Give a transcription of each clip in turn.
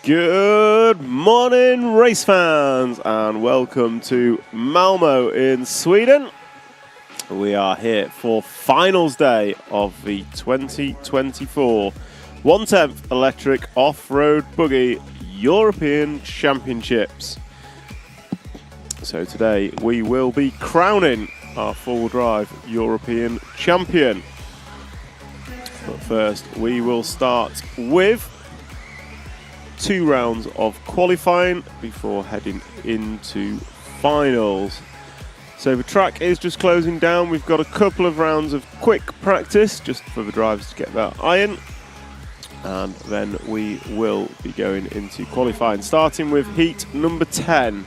Good morning, race fans, and welcome to Malmo in Sweden. We are here for finals day of the 2024 1/10th Electric Off-Road Buggy European Championships. So today we will be crowning our four-wheel drive European champion. But first we will start with 2 rounds of qualifying before heading into finals. So the track is just closing down. We've got a couple of rounds of quick practice just for the drivers to get that iron, and then we will be going into qualifying, starting with heat number 10,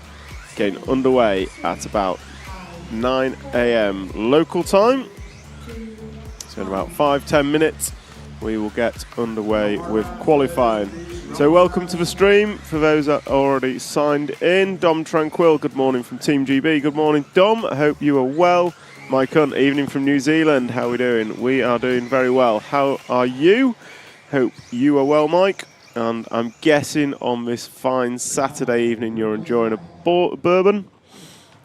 getting underway at about 9 AM local time. So in about 5-10 minutes we will get underway with qualifying. So welcome to the stream for those that are already signed in. Dom Tranquil, good morning from Team GB. Good morning, Dom. I hope you are well. Mike Hunt, evening from New Zealand. How are we doing? We are doing very well. How are you? Hope you are well, Mike. And I'm guessing on this fine Saturday evening you're enjoying a bourbon,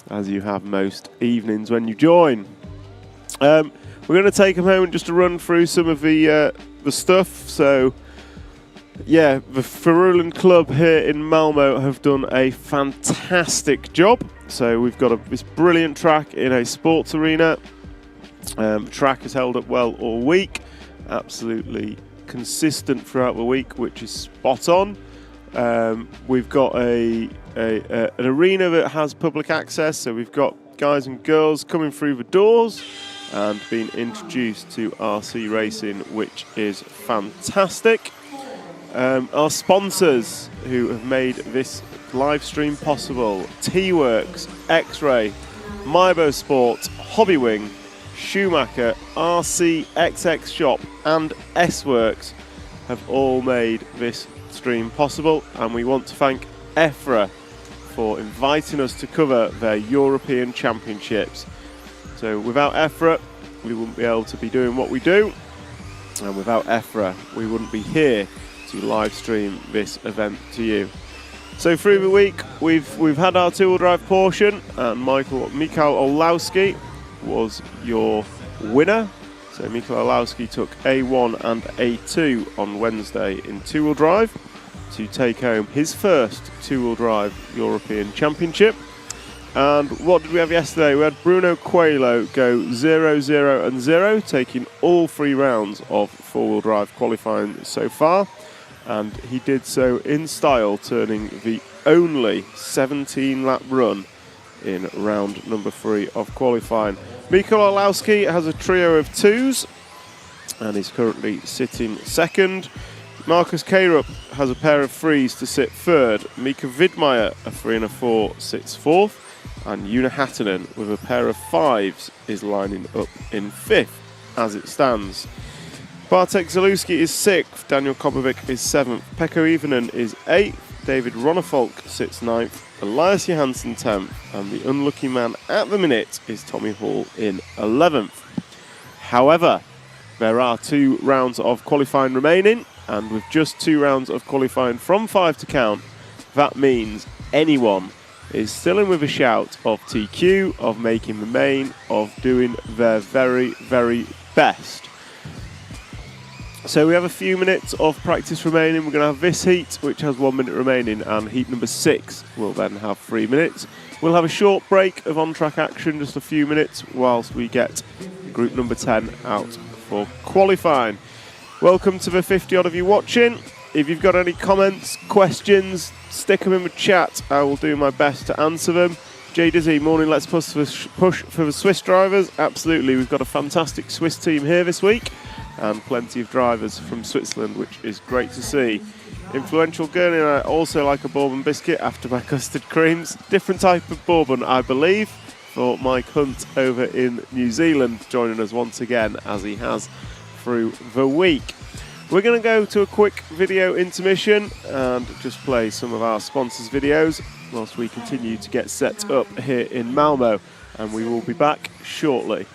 as you have most evenings when you join. We're going to take a moment just to run through some of the stuff. So, yeah, the Ferulin Club here in Malmo have done a fantastic job. So we've got this brilliant track in a sports arena. The track has held up well all week, absolutely consistent throughout the week, which is spot on. We've got an arena that has public access, so we've got guys and girls coming through the doors and being introduced to RC racing, which is fantastic. Our sponsors who have made this live stream possible: T-Works, X-Ray, Mybo Sport, Hobbywing, Schumacher, RC XX Shop and S-Works have all made this stream possible, and we want to thank EFRA for inviting us to cover their European Championships. So without EFRA we wouldn't be able to be doing what we do, and without EFRA we wouldn't be here to live stream this event to you. So through the week we've had our 2-wheel drive portion, and Mikael Olowski was your winner. So Mikael Olowski took A1 and A2 on Wednesday in 2-wheel drive to take home his first 2-wheel drive European Championship. And what did we have yesterday? We had Bruno Coelho go 0, 0 and 0, taking all 3 rounds of 4-wheel drive qualifying so far. And he did so in style, turning the only 17-lap run in round number 3 of qualifying. Mikael Olowski has a trio of 2s and is currently sitting second. Marcus Karup has a pair of 3s to sit third. Mika Vidmeyer, a 3 and a 4, sits fourth. And Una Hattinen with a pair of 5s is lining up in 5th as it stands. Bartek Zalewski is 6th, Daniel Kobovic is 7th, Pekko Ivanen is 8th, David Ronnefolk sits 9th, Elias Johansson 10th, and the unlucky man at the minute is Tommy Hall in 11th. However, there are 2 rounds of qualifying remaining, and with just 2 rounds of qualifying from 5 to count, that means anyone is still in with a shout of TQ, of making the main, of doing their very, very best. So we have a few minutes of practice remaining. We're going to have this heat, which has 1 minute remaining, and heat number 6 will then have 3 minutes. We'll have a short break of on-track action, just a few minutes, whilst we get group number 10 out for qualifying. Welcome to the 50 odd of you watching. If you've got any comments, questions, stick them in the chat. I will do my best to answer them. Jay Dizzy, morning, let's push for the Swiss drivers. Absolutely, we've got a fantastic Swiss team here this week, and plenty of drivers from Switzerland, which is great to see. Influential Gurney and I also like a bourbon biscuit after my custard creams. Different type of bourbon, I believe, for Mike Hunt over in New Zealand, joining us once again, as he has through the week. We're going to go to a quick video intermission and just play some of our sponsors' videos whilst we continue to get set up here in Malmo, and we will be back shortly.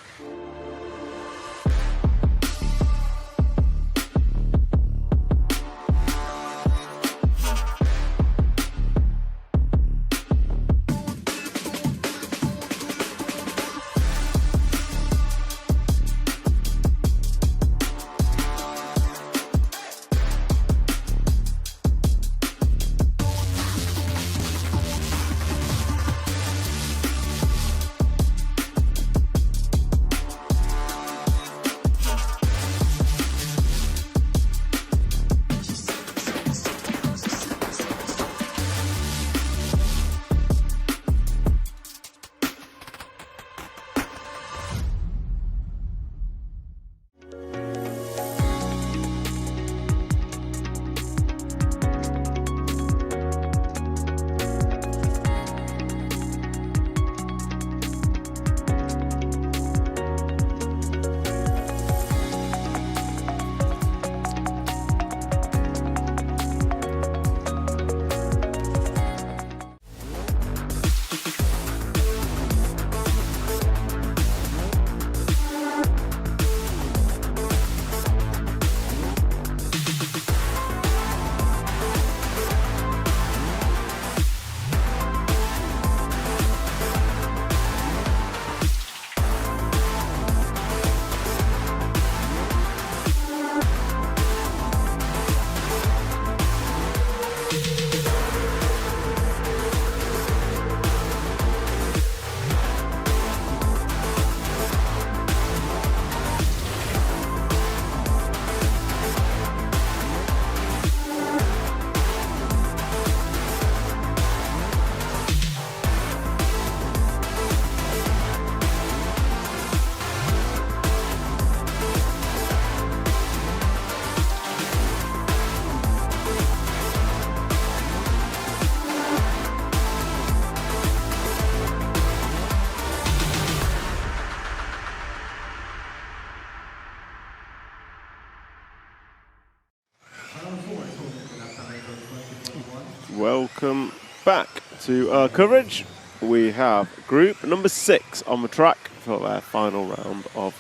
welcome back to our coverage. We have group number 6 on the track for their final round of,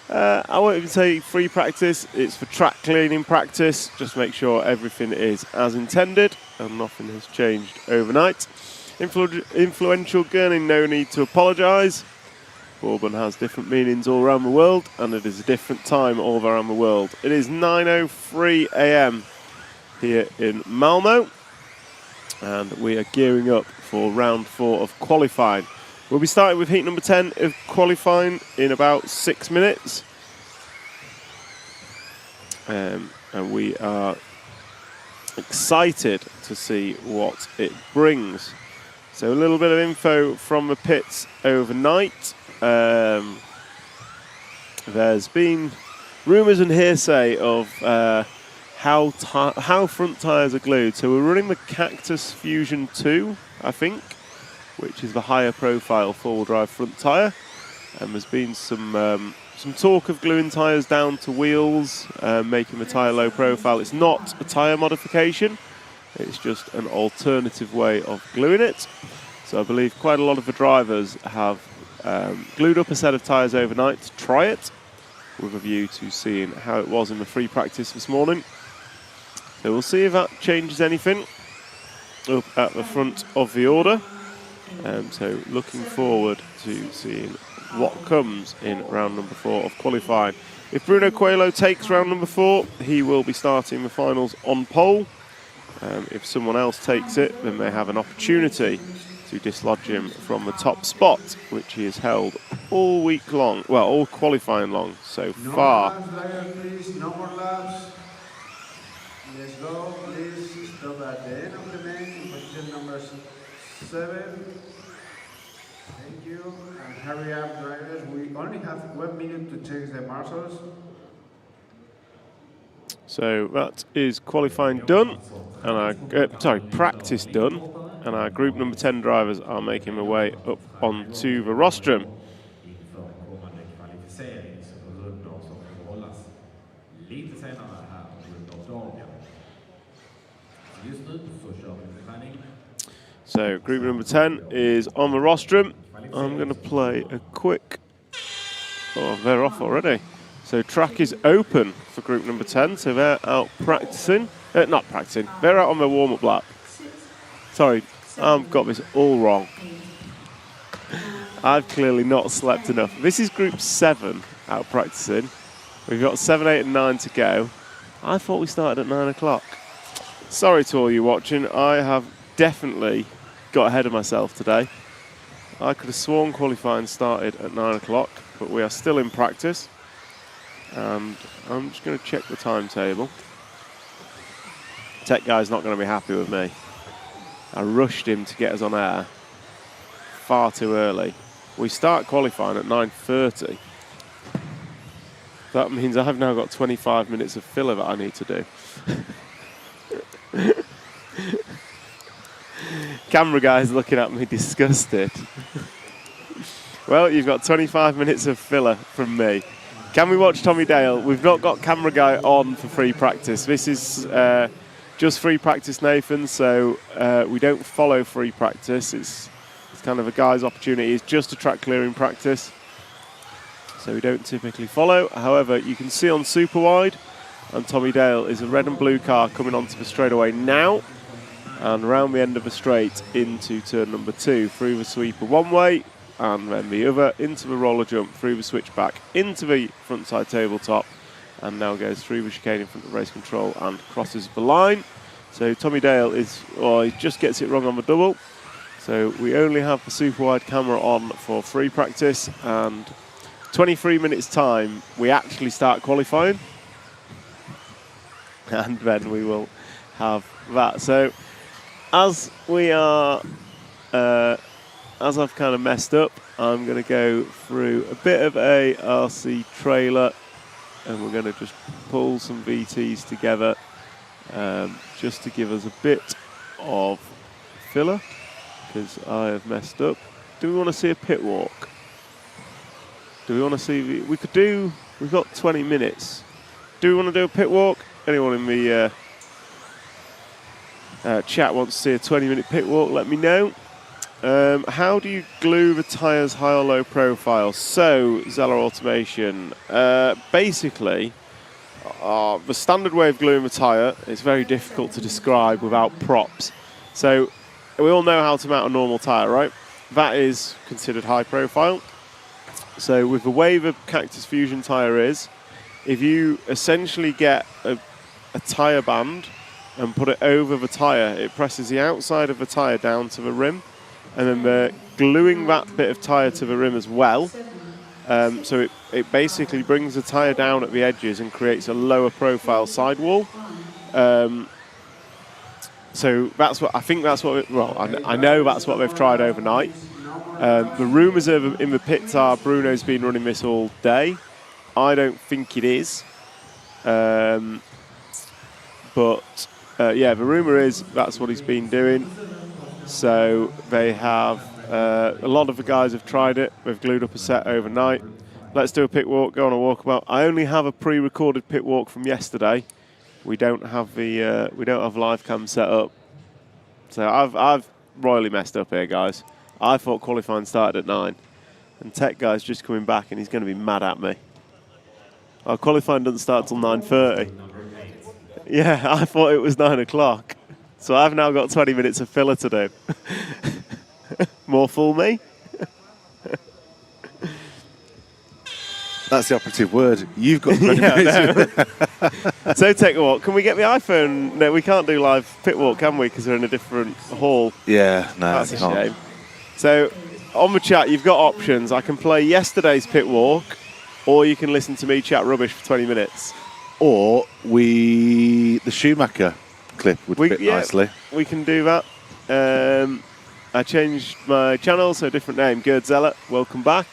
I won't even say free practice, it's for track cleaning practice. Just make sure everything is as intended and nothing has changed overnight. Influential gurning, no need to apologise. Bourbon has different meanings all around the world, and it is a different time all around the world. It is 9:03 a.m. here in Malmo, and we are gearing up for round 4 of qualifying. We'll be starting with heat number 10 of qualifying in about 6 minutes. And we are excited to see what it brings. So a little bit of info from the pits overnight. There's been rumours and hearsay of how front tyres are glued. So we're running the Cactus Fusion 2, I think, which is the higher profile four-wheel drive front tyre. And there's been some talk of gluing tyres down to wheels, making the tyre low profile. It's not a tyre modification, it's just an alternative way of gluing it. So I believe quite a lot of the drivers have glued up a set of tyres overnight to try it, with a view to seeing how it was in the free practice this morning. So we'll see if that changes anything up at the front of the order. So looking forward to seeing what comes in round number 4 of qualifying. If Bruno Coelho takes round number 4, he will be starting the finals on pole. If someone else takes it, then they have an opportunity to dislodge him from the top spot, which he has held all week long, well, all qualifying long so far. No more laps, please. No more laps. Let's go. Please stop at the end of the main, position number 7. Thank you. And hurry up, drivers. We only have 1 minute to change the marshals. So that is qualifying done, and practice done, and our group number 10 drivers are making their way up onto the rostrum. So group number 10 is on the rostrum. I'm going to play a quick... Oh, they're off already. So track is open for group number 10, so they're out practicing. Not practicing, they're out on their warm-up lap. Sorry, I've got this all wrong. I've clearly not slept enough. This is group 7 out practicing. We've got 7, 8 and 9 to go. I thought we started at 9 o'clock. Sorry to all you watching, I have definitely got ahead of myself today. I could have sworn qualifying started at 9 o'clock, but we are still in practice. And I'm just going to check the timetable. Tech guy's not going to be happy with me. I rushed him to get us on air far too early. We start qualifying at 9:30. That means I've now got 25 minutes of filler that I need to do. Camera guy's looking at me disgusted. Well, you've got 25 minutes of filler from me. Can we watch Tommy Dale? We've not got camera guy on for free practice. This is just free practice, Nathan, so we don't follow free practice. It's kind of a guy's opportunity. It's just a track clearing practice, so we don't typically follow. However, you can see on super wide, and Tommy Dale is a red and blue car coming onto the straightaway now, and around the end of the straight into turn number 2, through the sweeper one way, and then the other into the roller jump, through the switchback, into the front side tabletop, and now goes through the chicane in front of race control and crosses the line. So Tommy Dale he just gets it wrong on the double. So we only have the super wide camera on for free practice, and 23 minutes time we actually start qualifying, and then we will have that. So as we are as I've kind of messed up, I'm going to go through a bit of a RC trailer, and we're going to just pull some VTs together just to give us a bit of filler, because I have messed up. Do we want to see a pit walk? Do we want to see... We've got 20 minutes. Do we want to do a pit walk? Anyone in the... Chat wants to see a 20-minute pit walk. Let me know. How do you glue the tyres high or low profile? So, Zeller Automation, basically, the standard way of gluing the tyre is very difficult to describe without props. So, we all know how to mount a normal tyre, right? That is considered high profile. So, with the way the Cactus Fusion tyre is, if you essentially get a tyre band and put it over the tyre, it presses the outside of the tyre down to the rim, and then they're gluing that bit of tyre to the rim as well. So it basically brings the tyre down at the edges and creates a lower profile sidewall. So that's what I think. That's what. I know that's what they've tried overnight. The rumours in the pits are Bruno's been running this all day. I don't think it is. The rumour is that's what he's been doing. So they have, a lot of the guys have tried it. They've glued up a set overnight. Let's do a pit walk, go on a walkabout. I only have a pre-recorded pit walk from yesterday. We don't have live cam set up. So I've royally messed up here, guys. I thought qualifying started at 9. And Tech Guy's just coming back and he's going to be mad at me. Our qualifying doesn't start till 9:30. Yeah, I thought it was 9 o'clock. So I've now got 20 minutes of filler to do. More fool me? That's the operative word. You've got 20 minutes. So take a walk. Can we get the iPhone? No, we can't do live pit walk, can we? Because we're in a different hall. Yeah, no, that's a shame. So on the chat, you've got options. I can play yesterday's pit walk, or you can listen to me chat rubbish for 20 minutes. Or the Schumacher clip would fit nicely. We can do that. I changed my channel, so different name. Gerd Zeller, welcome back.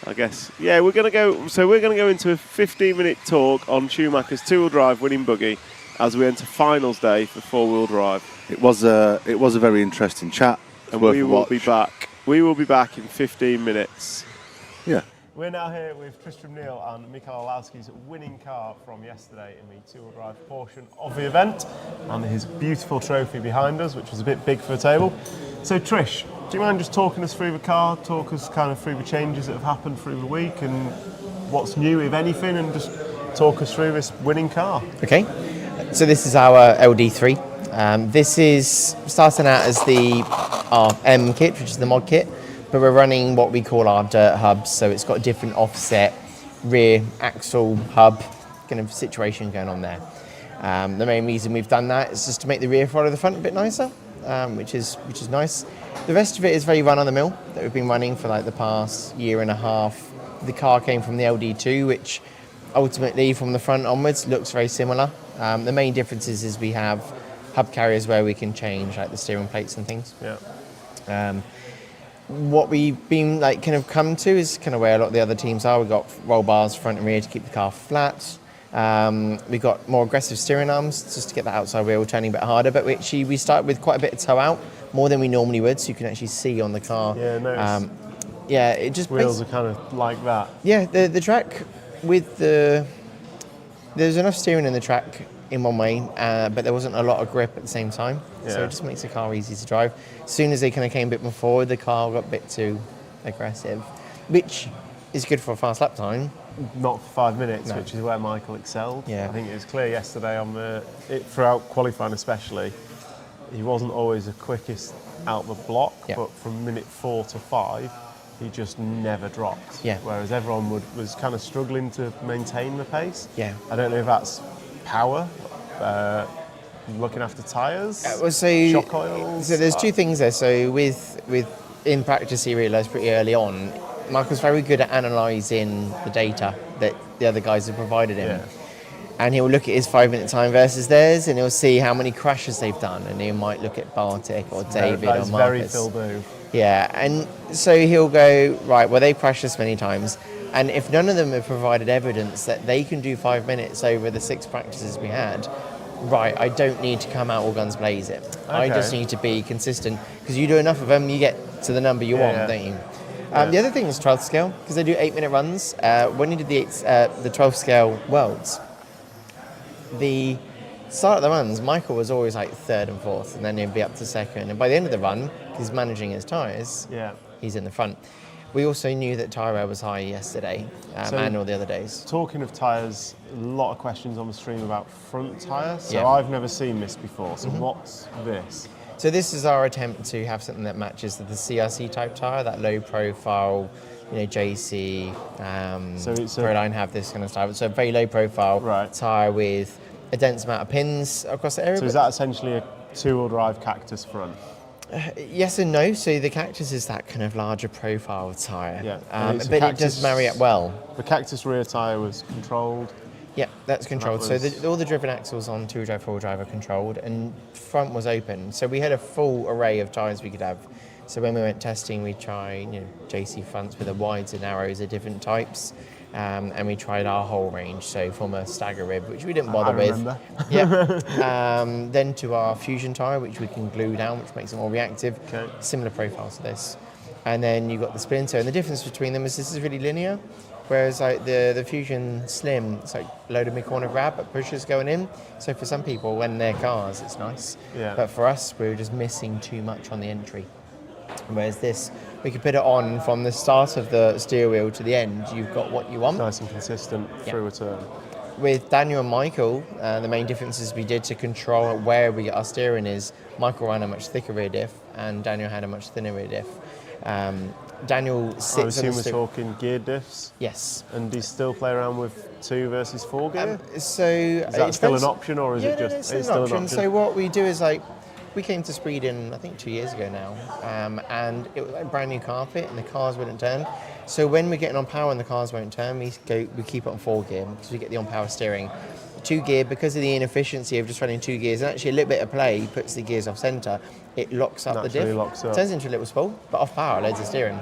I guess. Yeah, we're gonna go into a 15-minute talk on Schumacher's two-wheel drive winning buggy as we enter finals day for four-wheel drive. It was a very interesting chat, and we will be back. We will be back in 15 minutes. Yeah. We're now here with Tristan, Neal and Mikael Olowski's winning car from yesterday in the two-wheel drive portion of the event, and his beautiful trophy behind us, which was a bit big for the table. So Trish, do you mind just talking us through the car, talk us kind of through the changes that have happened through the week and what's new, if anything, and just talk us through this winning car? Okay, so this is our LD3. This is starting out as our M kit, which is the mod kit, but we're running what we call our dirt hubs, so it's got a different offset rear axle hub kind of situation going on there. The main reason we've done that is just to make the rear follow the front a bit nicer, which is nice. The rest of it is very run-of-the-mill that we've been running for like the past year and a half. The car came from the LD2, which ultimately from the front onwards looks very similar. The main differences is we have hub carriers where we can change like the steering plates and things. Yeah. What we've been like kind of come to is kind of where a lot of the other teams are. We've got roll bars front and rear to keep the car flat. We've got more aggressive steering arms just to get the outside wheel turning a bit harder, but we start with quite a bit of toe out, more than we normally would, so you can actually see on the car. Yeah, nice. It just wheels are kind of like that. Yeah, the track with there's enough steering in the track in one way, but there wasn't a lot of grip at the same time, so it just makes the car easy to drive. As soon as they kind of came a bit more forward, the car got a bit too aggressive, which is good for a fast lap time. Not for 5 minutes, which is where Michael excelled. Yeah. I think it was clear yesterday throughout qualifying especially, he wasn't always the quickest out the block, but from minute 4 to 5, he just never dropped. Yeah. Whereas everyone was kind of struggling to maintain the pace. Yeah. I don't know if that's power, looking after tyres, shock oils. So there's two things there. So with in practice, he realised pretty early on, Michael's very good at analysing the data that the other guys have provided him. Yeah. And he'll look at his 5-minute time versus theirs, and he'll see how many crashes they've done, and he might look at Bartek or David or Marcus. Very Phil Boo. Yeah, and so he'll go, right, well, they've crashed this many times, and if none of them have provided evidence that they can do 5 minutes over the 6 practices we had, right, I don't need to come out all guns blazing. Okay. I just need to be consistent, because you do enough of them, you get to the number you want, don't you? The other thing is 12th scale, because they do 8-minute runs. When you did the 12th scale worlds, the start of the runs, Michael was always like third and fourth, and then he'd be up to second. And by the end of the run, he's managing his tyres. Yeah. He's in the front. We also knew that tyre wear was high yesterday and all the other days. Talking of tyres, a lot of questions on the stream about front tyre. So Yeah. I've never seen this before. So what's this? So this is our attempt to have something that matches the CRC type tyre, that low profile, JC, So it's a- Proline have this kind of style. So a very low profile Right. tyre with a dense amount of pins across the area. So is that essentially a two-wheel drive Cactus front? Yes and no. So the Cactus is that kind of larger profile tyre, Yeah. And it's a but it Cactus- does marry up well. The Cactus rear tyre was controlled. Yeah, that's controlled. So was- all the driven axles on two-wheel drive, four-wheel drive are controlled, and front was open. So we had a full array of tyres we could have. So when we went testing, we tried JC fronts with the wides and narrows of different types, and we tried our whole range. So from a stagger rib, which we didn't bother I with. remember. Yeah. Then to our fusion tyre, which we can glue down, which makes it more reactive. Okay. Similar profiles to this. And then you've got the Splinter, and the difference between them is this is really linear. Whereas like the Fusion Slim, it's like load of mid-corner grab, but pushers going in. So for some people, when they're cars, it's nice. Yeah. But for us, we were just missing too much on the entry. Whereas this, we could put it on from the start of the steer wheel to the end. You've got what you want. Nice and consistent through a turn. With Daniel and Michael, the main differences we did to control where we get our steering is Michael ran a much thicker rear diff and Daniel had a much thinner rear diff. Daniel I sits on assume the we're steer- talking gear diffs. Yes. And do you still play around with 2 versus 4 gear? So is that still an option, or is it just it's still an option. So what we do is like we came to Sweden I think 2 years ago now, and it was like brand new carpet and the cars wouldn't turn. So when we're getting on power and the cars won't turn, we keep it on 4 gear because we get the on power steering. 2 gear, because of the inefficiency of just running 2 gears and actually a little bit of play puts the gears off centre, it locks up the Naturally diff. locks up. Turns into a little spool, but off power, loads of steering.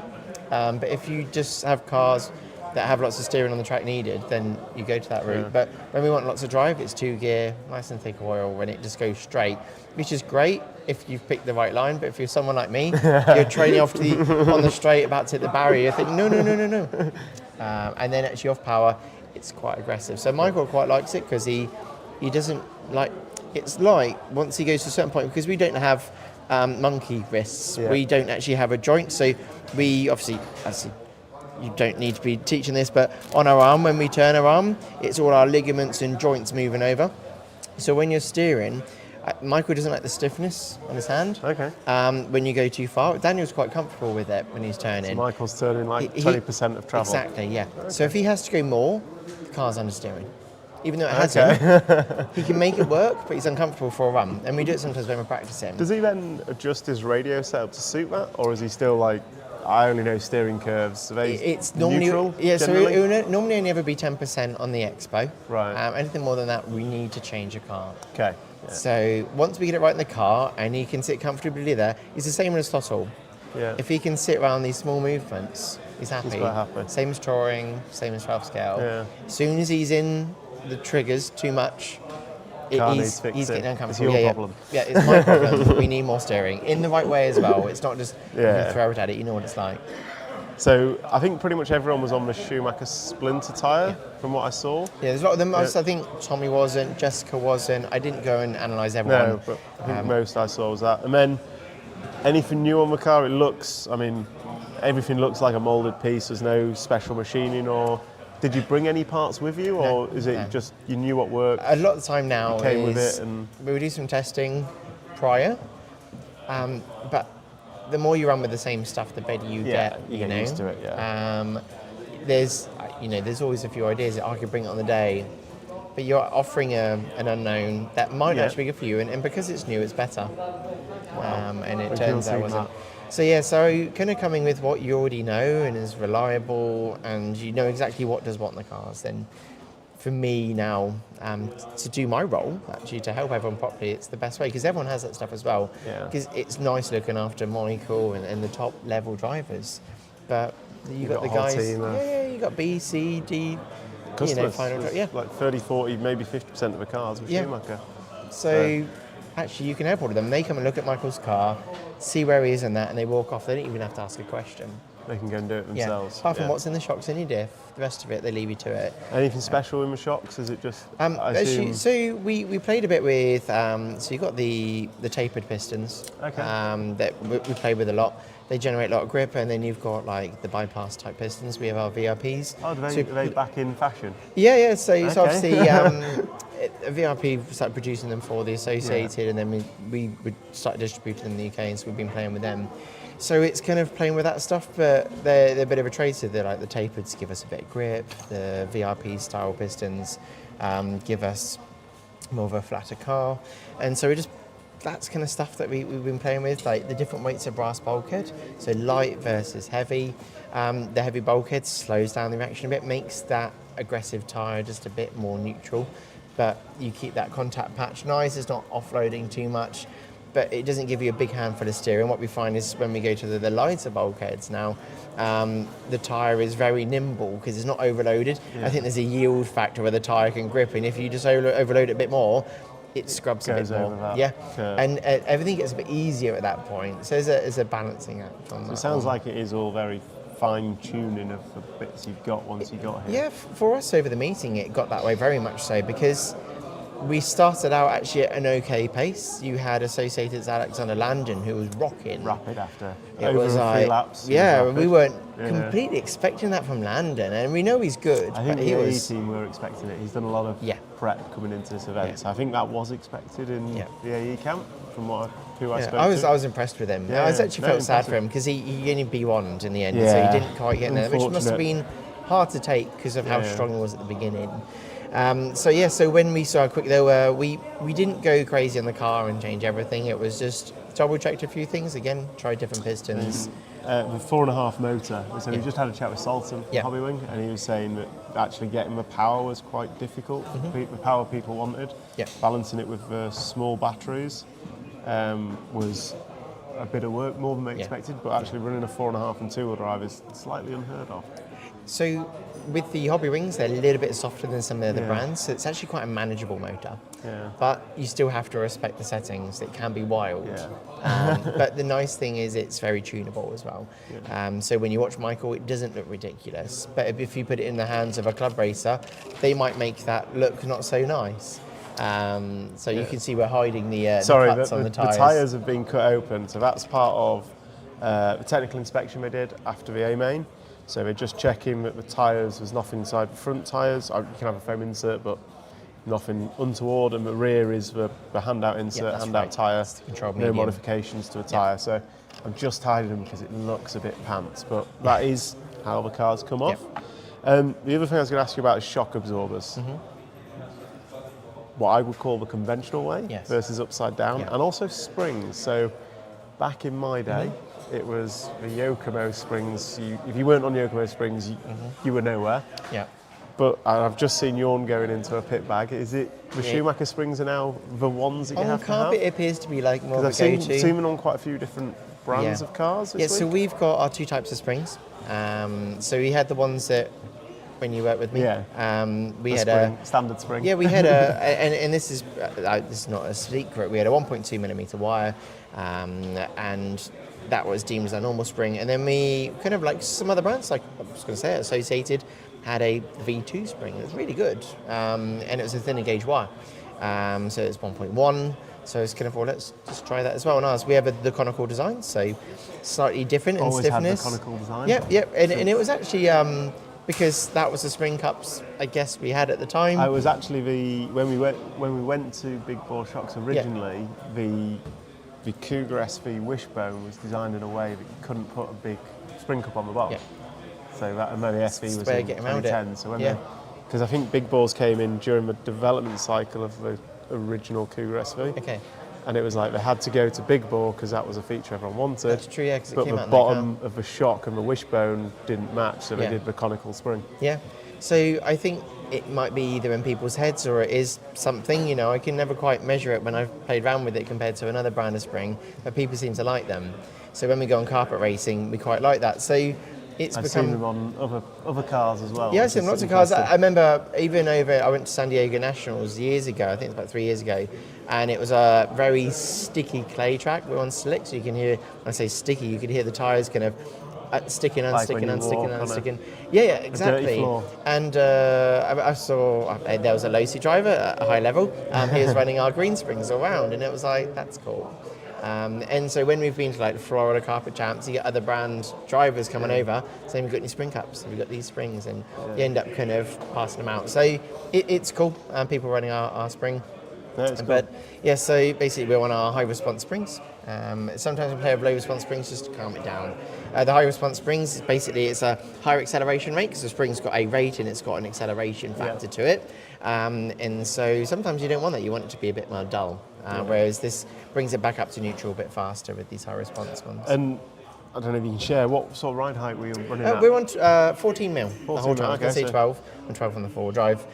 But if you just have cars that have lots of steering on the track needed, then you go to that route. Yeah. But when we want lots of drive, it's 2 gear, nice and thick oil, and it just goes straight, which is great if you've picked the right line. But if you're someone like me, you're training off on the straight, about to hit the barrier, you're thinking, no. And then actually off power, it's quite aggressive. So Michael quite likes it because he doesn't like, it's like once he goes to a certain point, because we don't have monkey wrists, we don't actually have a joint. So we obviously you don't need to be teaching this, but on our arm, when we turn our arm, it's all our ligaments and joints moving over. So when you're steering, Michael doesn't like the stiffness on his hand. Okay. When you go too far, Daniel's quite comfortable with it when he's turning. So Michael's turning like He- 20% of travel. Exactly, yeah. So if he has to go more, the car's understeering. Even though it has him, he can make it work, but he's uncomfortable for a run. And we do it sometimes when we're practicing. Does he then adjust his radio setup to suit that, or is he still like, I only know steering curves? Are they It's normally neutral, yeah. So generally? it will normally only ever be 10% on the Expo. Right. Anything more than that, we need to change a car. Okay. Yeah. So once we get it right in the car and he can sit comfortably there, he's the same as Tottle. Yeah. If he can sit around these small movements, he's happy. quite happy. Same as touring, same as 12 scale. Yeah. As soon as he's in the triggers too much, Car he's needs fixing. getting It's uncomfortable. your yeah, problem. Yeah, it's my problem. We need more steering in the right way as well. It's not just Yeah. you throw it at it. You know what it's like. So I think pretty much everyone was on the Schumacher Splinter tyre, from what I saw. Yeah, there's a lot of them. I think Tommy wasn't, Jessica wasn't. I didn't go and analyse everyone. No, but I think most I saw was that. And then anything new on the car, it looks, I mean, everything looks like a moulded piece. There's no special machining, or did you bring any parts with you, or is it just you knew what worked? A lot of the time now You came is with it and- we would do some testing prior, but the more you run with the same stuff, the better you Yeah, get. you get used to it, yeah. There's always a few ideas that I could bring it on the day, but you're offering an unknown that might Yeah. actually be good for you, and because it's new, it's better. And it We turns can out see wasn't. that. So yeah, so kind of coming with what you already know and is reliable, and you know exactly what does what in the cars. Then, for me now, to do my role, actually to help everyone properly, it's the best way because everyone has that stuff as well. Yeah. Because it's nice looking after Michael and the top level drivers, but you got got the a whole guys. team of You got B, C, D. Customers, final drive. Yeah. like 30, 40, maybe 50% of the cars with Yeah. Schumacher. So actually, you can help all of them. They come and look at Michael's car, see where he is in that, and they walk off. They don't even have to ask a question. they can go and do it themselves. Apart from what's in the shocks and your diff, the rest of it they leave you to it. Anything special in the shocks? Is it just? So we played a bit with. So you got the tapered pistons. Okay. That we played with a lot. They generate a lot of grip, and then you've got like the bypass type pistons. We have our VRPs. Oh, are they back in fashion? Yeah. So obviously, VRP started producing them for the Associated, and then we started distributing them in the UK, and so we've been playing with them. So it's kind of playing with that stuff, but they're a bit of a trade. So they're like the tapereds give us a bit of grip. The VRP style pistons give us more of a flatter car, and so that's kind of stuff that we've been playing with, like the different weights of brass bulkhead. So light versus heavy. The heavy bulkhead slows down the reaction a bit, makes that aggressive tyre just a bit more neutral, but you keep that contact patch nice. It's not offloading too much, but it doesn't give you a big handful of steering. What we find is when we go to the lighter bulkheads now, the tyre is very nimble because it's not overloaded. I think there's a yield factor where the tyre can grip, and if you just overload it a bit more, it scrubs a bit more. And everything gets a bit easier at that point. So there's a balancing act on that. It sounds like it is all very fine-tuning of the bits you've got once you got here. Yeah, for us over the meeting, it got that way very much so, because we started out actually at an okay pace. You had Associated's Alexander Landon, who was rocking. Rapid after it was like 3 laps. Yeah, we weren't completely expecting that from Landon, and we know he's good. I think the AE team were expecting it. He's done a lot of prep coming into this event, so I think that was expected in the AE camp from who I spoke to. I was impressed with him. I was actually felt sad for him because he only B1'd in the end, so he didn't quite get there, which must have been hard to take because of how strong he was at the beginning. So when we saw how quick they were, we didn't go crazy on the car and change everything. It was just double-checked a few things. Again, tried different pistons. The 4.5 motor. So we just had a chat with Salton, Hobbywing, and he was saying that actually getting the power was quite difficult. The power people wanted. Balancing it with small batteries was a bit of work, more than they expected, but actually running a 4.5 and 2-wheel drive is slightly unheard of. So with the Hobbywings, they're a little bit softer than some of the other brands, so it's actually quite a manageable motor. But you still have to respect the settings. It can be wild. But the nice thing is it's very tunable as well. So when you watch Michael, it doesn't look ridiculous. But if you put it in the hands of a club racer, they might make that look not so nice. So you can see we're hiding the cuts on the tyres. The tyres have been cut open, so that's part of the technical inspection we did after the A-main. So we're just checking that the tyres, there's nothing inside the front tyres. You can have a foam insert, but nothing untoward. And the rear is the handout insert, handout tyre. No modifications to a tyre. So I'm just hiding them because it looks a bit pants, but that is how the cars come off. The other thing I was going to ask you about is shock absorbers. What I would call the conventional way versus upside down, and also springs. So back in my day, it was the Yokomo springs. If you weren't on Yokomo springs, you were nowhere. But I've just seen Jorn going into a pit bag. Is it the Schumacher springs are now the ones that you have to have? It appears to be like more of a go-to. go-to. I've seen them on quite a few different brands of cars this week. So we've got our 2 types of springs. So we had the ones that when you worked with me, we had a standard spring. Yeah, we had and this is not a secret. We had a 1.2 millimeter wire, and that was deemed as a normal spring. And then we kind of like some other brands, like I was going to say, Associated had a V2 spring. It was really good, and it was a thinner gauge wire. So it's 1.1. So it's kind of, let's just try that as well. And ours, we have the conical design, so slightly different in stiffness. Always had the conical design. And it was actually because that was the spring cups I guess we had at the time. I was actually when we went to Big Bore Shocks originally, the Cougar SV wishbone was designed in a way that you couldn't put a big spring cup on the bottom. So that, and then the SV was in 2010. So because I think Big Bores came in during the development cycle of the original Cougar SV. And it was like they had to go to Big Bore because that was a feature everyone wanted. That's true, because but the bottom of the shock and the wishbone didn't match, so they did the conical spring. So I think it might be either in people's heads or it is something, I can never quite measure it when I've played around with it compared to another brand of spring, but people seem to like them. So when we go on carpet racing, we quite like that. So I've seen them on other cars as well. Yeah, I've seen lots of cars. I remember I went to San Diego Nationals years ago, I think it was about 3 years ago, and it was a very sticky clay track. We were on slick, so you can hear, when I say sticky, you could hear the tyres kind of sticking, Like when unsticking, you unsticking, walk on unsticking. Yeah, exactly. floor. And I saw there was a Losi driver at a high level. He was running our green springs all round, and it was like, that's cool. And so when we've been to like the Florida Carpet Champs, you get other brand drivers coming over saying, we've got any spring cups, we've got these springs, and you end up kind of passing them out. So it's cool, people running our spring. Yeah, it's cool. But yeah, so basically we're on our high response springs. Sometimes we play with low response springs just to calm it down. The high response springs is basically it's a higher acceleration rate because the spring's got a rate and it's got an acceleration factor to it. And so sometimes you don't want that, you want it to be a bit more dull. Whereas this brings it back up to neutral a bit faster with these high response ones. And I don't know if you can share, what sort of ride height were you running at? We're on 14 mil the whole 14 time. I was going to say 12, and 12 on the four-wheel drive.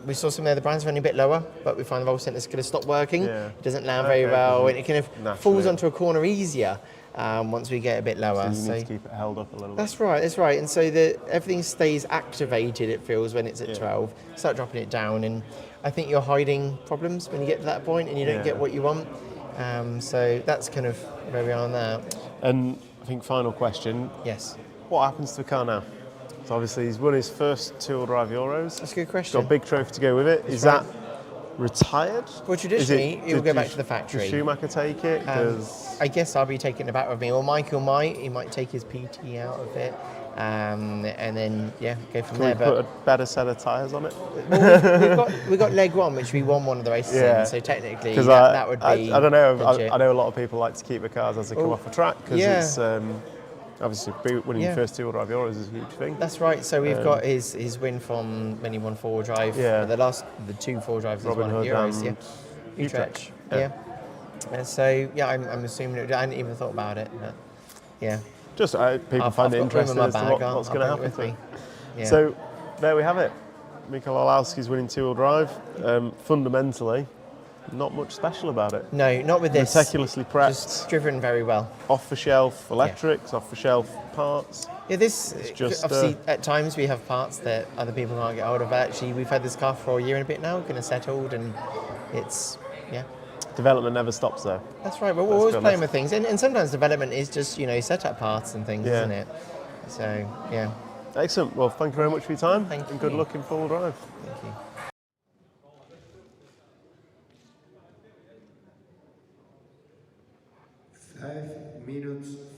We saw some of the other brands running a bit lower, but we find the roll centre's going to stop working. Yeah. It doesn't land very well, and it kind of Naturally. falls onto a corner easier once we get a bit lower. So you need to keep it held up a little bit. That's right. And so everything stays activated, it feels, when it's at 12. Start dropping it down, and I think you're hiding problems when you get to that point and you don't get what you want. So that's kind of where we are on that. And I think final question. Yes. What happens to the car now? So obviously he's won his first two-wheel drive Euros. That's a good question. Got a big trophy to go with it. Is that retired? Well, traditionally, it will go back to the factory. Does Schumacher take it? I guess I'll be taking it back with me. Or Michael might. He might take his PT out of it. And then, go from there. Can we put a better set of tyres on it? Well, we've got leg one, which we won one of the races in, so technically that would be I don't know. legit. I know a lot of people like to keep the cars as they come off the track because it's obviously winning your first two-wheel drive Euros is a huge thing. That's right. So we've got his win from when he won four-wheel drive. The two four-wheel drives he's won at Euros. Utrecht. And so I'm assuming I hadn't even thought about it. But, Just people find it interesting as to what's going to happen to it. So there we have it. Mikael Olowski's winning two-wheel drive. Fundamentally, not much special about it. No, not with this. Meticulously prepped. Just driven very well. Off-the-shelf electrics, off-the-shelf parts. Yeah, this just, obviously at times we have parts that other people can't get hold of. Actually, we've had this car for a year and a bit now, kind of settled, and it's Development never stops though. That's right. We're always playing with things, and sometimes development is just setup parts and things, isn't it? So Excellent. Well, thank you very much for your time. Thank and good luck in full drive. Thank you.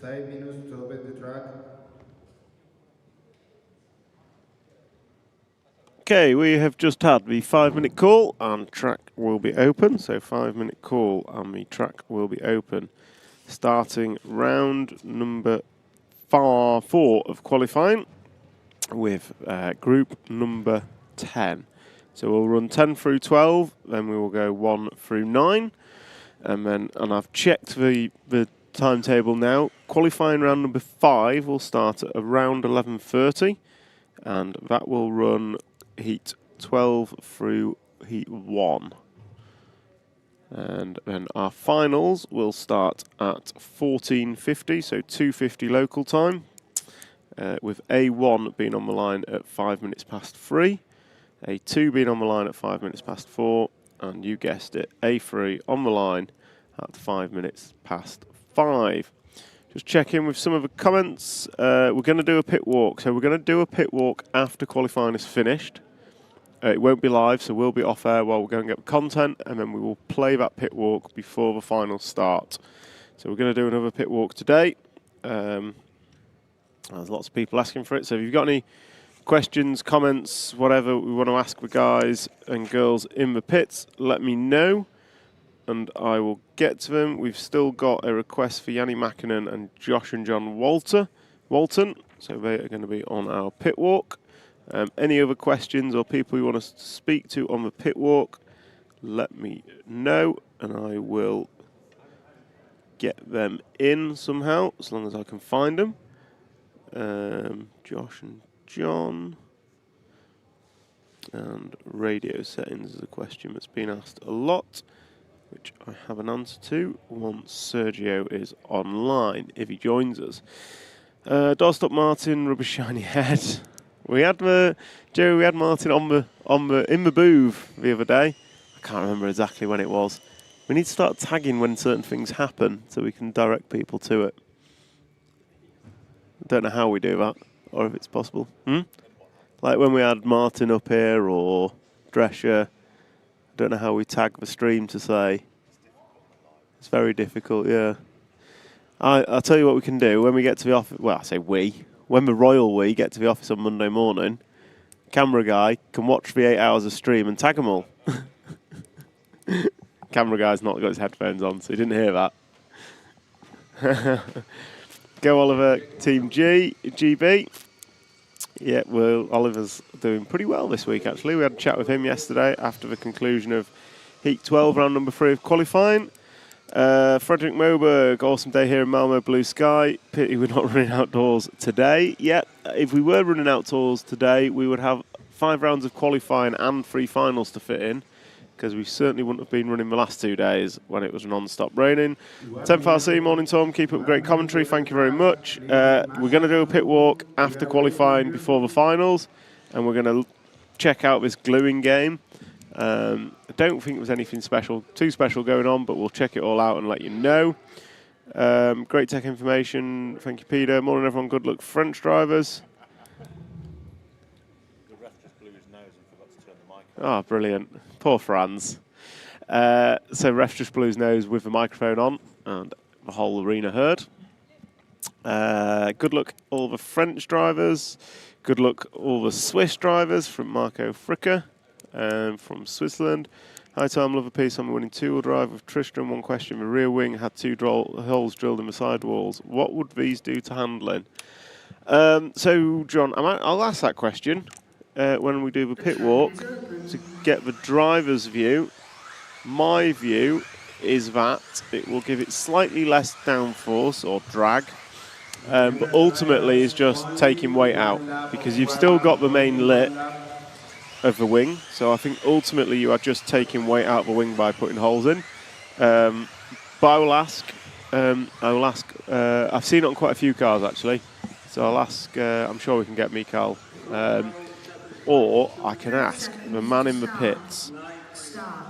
Five minutes to open the track. Okay, we have just had the 5-minute call and track will be open. So 5-minute call and the track will be open. Starting round number 4 of qualifying with group number 10. So we'll run 10 through 12, then we will go 1 through 9. And I've checked the timetable now. Qualifying round number 5 will start at around 11:30 and that will run heat 12 through heat 1. And then our finals will start at 14:50, so 2:50 local time, with A1 being on the line at 5 minutes past 3, A2 being on the line at 5 minutes past 4, and you guessed it, A3 on the line at 5 minutes past 5. Just check in with some of the comments. We're going to do a pit walk, so we're going to do a pit walk after qualifying is finished. It won't be live, so we'll be off air while we're going to get content, and then we will play that pit walk before the final start. So we're going to do another pit walk today. There's lots of people asking for it, so if you've got any questions, comments, whatever we want to ask the guys and girls in the pits, let me know, and I will get to them. We've still got a request for Yanni Mäkinen and Josh and John Walton, so they are going to be on our pit walk. Any other questions or people you want us to speak to on the pit walk, let me know and I will get them in somehow, as long as I can find them. Josh and John. And radio settings is a question that's been asked a lot, which I have an answer to once Sergio is online, if he joins us. Doorstop Martin, rubber shiny head. We had Martin in the booth the other day. I can't remember exactly when it was. We need to start tagging when certain things happen so we can direct people to it. I don't know how we do that, or if it's possible. Like when we had Martin up here or Drescher, I don't know how we tag the stream to say. It's very difficult, yeah. I'll tell you what we can do when we get to the office. Well, I say we. When the royal we get to the office on Monday morning, camera guy can watch the 8 hours of stream and tag them all. Camera guy's not got his headphones on, so he didn't hear that. Go Oliver, Team GB. Yeah, well, Oliver's doing pretty well this week, actually. We had a chat with him yesterday after the conclusion of Heat 12, round number 3 of qualifying. Frederick Moberg, awesome day here in Malmo, blue sky. Pity we're not running outdoors today. Yeah, if we were running outdoors today, we would have 5 rounds of qualifying and 3 finals to fit in, because we certainly wouldn't have been running the last 2 days when it was non-stop raining. 10th RC, morning Tom, keep up great commentary, thank you very much. We're going to do a pit walk after qualifying before the finals, and we're going to check out this gluing game. I don't think there's anything too special going on, but we'll check it all out and let you know. Great tech information, thank you Peter. Morning everyone, good luck French drivers. The ref just blew his nose and forgot to turn the mic on. Oh, brilliant. Poor Franz. So ref just blew his nose with the microphone on, and the whole arena heard. Good luck all the French drivers. Good luck all the Swiss drivers from Marco Fricker from Switzerland. Hi Tom, love a piece on winning 2-wheel drive with Tristan. One question, the rear wing had 2 holes drilled in the sidewalls. What would these do to handling? So John, I'll ask that question when we do the pit walk to get the driver's view. My view is that it will give it slightly less downforce or drag, but ultimately is just taking weight out, because you've still got the main lip of the wing, so I think ultimately you are just taking weight out of the wing by putting holes in. But I will ask. I've seen it on quite a few cars actually, so I'll ask. I'm sure we can get Mikael, or I can ask the man in the pits.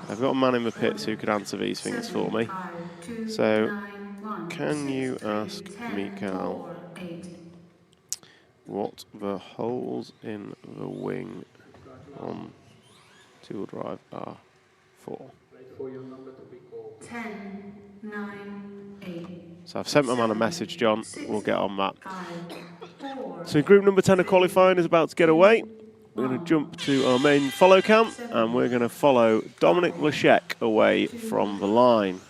I've got a man in the pits who could answer these things for me. So, can you ask Mikael what the holes in the wing on 2-wheel drive are for? 10, 9, 8. So I've sent my man a message, John. We'll get on that. So group number 10 of qualifying is about to get away. We're going to jump to our main follow cam, and we're going to follow Dominic Leszek away from the line.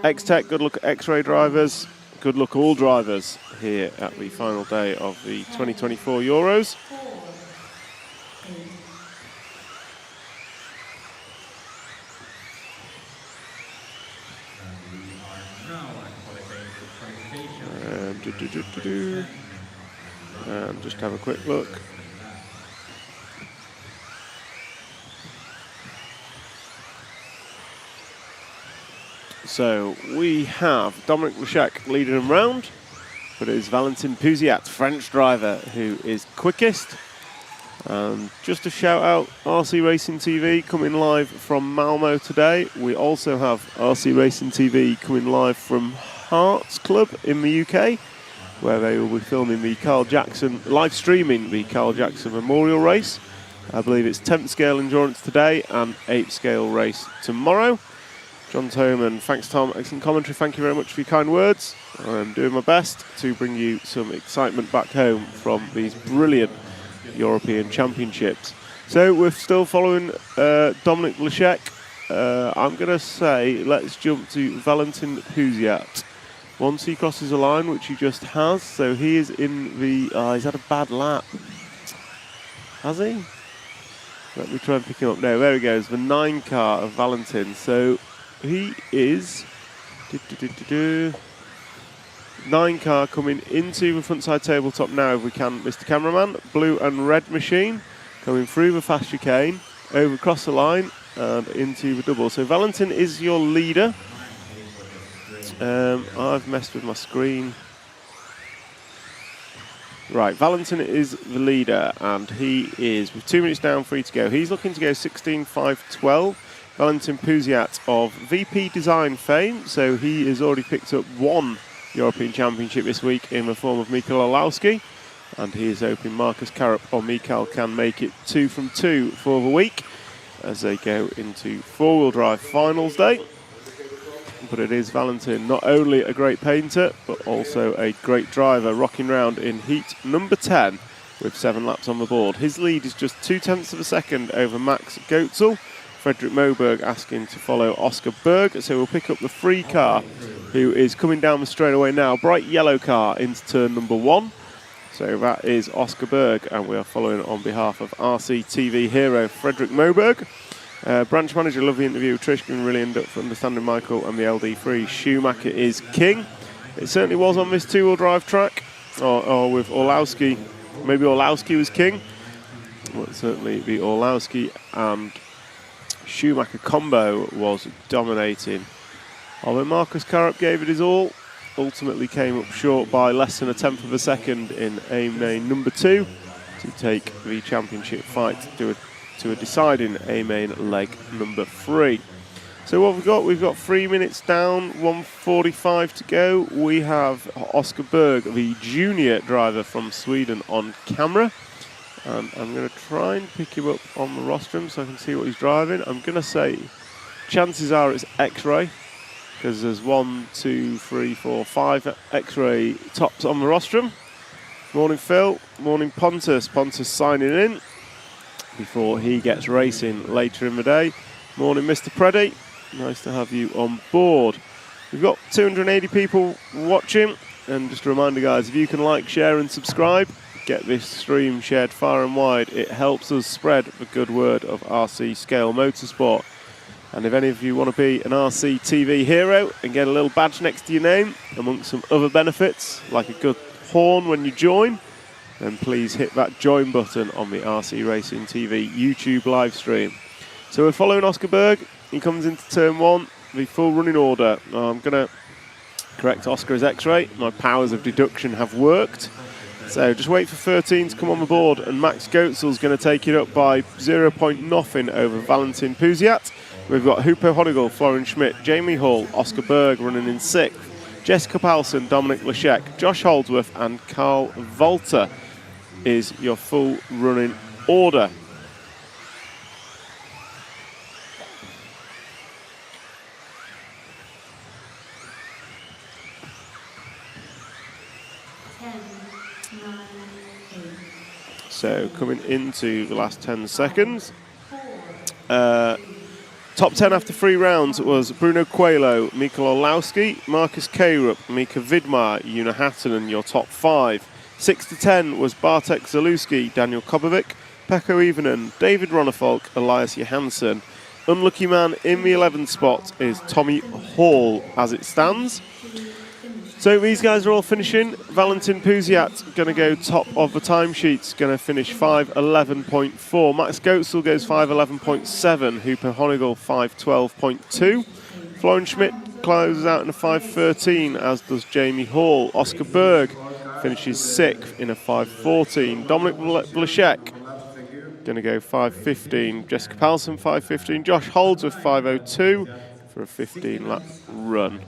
X-Tech, good luck X-Ray drivers. Good luck all drivers here at the final day of the 2024 Euros. And just have a quick look. So we have Dominic Leszek leading them round, but it is Valentin Pouziat, French driver, who is quickest. Just a shout out, RC Racing TV coming live from Malmo today. We also have RC Racing TV coming live from Hearts Club in the UK, where they will be filming the live streaming the Carl Jackson Memorial Race. I believe it's 10th scale endurance today and 8th scale race tomorrow. John Toman, thanks Tom, excellent commentary, thank you very much for your kind words. I'm doing my best to bring you some excitement back home from these brilliant European Championships. So we're still following Dominic Leszek. I'm going to say let's jump to Valentin Pouziat. Once he crosses the line, which he just has, so he is in the... he's had a bad lap. Has he? Let me try and pick him up now. There he goes, the 9 car of Valentin. So he is 9 car coming into the front side tabletop now if we can, Mr. Cameraman. Blue and red machine coming through the fast chicane, over across the line and into the double. So Valentin is your leader. I've messed with my screen. Right, Valentin is the leader and he is with 2 minutes down, 3 to go. He's looking to go 16.5.12. Valentin Pouziat of VP Design fame, so he has already picked up 1 European Championship this week in the form of Mikael Olowski, and he is hoping Marcus Karup or Mikael can make it 2 from 2 for the week as they go into four-wheel drive finals day. But it is Valentin, not only a great painter, but also a great driver, rocking round in heat number 10 with 7 laps on the board. His lead is just 0.2 of a second over Max Goetzel. Frederick Moberg asking to follow Oscar Berg, so we'll pick up the free car, who is coming down the straightaway now. Bright yellow car into turn number 1. So that is Oscar Berg, and we are following on behalf of RC TV hero Frederick Moberg. Branch manager, lovely interview. Tristan really ended up for understanding Michael and the LD3. Schumacher is king. It certainly was on this two-wheel drive track, or with Orlowski. Maybe Orlowski was king. But certainly the Orlowski and Schumacher combo was dominating. Although Marcus Karup gave it his all, ultimately came up short by less than 1/10 of a second in aim main number 2 to take the championship fight to a deciding aim main leg number 3. So what we've got 3 minutes down, 1:45 to go. We have Oscar Berg, the junior driver from Sweden, on camera. And I'm going to try and pick him up on the rostrum so I can see what he's driving. I'm going to say chances are it's X-Ray, because there's 1, 2, 3, 4, 5 X-Ray tops on the rostrum. Morning Phil, morning Pontus. Pontus signing in before he gets racing later in the day. Morning Mr. Preddy, nice to have you on board. We've got 280 people watching, and just a reminder guys, if you can like, share and subscribe, get this stream shared far and wide. It helps us spread the good word of RC Scale Motorsport. And if any of you want to be an RC TV hero and get a little badge next to your name, amongst some other benefits, like a good horn when you join, then please hit that join button on the RC Racing TV YouTube live stream. So we're following Oscar Berg. He comes into turn 1, the full running order. I'm going to correct Oscar as X-Ray. My powers of deduction have worked. So just wait for 13 to come on the board, and Max Goetzel's going to take it up by 0.0 over Valentin Puziat. We've got Hupo Honigel, Florian Schmidt, Jamie Hall, Oscar Berg running in 6th, Jessica Palsen, Dominic Leszek, Josh Holdsworth and Carl Volter is your full running order. So coming into the last 10 seconds. Top 10 after 3 rounds was Bruno Coelho, Mikael Olowski, Marcus Karup, Mika Vidmar, Una Hatton, your top 5. 6 to 10 was Bartek Zaluski, Daniel Kobovic, Pekko Ivanen, David Ronnefolk, Elias Johansson. Unlucky man in the 11th spot is Tommy Hall as it stands. So these guys are all finishing. Valentin Puziat going to go top of the timesheets, going to finish 5:11.4. Max Goetzel goes 5:11.7. Hupo Honigel 5:12.2. Florian Schmidt closes out in a 5:13, as does Jamie Hall. Oscar Berg finishes 6th in a 5:14. Dominic Leszek going to go 5:15. Jessica Palsen 5:15. Josh Holdsworth 5:02 for a 15-lap run.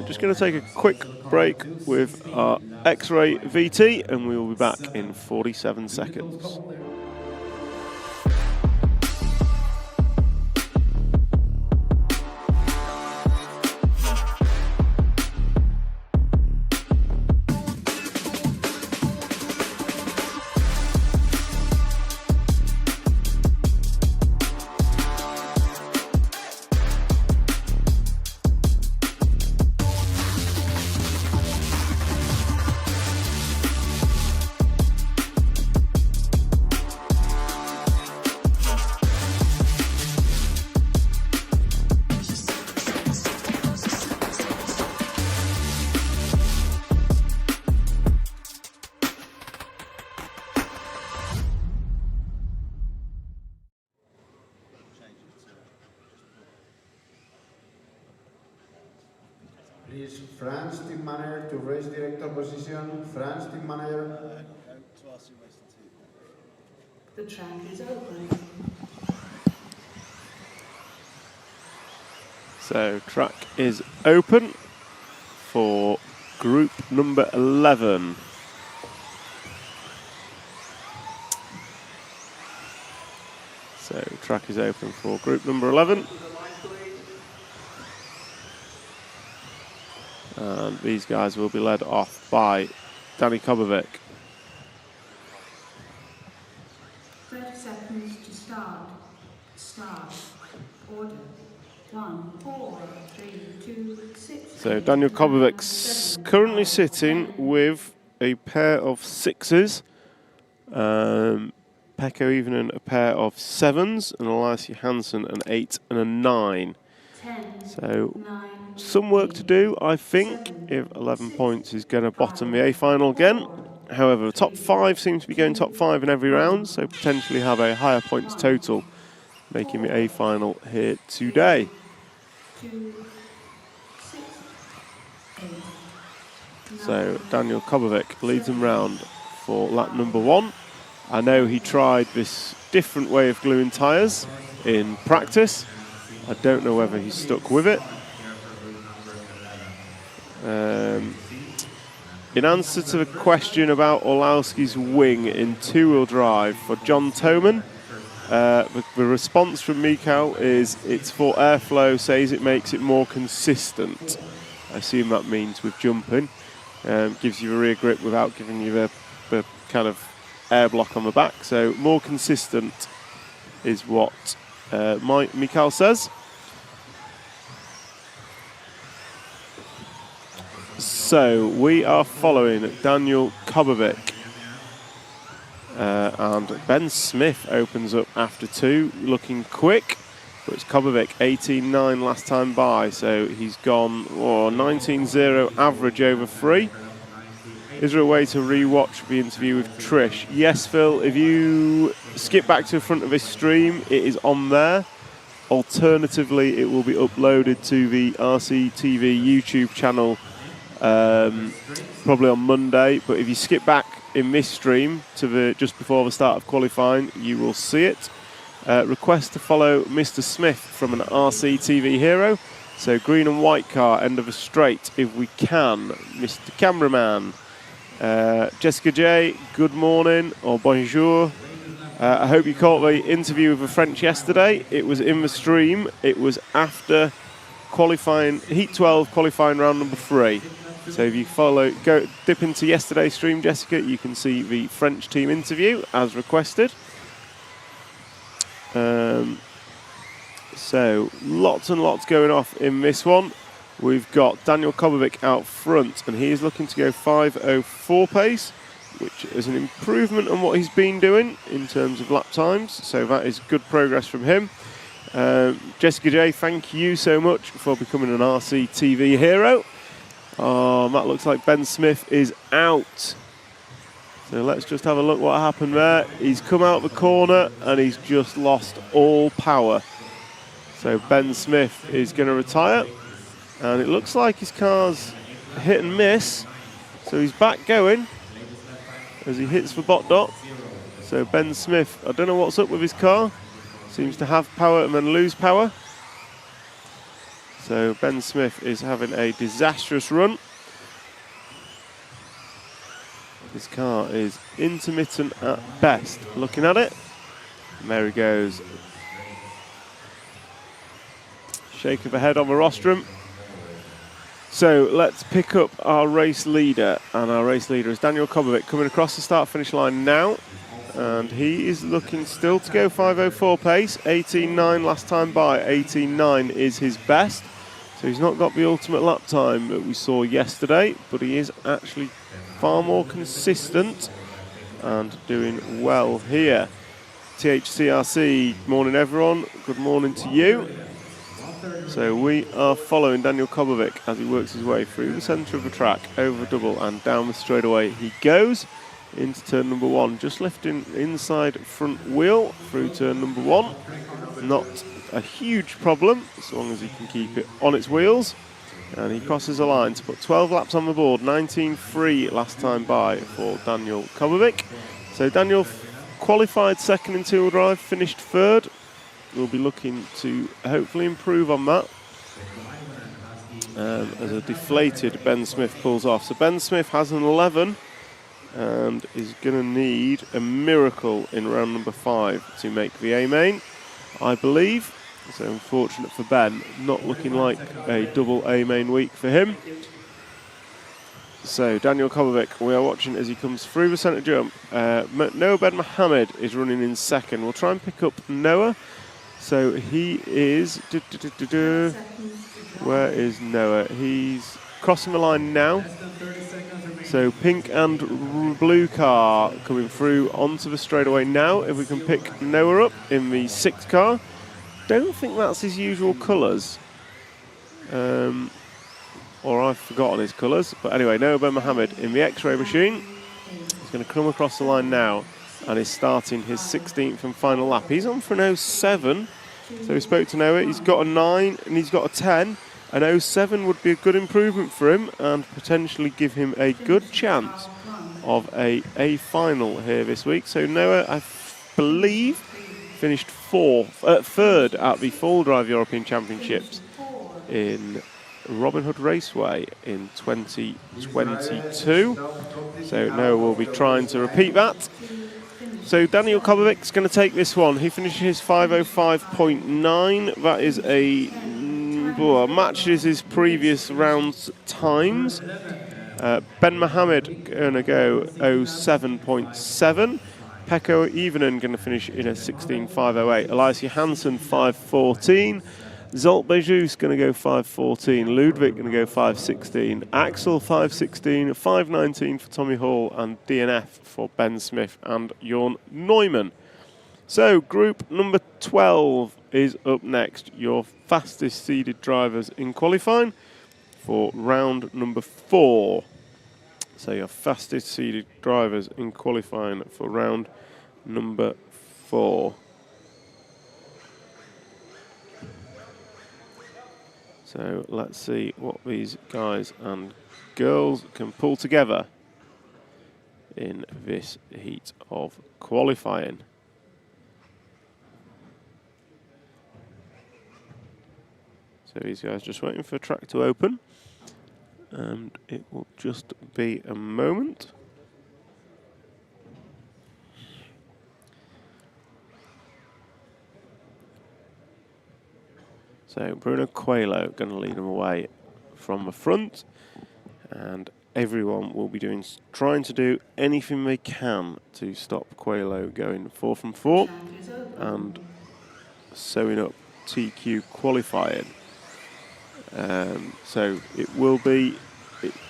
Just going to take a quick break with our X-Ray VT, and we will be back in 47 seconds. Please, France team manager to race director position. France team manager. The track is open. So track is open. for group number 11. So track is open for group number 11. And these guys will be led off by Danny Kobovic. 30 seconds to start. Start. Order. 1, 4, 3, 2, 6. So Daniel Kobovic's currently sitting with a pair of 6s. Pekko Evening a pair of 7s, and Elias Johansson an 8 and a 9. 10, So 9, some work to do, I think, if 11 points is going to bottom the A final again. However, the top 5 seem to be going top 5 in every round, so potentially have a higher points total, making the A final here today. 2, 6, 8. So Daniel Kobovic leads them round for lap number 1. I know he tried this different way of gluing tyres in practice. I don't know whether he's stuck with it. In answer to the question about Orlowski's wing in two-wheel drive for John Toman, the response from Mikael is it's for airflow, says it makes it more consistent. I assume that means with jumping. Gives you a rear grip without giving you the kind of air block on the back. So more consistent is what Mikael says. So we are following Daniel Kobovic. And Ben Smith opens up after 2, looking quick. But it's Kobovic, 18.9 last time by, so he's gone 19.0 average over 3. Is there a way to re-watch the interview with Trish? Yes, Phil, if you skip back to the front of this stream, it is on there. Alternatively, it will be uploaded to the RCTV YouTube channel probably on Monday. But if you skip back in this stream to the just before the start of qualifying, you will see it. Request to follow Mr. Smith from an RCTV hero. So green and white car, end of a straight, if we can. Mr. Cameraman. Jessica J, good morning, or bonjour. I hope you caught the interview with the French yesterday. It was in the stream. It was after qualifying, Heat 12, qualifying round number 3. So if you go dip into yesterday's stream, Jessica, you can see the French team interview as requested. So lots and lots going off in this one. We've got Daniel Kobovic out front, and he is looking to go 5:04 pace, which is an improvement on what he's been doing in terms of lap times. So that is good progress from him. Jessica J, thank you so much for becoming an RCTV hero. That looks like Ben Smith is out. So let's just have a look what happened there. He's come out the corner and he's just lost all power. So Ben Smith is going to retire. And it looks like his car's hit and miss. So he's back going as he hits the bot dot. So Ben Smith, I don't know what's up with his car. Seems to have power and then lose power. So Ben Smith is having a disastrous run. His car is intermittent at best. Looking at it. And there he goes. Shake of the head on the rostrum. So let's pick up our race leader. And our race leader is Daniel Kobovic coming across the start-finish line now. And he is looking still to go 5:04 pace. 18.9 last time by. 18.9 is his best. So he's not got the ultimate lap time that we saw yesterday, but he is actually far more consistent and doing well here. THCRC, morning everyone. Good morning to you. So we are following Daniel Kobovic as he works his way through the centre of the track, over double and down the straightaway he goes into turn number 1, just lifting inside front wheel through turn number 1. Not a huge problem as long as he can keep it on its wheels. And he crosses the line to put 12 laps on the board, 19.3 last time by for Daniel Kobovic. So Daniel qualified second in two-wheel drive, finished third. We'll be looking to hopefully improve on that. as a deflated Ben Smith pulls off. So Ben Smith has an 11 and is going to need a miracle in round number 5 to make the A main, I believe. So unfortunate for Ben, not looking like a double A main week for him. So Daniel Kovacic, we are watching as he comes through the centre jump. Noah Ben Mohammed is running in second. We'll try and pick up Noah. So he is... Where is Noah? He's crossing the line now. So pink and blue car coming through onto the straightaway now. If we can pick Noah up in the 6th car. Don't think that's his usual colours. Or I've forgotten his colours. But anyway, Noah Ben Mohammed in the X-ray machine. He's going to come across the line now and is starting his 16th and final lap. He's on for an 07. So we spoke to Noah. He's got a 9 and he's got a 10. An 07 would be a good improvement for him and potentially give him a good chance of a final here this week. So Noah, I believe, finished third at the Full Drive European Championships in Robin Hood Raceway in 2022. So Noah will be trying to repeat that. So Daniel Kovacic's going to take this one. He finishes 5:05.9. That is matches his previous round's times. Ben Mohammed going to go 07.7. Pekko Ivanen going to finish in a 16.508. Elias Johansson 5:14. Zolt Bejus going to go 5:14. Ludwig going to go 5:16. Axel 5:16. 5:19 for Tommy Hall and DNF for Ben Smith and Jorn Neumann. So group number 12 is up next. Your fastest seeded drivers in qualifying for round number 4. So your fastest seeded drivers in qualifying for round number 4. So let's see what these guys and girls can pull together in this heat of qualifying. So these guys just waiting for the track to open, and it will just be a moment. So Bruno Coelho going to lead them away from the front, and everyone will be trying to do anything they can to stop Coelho going 4 from 4 and sewing up TQ qualifying. So it will be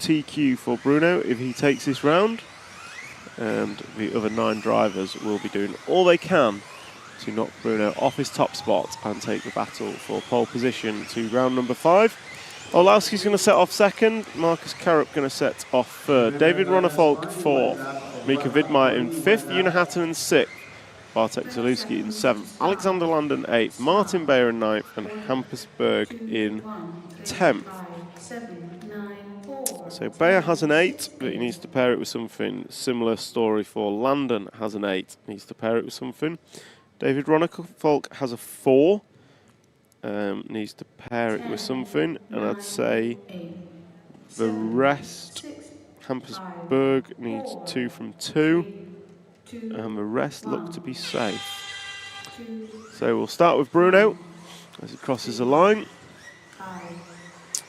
TQ for Bruno if he takes this round, and the other 9 drivers will be doing all they can to knock Bruno off his top spot and take the battle for pole position to round number 5. Olowski's going to set off second, Marcus Karup going to set off third, David Ronnefolk 4th, Mika Vidmaier in 5th, Una Hatton in 6th, Bartek Zalewski in 7th, Alexander Landon 8th, Martin Bayer in 9th, and Hampus Berg in 10th. So Bayer has an 8, but he needs to pair it with something. Similar story for Landon has an 8, needs to pair it with something. David Ronnefolk has a 4, needs to pair it with something, and I'd say the rest, Hampus Berg needs 2 from 2, and the rest look to be safe. So we'll start with Bruno as he crosses the line.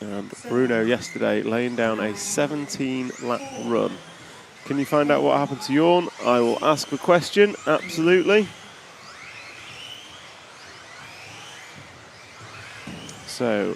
And Bruno yesterday laying down a 17-lap run. Can you find out what happened to Jorn? I will ask the question, absolutely. So,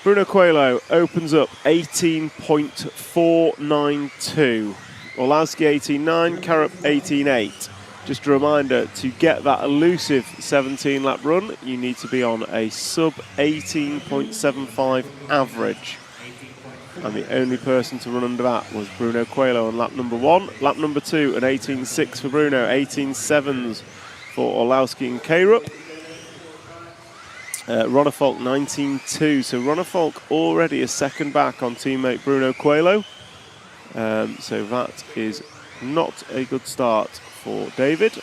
Bruno Coelho opens up 18.492. Orlowski 18.9, Karup 18.8. Just a reminder, to get that elusive 17-lap run, you need to be on a sub 18.75 average. And the only person to run under that was Bruno Coelho on lap number 1. Lap number 2, an 18.6 for Bruno, 18.7s for Orlowski and Karup. Ronnefolk 19.2, so Ronnefolk already a second back on teammate Bruno Coelho. So that is not a good start for David.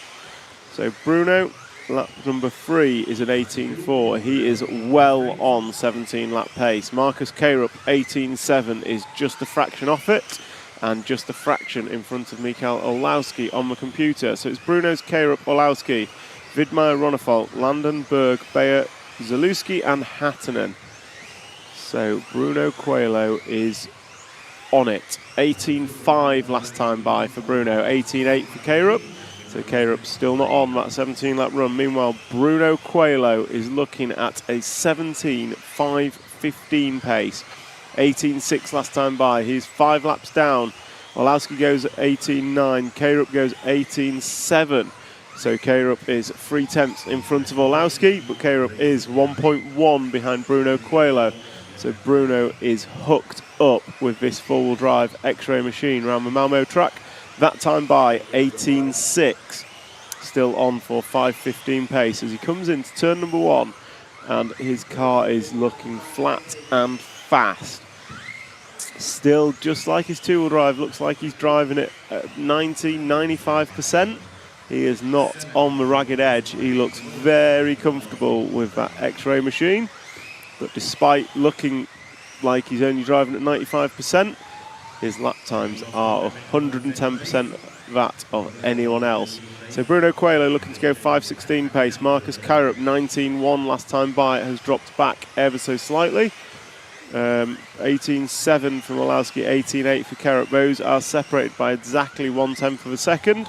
So Bruno lap number 3 is an 18.4. He is well on 17 lap pace. Marcus Carup, 18.7, is just a fraction off it, and just a fraction in front of Mikael Olowski on the computer. So it's Bruno's Carup, Olowski, Vidmaier, Ronnefolk, Landon, Berg, Beyer, Zalewski and Hattunen. So Bruno Coelho is on it. 18.5 last time by for Bruno, 18.8 for Carup. So Carup still not on that 17 lap run. Meanwhile, Bruno Coelho is looking at a 17.5.15 pace. 18.6 last time by. He's 5 laps down. Olowski goes 18.9. Carup goes 18.7. So Carup is 0.3 in front of Olowski, but Carup is 1.1 behind Bruno Coelho. So Bruno is hooked up with this four-wheel drive X-Ray machine around the Malmo track. That time by 18.6, still on for 5.15 pace as he comes into turn number 1, and his car is looking flat and fast. Still, just like his two-wheel drive, looks like he's driving it at 90-95%. He is not on the ragged edge. He looks very comfortable with that X-Ray machine. But despite looking like he's only driving at 95%, his lap times are 110% that of anyone else. So Bruno Coelho looking to go 5.16 pace. Marcus Carup, 19.1 last time by, has dropped back ever so slightly. 18.7 from Olowski, 18.8 for Carup. Those are separated by exactly 1/10 of a second.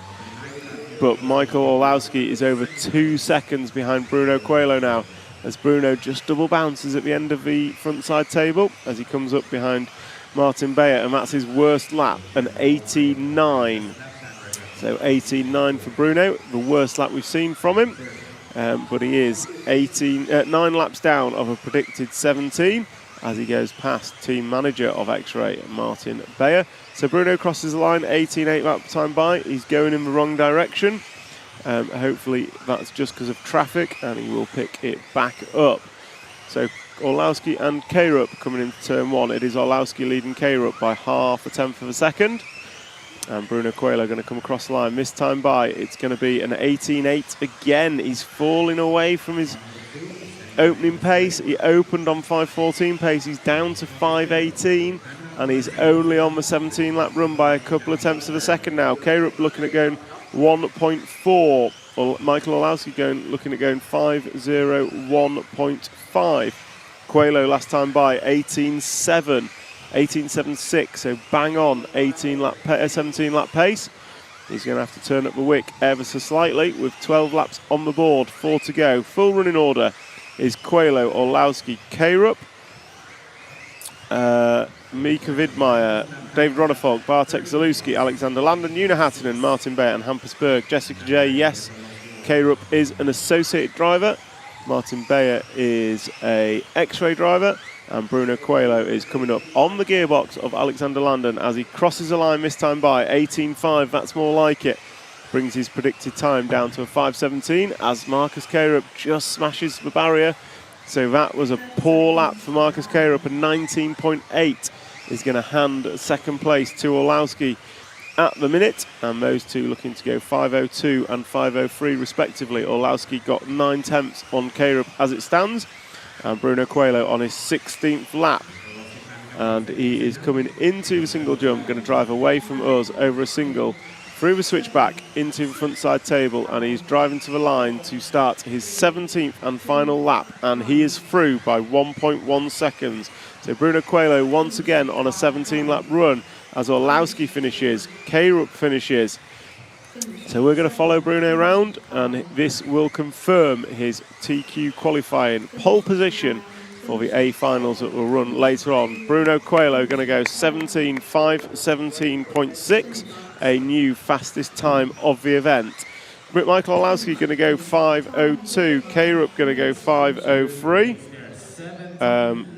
But Michael Olowski is over 2 seconds behind Bruno Coelho now, as Bruno just double bounces at the end of the front side table as he comes up behind Martin Beyer, and that's his worst lap, an 18.9. So 18.9 for Bruno, the worst lap we've seen from him, but he is 9 laps down of a predicted 17 as he goes past team manager of X-Ray, Martin Beyer. So Bruno crosses the line, 18.8 lap time by. He's going in the wrong direction. Hopefully that's just because of traffic, and he will pick it back up. So Olowski and Carup coming into turn 1. It is Olowski leading Carup by 0.5 of a second. And Bruno Coelho going to come across the line. This time by, it's going to be an 18.8 again. He's falling away from his opening pace. He opened on 5.14 pace. He's down to 5.18. And he's only on the 17 lap run by a couple of tenths of a second now. Carup looking at going 1.4. Or Michael Olowski looking at going 5.01.5. Coelho last time by 18.7, 18.76. So bang on 17 lap pace. He's going to have to turn up the wick ever so slightly with 12 laps on the board, 4 to go. Full running order is Coelho, Olowski, Carup, Mika Vidmaier, David Ronnefolk, Bartek Zalewski, Alexander Landon, Una Hattunen, Martin Beyer and Hampus Berg. Jessica J, yes, Carup is an associated driver. Martin Beyer is a X-Ray driver. And Bruno Coelho is coming up on the gearbox of Alexander Landon as he crosses the line this time by 18.5. That's more like it. Brings his predicted time down to a 5.17 as Marcus Carup just smashes the barrier. So that was a poor lap for Marcus Carup. A 19.8 is going to hand second place to Olowski at the minute. And those two looking to go 5.02 and 5.03 respectively. Olowski got 9/10 on Carup as it stands. And Bruno Coelho on his 16th lap. And he is coming into the single jump, going to drive away from us over a single, through the switchback into the front side table, and he's driving to the line to start his 17th and final lap, and he is through by 1.1 seconds. So Bruno Coelho once again on a 17 lap run as Olowski finishes, Carup finishes. So we're going to follow Bruno around, and this will confirm his TQ qualifying pole position for the A finals that will run later on. Bruno Coelho going to go 17.6, a new fastest time of the event. Michael Olowski going to go 5.02, Carup going to go 5.03,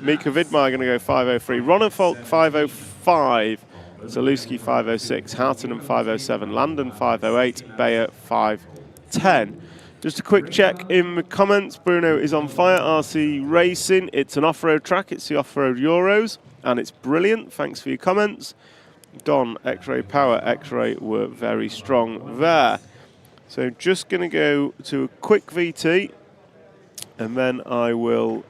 Mika Vidmaier going to go 5.03, Ronnefolk 5.05, Zalewski 5.06, Hattunen 5.07, Landon 5.08, Beyer 5.10. Just a quick check in the comments. Bruno is on fire. RC Racing. It's an off-road track. It's the off-road Euros, and it's brilliant. Thanks for your comments. Don, X-Ray Power, X-Ray were very strong there. So just going to go to a quick VT, and then I will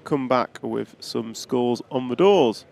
come back with some scores on the doors.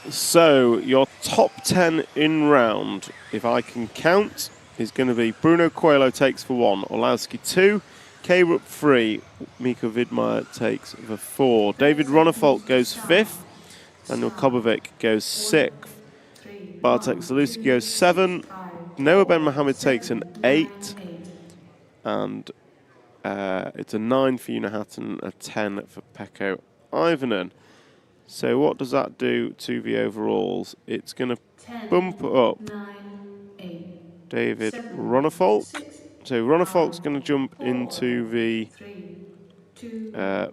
So your top 10 in round, if I can count, is going to be Bruno Coelho takes for 1, Orlowski 2, K-Rup 3, Miko Widmeyer takes for 4, David Ronnefolk goes 5th, Daniel Kobovic goes 6th, Bartek Zaluski goes 7, Noah Ben Mohammed takes an 8, and it's a 9 for Unahatton, a 10 for Pekko Ivanen. So what does that do to the overalls? It's going to bump up David Ronnefolk. So Ronnefolk's going to jump into the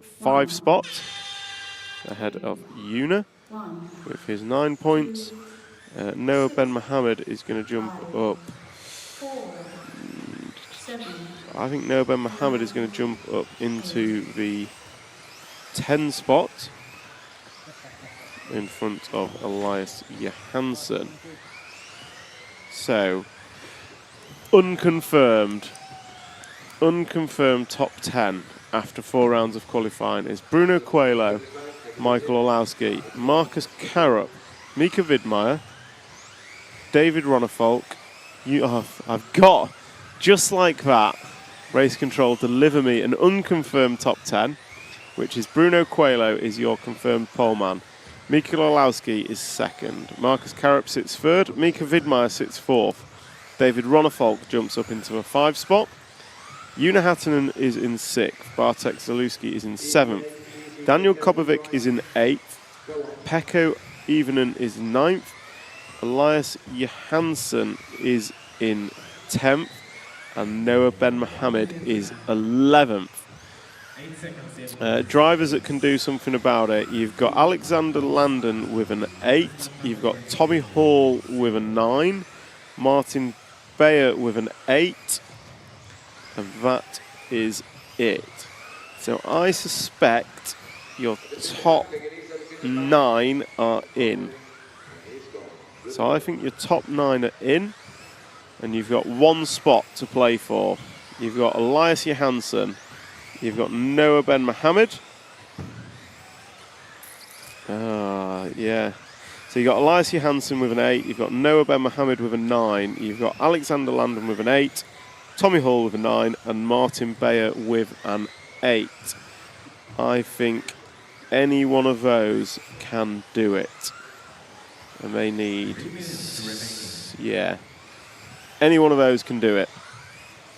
5 spot ahead of Una with his 9 points. Noah Ben Mohammed is going to jump up. I think Noah Ben Mohammed is going to jump up into the 10 spot in front of Elias Johansson. So, unconfirmed top 10 after 4 rounds of qualifying is Bruno Coelho, Michael Orlowski, Marcus Karup, Mika Widmeyer, David Ronnefolk. I've got, just like that, Race Control deliver me an unconfirmed top 10, which is Bruno Coelho is your confirmed poleman. Mika Orlowski is 2nd. Marcus Karup sits 3rd. Mika Widmeyer sits 4th. David Ronnefolk jumps up into a 5 spot. Una Hattunen is in 6th. Bartek Zaluski is in 7th. Daniel Kobovic is in 8th. Pekko Ivanen is 9th. Elias Johansson is in 10th. And Noah Ben Mohammed is 11th. Drivers that can do something about it. You've got Alexander Landon with an 8. You've got Tommy Hall with a 9. Martin Bayer with an 8. And that is it. So I suspect your top 9 are in. So I think your top 9 are in. And you've got 1 spot to play for. You've got Elias Johansson. You've got Noah Ben Mohammed. Yeah. So you've got Elias Johansson with an 8. You've got Noah Ben Mohammed with a 9. You've got Alexander Landon with an 8. Tommy Hall with a 9. And Martin Bayer with an 8. I think any one of those can do it. And they need... Yeah. Any one of those can do it.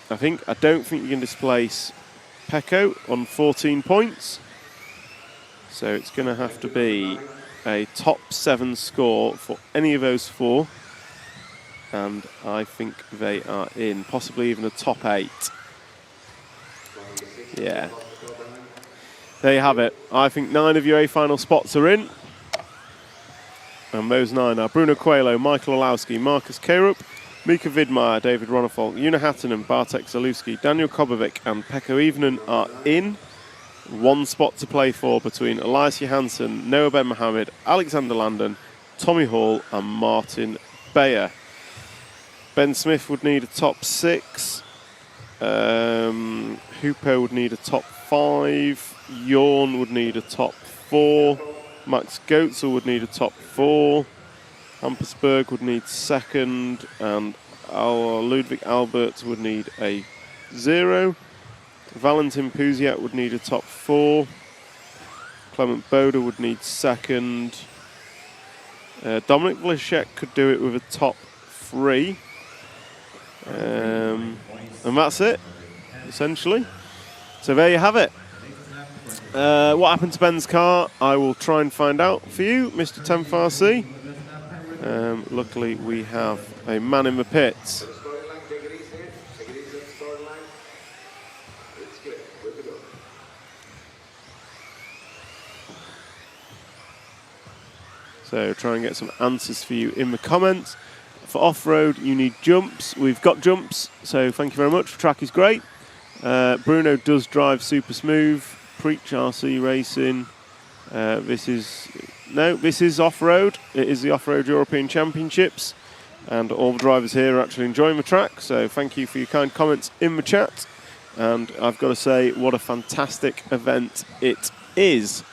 I don't think you can displace Pekko on 14 points. So it's going to have to be a top 7 score for any of those 4. And I think they are in, possibly even a top 8. Yeah. There you have it. I think 9 of your A-final spots are in. And those 9 are Bruno Coelho, Michael Orlowski, Marcus Karup, Mika Widmeyer, David Ronnefolk, Una Hattunen, Bartek Zaluski, Daniel Kobovic and Pekko Ivanen are in. 1 spot to play for between Elias Johansson, Noah Ben Mohammed, Alexander Landon, Tommy Hall and Martin Bayer. Ben Smith would need a top 6. Hooper would need a top 5. Yorn would need a top 4. Max Goetzel would need a top 4. Hampersberg would need 2nd, and Ludwig Albert would need a 0. Valentin Puziak would need a top 4. Clement Boda would need 2nd. Dominik Vlašek could do it with a top 3. And that's it, essentially. So there you have it. What happened to Ben's car, I will try and find out for you, Mr. 10FRC. Luckily, we have a man in the pits. So try and get some answers for you in the comments. For off-road, you need jumps. We've got jumps, so thank you very much. The track is great. Bruno does drive super smooth. Preach RC Racing. This is off-road. It is the Off-Road European Championships, and all the drivers here are actually enjoying the track. So thank you for your kind comments in the chat. And I've got to say, what a fantastic event it is.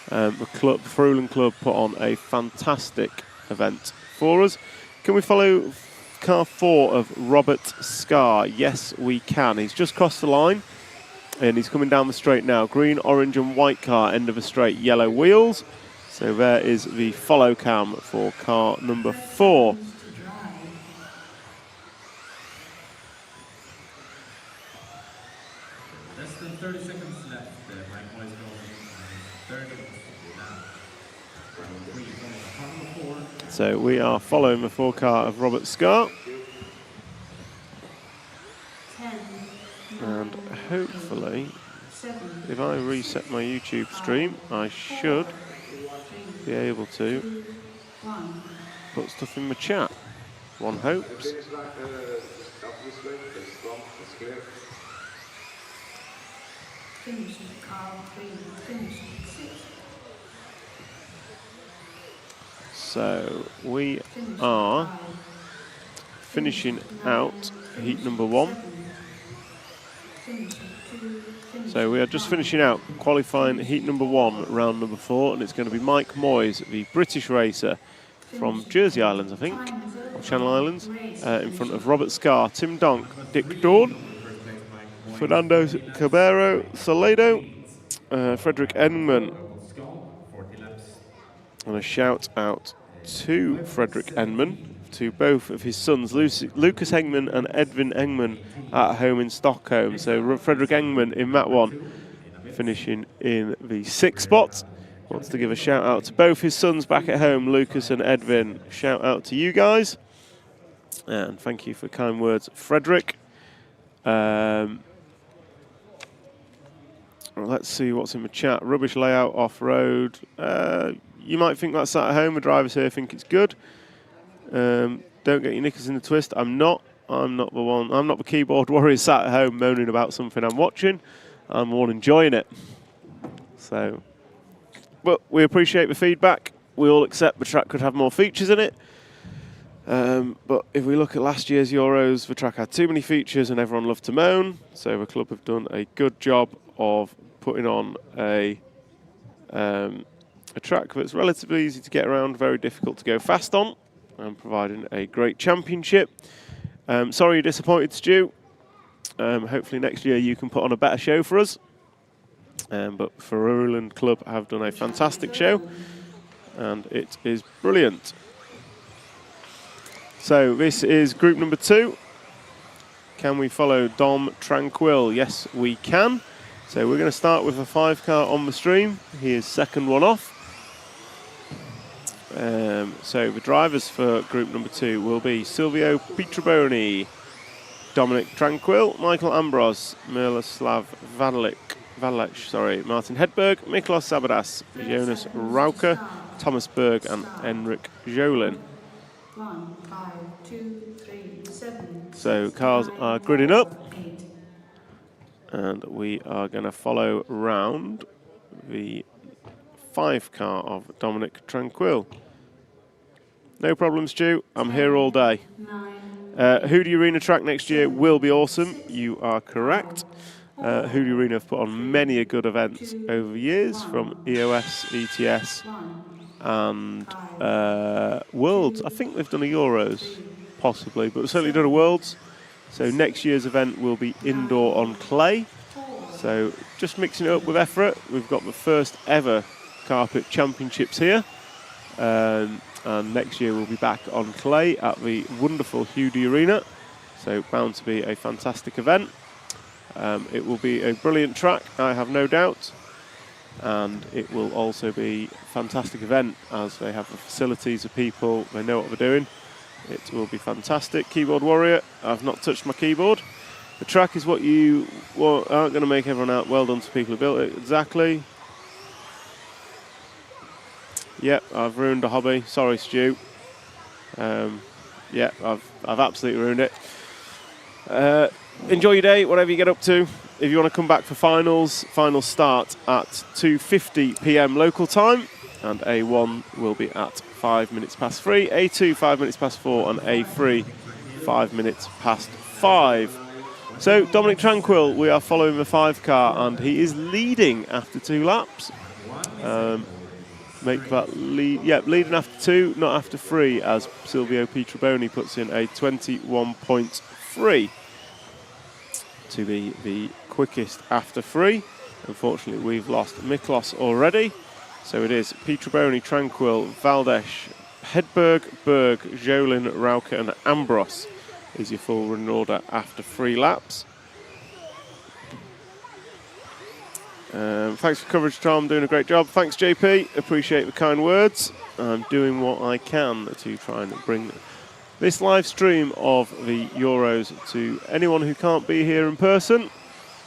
The Fruland Club put on a fantastic event for us. Can we follow car 4 of Robert Scar? Yes, we can. He's just crossed the line, and he's coming down the straight now. Green, orange and white car, end of the straight, yellow wheels. So there is the follow cam for car number 4. Less than 30 seconds left. Mike Moyes going third now. So we are following the 4 car of Robert Scar. 10, 9, And hopefully, 7, if I reset my YouTube stream, I should be able to 2, 1. put stuff in the chat. One hopes. Finish at car 3, finish at 6, So we finish are at 5, finishing out heat number 1. finish at 2, finish So we are just finishing out qualifying heat number 1, round number 4, and it's going to be Mike Moyes, the British racer from Jersey Islands, I think, or Channel Islands, in front of Robert Scar, Tim Donk, Dick Dawn, Fernando Cabero, Soledo, Frederick Engman. And a shout out to Frederick Engman, to both of his sons, Lucas Engman and Edvin Engman, at home in Stockholm. So Frederick Engman in that one, finishing in the 6th spot. Wants to give a shout out to both his sons back at home, Lucas and Edvin. Shout out to you guys. And thank you for kind words, Frederick. Let's see what's in the chat. Rubbish layout off-road. You might think that's at home. The drivers here think it's good. Don't get your knickers in the twist. I'm not the one. I'm not the keyboard warrior sat at home moaning about something I'm watching. I'm the one enjoying it. So, but we appreciate the feedback. We all accept the track could have more features in it. But if we look at last year's Euros, the track had too many features and everyone loved to moan. So the club have done a good job of putting on a track that's relatively easy to get around, very difficult to go fast on, and providing a great championship. Sorry you're disappointed, Stu. Hopefully next year you can put on a better show for us. But Fruland Club have done a fantastic show, and it is brilliant. So this is group number 2. Can we follow Dom Tranquil? Yes, we can. So we're going to start with a 5 car on the stream. He is second one off. So the drivers for group number 2 will be Silvio Pietraboni, Dominic Tranquil, Michael Ambros, Miroslav Vadalek, Martin Hedberg, Miklos Sabadas, Jonas Rauker, Thomas Berg and Enric Jolin. 1, 5, 2, 3, 7. So cars are gridding up, and we are going to follow round the 5 car of Dominic Tranquil. No problem, Stu. I'm here all day. 9. Hoodie Arena track next year will be awesome. You are correct. Hoodie Arena have put on many a good events over the years, from EOS, ETS, and Worlds. I think they've done a Euros, possibly, but we've certainly done a Worlds. So next year's event will be indoor on clay. So just mixing it up with EFRA, we've got the first ever carpet championships here. And next year we'll be back on clay at the wonderful Hoodie Arena. So bound to be a fantastic event. It will be a brilliant track, I have no doubt. And it will also be a fantastic event, as they have the facilities, the people, they know what they're doing. It will be fantastic. Keyboard warrior, I've not touched my keyboard. The track is what you aren't going to make everyone out. Well done to people who built it. Exactly. Yep, I've ruined a hobby. Sorry, Stu. Yeah, I've absolutely ruined it. Enjoy your day, whatever you get up to. If you want to come back for finals start at 2:50 p.m. local time, and A1 will be at 5 minutes past 3, A2 5 minutes past 4, and A3 5 minutes past 5. So Dominic Tranquil, we are following the 5 car, and he is leading after 2 laps. Make that lead, leading after 2, not after 3, as Silvio Pietroboni puts in a 21.3 to be the quickest after 3. Unfortunately, we've lost Miklos already. So it is Pietroboni, Tranquil, Valdesh, Hedberg, Berg, Jolin, Rauke and Ambros is your full running order after 3 laps. Thanks for coverage, Tom. Doing a great job. Thanks, JP. Appreciate the kind words. I'm doing what I can to try and bring this live stream of the Euros to anyone who can't be here in person.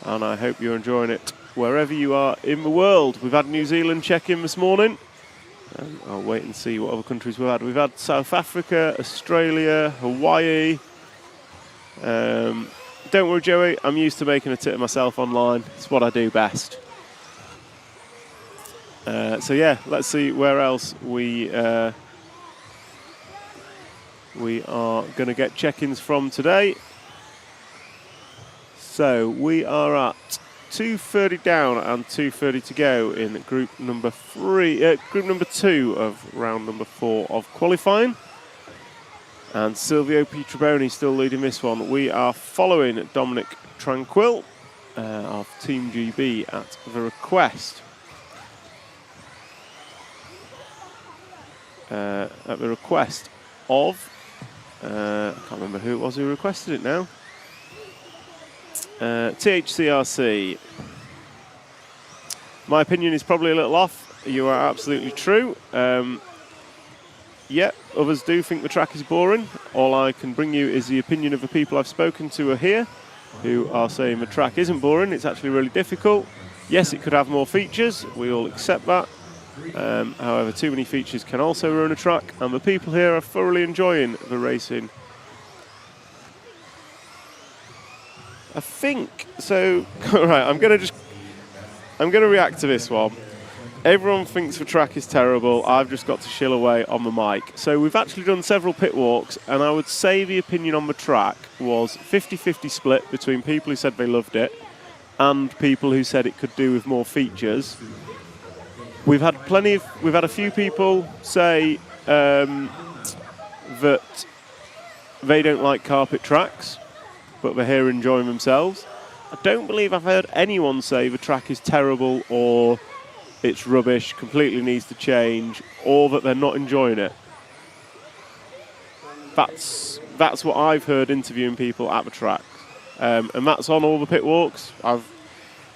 And I hope you're enjoying it wherever you are in the world. We've had New Zealand check in this morning. I'll wait and see what other countries we've had. We've had South Africa, Australia, Hawaii. Don't worry, Joey. I'm used to making a tit of myself online. It's what I do best. So yeah, let's see where else we are going to get check-ins from today. So we are at 2:30 down and 2:30 to go in group number 2 of round number 4 of qualifying. And Silvio Pietroboni still leading this one. We are following Dominic Tranquil of Team GB at the request. Of I can't remember who it was who requested it now. THCRC. My opinion is probably a little off. You are absolutely true. Yeah, others do think the track is boring. All I can bring you is the opinion of the people I've spoken to here, who are saying the track isn't boring, it's actually really difficult. Yes, it could have more features, we all accept that. However, too many features can also ruin a track, and the people here are thoroughly enjoying the racing. I think, so, right, I'm going to react to this one. Everyone thinks the track is terrible. I've just got to shill away on the mic. So we've actually done several pit walks, and I would say the opinion on the track was 50-50 split between people who said they loved it and people who said it could do with more features. We've had a few people say that they don't like carpet tracks, but they're here enjoying themselves. I don't believe I've heard anyone say the track is terrible or it's rubbish, completely needs to change, or that they're not enjoying it. That's what I've heard interviewing people at the track, and that's on all the pit walks. I've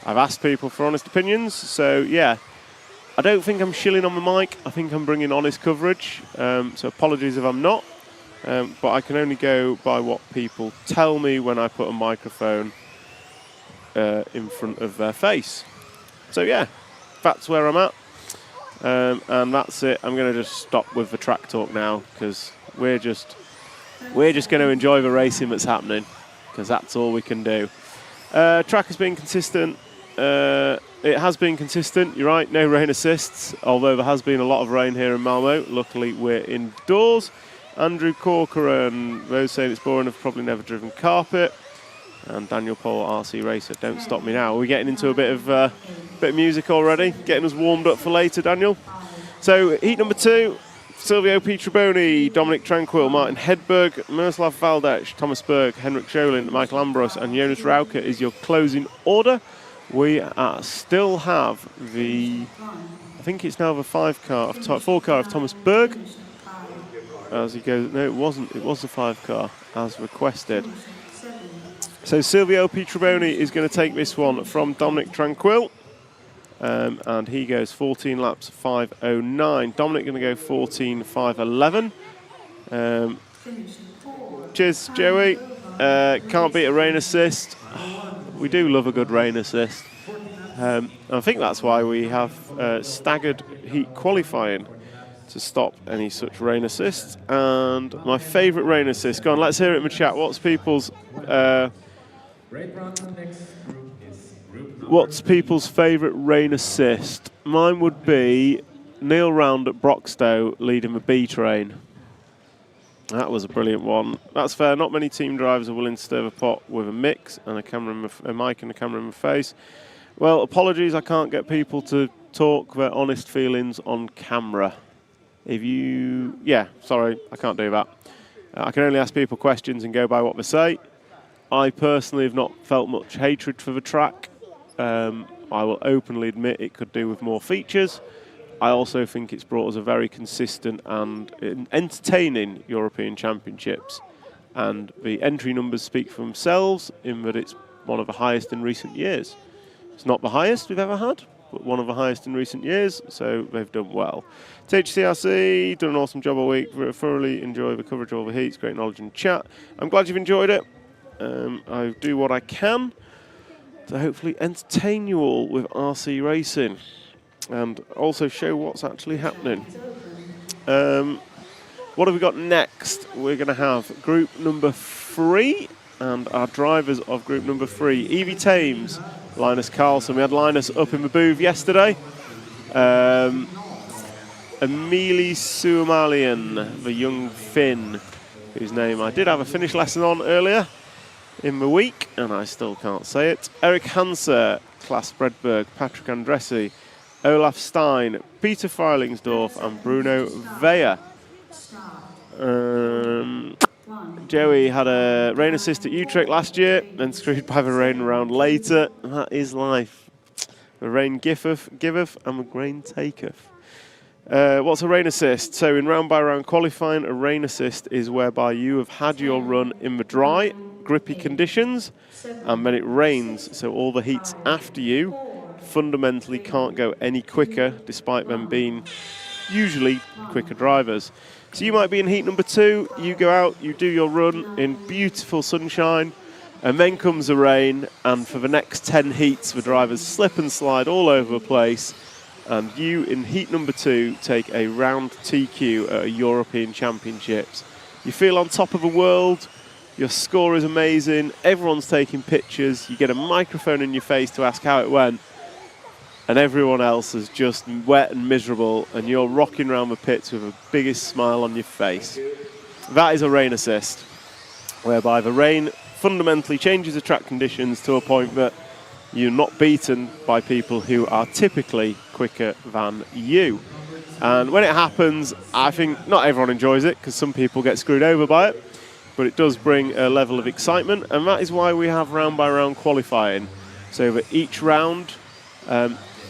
asked people for honest opinions, so yeah. I don't think I'm shilling on the mic. I think I'm bringing honest coverage, so apologies if I'm not. But I can only go by what people tell me when I put a microphone in front of their face. So yeah, that's where I'm at, and that's it. I'm going to just stop with the track talk now, because we're just going to enjoy the racing that's happening, because that's all we can do. Track has been consistent. It has been consistent, you're right, no rain assists, although there has been a lot of rain here in Malmo. Luckily we're indoors. Andrew Corcoran, those saying it's boring have probably never driven carpet. And Daniel Paul, RC Racer, Don't Stop Me Now. We're getting into a bit of music already, getting us warmed up for later, Daniel. So heat number 2, Silvio Pietraboni, Dominic Tranquil, Martin Hedberg, Miroslav Valdec, Thomas Berg, Henrik Scholin, Michael Ambros and Jonas Rauke is your closing order. We still have I think it's now the 4 car of Thomas Berg. As he goes, no, it wasn't. It was the 5 car as requested. So Silvio Pietraboni is going to take this one from Dominic Tranquil. And he goes 14 laps, 5:09. Dominic going to go 14:5:11. Cheers, Joey. Can't beat a rain assist. We do love a good rain assist. I think that's why we have staggered heat qualifying to stop any such rain assists. And my favourite rain assist. Go on, let's hear it in the chat. What's people's favourite rain assist? Mine would be Neal Round at Broxtowe leading the B train. That was a brilliant one. That's fair. Not many team drivers are willing to stir the pot with a mix and a mic and a camera in the face. Well, apologies, I can't get people to talk their honest feelings on camera. Sorry, I can't do that. I can only ask people questions and go by what they say. I personally have not felt much hatred for the track. I will openly admit it could do with more features. I also think it's brought us a very consistent and entertaining European Championships. And the entry numbers speak for themselves in that it's one of the highest in recent years. It's not the highest we've ever had, but one of the highest in recent years, so they've done well. THCRC, done an awesome job all week. Thoroughly enjoy the coverage of all the heats, great knowledge and chat. I'm glad you've enjoyed it. I do what I can to hopefully entertain you all with RC racing and also show what's actually happening. What have we got next? We're going to have group number 3 and our drivers of group number 3. Evie Thames, Linus Carlson. We had Linus up in the booth yesterday. Emily Suomalian, the young Finn, whose name I did have a Finnish lesson on earlier in the week, and I still can't say it. Eric Hanser, Klaas Bredberg, Patrick Andressi, Olaf Stein, Peter Freilingsdorf and Bruno Weyer. Joey had a rain assist at Utrecht last year, then screwed by the rain around later. That is life. The rain giveth, and the rain taketh. What's a rain assist? So in round-by-round qualifying, a rain assist is whereby you have had your run in the dry, grippy conditions, and then it rains, so all the heats after you fundamentally can't go any quicker, despite them being usually quicker drivers. So you might be in heat number 2, you go out, you do your run in beautiful sunshine, and then comes the rain, and for the next 10 heats, the drivers slip and slide all over the place, and you in heat number 2 take a round TQ at a European Championships. You feel on top of the world, your score is amazing, everyone's taking pictures, you get a microphone in your face to ask how it went, and everyone else is just wet and miserable, and you're rocking around the pits with the biggest smile on your face. That is a rain assist, whereby the rain fundamentally changes the track conditions to a point that you're not beaten by people who are typically quicker than you. And when it happens, I think not everyone enjoys it, because some people get screwed over by it, but it does bring a level of excitement, and that is why we have round-by-round qualifying. So that each round,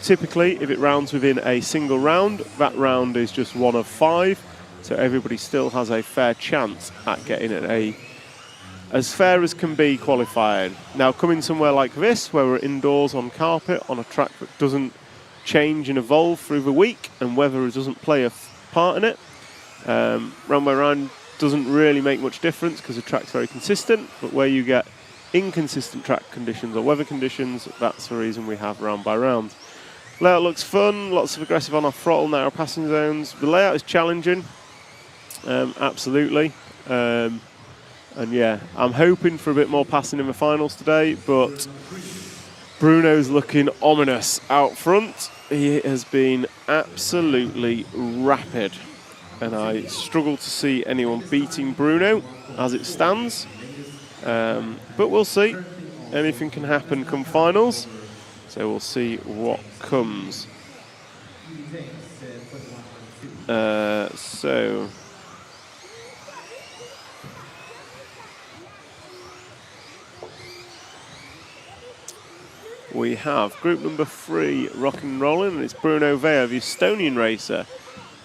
typically, if it rounds within a single round, that round is just one of 5, so everybody still has a fair chance at getting a as fair as can be qualifying. Now, coming somewhere like this, where we're indoors on carpet, on a track that doesn't change and evolve through the week, and weather doesn't play a part in it, round by round doesn't really make much difference because the track's very consistent, but where you get inconsistent track conditions or weather conditions, that's the reason we have round by round. Layout looks fun, lots of aggressive on-off throttle, narrow passing zones. The layout is challenging, absolutely. And yeah, I'm hoping for a bit more passing in the finals today, but Bruno's looking ominous out front. He has been absolutely rapid, and I struggle to see anyone beating Bruno as it stands. But we'll see. anything can happen come finals. So we'll see what comes. So we have group number 3 rocking and rolling, and it's Bruno Vea, the Estonian racer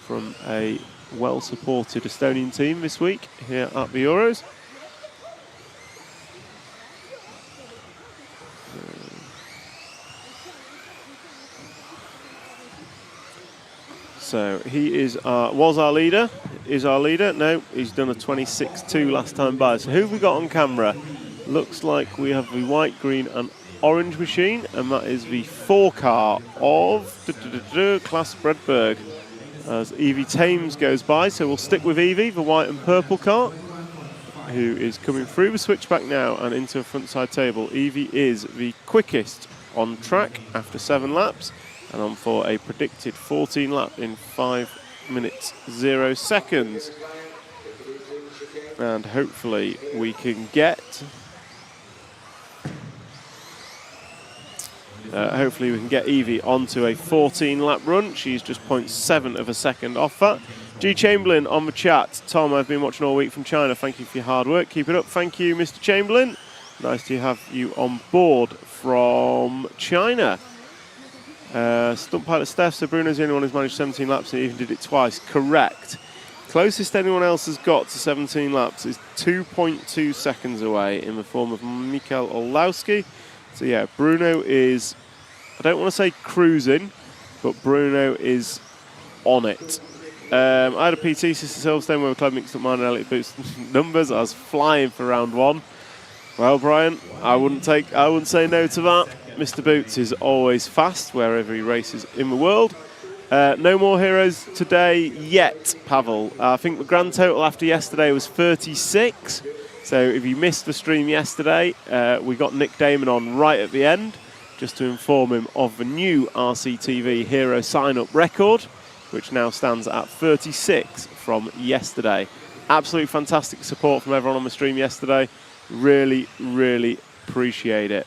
from a well-supported Estonian team this week here at the Euros. So he is was our leader, is our leader. No, he's done a 26.2 last time by. So who have we got on camera? Looks like we have the white, green and orange machine, and that is the 4 car of Class Bredberg as Evie Thames goes by. So we'll stick with Evie, the white and purple car, who is coming through the switchback now and into a front side table. Evie is the quickest on track after 7 laps, and on for a predicted 14 lap in 5 minutes 0 seconds. And hopefully we can get Evie onto a 14 lap run. She's just 0.7 of a second off that. G Chamberlain on the chat. Tom, I've been watching all week from China. Thank you for your hard work. Keep it up. Thank you, Mr. Chamberlain. Nice to have you on board from China. Stunt pilot Steph, so Bruno's the only one who's managed 17 laps and even did it twice. Correct. Closest anyone else has got to 17 laps is 2.2 seconds away in the form of Mikael Olowski. So yeah, Bruno is, I don't want to say cruising, but Bruno is on it. I had a PT, Sister Silverstone, where the club mixed up mine and Elliot Boots numbers. I was flying for round 1. Well, Brian, I wouldn't say no to that. Mr. Boots is always fast wherever he races in the world. No more heroes today yet, Pavel. I think the grand total after yesterday was 36. So if you missed the stream yesterday, we got Nick Damon on right at the end, just to inform him of the new RCTV hero sign-up record, which now stands at 36 from yesterday. Absolutely fantastic support from everyone on the stream yesterday. Really, really appreciate it.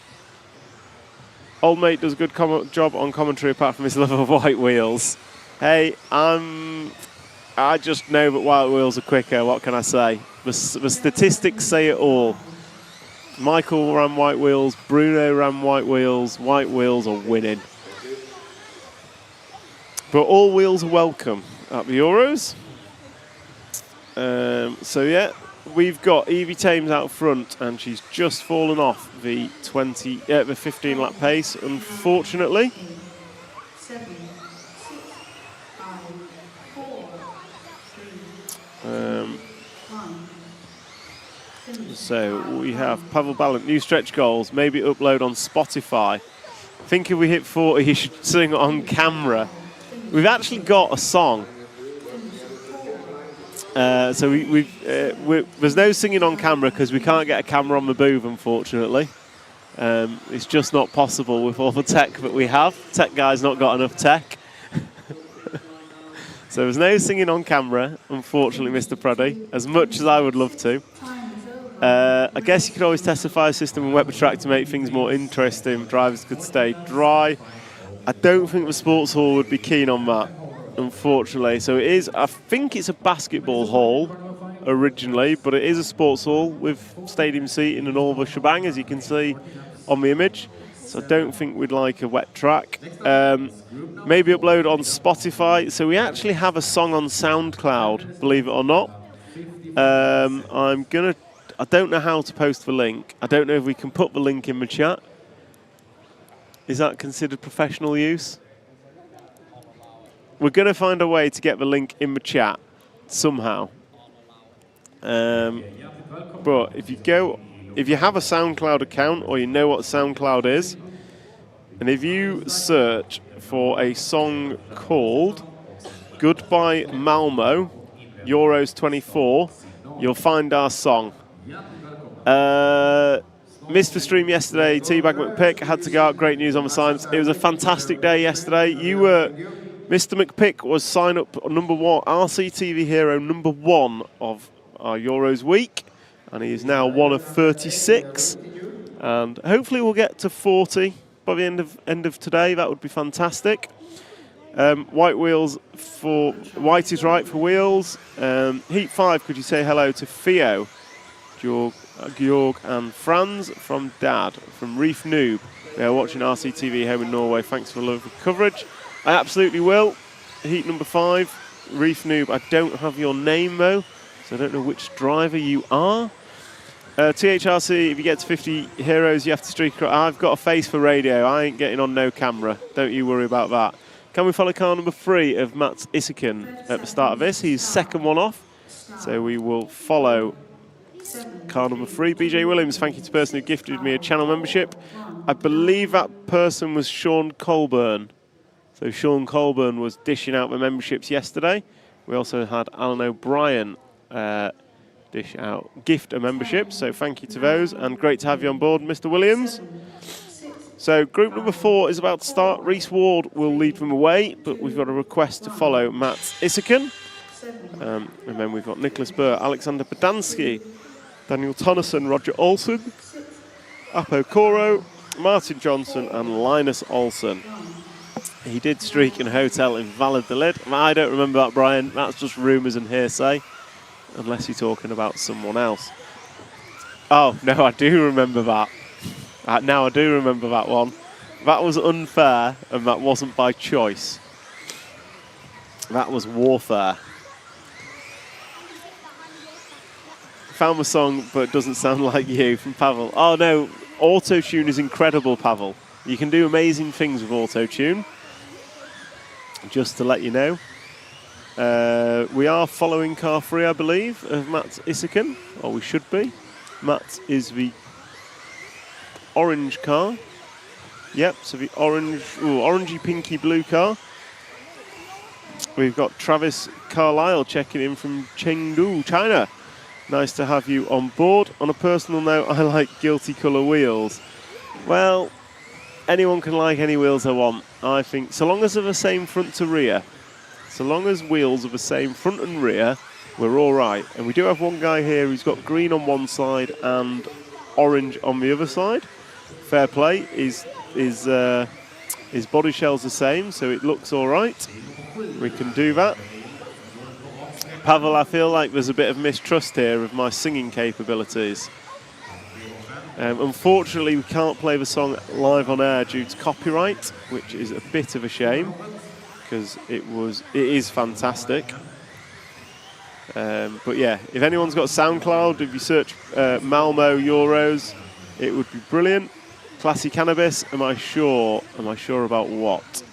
Old mate does a good job on commentary apart from his love of white wheels. Hey, I just know that white wheels are quicker. What can I say? The statistics say it all. Michael ran white wheels. Bruno ran white wheels. White wheels are winning. But all wheels are welcome at the Euros. So yeah, we've got Evie Thames out front, and she's just fallen off the 15 lap pace, unfortunately. 7, 6, 5, 4, 3, 1. So we have Pavel Ballant, new stretch goals, maybe upload on Spotify. I think if we hit 40, you should sing it on camera. We've actually got a song. So there's no singing on camera because we can't get a camera on the booth, unfortunately. It's just not possible with all the tech that we have. Tech guy's not got enough tech. So there's no singing on camera, unfortunately, Mr. Proddy, as much as I would love to. I guess you could always test the fire system and wet the track to make things more interesting. Drivers could stay dry. I don't think the sports hall would be keen on that, unfortunately. So it is, I think it's a basketball hall originally, but it is a sports hall with stadium seating and all the shebang, as you can see on the image. So I don't think we'd like a wet track. Maybe upload on Spotify. So we actually have a song on SoundCloud, believe it or not. I don't know how to post the link. I don't know if we can put the link in the chat. Is that considered professional use? We're going to find a way to get the link in the chat somehow. But if you have a SoundCloud account, or you know what SoundCloud is, and if you search for a song called Goodbye Malmo, Euros 24, you'll find our song. Missed the stream yesterday. Teabag McPick had to go out. Great news on the signs. It was a fantastic day yesterday. Mr. McPick was sign up number 1, RCTV hero number 1 of our Euros week, and he is now one of 36. And hopefully we'll get to 40 by the end of today. That would be fantastic. White wheels for white is right for wheels. Heat 5, could you say hello to Theo, Georg and Franz from Dad, from Reef Noob. They are watching RCTV home in Norway. Thanks for the lovely coverage. I absolutely will. Heat number 5, Reef Noob. I don't have your name though, so I don't know which driver you are. THRC, if you get to 50 heroes, you have to streak. I've got a face for radio. I ain't getting on no camera. Don't you worry about that. Can we follow car number 3 of Mats Isaken at the start of this? He's second one off. So we will follow car number 3. BJ Williams, thank you to the person who gifted me a channel membership. I believe that person was Sean Colburn. So Sean Colburn was dishing out the memberships yesterday. We also had Alan O'Brien dish out gift a membership, so thank you to those, and great to have you on board, Mr. Williams. So group number 4 is about to start. Reese Ward will lead them away, but we've got a request to follow Mats Isaken. And then we've got Nicholas Burr, Alexander Podansky, Daniel Tonneson, Roger Olsen, Apo Coro, Martin Johnson and Linus Olsen. He did streak in a hotel in Valladolid. I don't remember that, Brian. That's just rumours and hearsay. Unless you're talking about someone else. Oh, no, I do remember that. Now I do remember that one. That was unfair, and that wasn't by choice. That was warfare. Found my song, but it doesn't sound like you, from Pavel. Oh, no, auto-tune is incredible, Pavel. You can do amazing things with auto-tune. Just to let you know. We are following car 3, I believe, of Mats Isaken, or we should be. Mats is the orange car. Yep, so the orangey pinky blue car. We've got Travis Carlisle checking in from Chengdu, China. Nice to have you on board. On a personal note, I like guilty colour wheels. Well, anyone can like any wheels they want, I think, so long as they're the same front to rear. So long as wheels are the same front and rear, we're all right. And we do have one guy here who's got green on one side and orange on the other side. Fair play. His body shell's the same, so it looks all right. We can do that. Pavel, I feel like there's a bit of mistrust here of my singing capabilities. Unfortunately, we can't play the song live on air due to copyright, which is a bit of a shame. Because it is fantastic. But yeah, if anyone's got SoundCloud, if you search Malmo Euros, it would be brilliant. Classy Cannabis, am I sure? Am I sure about what?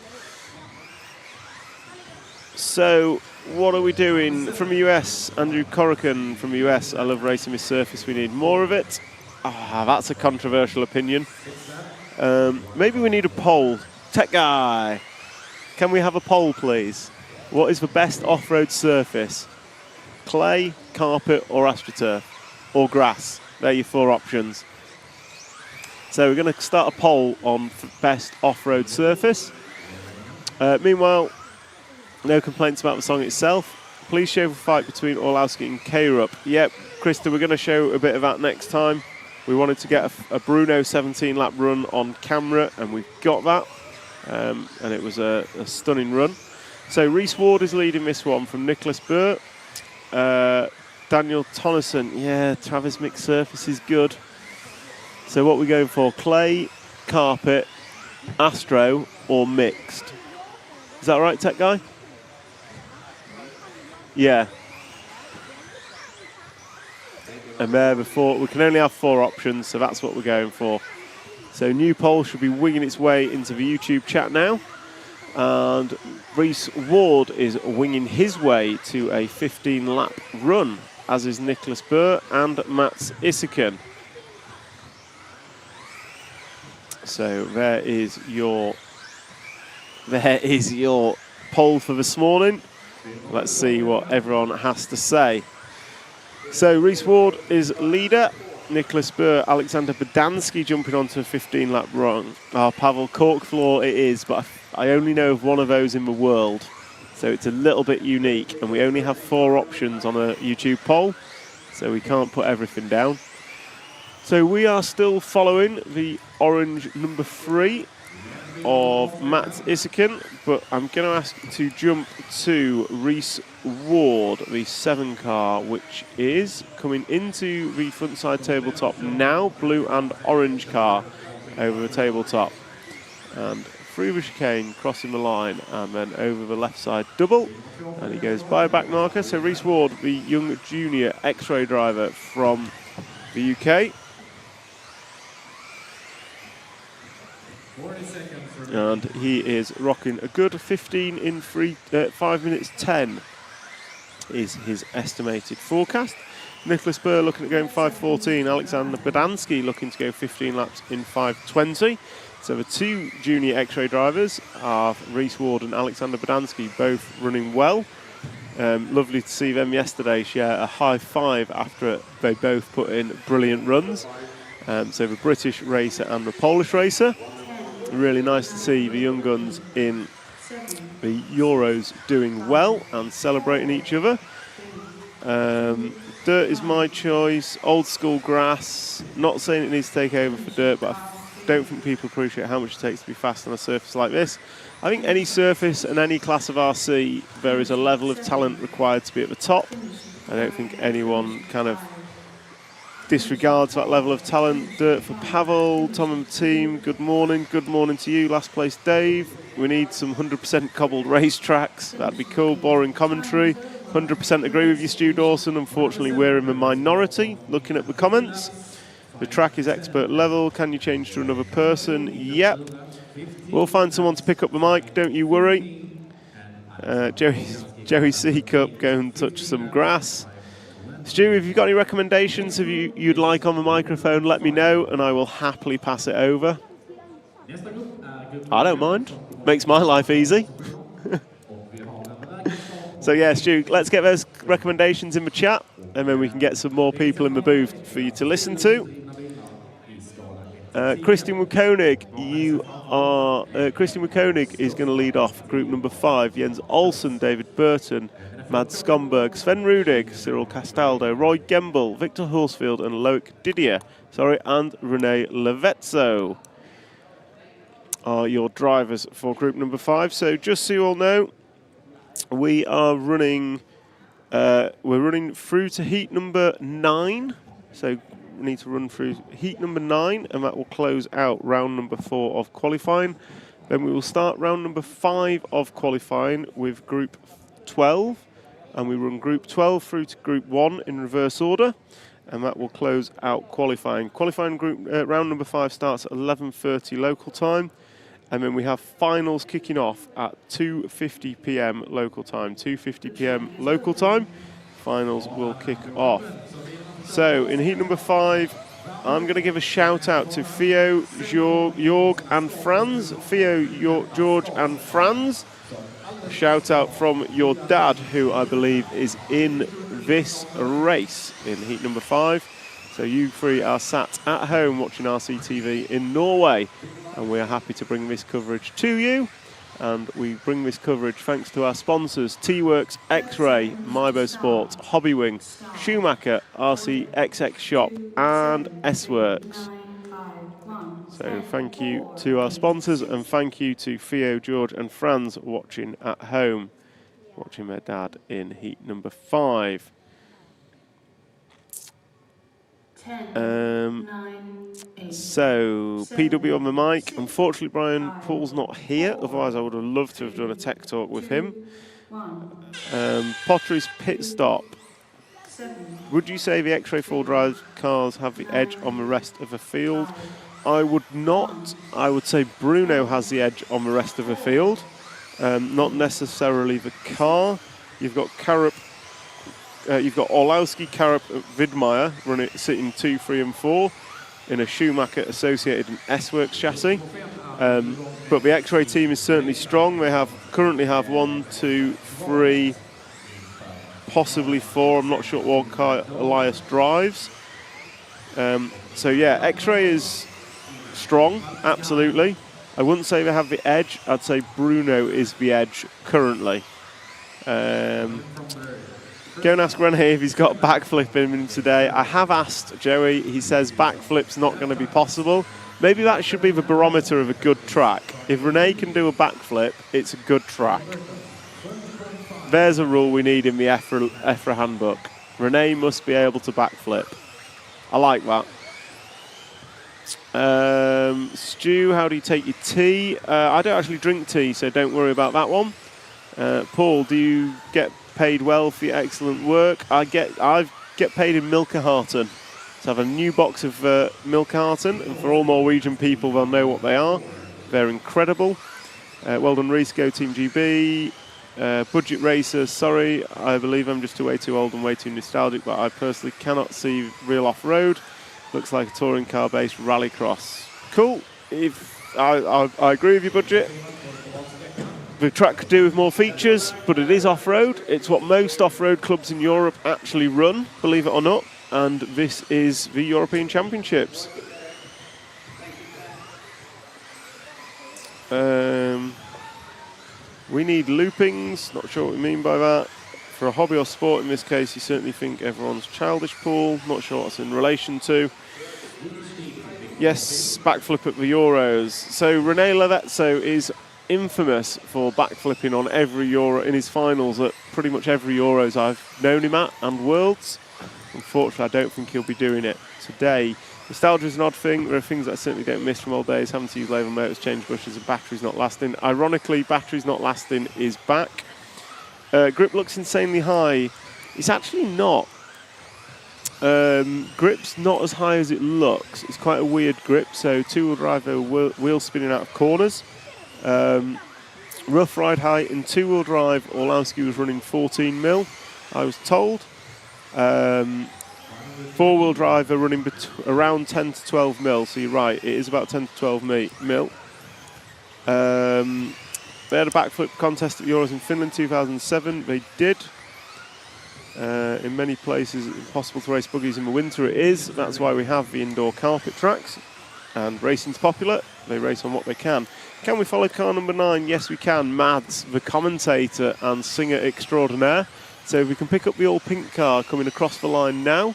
So, what are we doing? From the US, Andrew Corrigan from the US, I love racing with surface, we need more of it. That's a controversial opinion. Maybe we need a poll. Tech guy. Can we have a poll, please? What is the best off-road surface? Clay, carpet, or AstroTurf? Or grass? They're your 4 options. So we're going to start a poll on best off-road surface. Meanwhile, no complaints about the song itself. Please show the fight between Orlowski and K-Rup. Yep, Krista, we're going to show a bit of that next time. We wanted to get a Bruno 17-lap run on camera, and we've got that. And it was a stunning run. So Reese Ward is leading this one from Nicholas Burr. Daniel Tonneson, yeah, Travis mixed surface is good. So what we're going for, clay, carpet, Astro, or mixed. Is that right, tech guy? Yeah. And there before, we can only have 4 options, so that's what we're going for. So new poll should be winging its way into the YouTube chat now. And Reese Ward is winging his way to a 15-lap run, as is Nicholas Burr and Mats Isaken. So there is your poll for this morning. Let's see what everyone has to say. So Reese Ward is leader. Nicholas Burr, Alexander Podansky jumping onto a 15-lap run. Pavel, cork floor it is, but I only know of one of those in the world. So it's a little bit unique, and we only have 4 options on a YouTube poll, so we can't put everything down. So we are still following the orange number 3 of Matt Isakin, but I'm going to ask you to jump to Reese Ward, the 7 car, which is coming into the front side tabletop now, blue and orange car over the tabletop. And through the chicane, crossing the line, and then over the left side double, and he goes by a back marker. So Reese Ward, the young junior X-ray driver from the UK. 40 seconds And he is rocking a good 15 in 5 minutes 10 is his estimated forecast. Nicholas Burr looking at going 5:14. Alexander Badansky looking to go 15 laps in 5:20. So the 2 junior X-ray drivers are Reese Ward and Alexander Badansky, both running well. Lovely to see them yesterday share a high 5 after they both put in brilliant runs. So the British racer and the Polish racer. Really nice to see the young guns in the Euros doing well and celebrating each other. Dirt is my choice. Old school grass. Not saying it needs to take over for dirt, but I don't think people appreciate how much it takes to be fast on a surface like this. I think any surface and any class of RC, there is a level of talent required to be at the top. I don't think anyone kind of disregards that level of talent. Dirt for Pavel, Tom and the team, good morning. Good morning to you, last place Dave. We need some 100% cobbled racetracks. That'd be cool. Boring commentary. 100% agree with you, Stu Dawson. Unfortunately, we're in the minority looking at the comments. The track is expert level. Can you change to another person? Yep. We'll find someone to pick up the mic, don't you worry. Joey C. Cup, go and touch some grass. Stu, if you've got any recommendations you'd like on the microphone, let me know and I will happily pass it over. I don't mind. Makes my life easy. So yeah, Stu, let's get those recommendations in the chat and then we can get some more people in the booth for you to listen to. Christian Wukonig, Christian Wukonig is going to lead off group number 5. Jens Olsen, David Burton, Mads Skomberg, Sven Rudig, Cyril Castaldo, Roy Gembel, Victor Horsfield and Loic Didier, and Rene Levezzo are your drivers for group number 5. So just so you all know, we are running, we're running through to heat number 9. So we need to run through heat number 9 and that will close out round number 4 of qualifying. Then we will start round number 5 of qualifying with group 12 and we run group 12 through to group 1 in reverse order and that will close out qualifying. Qualifying group round number 5 starts at 11:30 local time and then we have finals kicking off at 2:50 p.m. local time. 2:50 p.m. local time, finals will kick off. So in heat number 5, I'm going to give a shout out to Theo, Jorg and Franz. Theo, George and Franz. A shout out from your dad, who I believe is in this race in heat number 5. So you 3 are sat at home watching RCTV in Norway, and we are happy to bring this coverage to you. And we bring this coverage thanks to our sponsors, T-Works, X-Ray, Mybo Sports, Hobbywing, Schumacher, RCXX Shop and S-Works. So thank you to our sponsors and thank you to Theo, George and Franz watching at home, watching their dad in heat number 5. 10, 9, 8, So, 7, PW on the mic. Unfortunately, Brian 5, Paul's not here, otherwise I would have loved to have done a tech talk with him. 1, Pottery's pit stop. 7, Would you say the X-Ray 4-drive cars have the edge on the rest of the field? I would not. I would say Bruno has the edge on the rest of the field. Not necessarily the car. You've got Orlowski, Karup, Widmeyer running, sitting 2, 3 and 4 in a Schumacher associated and S-Works chassis. But the X-Ray team is certainly strong. They currently have 1, 2, 3, possibly 4. I'm not sure what car Elias drives. So yeah, X-Ray is strong, absolutely. I wouldn't say they have the edge. I'd say Bruno is the edge currently. Go and ask Rene if he's got backflip in him today. I have asked Joey. He says backflip's not going to be possible. Maybe that should be the barometer of a good track. If Rene can do a backflip, it's a good track. There's a rule we need in the EFRA handbook. Rene must be able to backflip. I like that. Stu, how do you take your tea? I don't actually drink tea, so don't worry about that one. Paul, do you get paid well for your excellent work? I get paid in Milkeharten. So I have a new box of Milkeharten, and for all Norwegian people, they'll know what they are. They're incredible. Well done, Reese. Go Team GB. Budget racer, sorry, I believe I'm just way too old and way too nostalgic, but I personally cannot see real off-road. Looks like a touring car-based rallycross. Cool. If I agree with your budget. The track could do with more features, but it is off-road. It's what most off-road clubs in Europe actually run, believe it or not. And this is the European Championships. We need loopings. Not sure what we mean by that. For a hobby or sport, in this case, you certainly think everyone's childish pool. Not sure what it's in relation to. Yes, backflip at the Euros. So Rene Levetzo is infamous for backflipping on every Euro in his finals at pretty much every Euros I've known him at and Worlds. Unfortunately, I don't think he'll be doing it today. Nostalgia is an odd thing. There are things that I certainly don't miss from old days. Having to use label motors, change bushes, and batteries not lasting. Ironically, batteries not lasting is back. Grip looks insanely high. It's actually not. Grip's not as high as it looks. It's quite a weird grip. So two-wheel drive, wheel spinning out of corners. Rough ride height in two-wheel drive. Orlowski was running 14 mil, I was told. Four-wheel drive are running around 10 to 12 mil, so you're right, it is about 10 to 12 mil. They had a backflip contest at Euros in Finland 2007. They did. In many places, it's impossible to race buggies in the winter. It is. That's why we have the indoor carpet tracks. And racing's popular. They race on what they can. Can we follow car number 9? Yes, we can. Mads, the commentator and singer extraordinaire. So if we can pick up the all-pink car coming across the line now,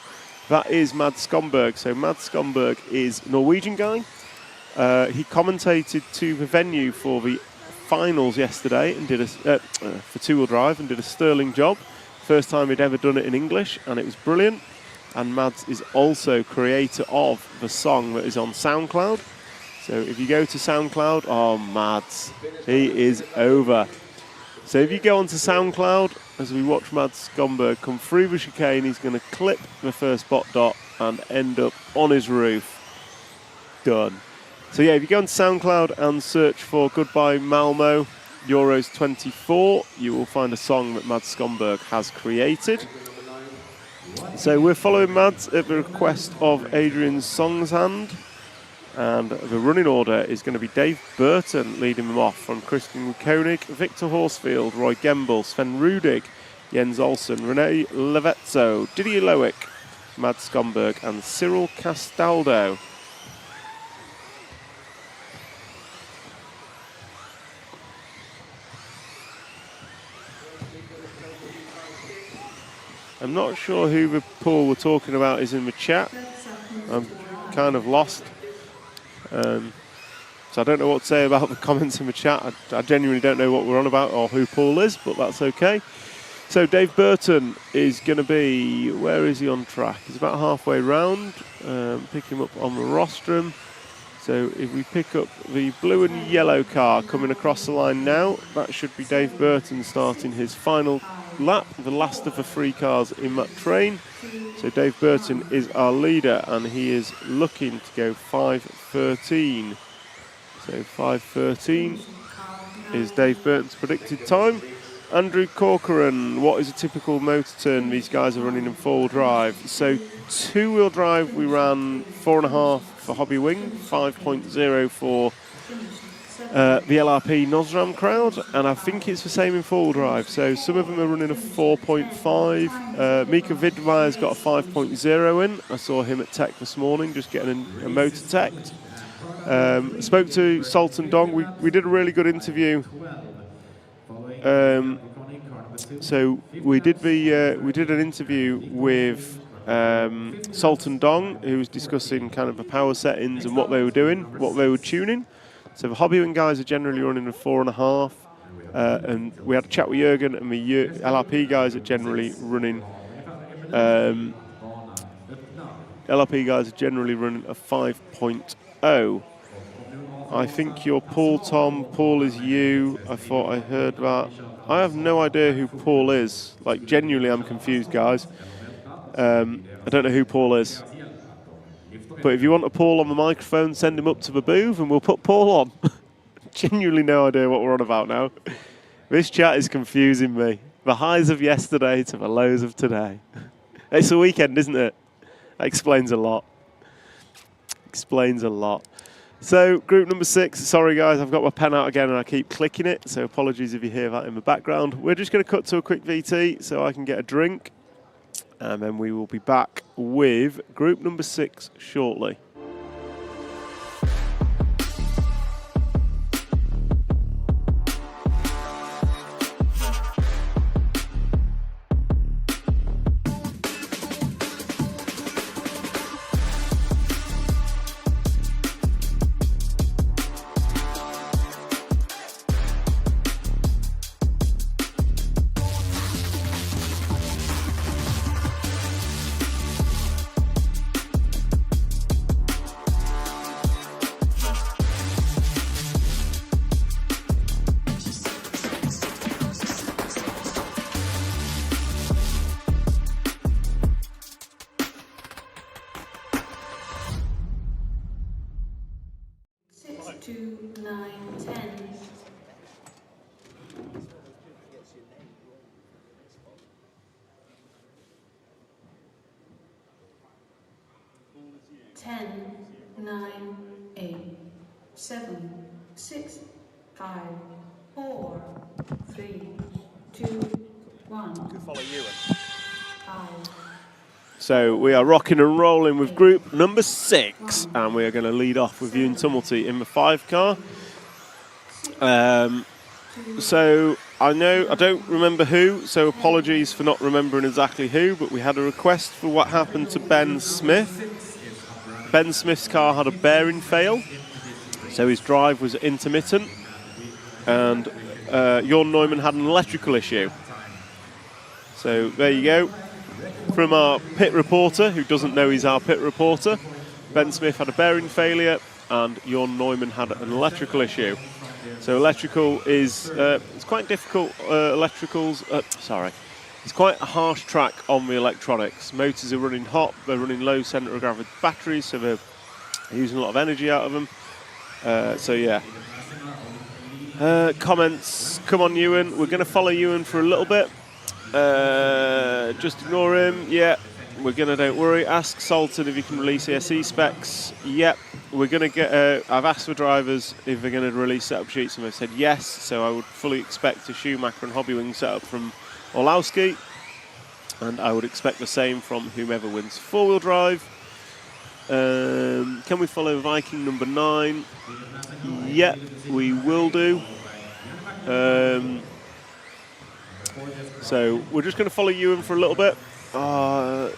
that is Mads Skomberg. So Mads Skomberg is a Norwegian guy. He commentated to the venue for the finals yesterday and did for two-wheel drive and did a sterling job. First time he'd ever done it in English, and it was brilliant. And Mads is also creator of the song that is on SoundCloud. So if you go to SoundCloud, oh, Mads, he is over. So if you go onto SoundCloud, as we watch Mads Skomberg come through the chicane, he's going to clip the first bot dot and end up on his roof. Done. So yeah, if you go on SoundCloud and search for Goodbye Malmo Euros 24, you will find a song that Mads Skomberg has created. So we're following Mads at the request of Adrian Songshand. And the running order is going to be Dave Burton leading them off from Christian Koenig, Victor Horsfield, Roy Gembel, Sven Rudig, Jens Olsen, Rene Levetzo, Didier Loic, Mads Skomberg and Cyril Castaldo. I'm not sure who the Paul we're talking about is in the chat. I'm kind of lost. So I don't know what to say about the comments in the chat. I genuinely don't know what we're on about or who Paul is, but that's okay. So Dave Burton is going to be, where is he on track? He's about halfway round. Pick him up on the rostrum. So if we pick up the blue and yellow car coming across the line now, that should be Dave Burton starting his final lap, the last of the 3 cars in that train. So Dave Burton is our leader and he is looking to go 5:13. So 5:13 is Dave Burton's predicted time. Andrew Corcoran, what is a typical motor turn? These guys are running in 4-wheel drive. So 2-wheel drive we ran 4.5 for Hobbywing, 5.0 for the LRP Nosram crowd, and I think it's the same in 4-wheel drive. So some of them are running a 4.5. Mika Vidmeyer's got a 5.0 in. I saw him at Tech this morning, just getting a motor teched. Spoke to Sultan Dong. We did a really good interview So we did an interview with Sultan Dong, who was discussing kind of the power settings and what they were doing, what they were tuning. So the Hobbywing guys are generally running a 4.5, and we had a chat with Jürgen, and the LRP guys are generally running. LRP guys are generally running a 5.0. I think you're Paul, Tom. Paul is you. I thought I heard that. I have no idea who Paul is. Like, genuinely, I'm confused, guys. I don't know who Paul is. But if you want a Paul on the microphone, send him up to the booth and we'll put Paul on. Genuinely no idea what we're on about now. This chat is confusing me. The highs of yesterday to the lows of today. It's a weekend, isn't it? That explains a lot. Explains a lot. So, group number 6. Sorry, guys, I've got my pen out again and I keep clicking it. So, apologies if you hear that in the background. We're just going to cut to a quick VT so I can get a drink. And then we will be back with group number 6 shortly. So we are rocking and rolling with group number 6, and we are going to lead off with Ewan Tumulty in the 5 car. So I don't remember who, so apologies for not remembering exactly who, but we had a request for what happened to Ben Smith. Ben Smith's car had a bearing fail, so his drive was intermittent, and Jorn Neumann had an electrical issue. So there you go. From our pit reporter, who doesn't know he's our pit reporter, Ben Smith had a bearing failure and Jorn Neumann had an electrical issue. So electrical is, it's quite difficult, it's quite a harsh track on the electronics. Motors are running hot, they're running low centre of gravity batteries, so they're using a lot of energy out of them. So yeah. Comments, come on Ewan, we're going to follow Ewan for a little bit. Just ignore him. Yeah, we're gonna. Don't worry. Ask Sultan if he can release ESC specs. Yep, we're gonna get. I've asked the drivers if they're gonna release setup sheets, and they've said yes. So I would fully expect a Schumacher and Hobbywing setup from Orlowski, and I would expect the same from whomever wins four-wheel drive. Can we follow Viking number 9? Yep, we will do. So we're just going to follow Ewan for a little bit. So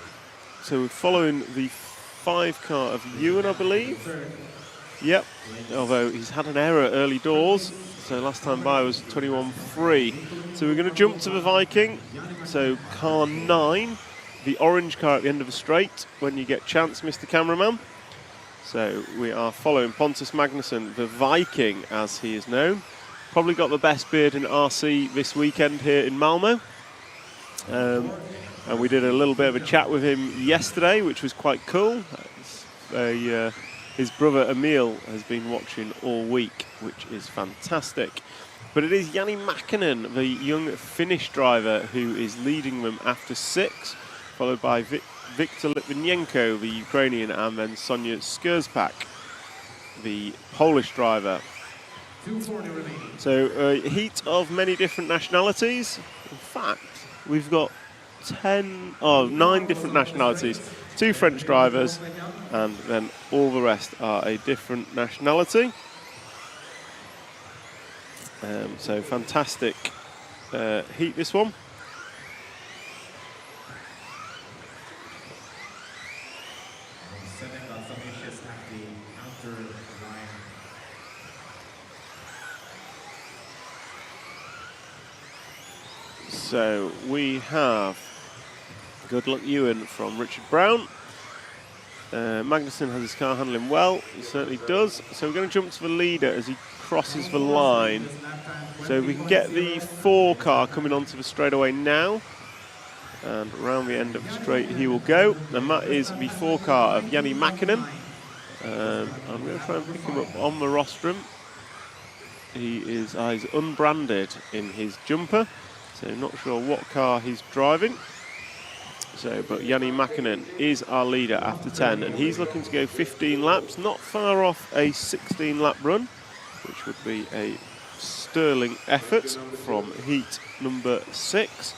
we're following the 5 car of Ewan, I believe. Yep, although he's had an error early doors. So last time by was 21.3. So we're going to jump to the Viking. So car 9, the orange car at the end of the straight, when you get chance, Mr. Cameraman. So we are following Pontus Magnusson, the Viking, as he is known. Probably got the best beard in RC this weekend here in Malmo. And we did a little bit of a chat with him yesterday, which was quite cool. His brother Emil has been watching all week, which is fantastic. But it is Jani Mäkinen, the young Finnish driver, who is leading them after 6, followed by Viktor Litvinenko, the Ukrainian, and then Sonia Skurspak, the Polish driver. So a heat of many different nationalities. In fact, we've got 9 different nationalities, 2 French drivers, and then all the rest are a different nationality. So fantastic heat, this one. Second got some issues at the outer line. So we have Good Luck Ewan from Richard Brown. Magnussen has his car handling well, he certainly does. So we're going to jump to the leader as he crosses the line. So we can get the 4 car coming onto the straightaway now. And around the end of the straight he will go. And that is the 4 car of Yanni Mäkinen. I'm going to try and pick him up on the rostrum. He's unbranded in his jumper, so not sure what car he's driving. So, but Yanni Mäkinen is our leader after 10, and he's looking to go 15 laps, not far off a 16-lap run, which would be a sterling effort from heat number 6.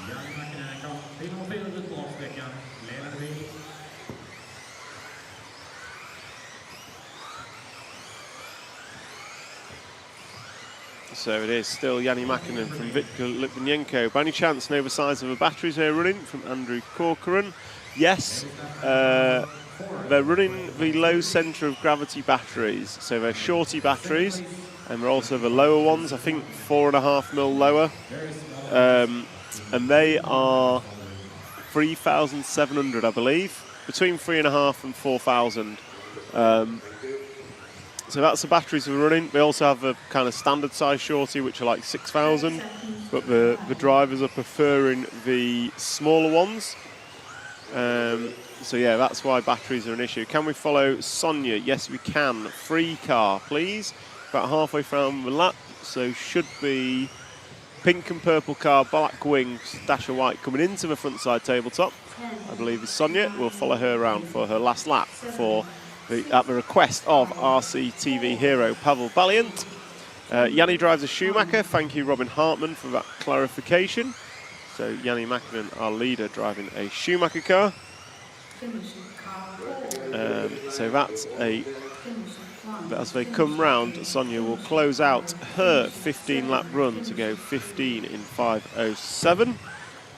Yanni Mäkinen kom till målfältet på sträckan. Leder bil. So it is still Yanni Mäkinen from Victor Litvinenko. By any chance, know the size of the batteries they're running? From Andrew Corcoran. Yes, they're running the low centre of gravity batteries. So they're shorty batteries, and they're also the lower ones, I think 4.5 mil lower. And they are 3,700, I believe, between 3.5 and 4,000. So that's the batteries we're running. They also have a kind of standard size shorty, which are like 6,000, but the drivers are preferring the smaller ones. So yeah, that's why batteries are an issue. Can we follow Sonia? Yes, we can. Free car, please. About halfway from the lap, so should be pink and purple car, black wing, dash of white coming into the front side tabletop. I believe is Sonia. We'll follow her around for her last lap at the request of RC TV hero Pavel Valiant. Yanni drives a Schumacher. Thank you, Robin Hartman, for that clarification. So Yanni Mäkinen, our leader, driving a Schumacher car. So that's as they come round, Sonia will close out her 15-lap run to go 15 in 5:07.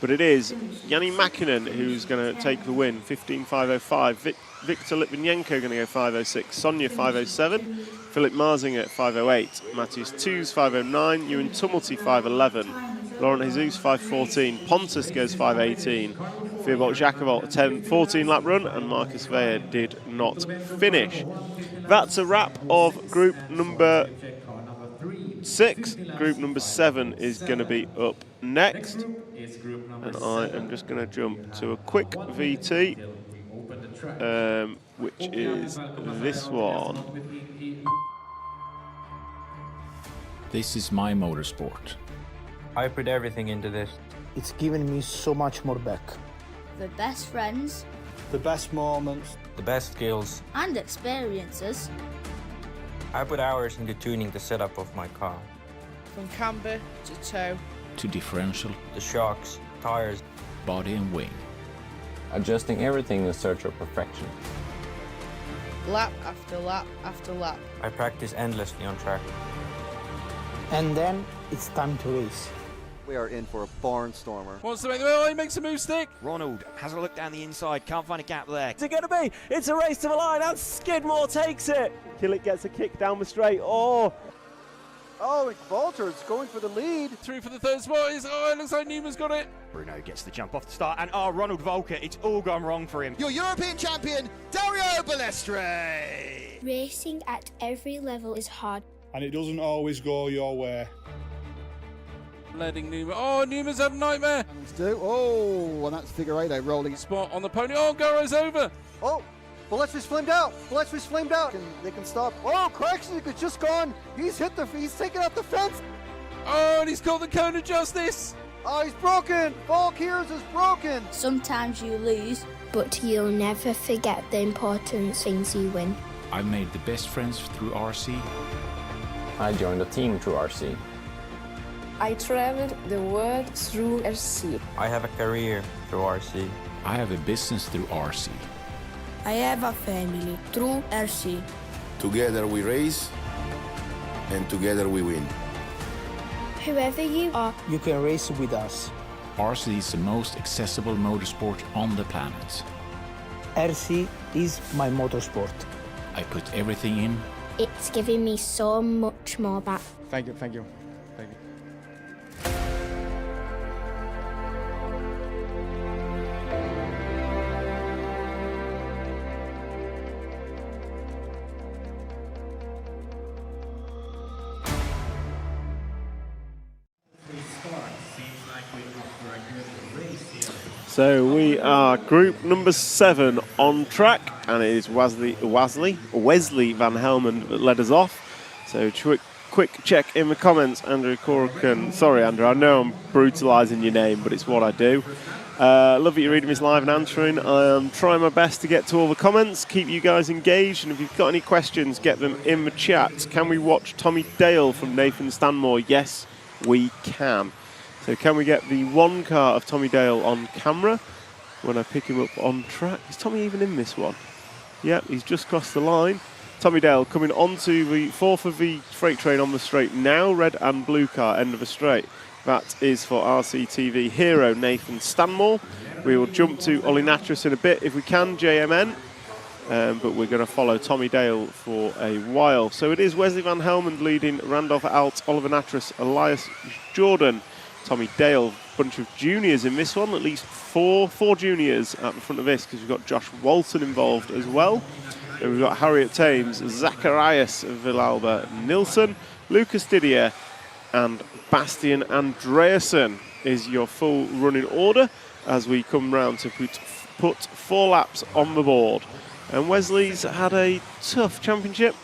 But it is Yanni Mäkinen who's going to take the win, 15.505. Victor Litvinenko going to go 5:06. Sonia 5:07. Philip Marzinger at 5:08. Matthias Toos 5:09. Ewan Tumulty 5:11. Laurent Jesus 5:14. Pontus goes 5:18. Theobald Jacobot 14-lap run, and Marcus Weyer did not finish. That's a wrap of group number 6. Group number 7 is going to be up next. And I am just going to jump to a quick VT, which is this one. This is my motorsport. I put everything into this. It's given me so much more back. The best friends The best moments. The best skills. and experiences. I put hours into tuning the setup of my car. From camber to toe. To differential, The shocks, tires. body and wing. Adjusting everything in search of perfection. Lap after lap after lap. I practice endlessly on track. And then it's time to race. We are in for a barnstormer. Wants to make the wheel, he makes a move stick. Ronald has a look down the inside, can't find a gap there. What's it going to be? It's a race to the line, and Skidmore takes it. Killick gets a kick down the straight. Oh, Walters going for the lead. Through for the third spot. It looks like Newman's got it. Bruno gets the jump off the start, and Ronald Volker, it's all gone wrong for him. Your European champion, Dario Balestre. Racing at every level is hard. And it doesn't always go your way. Letting Newman. Oh, Newman's had a nightmare. Oh, and that's Figure 8 rolling. Spot on the pony. Oh, Garo's over. Oh, Ballestri's flamed out. Ballestri's flamed out. They can stop. Oh, Craxton is just gone. He's taken out the fence. Oh, and he's caught the cone of justice. Oh, he's broken. Valkyries is broken. Sometimes you lose, but you'll never forget the important things you win. I've made the best friends through RC. I joined a team through RC. I traveled the world through RC. I have a career through RC. I have a business through RC. I have a family through RC. Together we race, and together we win. Whoever you are, you can race with us. RC is the most accessible motorsport on the planet. RC is my motorsport. I put everything in. it's giving me so much more back. Thank you, thank you, thank you. So we are group number 7 on track, and it is Wesley Van Helmond that led us off. So quick check in the comments, Andrew Corrigan. Sorry, Andrew, I know I'm brutalising your name, but it's what I do. Love that you're reading this live and answering. I am trying my best to get to all the comments, keep you guys engaged, and if you've got any questions, get them in the chat. Can we watch Tommy Dale from Nathan Stanmore? Yes, we can. So can we get the one car of Tommy Dale on camera when I pick him up on track? Is Tommy even in this one? Yep, he's just crossed the line. Tommy Dale coming onto the 4th of the freight train on the straight now. Red and blue car, end of the straight. That is for RCTV hero Nathan Stanmore. We will jump to Ollie Natras in a bit if we can, JMN. But we're going to follow Tommy Dale for a while. So it is Wesley Van Helmond leading Randolph Alt, Oliver Natras, Elias Jordan, Tommy Dale, bunch of juniors in this one, at least four juniors at the front of this, because we've got Josh Walton involved as well. And we've got Harriet Thames, Zacharias Villalba, Nilsson, Lucas Didier, and Bastian Andreasen is your full running order as we come round to put 4 laps on the board. And Wesley's had a tough championship.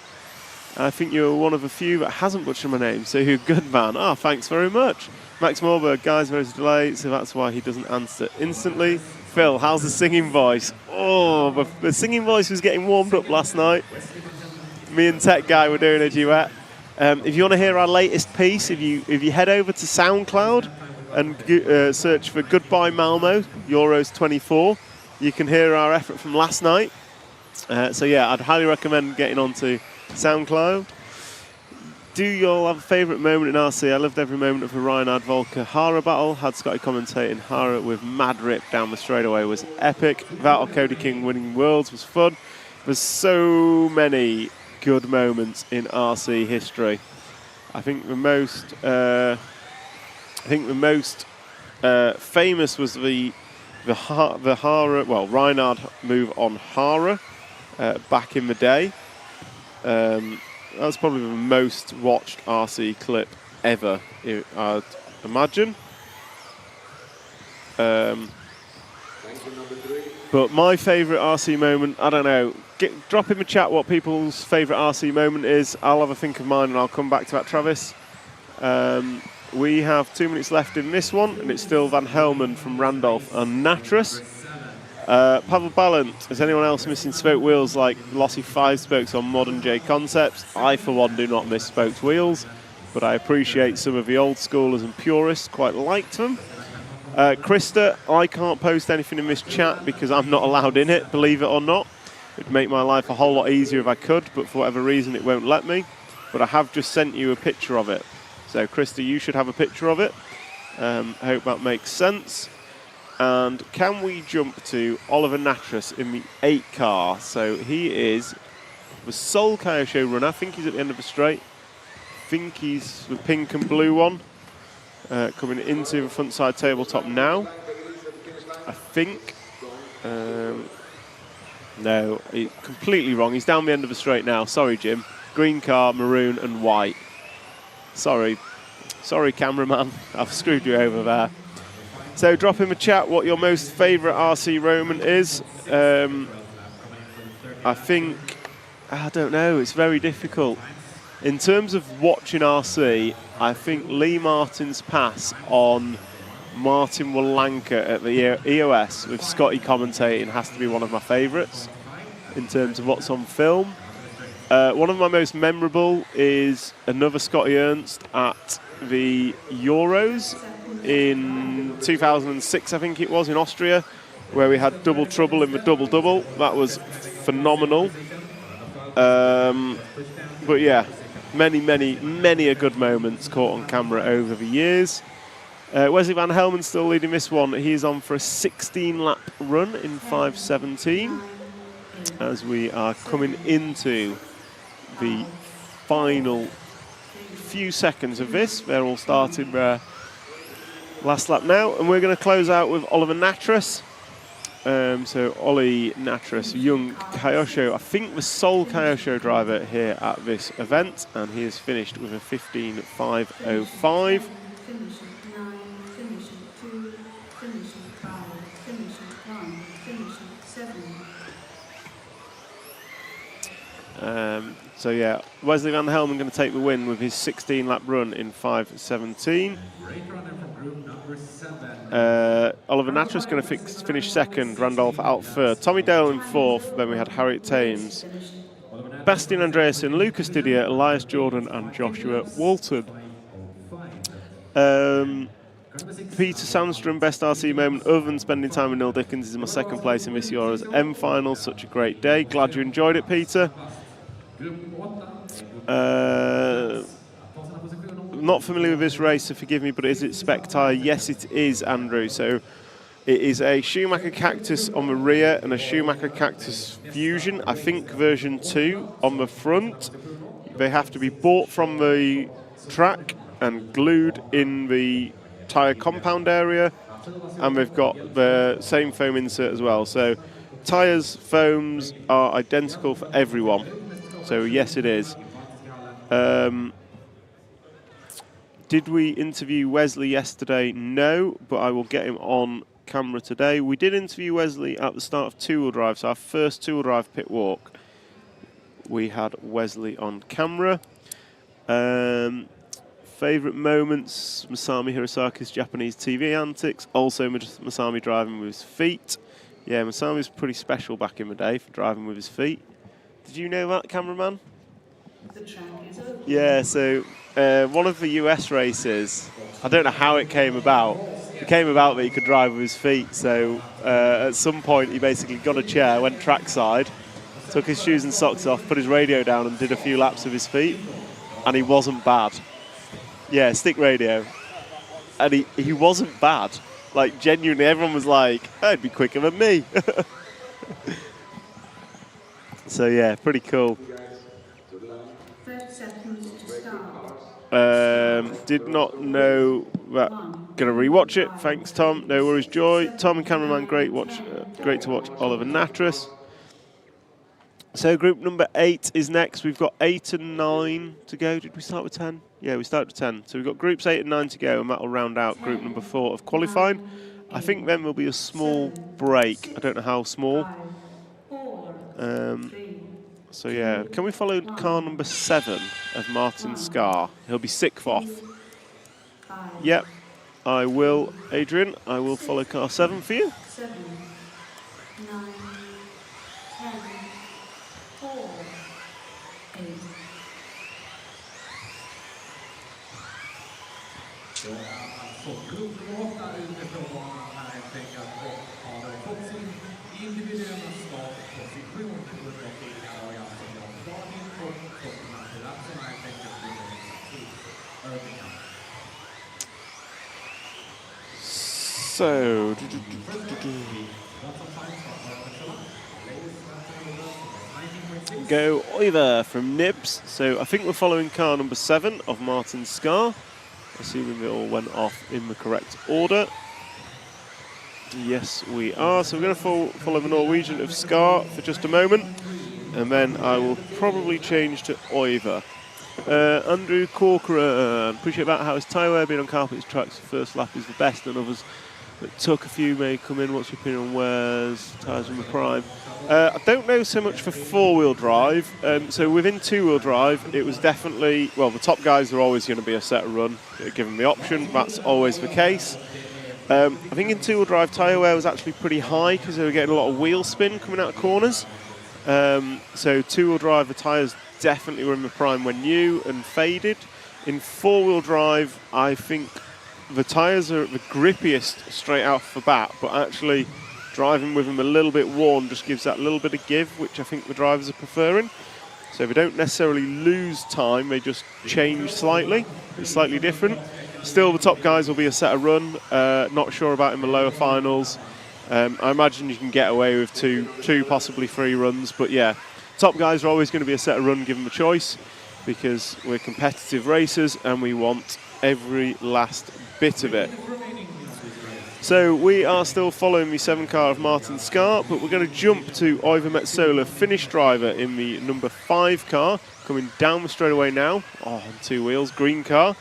I think you're one of a few that hasn't butchered my name, so you're a good man. Oh, thanks very much. Max Morberg, guys, there's a delay, so that's why he doesn't answer instantly. Phil, how's the singing voice? Oh, the singing voice was getting warmed up last night. Me and Tech Guy were doing a duet. If you want to hear our latest piece, if you head over to SoundCloud and search for Goodbye Malmo, Euros 24, you can hear our effort from last night. So yeah, I'd highly recommend getting onto SoundCloud. Do you all have a favourite moment in RC? I loved every moment of the Reinhard Volker Hara battle. Had Scotty commentating. Hara with mad rip down the straightaway was epic. Valtteri Cody King winning Worlds was fun. There's so many good moments in RC history. I think the most famous was the Hara, well, Reinhard move on Hara back in the day. That's probably the most watched RC clip ever, I'd imagine. But my favourite RC moment, I don't know. Drop in the chat what people's favourite RC moment is. I'll have a think of mine and I'll come back to that, Travis. We have 2 minutes left in this one, and it's still Van Helmond from Randolph and Natras. Pavel Ballant, is anyone else missing spoke wheels like Lossy 5 spokes on modern J Concepts? I, for one, do not miss spoked wheels, but I appreciate some of the old schoolers and purists quite liked them. Krista, I can't post anything in this chat because I'm not allowed in it, believe it or not. It'd make my life a whole lot easier if I could, but for whatever reason it won't let me. But I have just sent you a picture of it. So Krista, you should have a picture of it. I hope that makes sense. And can we jump to Oliver Natras in the 8 car? So he is the sole Kyosho runner. I think he's at the end of the straight. I think he's the pink and blue one. Coming into the front side tabletop now. I think. No, completely wrong. He's down the end of the straight now. Sorry, Jim. Green car, maroon and white. Sorry, cameraman. I've screwed you over there. So drop in the chat what your most favourite RC moment is. I think, I don't know, it's very difficult. In terms of watching RC, I think Lee Martin's pass on Martin Wallanka at the EOS with Scotty commentating has to be one of my favourites in terms of what's on film. One of my most memorable is another Scotty Ernst at the Euros in 2006, I think it was, in Austria, where we had double trouble in the double-double. That was phenomenal. But yeah, many a good moments caught on camera over the years. Wesley Van Helmen still leading this one. He is on for a 16-lap run in 5:17 as we are coming into the final few seconds of this. They're all starting their last lap now, and we're going to close out with Oliver Natras. So Ollie Natras, young Kyosho, I think the sole Kyosho driver here at this event, and he has finished with a 15.505. So yeah, Wesley Van Helmen going to take the win with his 16-lap run in 5:17. Oliver Natras going to finish second, Randolph out third, Tommy Dale in fourth, then we had Harriet Thames, Bastian Andreasen, Lucas Didier, Elias Jordan and Joshua Walton. Peter Sandstrom, best RC moment other than spending time with Neil Dickens is my second place in this year's M final. Such a great day. Glad you enjoyed it, Peter. Not familiar with this race, so forgive me, but is it spec tyre? Yes, it is, Andrew. So it is a Schumacher Cactus on the rear and a Schumacher Cactus Fusion, I think version 2 on the front. They have to be bought from the track and glued in the tyre compound area, and they've got the same foam insert as well. So tyres, foams are identical for everyone. So yes, it is. Did we interview Wesley yesterday? No, but I will get him on camera today. We did interview Wesley at the start of two-wheel drive, so our first two-wheel drive pit walk. We had Wesley on camera. Favourite moments, Masami Hirasaki's Japanese TV antics, also Masami driving with his feet. Yeah, Masami's pretty special back in the day for driving with his feet. Did you know that, cameraman? Yeah, so one of the US races, I don't know how it came about. It came about that he could drive with his feet, so at some point he basically got a chair, went trackside, took his shoes and socks off, put his radio down and did a few laps with his feet, and he wasn't bad. Yeah, stick radio. And he wasn't bad. Like, genuinely, everyone was like, oh, he'd be quicker than me. So, yeah, pretty cool. 30 seconds to start. Did not know that. Gonna rewatch it. Thanks, Tom. No worries, Joy. Tom and cameraman, great to watch Oliver Natras. So group number 8 is next. We've got 8 and 9 to go. Did we start with 10? Yeah, we started with 10. So we've got groups 8 and 9 to go, and that'll round out group number 4 of qualifying. I think then there'll be a small break. I don't know how small. So yeah, can we follow car number 7 of Martin Scar? He'll be 6th off. Yep, I will, Adrian. I will follow car 7 for you. 7, 9, 10, 4, 8. So, go Oliver from Nibs. So I think we're following car number 7 of Martin Scar, assuming they all went off in the correct order. Yes, we are. So we're going to follow the Norwegian of Scar for just a moment, and then I will probably change to Oliver. Andrew Corcoran, appreciate about how his tyre wear being on carpet tracks. The first lap is the best, and others that took a few may come in. What's your opinion on wears, tyres in the prime? I don't know so much for four-wheel drive. So within two-wheel drive, it was definitely, well, the top guys are always going to be a set run, given the option. That's always the case. I think in two-wheel drive, tyre wear was actually pretty high because they were getting a lot of wheel spin coming out of corners. So two-wheel drive, the tyres definitely were in the prime when new and faded. In four-wheel drive, I think the tyres are the grippiest straight out the bat, but actually driving with them a little bit worn just gives that little bit of give, which I think the drivers are preferring. So they don't necessarily lose time, they just change slightly. It's slightly different. Still, the top guys will be a set a run. Not sure about in the lower finals. I imagine you can get away with two, possibly 3 runs. But yeah, top guys are always going to be a set a run given the choice, because we're competitive racers and we want every last bit of it. So we are still following the 7 car of Martin Scar, but we're going to jump to Ivan Metsola, finish driver in the number 5 car, coming down the straightaway now. Oh, on 2 wheels, green car.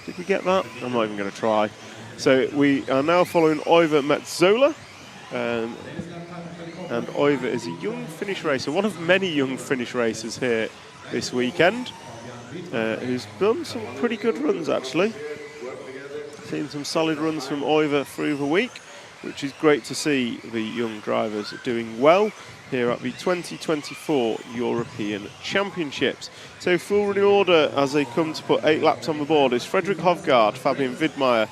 Did we get that? I'm not even going to try. So we are now following Ivan Metsola. And Iva is a young Finnish racer, one of many young Finnish racers here this weekend, who's done some pretty good runs actually. Seen some solid runs from Iva through the week, which is great to see the young drivers doing well here at the 2024 European Championships. So full running order as they come to put 8 laps on the board is Fredrik Hovgaard, Fabian Widmeyer,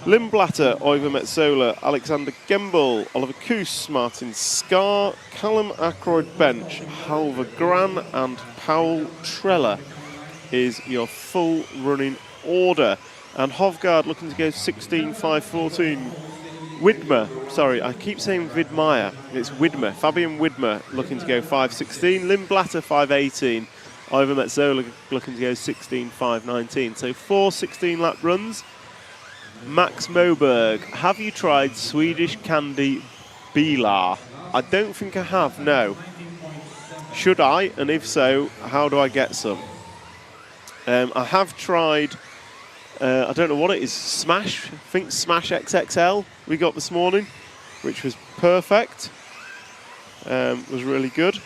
Lim Blatter, Iva Metsola, Alexander Gembel, Oliver Koos, Martin Scar, Callum Ackroyd Bench, Halvar Gran and Paul Treller is your full running order. And Hovgaard looking to go 16.5.14. Widmer, sorry, I keep saying Widmeyer, it's Widmer. Fabian Widmer looking to go 5.16. Lim Blatter 5.18. Iva Metsola looking to go 16.5.19. So 4 16-lap runs. Max Moberg, have you tried Swedish candy Bilar? I don't think I have, no. Should I? And if so, how do I get some? I have tried, I don't know what it is, Smash? I think Smash XXL we got this morning, which was perfect. Was really good.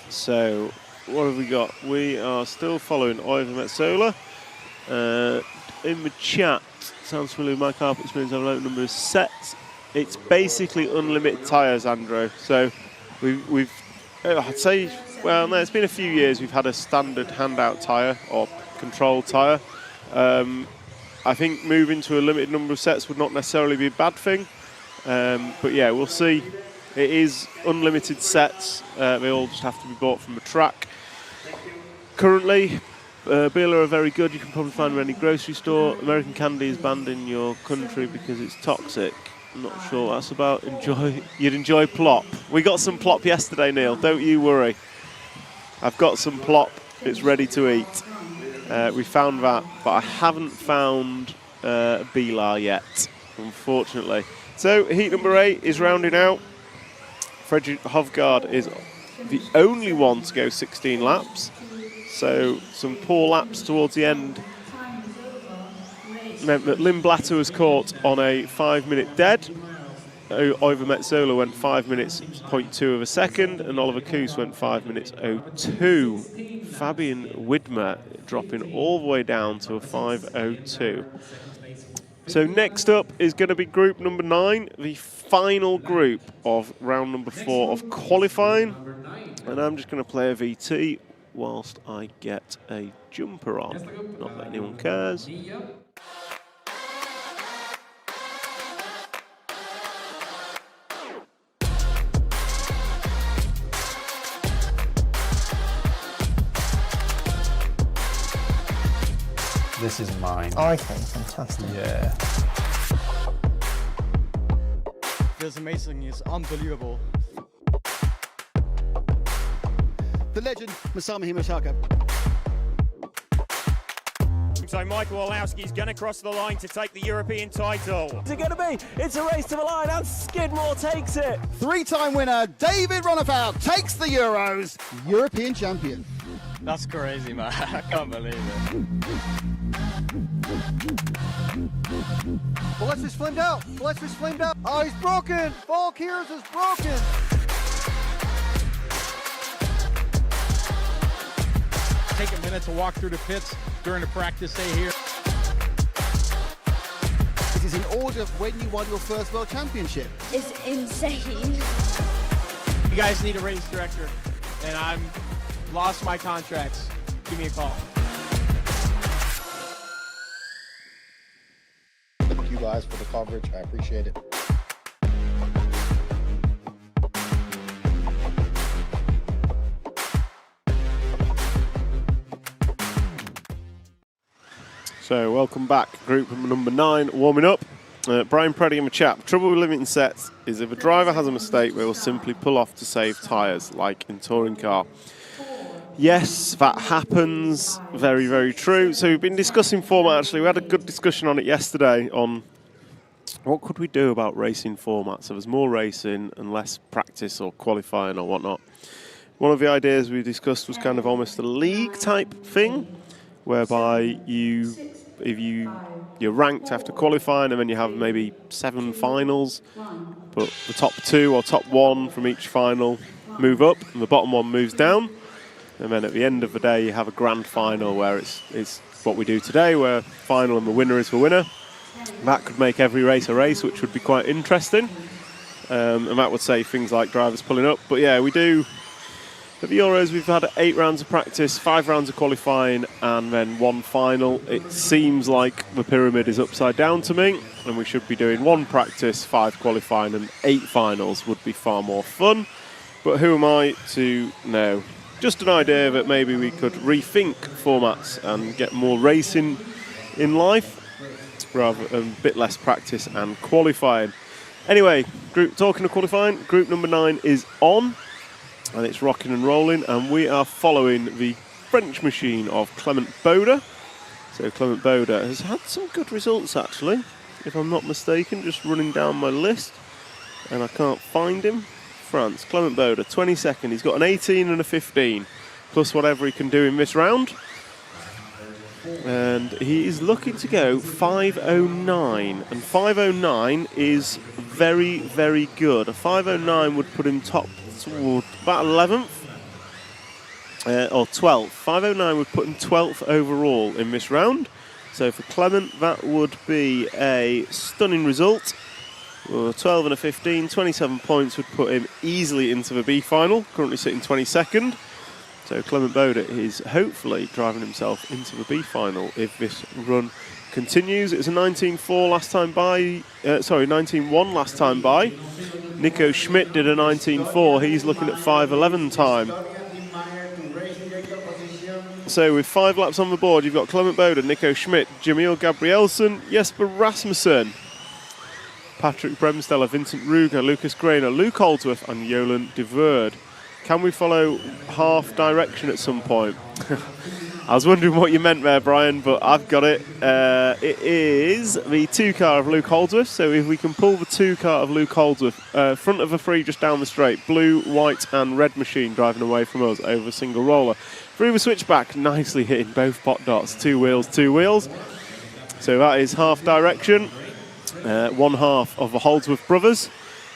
So, what have we got? We are still following Iva Metsola. In the chat, sounds familiar with my carpet experience, I've a number of sets. It's basically unlimited tyres, Andrew. So, we've I'd say, well, no, it's been a few years we've had a standard handout tyre or controlled tyre. I think moving to a limited number of sets would not necessarily be a bad thing. But yeah, we'll see. It is unlimited sets. They all just have to be bought from the track. Currently, Bilar are very good. You can probably find them in any grocery store. American candy is banned in your country because it's toxic. I'm not sure what that's about. You'd enjoy plop. We got some plop yesterday, Neal. Don't you worry. I've got some plop. It's ready to eat. We found that, but I haven't found Bilar yet, unfortunately. So heat number 8 is rounding out. Fredrik Hovgaard is the only one to go 16 laps. So some poor laps towards the end meant that Lim Blatter was caught on a 5-minute dead. Iva Metsola went 5 minutes 0.2 of a second, and Oliver Koos went 5 minutes 02. Fabian Widmer dropping all the way down to a 5.02. So next up is going to be group number 9, the final group of round number 4 of qualifying. And I'm just going to play a VT whilst I get a jumper on. Not that anyone cares. This is mine. Oh, okay, fantastic. Yeah. Feels amazing, it's unbelievable. The legend, Masami Himataka. So Michael Olowski's going to cross the line to take the European title. What's it going to be? It's a race to the line and Skidmore takes it. 3-time winner David Ronnefout takes the Euros, European champion. That's crazy, man. I can't believe it. Gillespie's flamed out. Gillespie's flamed out. Oh, he's broken. Valkyrs is broken. Take a minute to walk through the pits during the practice day here. It is in order of when you won your first World Championship. It's insane. You guys need a race director, and I'm lost my contracts. Give me a call. Thank you guys for the coverage. I appreciate it. So welcome back, group number 9, warming up. Brian Preddy in the chat. Trouble with limiting sets is if a driver has a mistake, they will simply pull off to save tyres, like in touring car. Yes, that happens. Very, very true. So we've been discussing format, actually. We had a good discussion on it yesterday on what could we do about racing formats. So there's more racing and less practice or qualifying or whatnot. One of the ideas we discussed was kind of almost a league type thing, whereby you're ranked after qualifying and then you have maybe 7 finals, but the top 2 or top 1 from each final move up and the bottom 1 moves down, and then at the end of the day you have a grand final where it's what we do today, where final and the winner is the winner. That could make every race a race, which would be quite interesting, and that would save things like drivers pulling up. But yeah, we do. At the Euros, we've had 8 rounds of practice, 5 rounds of qualifying, and then 1 final. It seems like the pyramid is upside down to me, and we should be doing 1 practice, 5 qualifying, and 8 finals would be far more fun. But who am I to know? Just an idea that maybe we could rethink formats and get more racing in life, rather a bit less practice and qualifying. Anyway, talking of qualifying, group number 9 is on. And it's rocking and rolling, and we are following the French machine of Clement Boda. So Clement Boda has had some good results, actually, if I'm not mistaken. Just running down my list, and I can't find him. France, Clement Boda, 22nd. He's got an 18 and a 15, plus whatever he can do in this round. And he is looking to go 5:09, and 5:09 is very, very good. A 5:09 would put him top toward about 11th or 12th. 5:09 would put him 12th overall in this round. So for Clement, that would be a stunning result. 12 and a 15, 27 points would put him easily into the B final, currently sitting 22nd. So Clement Boda is hopefully driving himself into the B final if this run continues. It was a 19.4 last time by, 19.1 last time by. Nico Schmidt did a 19.4. He's looking at 5:11 time. So with 5 laps on the board, you've got Clement Boda, Nico Schmidt, Jamil Gabrielsen, Jesper Rasmussen, Patrick Bremsteller, Vincent Ruger, Lucas Grainer, Luke Holdsworth and Jolan de Voorde. Can we follow half direction at some point? I was wondering what you meant there, Brian, but I've got it. It is the 2 car of Luke Holdsworth. So if we can pull the 2 car of Luke Holdsworth, front of the 3 just down the straight, blue, white and red machine driving away from us over a single roller. Through the switchback, nicely hitting both pot dots, 2 wheels, 2 wheels. So that is half direction. 1 half of the Holdsworth brothers,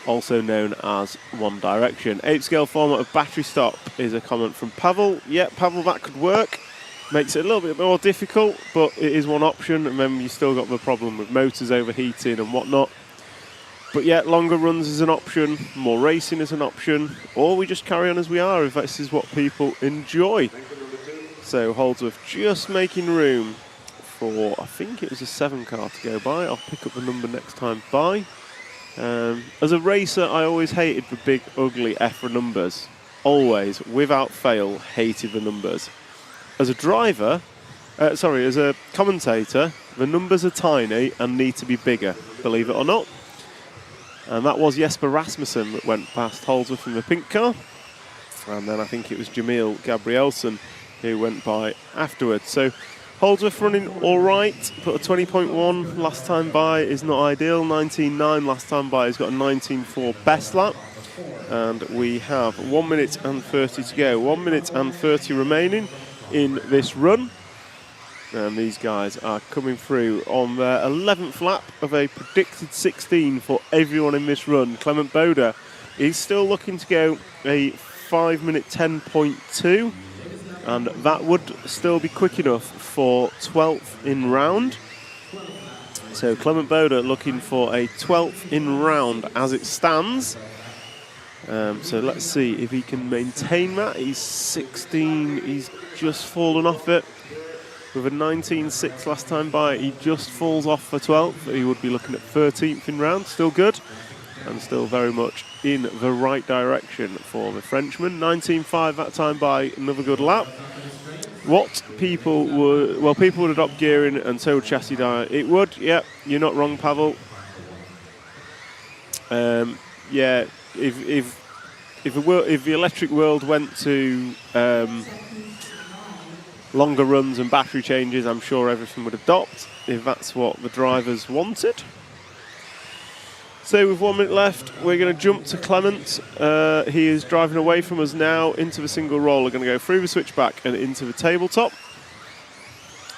also known as One Direction. 8 scale format of battery stop is a comment from Pavel. Yeah, Pavel, that could work. Makes it a little bit more difficult, but it is one option, and then you still got the problem with motors overheating and whatnot. But yeah, longer runs is an option, more racing is an option, or we just carry on as we are if this is what people enjoy. So Holdsworth just making room for, I think it was a 7 car to go by. I'll pick up the number next time by. As a racer, I always hated the big, ugly EFRA numbers. Always, without fail, hated the numbers. As a driver, as a commentator, the numbers are tiny and need to be bigger, believe it or not. And that was Jesper Rasmussen that went past Holdsworth in the pink car. And then I think it was Jamil Gabrielsen who went by afterwards. So Holdsworth running all right, but a 20.1 last time by is not ideal. 19.9 last time by, he's got a 19.4 best lap. And we have 1 minute and 30 to go. 1 minute and 30 remaining in this run. And these guys are coming through on their 11th lap of a predicted 16 for everyone in this run. Clement Boda is still looking to go a 5-minute 10.2, and that would still be quick enough for 12th in round. So Clement Boda looking for a 12th in round as it stands. So let's see if he can maintain that. He's 16, he's just fallen off it. With a 19.6 last time by, he just falls off for 12th. He would be looking at 13th in round, still good. And still very much in the right direction for the Frenchman. 19.5 that time by, another good lap. What people would adopt gearing and so would chassis diet. It would, yeah, you're not wrong, Pavel. Yeah, if the electric world went to longer runs and battery changes, I'm sure everything would adopt if that's what the drivers wanted. So with 1 minute left, we're going to jump to Clement. He is driving away from us now into the single roller. Going to go through the switchback and into the tabletop.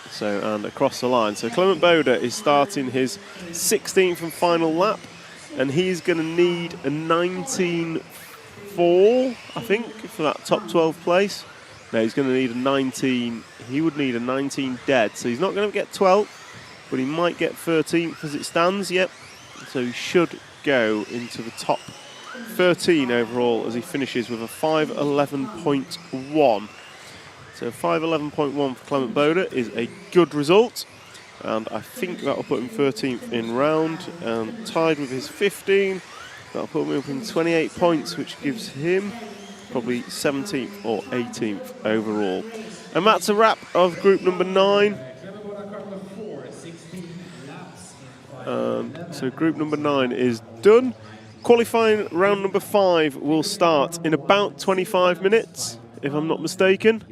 So, and across the line. So Clement Boda is starting his 16th and final lap, and he's going to need a 19.4, I think, for that top 12 place. No, he's going to need a 19. He would need a 19 dead, so he's not going to get 12th, but he might get 13th as it stands. Yep. So he should go into the top 13 overall as he finishes with a 5.11.1. So 5.11.1 for Clement Boda is a good result, and I think that'll put him 13th in round, and tied with his 15. That'll put him up in 28 points, which gives him probably 17th or 18th overall. And that's a wrap of group number 9. So group number 9 is done. Qualifying round number 5 will start in about 25 minutes, if I'm not mistaken.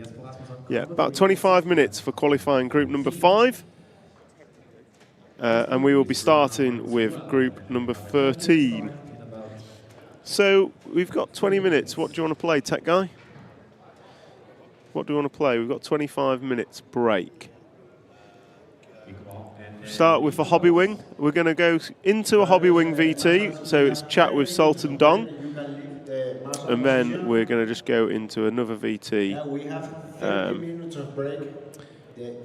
Yeah, about 25 minutes for qualifying group number 5. And we will be starting with group number 13. So we've got 20 minutes. What do you want to play, tech guy? What do you want to play? We've got 25 minutes break. Start with a Hobbywing. We're going to go into a Hobbywing VT, so it's chat with Sultan Dong, and then we're going to just go into another VT.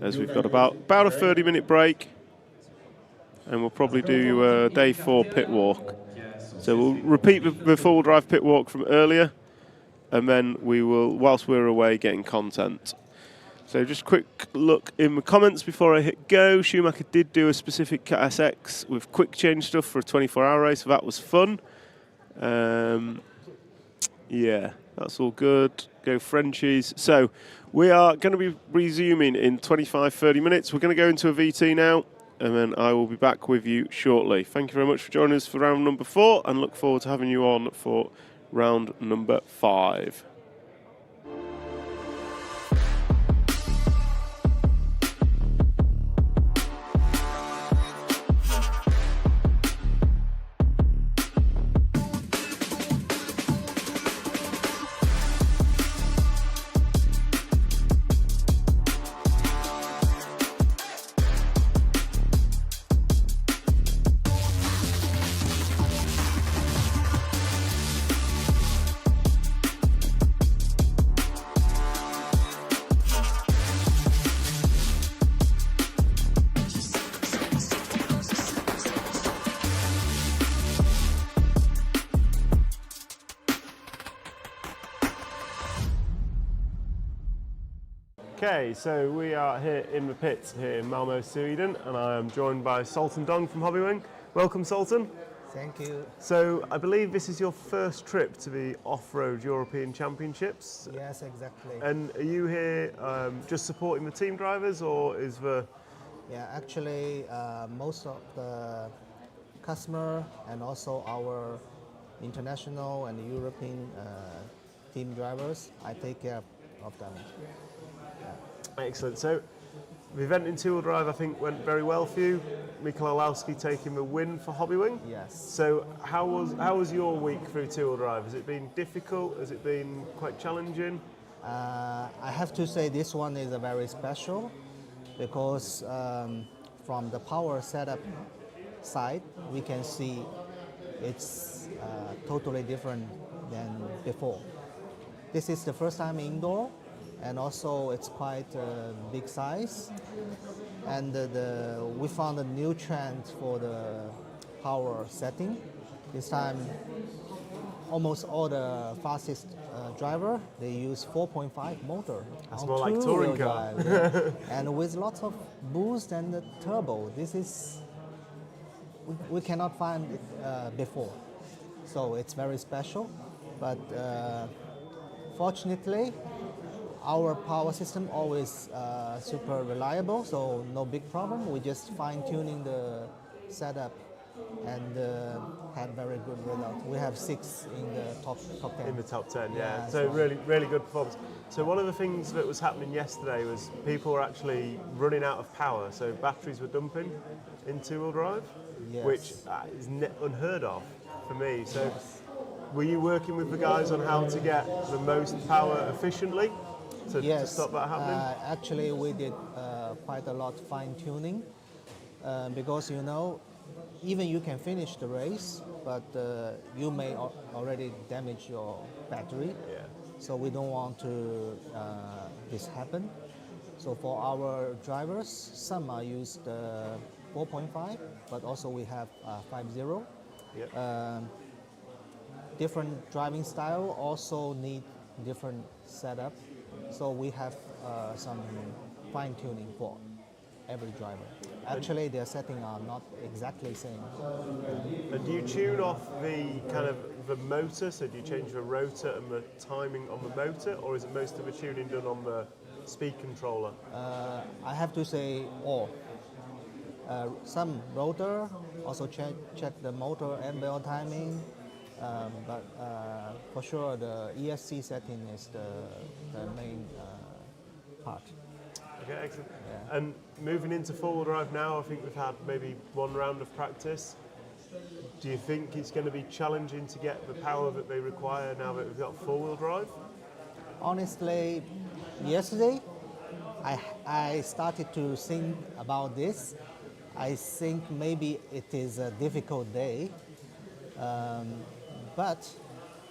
As we've got about a 30-minute break, and we'll probably do day 4 pit walk. So we'll repeat the full drive pit walk from earlier, and then we will, whilst we're away, getting content. So just a quick look in the comments before I hit go. Schumacher did do a specific Cat SX with quick change stuff for a 24-hour race, so that was fun. Yeah, that's all good. Go Frenchies. So we are going to be resuming in 25-30 minutes. We're going to go into a VT now, and then I will be back with you shortly. Thank you very much for joining us for round number 4, and look forward to having you on for round number 5. Okay, so we are here in the pits here in Malmo, Sweden, and I am joined by Sultan Dong from Hobbywing. Welcome, Sultan. Thank you. So I believe this is your first trip to the Off-Road European Championships. Yes, exactly. And are you here just supporting the team drivers, or is the... Yeah, actually, most of the customer and also our international and European team drivers, I take care of them. Excellent. So the event in two-wheel drive, I think, went very well for you. Michael Olowski taking the win for Hobbywing. Yes. So how was your week through two-wheel drive? Has it been difficult? Has it been quite challenging? I have to say this one is a very special because from the power setup side, we can see it's totally different than before. This is the first time indoor, and also it's quite a big size. And we found a new trend for the power setting. This time, almost all the fastest driver, they use 4.5 motor. That's on more like touring two-wheel car. drive, yeah. And with lots of boost and the turbo. This is, we cannot find it before. So it's very special. But fortunately, our power system always super reliable, so no big problem. We just fine-tuning the setup and had very good result. We have 6 in the top 10. In the top 10, yeah. Yeah, So so- really good performance. So one of the things that was happening yesterday was people were actually running out of power. So batteries were dumping in two-wheel drive, Yes. which is unheard of for me. So were you working with the guys on how to get the most power efficiently to Yes, stop that happening? Actually, we did quite a lot fine-tuning because, you know, even you can finish the race, but you may already damage your battery. Yeah. So we don't want to this happen. So for our drivers, some are used 4.5, but also we have 5.0. Yep. Different driving style also need different setup. So we have some fine tuning for every driver. Actually, their settings are not exactly same. And do you tune off the kind of the motor? So do you change the rotor and the timing on the motor, or is it most of the tuning done on the speed controller? I have to say all. Some rotor, also check the motor and bell timing, but for sure the ESC setting is the main part. Okay, excellent. Yeah. And moving into four-wheel drive now, I think we've had maybe one round of practice. Do you think it's going to be challenging to get the power that they require now that we've got four-wheel drive? Honestly, yesterday I started to think about this. I think maybe it is a difficult day, but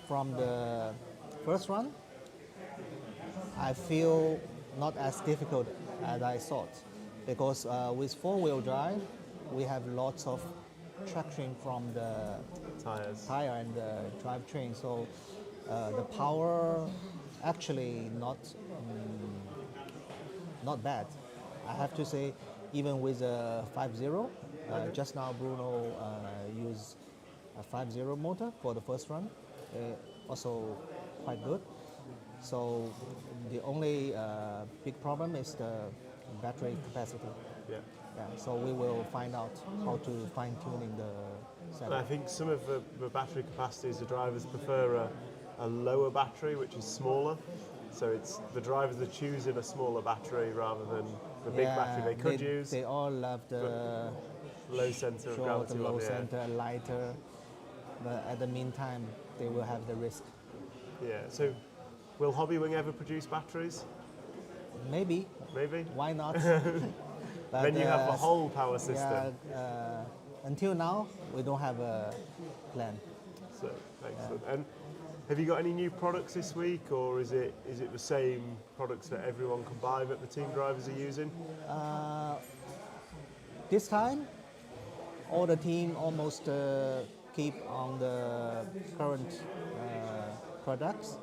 from the first run, I feel not as difficult as I thought, because with four-wheel drive, we have lots of traction from the tire and the drivetrain, so the power actually not bad. I have to say, even with a 5.0, just now Bruno used a 5.0 motor for the first run, also quite good. So the only big problem is the battery capacity. Yeah. Yeah. So we will find out how to fine tuning the setup. And I think some of the battery capacities, the drivers prefer a lower battery, which is smaller. So it's the drivers are choosing a smaller battery rather than the big battery they could use. They all love the low center of short, gravity low one, yeah. center, lighter. But at the meantime, they will have the risk. Yeah. So will Hobbywing ever produce batteries? Maybe. Maybe. Why not? But, then you have the whole power system. Yeah, until now, we don't have a plan. So excellent. And have you got any new products this week, or is it the same products that everyone can buy that the team drivers are using? This time, all the team almost keep on the current products,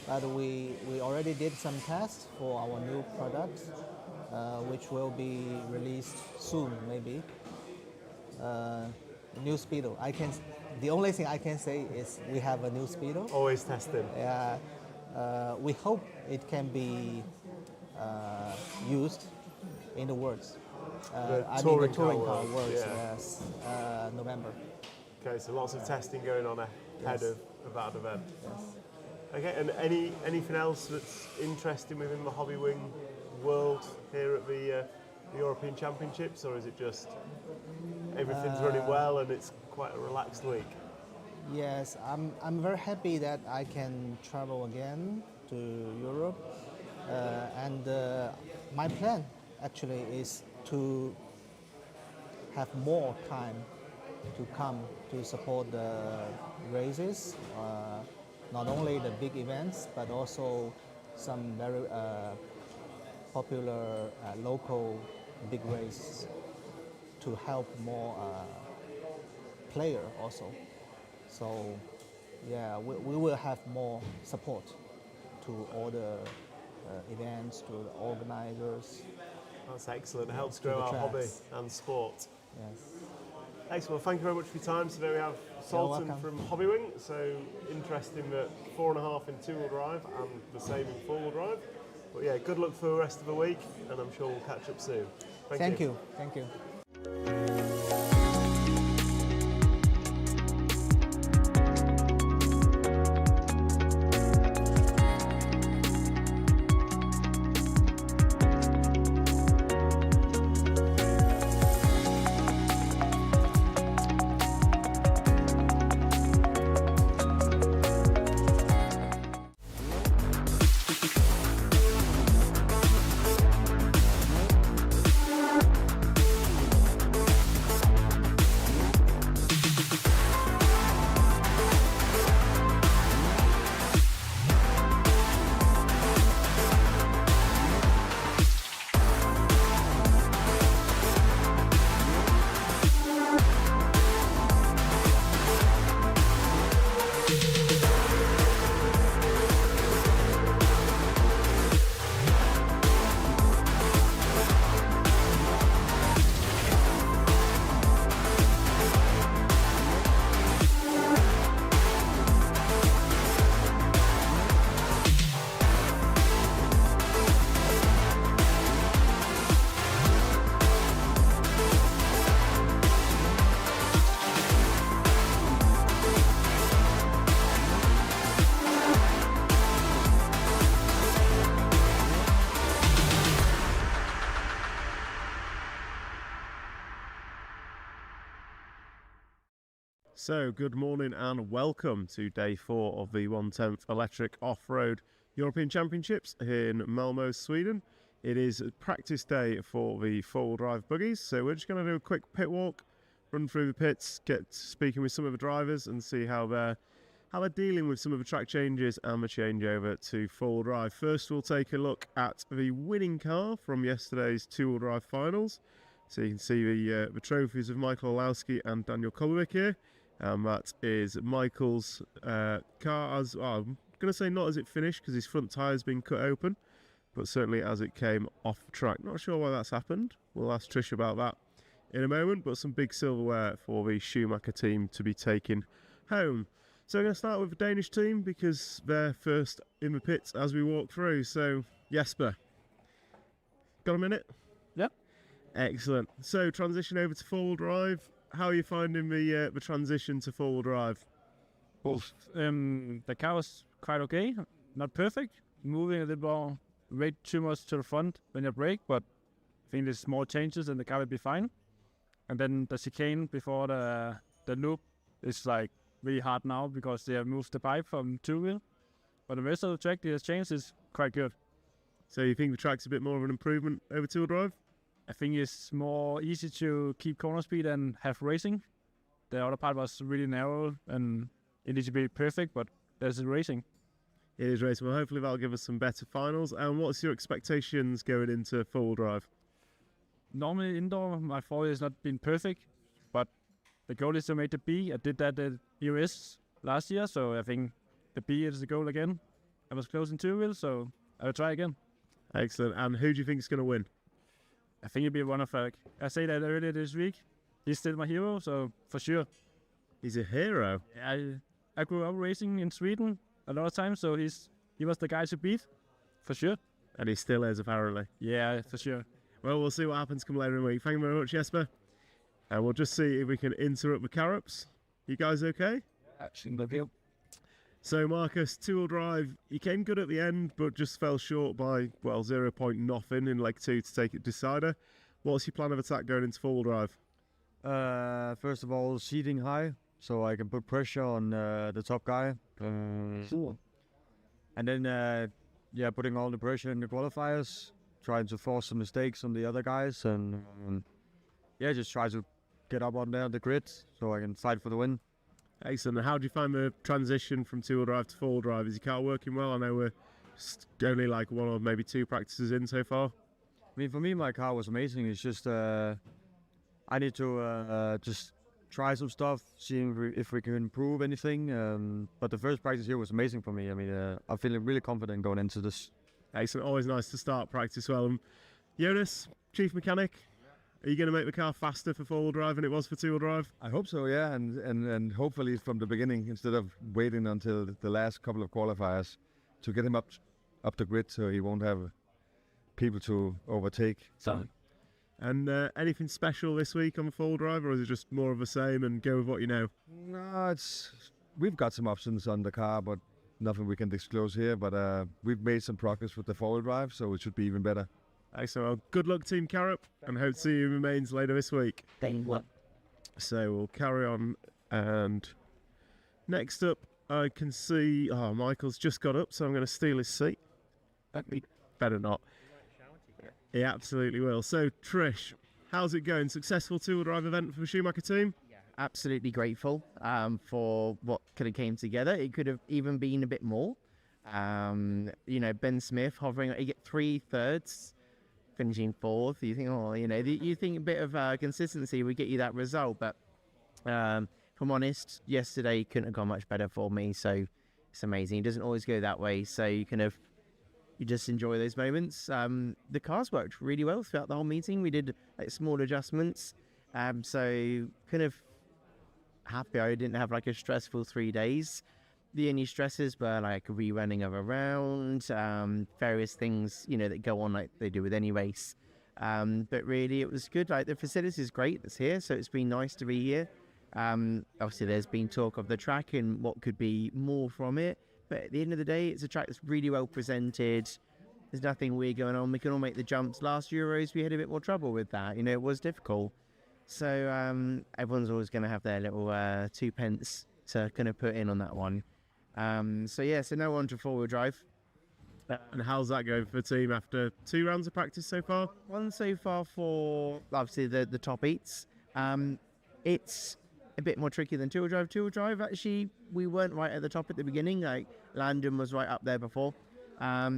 but we already did some tests for our new products, which will be released soon, maybe. New Speedo. The only thing I can say is we have a new Speedo. Always testing. Yeah. We hope it can be used in the works. The I mean touring the touring car car works, works, yeah. yes, November. Okay, so lots of testing going on ahead Yes. of that event. Yes. Okay, and anything else that's interesting within the Hobbywing world here at the European Championships, or is it just everything's running well and it's quite a relaxed week? Yes, I'm very happy that I can travel again to Europe, and my plan actually is to have more time to come to support the races, not only the big events, but also some very popular local big races to help more player also. So yeah, we will have more support to all the events, to the organizers. That's excellent. It Yes, helps to grow the our hobby tracks. and sport. Yes. Excellent. Well, thank you very much for your time. Today we have Sultan welcome. from Hobbywing. So interesting that 4.5 in two-wheel drive and the same in four-wheel drive. But yeah, good luck for the rest of the week, and I'm sure we'll catch up soon. Thank you. Thank you. So, good morning and welcome to day 4 of the 1/10th Electric Off-Road European Championships here in Malmo, Sweden. It is practice day for the four-wheel drive buggies, so we're just going to do a quick pit walk, run through the pits, get speaking with some of the drivers and see how they're dealing with some of the track changes and the changeover to four-wheel drive. First, we'll take a look at the winning car from yesterday's two-wheel drive finals. So you can see the trophies of Michael Olowski and Daniel Kolovic here. And that is Michael's car, as I'm going to say not as it finished because his front tyre's been cut open, but certainly as it came off the track. Not sure why that's happened. We'll ask Trish about that in a moment, but some big silverware for the Schumacher team to be taken home. So I'm going to start with the Danish team because they're first in the pits as we walk through. So Jesper, got a minute? Yep. Excellent. So transition over to four-wheel drive. How are you finding the transition to four-wheel drive? The car was quite okay, not perfect. Moving a little more, way too much to the front when you brake, but I think there's small changes and the car will be fine. And then the chicane before the loop is like really hard now because they have moved the pipe from two-wheel. But the rest of the track, the change is quite good. So you think the track's a bit more of an improvement over two-wheel drive? I think it's more easy to keep corner speed and have racing. The other part was really narrow and it needs to be perfect, but there's racing. It is racing. Well, hopefully that'll give us some better finals. And what's your expectations going into four-wheel drive? Normally indoor, my four has not been perfect, but the goal is to make the B. I did that at US last year, so I think the B is the goal again. I was close in two wheels, so I will try again. Excellent. And who do you think is going to win? I think it'll be one of I say that earlier this week. He's still my hero, so for sure. He's a hero? I grew up racing in Sweden a lot of times, so he was the guy to beat, for sure. And he still is, apparently. Yeah, for sure. Well, we'll see what happens come later in the week. Thank you very much, Jesper. And we'll just see if we can interrupt the carrots. You guys okay? Absolutely. So Marcus, two-wheel drive, he came good at the end, but just fell short by, well, 0 point nothing in leg 2 to take it decider. What's your plan of attack going into four-wheel drive? First of all, seating high, so I can put pressure on the top guy. And then, putting all the pressure in the qualifiers trying to force some mistakes on the other guys, and yeah, just try to get up on there on the grid so I can fight for the win. Excellent. How do you find the transition from two-wheel drive to four-wheel drive? Is your car working well? I know we're only like one or maybe two practices in so far. I mean, for me, my car was amazing. It's just I need to just try some stuff, see if we can improve anything. But the first practice here was amazing for me. I mean, I'm feeling really confident going into this. Excellent. Always nice to start practice well. Jonas, chief mechanic, are you going to make the car faster for four-wheel drive than it was for two-wheel drive? I hope so, yeah, and hopefully from the beginning, instead of waiting until the last couple of qualifiers to get him up the grid so he won't have people to overtake. And anything special this week on the four-wheel drive, or is it just more of the same and go with what you know? No, we've got some options on the car, but nothing we can disclose here. But we've made some progress with the four-wheel drive, so it should be even better. Excellent. Well, good luck, Team Carup, and hope to see you in the mains later this week. Thank you. So we'll carry on, and next up I can see Michael's just got up, so I'm going to steal his seat. Better not. He absolutely will. So Trish, how's it going? Successful two-wheel drive event for the Schumacher team? Absolutely grateful for what could have came together. It could have even been a bit more. Ben Smith hovering, you get 3/3, finishing fourth. You think, you think a bit of consistency would get you that result. But if I'm honest, yesterday couldn't have gone much better for me. So it's amazing. It doesn't always go that way. So you just enjoy those moments. The cars worked really well throughout the whole meeting. We did small adjustments. So kind of happy I didn't have a stressful 3 days. The only stresses were rerunning of a round, various things, that go on like they do with any race. But really it was good. The facility is great that's here, so it's been nice to be here. Obviously there's been talk of the track and what could be more from it. But at the end of the day, it's a track that's really well presented. There's nothing weird going on. We can all make the jumps. Last Euros, we had a bit more trouble with that. It was difficult. So everyone's always going to have their little 2 pence to kind of put in on that one. So no one to four-wheel drive. And how's that going for the team after 2 rounds of practice so far? One so far for, obviously, the top eights. It's a bit more tricky than two-wheel drive. Two-wheel drive, actually, we weren't right at the top at the beginning. Landon was right up there before.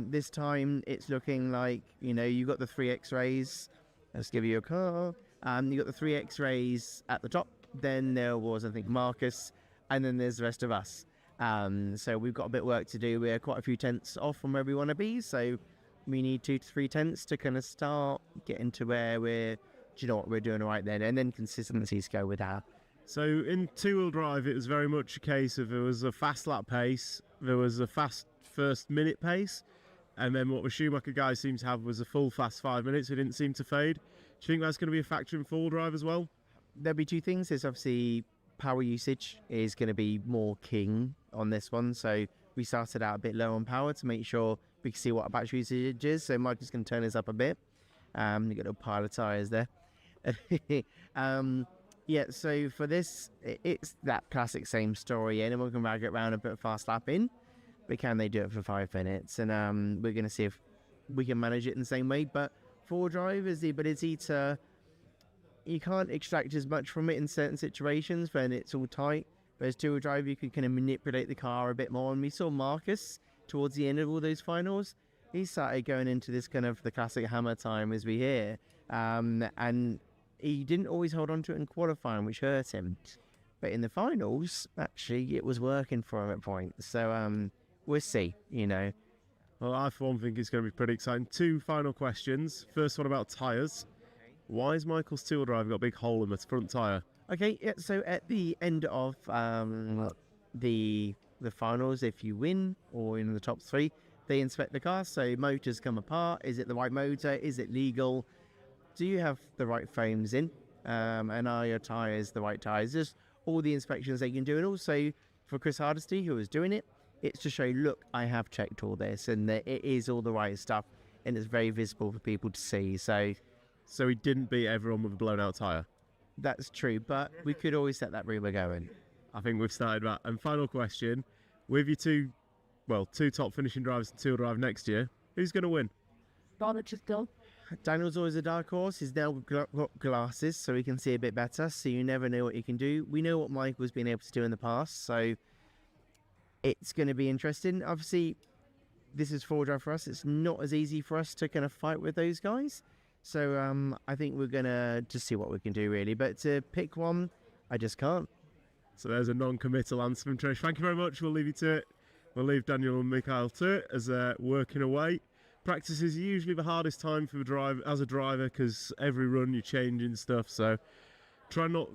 This time, it's looking like, you got the 3 X-rays. Let's give you a car. You got the 3 X-rays at the top. Then there was, I think, Marcus. And then there's the rest of us. So we've got a bit of work to do. We're quite a few tenths off from where we want to be. So we need 2 to 3 tenths to kind of start getting to where we're doing all right then. And then consistencies go with that. So in two-wheel drive, it was very much a case of there was a fast lap pace, there was a fast first minute pace, and then what the Schumacher guys seemed to have was a full fast 5 minutes. It didn't seem to fade. Do you think that's going to be a factor in four-wheel drive as well? There'll be 2 things. There's obviously power usage is going to be more king on this one. So we started out a bit low on power to make sure we can see what our battery usage is. So Mike is going to turn this up a bit. You got little pile of tyres there. So for this, it's that classic same story. Anyone can rag it around and put a fast lap in, but can they do it for 5 minutes? And we're going to see if we can manage it in the same way. But four-wheel drive is the ability to, you can't extract as much from it in certain situations when it's all tight. Whereas two-wheel drive, you can kind of manipulate the car a bit more. And we saw Marcus towards the end of all those finals. He started going into this kind of the classic hammer time as we hear. And he didn't always hold on to it in qualifying, which hurt him. But in the finals, actually, it was working for him at points. So we'll see, Well, I for one think it's going to be pretty exciting. 2 final questions. First one about tyres. Why has Michael's two-wheel drive got a big hole in the front tyre? Okay, so at the end of the finals, if you win or in the top 3, they inspect the car. So motors come apart. Is it the right motor? Is it legal? Do you have the right frames in? And are your tyres the right tyres? Just all the inspections they can do. And also for Chris Hardesty, who was doing it, it's to show, look, I have checked all this and that it is all the right stuff. And it's very visible for people to see. So he didn't beat everyone with a blown out tyre? That's true, but we could always set that rumour going. I think we've started that. And final question, with your 2 top finishing drivers in two-wheel drive next year, who's going to win? Daniel's always a dark horse. He's now got glasses, so he can see a bit better. So you never know what he can do. We know what Michael's been able to do in the past, so it's going to be interesting. Obviously, this is four-wheel drive for us. It's not as easy for us to kind of fight with those guys. So I think we're going to just see what we can do, really. But to pick one, I just can't. So there's a non-committal answer from Trish. Thank you very much. We'll leave you to it. We'll leave Daniel and Mikhail to it as they're working away. Practice is usually the hardest time for as a driver because every run you're changing stuff. So try not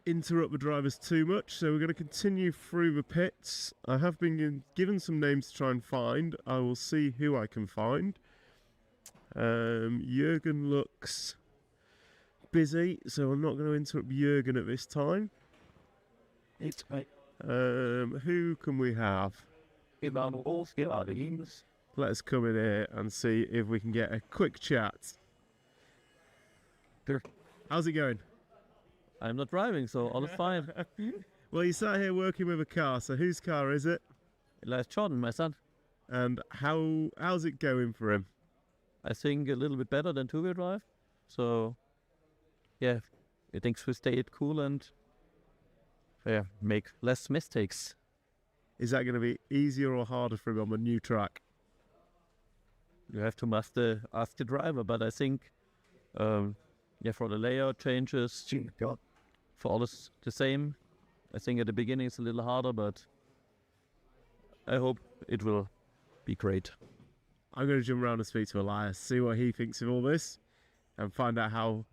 interrupt the drivers too much. So we're going to continue through the pits. I have been given some names to try and find. I will see who I can find. Jürgen looks busy, so I'm not going to interrupt Jürgen at this time. It's great. Who can we have? Let's come in here and see if we can get a quick chat. How's it going? I'm not driving, so all is fine. Well, you sat here working with a car, so whose car is it? Elias Jordan, my son. And how's it going for him? I think a little bit better than two-wheel drive. So, yeah, I think we stay it cool and make less mistakes. Is that going to be easier or harder for him on the new track? You have to ask the driver, but I think, for the layout changes, for all is the same. I think at the beginning it's a little harder, but I hope it will be great. I'm going to jump around and speak to Elias, see what he thinks of all this, and find out how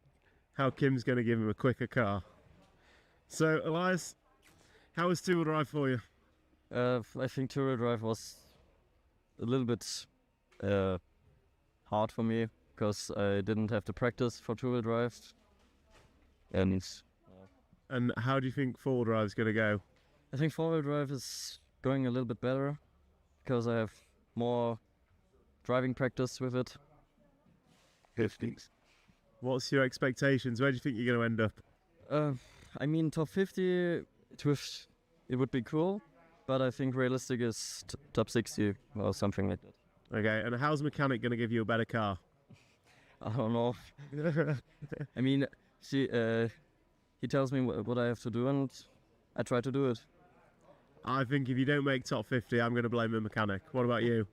Kim's going to give him a quicker car. So, Elias, how was two-wheel drive for you? I think two-wheel drive was a little bit hard for me because I didn't have the practice for two-wheel drive. And how do you think four-wheel drive is going to go? I think four-wheel drive is going a little bit better because I have more driving practice with it. What's your expectations? Where do you think you're going to end up? I mean, top 50, it would be cool, but I think realistic is top 60 or something like that. Okay, and how's the mechanic going to give you a better car? I don't know. I mean, he tells me what I have to do, and I try to do it. I think if you don't make top 50, I'm going to blame the mechanic. What about you?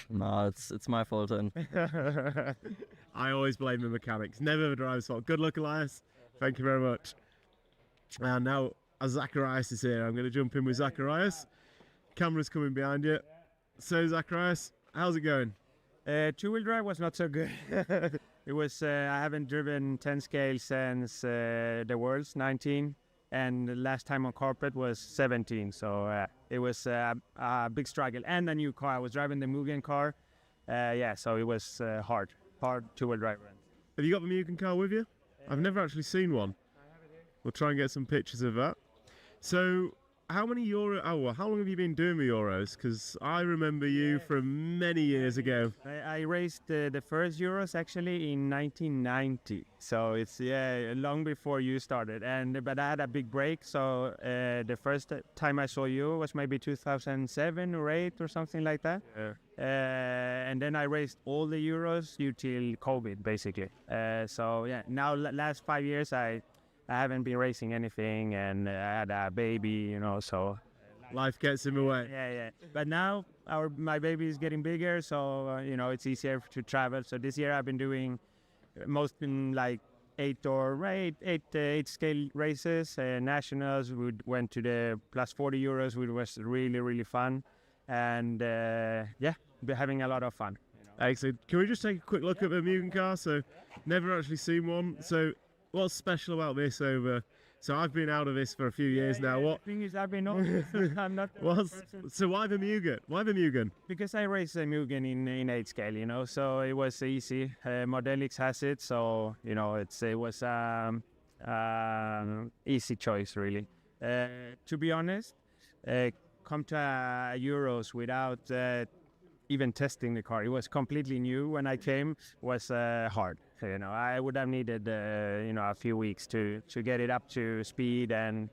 No, it's my fault then. I always blame the mechanics. Never the driver's fault. Good luck, Elias. Thank you very much. And now, as Zacharias is here, I'm going to jump in with Zacharias. Camera's coming behind you. So, Zacharias, how's it going? Two-wheel drive was not so good. It was I haven't driven 10 scale since the Worlds 19, and the last time on carpet was 17. So it was a big struggle. And a new car. I was driving the Mugen car. So it was hard two-wheel drive. Have you got the Mugen car with you? I've never actually seen one. We'll try and get some pictures of that. So, how many Euro? How long have you been doing the Euros? Because I remember you from many years ago. I raced the first Euros actually in 1990. So it's long before you started. But I had a big break. So the first time I saw you was maybe 2007 or 8 or something like that. Yeah. And then I raced all the Euros till COVID, basically. Now last 5 years I haven't been racing anything, and I had a baby, so... Life gets in the way. Yeah. But now my baby is getting bigger, so, it's easier to travel. So this year I've been doing most in like 8 scale races, nationals. We went to the plus 40 Euros, which was really, really fun. And, we're having a lot of fun. Excellent. Can we just take a quick look at the Mugen car? So, never actually seen one. So, what's special about this over? So I've been out of this for a few years now. What? The thing is, I've been on. I'm not. So why the Mugen? Why the Mugen? Because I raced a Mugen in 8 scale, so it was easy. Modelix has it, so it was easy choice really. To be honest, come to Euros without even testing the car. It was completely new when I came. Was hard. I would have needed a few weeks to get it up to speed, and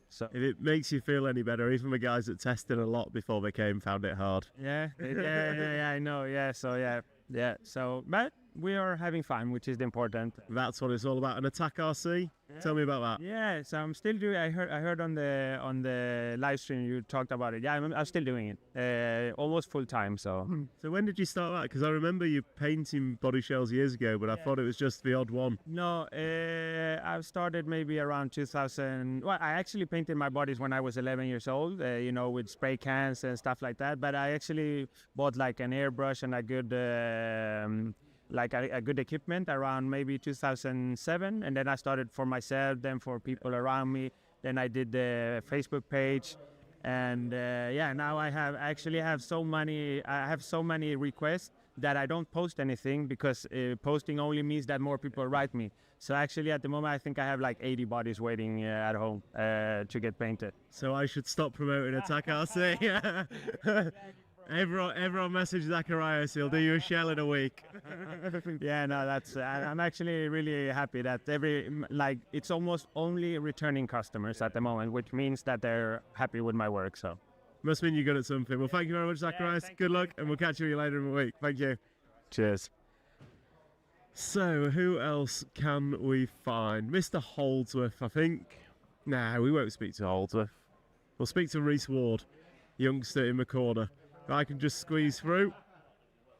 so if it makes you feel any better, even the guys that tested a lot before they came found it hard. Yeah, I know. So but we are having fun, which is important. That's what it's all about. An attack RC. Tell me about that. Yeah, so I'm still doing. I heard on the live stream you talked about it. Yeah, I'm still doing it, almost full time. So. So when did you start that? Because I remember you painting body shells years ago, but I thought it was just the odd one. No, I've started maybe around 2000. Well, I actually painted my bodies when I was 11 years old. You know, with spray cans and stuff like that. But I actually bought like an airbrush and a good. Like a good equipment around maybe 2007, and then I started for myself, then for people around me. Then I did the Facebook page, and now I have so many requests that I don't post anything because posting only means that more people write me. So actually at the moment I think I have like 80 bodies waiting at home to get painted. So I should stop promoting Attack RC. Everyone message Zacharias, he'll do you a shell in a week. Yeah, no, that's. I'm actually really happy that it's almost only returning customers at the moment, which means that they're happy with my work. So must mean you're good at something. Well, thank you very much, Zacharias. Good luck, and we'll catch you later in the week. Thank you. Cheers. So who else can we find? Mr. Holdsworth, I think. Nah, we won't speak to Holdsworth. We'll speak to Reese Ward, youngster in the corner. I can just squeeze through.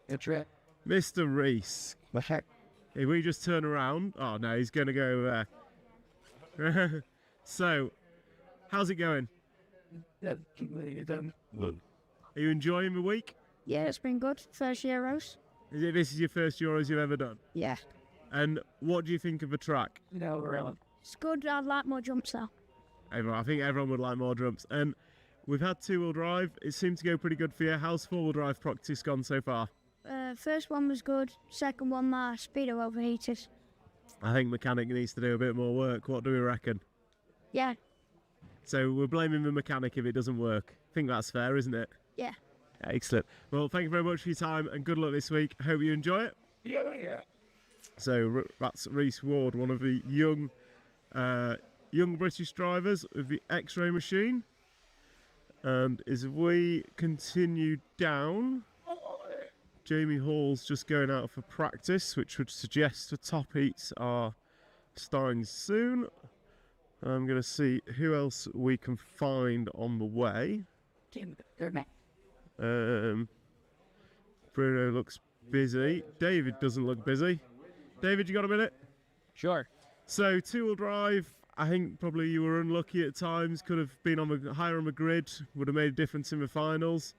That's right. Mr. Reese. What heck? If we just turn around. Oh no, he's going to go there. So, how's it going? Good. Are you enjoying the week? Yeah, it's been good. First Euros. This is your first Euros you've ever done? Yeah. And what do you think of the track? No, really. It's good. I'd like more jumps though. I think everyone would like more jumps. And we've had two-wheel drive. It seemed to go pretty good for you. How's four-wheel drive practice gone so far? First one was good. Second one, my speedo overheated. I think mechanic needs to do a bit more work. What do we reckon? Yeah. So we're blaming the mechanic if it doesn't work. I think that's fair, isn't it? Yeah. Excellent. Well, thank you very much for your time and good luck this week. Hope you enjoy it. Yeah. So that's Reese Ward, one of the young British drivers of the X-Ray machine. And as we continue down, Jamie Hall's just going out for practice, which would suggest the top heats are starting soon. I'm going to see who else we can find on the way. Bruno looks busy. David doesn't look busy. David, you got a minute? Sure. So two-wheel drive, I think probably you were unlucky at times. Could have been higher on the grid. Would have made a difference in the finals.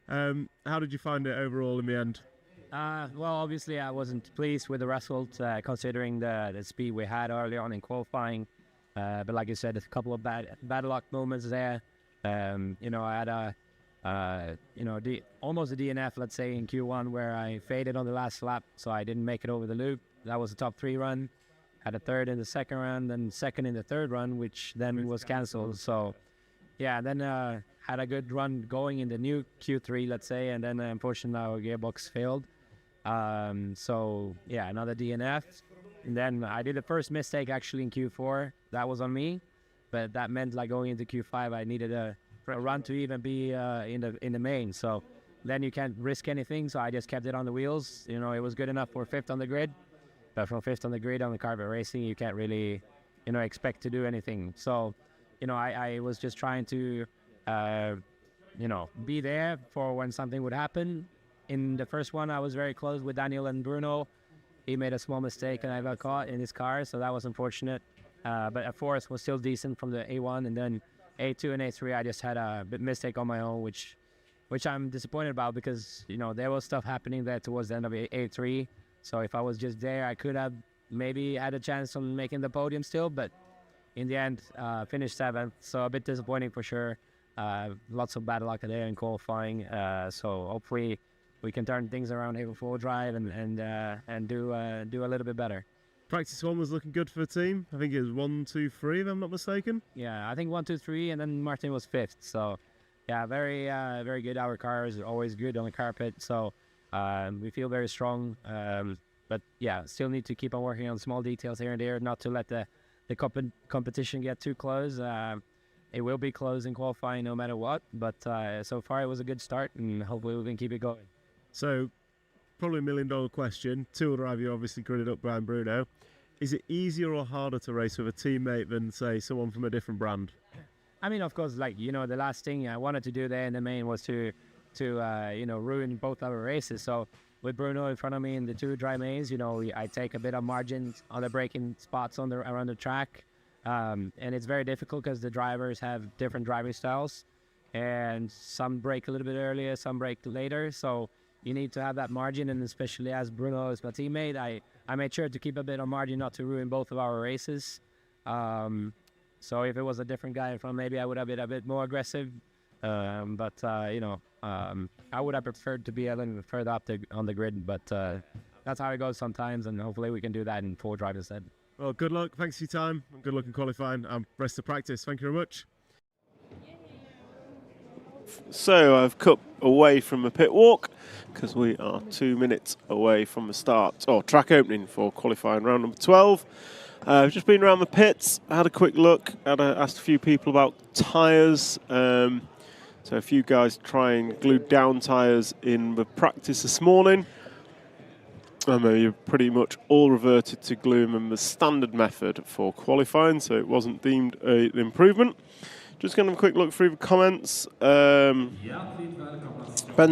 How did you find it overall in the end? Well, obviously I wasn't pleased with the result considering the speed we had early on in qualifying. But like you said, a couple of bad luck moments there. I had almost a DNF, let's say, in Q1 where I faded on the last lap, so I didn't make it over the loop. That was a top 3 run. Had a third in the second run, then second in the third run, which then was cancelled. So, yeah, then had a good run going in the new Q3, let's say, and then unfortunately our gearbox failed. So, yeah, another DNF. And then I did the first mistake actually in Q4. That was on me, but that meant like going into Q5, I needed a run to even be in the main. So then you can't risk anything. So I just kept it on the wheels. It was good enough for 5th on the grid. But from 5th on the grid on the carpet racing, you can't really, expect to do anything. So, I was just trying to, be there for when something would happen. In the first one, I was very close with Daniel and Bruno. He made a small mistake and I got caught in his car, so that was unfortunate. But fourth was still decent from the A1, and then A2 and A3, I just had a bit mistake on my own, which I'm disappointed about because, there was stuff happening there towards the end of A3. So if I was just there, I could have maybe had a chance on making the podium still, but in the end, finished 7th. So a bit disappointing for sure. Lots of bad luck there in qualifying. So hopefully we can turn things around here with 4 drive and do a little bit better. Practice 1 was looking good for the team. I think it was 1, 2, 3, if I'm not mistaken. Yeah, I think 1, 2, 3, and then Martin was 5th. So yeah, very good. Our cars are always good on the carpet. So we feel very strong. But yeah, still need to keep on working on small details here and there, not to let the competition get too close. It will be close in qualifying no matter what. But so far it was a good start, and hopefully we can keep it going. So probably $1 million question. Two-wheel drive, you obviously gridded up behind Bruno. Is it easier or harder to race with a teammate than, say, someone from a different brand? I mean, of course, like, you know, the last thing I wanted to do there in the main was to you know, ruin both our races. So with Bruno in front of me in the two dry mains, you know, I take a bit of margin on the braking spots around the track. And it's very difficult because the drivers have different driving styles. And some brake a little bit earlier, some brake later. So you need to have that margin. And especially as Bruno is my teammate, I made sure to keep a bit of margin not to ruin both of our races. So if it was a different guy in front, maybe I would have been a bit more aggressive. But you know, I would have preferred to be a little bit further up on the grid. But that's how it goes sometimes, and hopefully we can do that in 4 drive instead. Well, good luck. Thanks for your time. And good luck in qualifying and rest of practice. Thank you very much. So I've cut away from the pit walk because we are 2 minutes away from the start, or track opening for qualifying round number 12. I've just been around the pits, had a quick look, asked a few people about tyres. So a few guys trying glued down tyres in the practice this morning. You're pretty much all reverted to gluing them the standard method for qualifying, so it wasn't deemed an improvement. Just going to have a quick look through the comments. Ben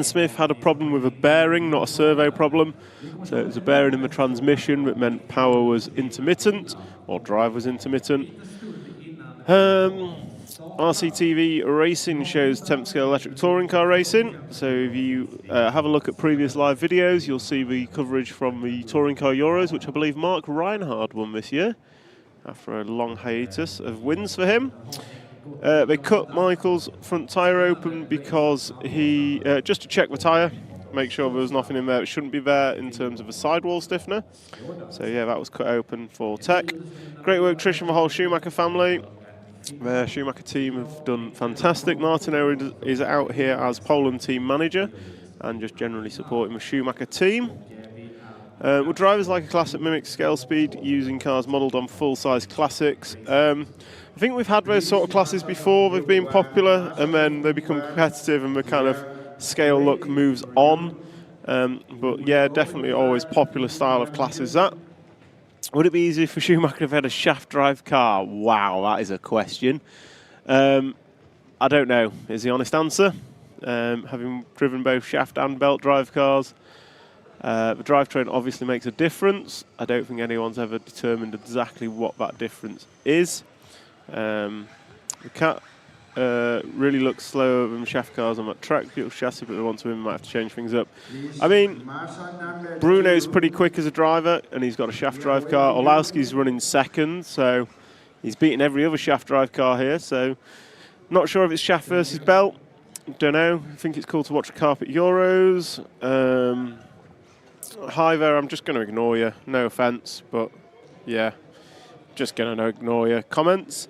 Smith had a problem with a bearing, not a servo problem. So it was a bearing in the transmission that meant power was intermittent, or drive was intermittent. RCTV Racing shows 10th scale electric touring car racing. So if you have a look at previous live videos, you'll see the coverage from the Touring Car Euros, which I believe Mark Reinhard won this year, after a long hiatus of wins for him. They cut Michael's front tyre open because he, just to check the tyre, make sure there was nothing in there that shouldn't be there in terms of a sidewall stiffener. So yeah, that was cut open for tech. Great work, Trish and the whole Schumacher family. The Schumacher team have done fantastic. Martino is out here as Poland team manager and just generally supporting the Schumacher team. Would drivers like a class that mimics scale speed using cars modelled on full-size classics? I think we've had those sort of classes before. They've been popular and then they become competitive and the kind of scale look moves on. But yeah, definitely always popular style of classes that. Would it be easier for Schumacher if he had a shaft drive car? Wow, that is a question. I don't know, is the honest answer. Having driven both shaft and belt drive cars, the drivetrain obviously makes a difference. I don't think anyone's ever determined exactly what that difference is. The Cat really looks slower than shaft cars on that track. Beautiful chassis, but they want to win, might have to change things up. I mean, Bruno's pretty quick as a driver, and he's got a shaft drive car. Orlowski's running second, so he's beaten every other shaft drive car here. So, not sure if it's shaft versus belt. Don't know. I think it's cool to watch the Carpet Euros. Hi there, I'm just going to ignore you. No offence, but yeah, just going to ignore your comments.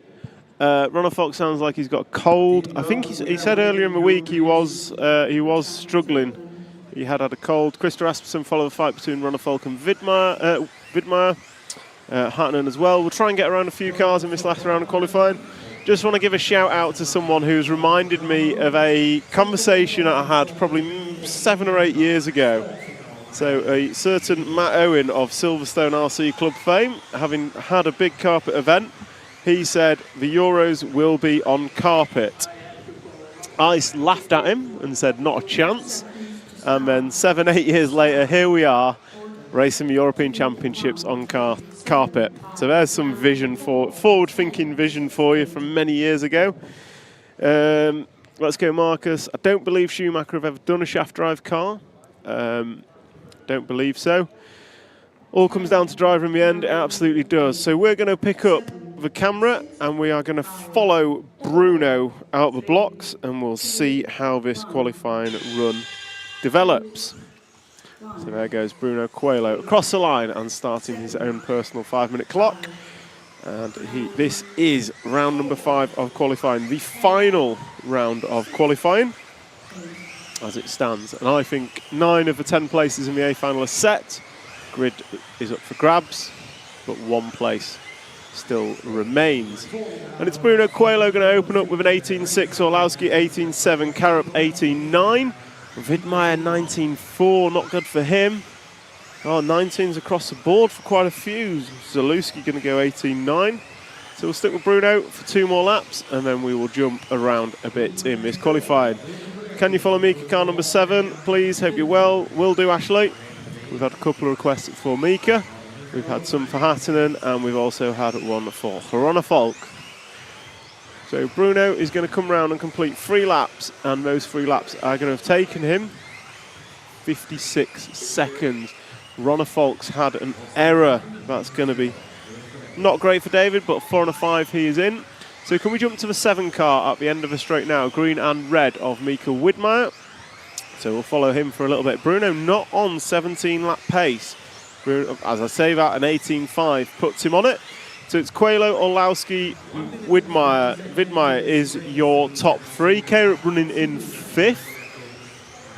Runner Fox sounds like he's got a cold. I think he said earlier in the week he was struggling. He had a cold. Krista Asperson followed the fight between Runner Folk and Vidmar. Hartnan as well. We'll try and get around a few cars in this last round of qualifying. Just want to give a shout out to someone who's reminded me of a conversation I had probably 7 or 8 years ago. So a certain Matt Owen of Silverstone RC Club fame, having had a big carpet event, he said the Euros will be on carpet. I laughed at him and said not a chance. And then 7, 8 years later, here we are, racing the European Championships on carpet. So there's some vision forward-thinking vision for you from many years ago. Let's go, Marcus. I don't believe Schumacher have ever done a shaft drive car. Don't believe so. All comes down to driver in the end. It absolutely does. So we're going to pick up the camera and we are going to follow Bruno out the blocks and we'll see how this qualifying run develops. So there goes Bruno Coelho across the line and starting his own personal 5-minute clock. And this is round number 5 of qualifying, the final round of qualifying as it stands. And I think 9 of the 10 places in the A final are set. Grid is up for grabs, but 1 place still remains. And it's Bruno Coelho going to open up with an 18.6, Orlowski 18.7, Karup 18.9. Widmeyer 19.4, not good for him. Oh, 19s across the board for quite a few. Zalewski going to go 18.9. So we'll stick with Bruno for 2 more laps, and then we will jump around a bit in this qualifying. Can you follow Mika car number 7, please? Hope you're well. Will do, Ashley. We've had a couple of requests for Mika. We've had some for Hattinen, and we've also had one for Corona Falk. So Bruno is going to come round and complete 3 laps, and those 3 laps are going to have taken him 56 seconds. Ronner Falk's had an error. That's going to be not great for David, but 4 and a 5 he is in. So can we jump to the 7 car at the end of the straight now? Green and red of Mika Widmeyer. So we'll follow him for a little bit. Bruno not on 17 lap pace. Bruno, as I say that, an 18.5 puts him on it. So it's Coelho, Orlowski, Widmeyer. Widmeyer is your top 3. Karup running in 5th.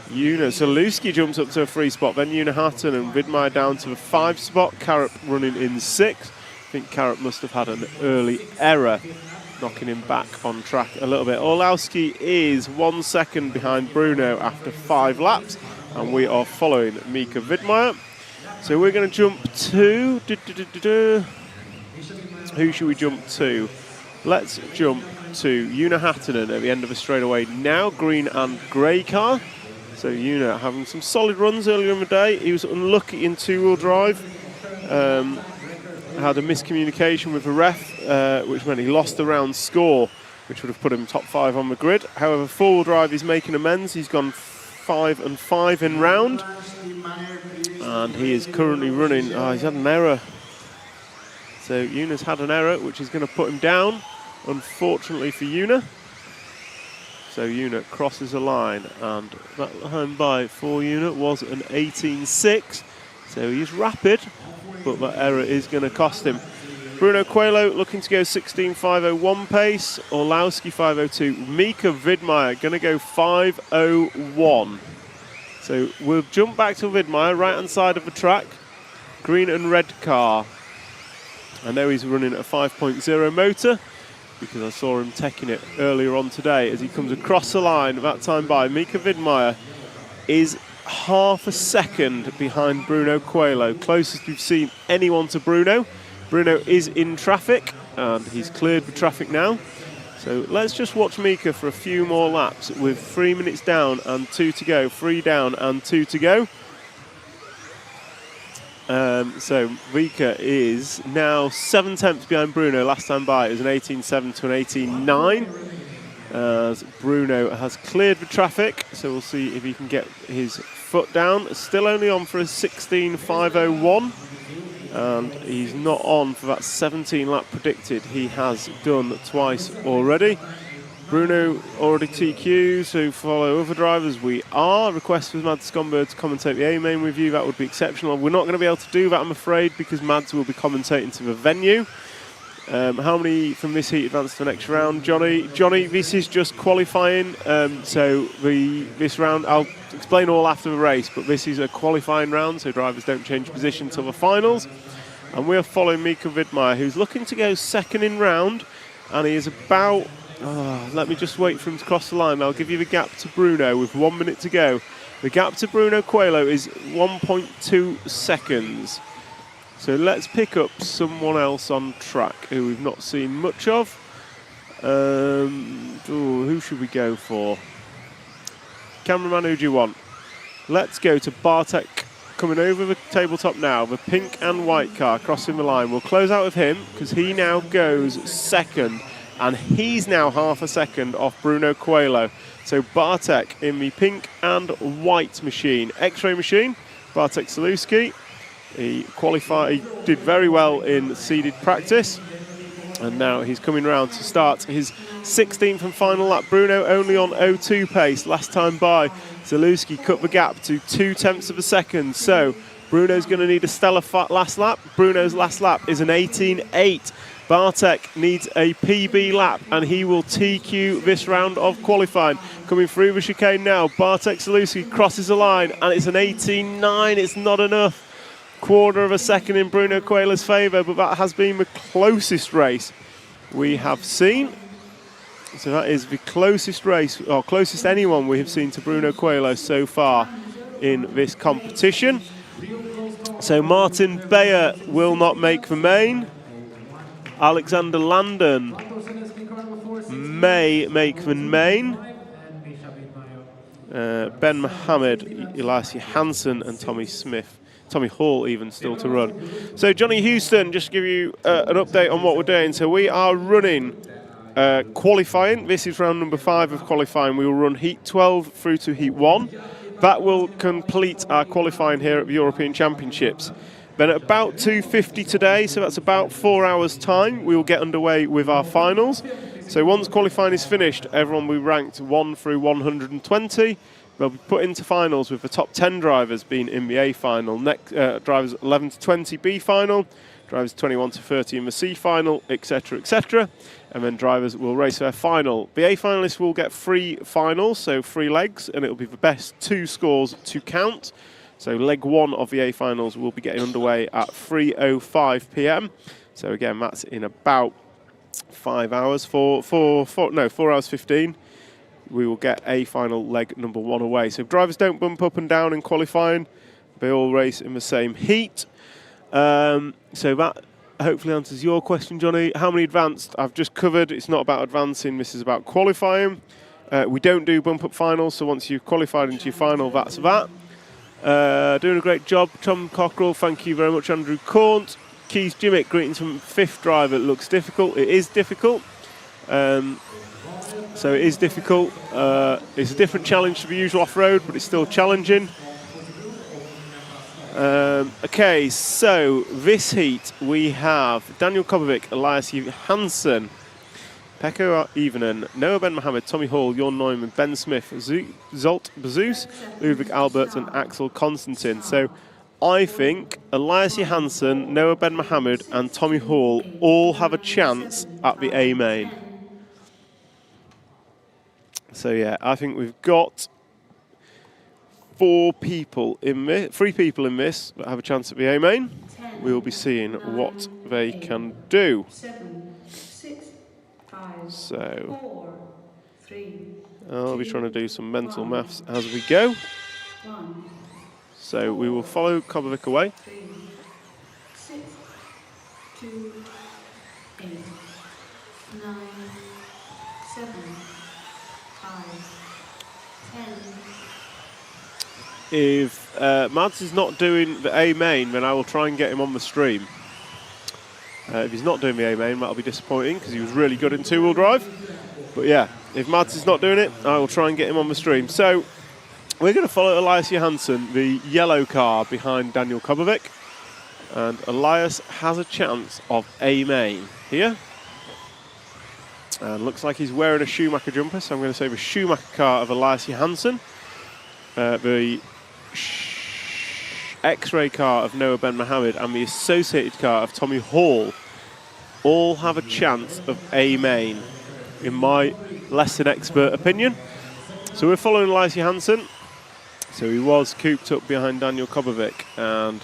Zalewski jumps up to a 3 spot. Then Una Hatton and Widmeyer down to the 5 spot. Karup running in 6th. I think Karup must have had an early error, knocking him back on track a little bit. Orlowski is 1 second behind Bruno after 5 laps, and we are following Mika Widmeyer. So we're going to jump to... Who should we jump to? Let's jump to Una Hattinen at the end of the straightaway now. Green and grey car. So Una having some solid runs earlier in the day. He was unlucky in 2-wheel drive. Had a miscommunication with the ref, which meant he lost the round score, which would have put him top 5 on the grid. However, 4-wheel drive is making amends. He's gone 5 and 5 in round, and he is currently running. He's had an error. So Una's had an error, which is going to put him down, unfortunately for Una. So Una crosses a line, and that home by for Una was an 18.6. So he's rapid, but that error is going to cost him. Bruno Coelho looking to go 16.501 pace. Orlowski 5.02. Mika Widmeyer going to go 5.01. So we'll jump back to Widmeyer, right hand side of the track. Green and red car. I know he's running a 5.0 motor because I saw him taking it earlier on today as he comes across the line. That time by Mika Widmeyer is half a second behind Bruno Coelho. Closest we've seen anyone to Bruno. Bruno is in traffic and he's cleared the traffic now. So let's just watch Mika for a few more laps with 3 minutes down and 2 to go. 3 down and 2 to go. So Mika is now 7 tenths behind Bruno. Last time by it was an 18.7 to an 18.9. As Bruno has cleared the traffic, so we'll see if he can get his foot down. Still only on for a 16.501, and he's not on for that 17 lap predicted. He has done twice already. Bruno already TQ, so follow other drivers. We are. Request for Mads Skomberg to commentate the A-main review. That would be exceptional. We're not going to be able to do that, I'm afraid, because Mads will be commentating to the venue. How many from this heat advance to the next round? Johnny, this is just qualifying. So this round, I'll explain all after the race, but this is a qualifying round, so drivers don't change position till the finals. And we are following Mika Widmeyer, who's looking to go 2nd in round, and he is about... let me just wait for him to cross the line. I'll give you the gap to Bruno with 1 minute to go. The gap to Bruno Coelho is 1.2 seconds. So let's pick up someone else on track who we've not seen much of. Who should we go for? Cameraman, who do you want? Let's go to Bartek coming over the tabletop now. The pink and white car crossing the line. We'll close out with him because he now goes 2nd. And he's now half a second off Bruno Coelho. So Bartek in the pink and white machine. X-ray machine, Bartek Zalewski. He qualified, he did very well in seeded practice. And now he's coming round to start his 16th and final lap. Bruno only on 0.2 pace. Last time by, Zalewski cut the gap to 2 tenths of a second. So Bruno's going to need a stellar last lap. Bruno's last lap is an 18.8. Bartek needs a PB lap and he will TQ this round of qualifying. Coming through the chicane now, Bartek Zalewski crosses the line and it's an 18.9. It's not enough. 1/4 of a second in Bruno Coelho's favour, but that has been the closest race we have seen. So that is the closest race, or closest anyone we have seen to Bruno Coelho so far in this competition. So Martin Beyer will not make the main. Alexander Landon may make the main. Ben Mohammed, Elias Johansson and Tommy Hall even still to run. So Johnny Houston, just to give you an update on what we're doing. So we are running qualifying. This is round number 5 of qualifying. We will run heat 12 through to heat 1. That will complete our qualifying here at the European Championships. Then at about 2:50 today, so that's about 4 hours time, we will get underway with our finals. So once qualifying is finished, everyone will be ranked 1 through 120. They'll be put into finals with the top 10 drivers being in the A final, drivers 11 to 20 B final, drivers 21 to 30 in the C final, etc., etc. And then drivers will race their final. The A finalists will get 3 finals, so 3 legs, and it will be the best 2 scores to count. So leg 1 of the A finals will be getting underway at 3:05 p.m. So again, that's in about 5 hours, 4 hours 15. We will get A final leg number 1 away. So if drivers don't bump up and down in qualifying, they all race in the same heat. So that hopefully answers your question, Johnny. How many advanced? I've just covered. It's not about advancing. This is about qualifying. We don't do bump up finals. So once you've qualified into your final, that's that. Doing a great job, Tom Cockrell. Thank you very much, Andrew Cornt. Keys Jimmick, greetings from 5th driver. It looks difficult. It is difficult. So it is difficult. It's a different challenge to the usual off-road, but it's still challenging. Okay, so this heat we have Daniel Kobovic, Elias Johansson, Pekko Ivanen, Noah Ben Mohammed, Tommy Hall, Jon Neumann, Ben Smith, Zolt Bezus, Ludwig Albert and Axel Constantin. So I think Elias Johansson, Noah Ben Mohammed and Tommy Hall all have a chance at the A main. So yeah, I think we've got 3 people in this that have a chance at the A main. We will be seeing what they can do. So I'll be trying to do some mental maths as we go. So we will follow Kobovic away. 6, 2, 8, 9, 7, 5, 10. If Mads is not doing the A main, then I will try and get him on the stream. If he's not doing the A main, that'll be disappointing because he was really good in 2-wheel drive. But yeah, if Mads is not doing it, I will try and get him on the stream. So we're going to follow Elias Johansson, the yellow car behind Daniel Kobovic. And Elias has a chance of A main here. And looks like he's wearing a Schumacher jumper, so I'm going to say the Schumacher car of Elias Johansson. The X-ray car of Noah Ben Mohammed and the associated car of Tommy Hall all have a chance of A main, in my less than expert opinion. So we're following Elias Johansson. So he was cooped up behind Daniel Kobovic and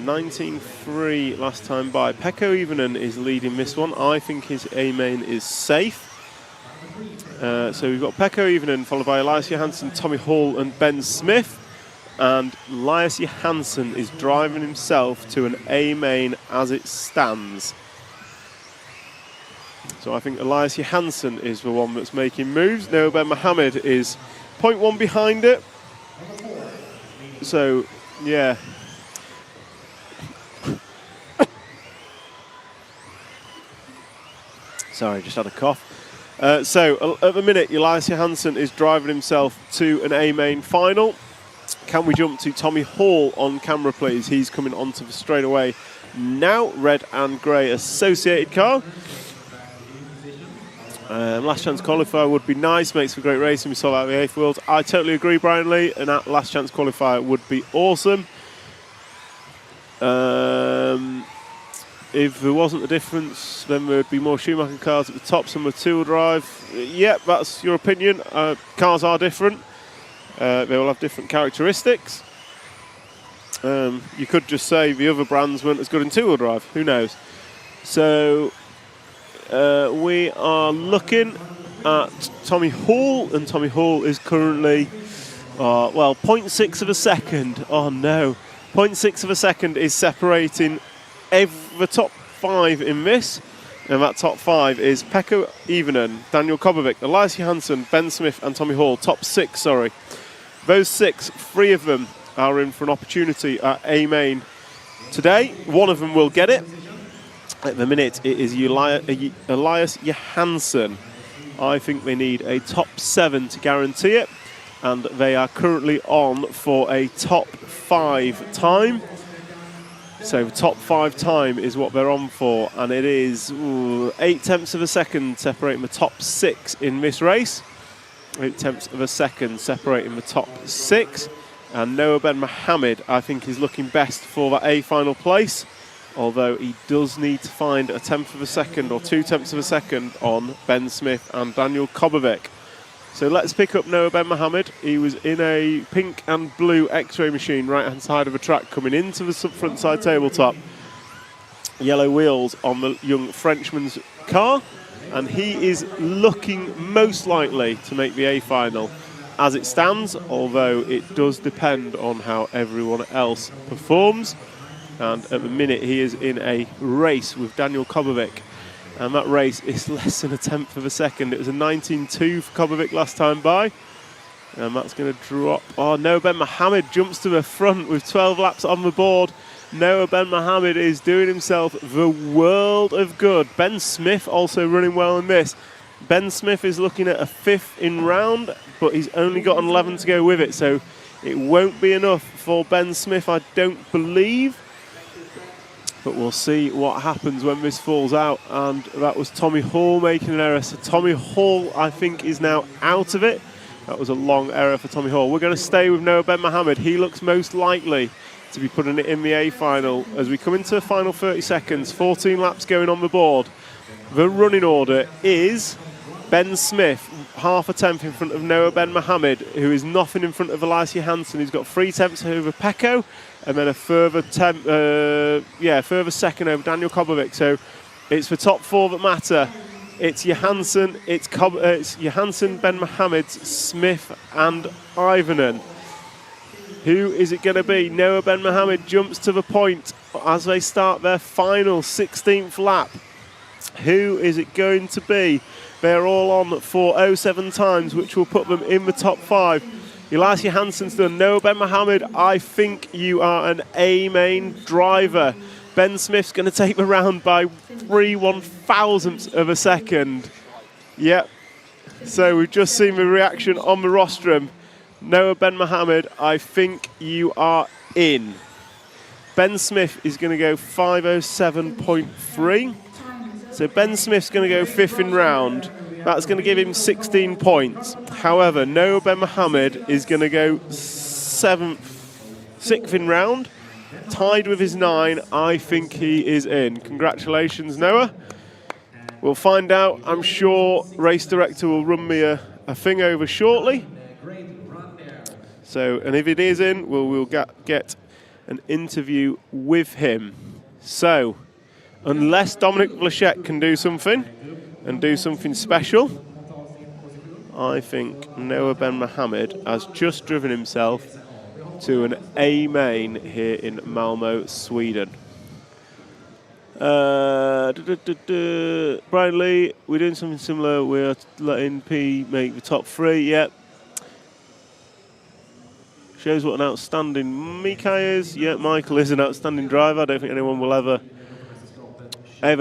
19.3 last time by. Pekko Ivanen is leading this one. I think his A main is safe. So we've got Pekko Ivanen followed by Elias Johansson, Tommy Hall and Ben Smith. And Elias Johansson is driving himself to an A main as it stands. So I think Elias Johansson is the one that's making moves. Noah Ben Mohammed is 0.1 behind it. So, yeah. Sorry, just had a cough. So at the minute, Elias Johansson is driving himself to an A main final. Can we jump to Tommy Hall on camera, please? He's coming onto the straightaway now. Red and grey associated car. Last chance qualifier would be nice, makes for great racing. We saw that at the 8th World. I totally agree, Brian Lee, and that last chance qualifier would be awesome. If there wasn't a difference, then there would be more Schumacher cars at the top, some with 2-wheel drive. Yep, that's your opinion. Cars are different. They will have different characteristics. You could just say the other brands weren't as good in 2-wheel drive. Who knows? So we are looking at Tommy Hall, and Tommy Hall is currently, 0.6 of a second. Oh no, 0.6 of a second is separating the top 5 in this. And that top 5 is Pekka Ivonen, Daniel Kobovic, Elias Johansson, Ben Smith and Tommy Hall. Top 6, sorry. Those 6, 3 of them are in for an opportunity at A-Main today. One of them will get it. At the minute, it is Elias Johansson. I think they need a top 7 to guarantee it. And they are currently on for a top 5 time. So the top 5 time is what they're on for, and it is 0.8 of a second separating the top 6 in this race. 0.8 of a second separating the top 6. And Noah Ben Mohammed, I think, is looking best for that A final place, although he does need to find a 1/10 of a second or 0.2 of a second on Ben Smith and Daniel Kobovic. So let's pick up Noah Ben Mohammed. He was in a pink and blue X-ray machine right-hand side of the track coming into the front side tabletop. Yellow wheels on the young Frenchman's car. And he is looking most likely to make the A final as it stands, although it does depend on how everyone else performs. And at the minute he is in a race with Daniel Kobovic. And that race is less than a 1/10 of a second. It was a 19.2 for Kobovic last time by. And that's going to drop. Oh, Noah Ben Mohammed jumps to the front with 12 laps on the board. Noah Ben Mohammed is doing himself the world of good. Ben Smith also running well in this. Ben Smith is looking at a 5th in round, but he's only got an 11 to go with it. So it won't be enough for Ben Smith, I don't believe. But we'll see what happens when this falls out. And that was Tommy Hall making an error. So Tommy Hall, I think, is now out of it. That was a long error for Tommy Hall. We're going to stay with Noah Ben Mohammed. He looks most likely to be putting it in the A final. As we come into the final 30 seconds, 14 laps going on the board. The running order is Ben Smith, 1/2 a 1/10 in front of Noah Ben Mohammed, who is nothing in front of Elias Johansson, who's got 3/10 over Pecco, and then a further further second over Daniel Kobovic. So it's the top 4 that matter. It's Johansson, it's Johansson, Ben Mohammed, Smith and Ivonen. Who is it going to be? Noah Ben Mohammed jumps to the point as they start their final 16th lap. Who is it going to be? They're all on for 0.7 times, which will put them in the top 5. Elias Johansson's done. Noah Ben Mohammed, I think you are an A-main driver. Ben Smith's going to take the round by 3/1000ths of a second. Yep. So we've just seen the reaction on the rostrum. Noah Ben Mohammed, I think you are in. Ben Smith is going to go 5:07.3. So Ben Smith's going to go 5th in round. That's going to give him 16 points. However, Noah Ben Mohammed is going to go 6th in round. Tied with his 9. I think he is in. Congratulations, Noah. We'll find out. I'm sure race director will run me a thing over shortly. So, and if it is in, we'll get an interview with him. So, unless Dominic Vlachek can do something and do something special, I think Noah Ben Mohammed has just driven himself to an A-main here in Malmo, Sweden. Brian Lee, we're doing something similar. We're letting P make the top 3. Yep. Shows what an outstanding Mikai is. Yeah, Michael is an outstanding driver. I don't think anyone will ever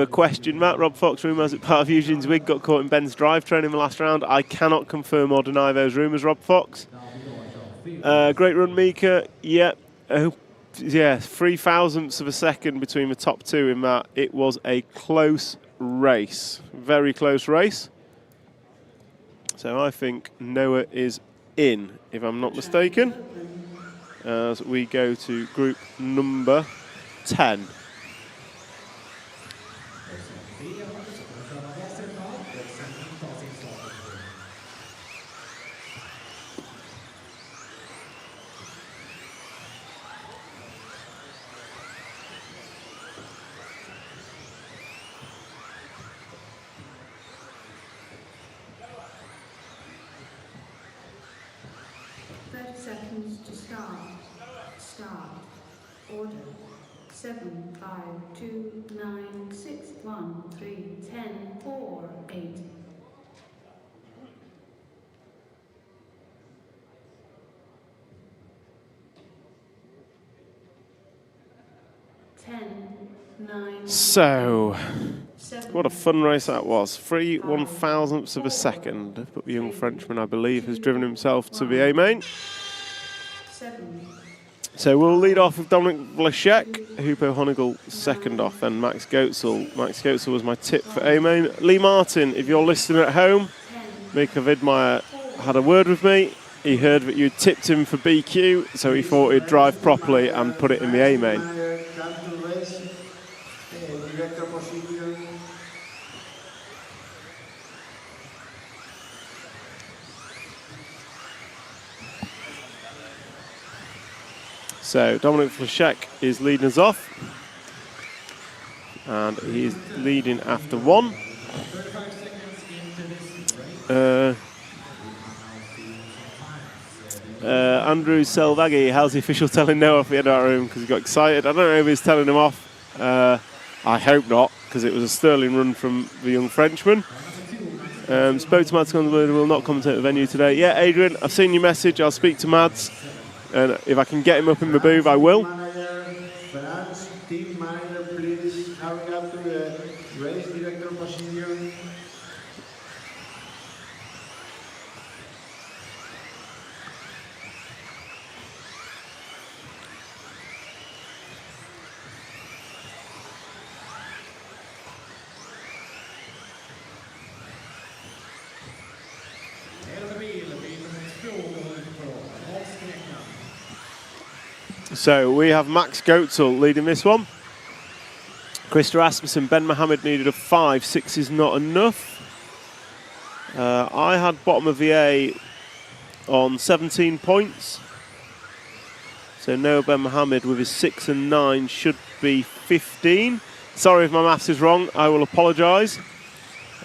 question that. Rob Fox, rumour has it part of Eugene's wig got caught in Ben's drivetrain in the last round. I cannot confirm or deny those rumours, Rob Fox. Great run, Mika. Yeah, 0.003 of a second between the top 2 in that. It was a close race. Very close race. So I think Noah is in, if I'm not mistaken, as we go to group number 10. to start. Start. Order. 7, 5, 2, 9, 6, 1, 3, 10, 4, 8. So, what a fun race that was. 3 1,000ths of a second. But the young Frenchman, I believe, has driven himself to the A-main. So we'll lead off with Dominic Vlasic, Hupo Honigel second off, and Max Goetzel. Max Goetzel was my tip for A-main. Lee Martin, if you're listening at home, Mika Vidmeyer had a word with me. He heard that you tipped him for BQ, so he thought he'd drive properly and put it in the A-main. So Dominic Vlasic is leading us off, and he is leading after 1. Andrew Selvaggi, how's the official telling Noah off the end of our room because he got excited? I don't know if he's telling him off. I hope not, because it was a sterling run from the young Frenchman. Spoke to Mads Converter, will not commentate the venue today. Yeah, Adrian, I've seen your message. I'll speak to Mads, and if I can get him up in the booth, I will. Team manager, please hurry up to the race director position. So we have Max Goetzel leading this one. Krista Rasmussen, Ben Mohammed needed a 5. 6 is not enough. I had bottom of the A on 17 points. So Noah Ben Mohammed with his 6 and 9 should be 15. Sorry if my maths is wrong, I will apologise.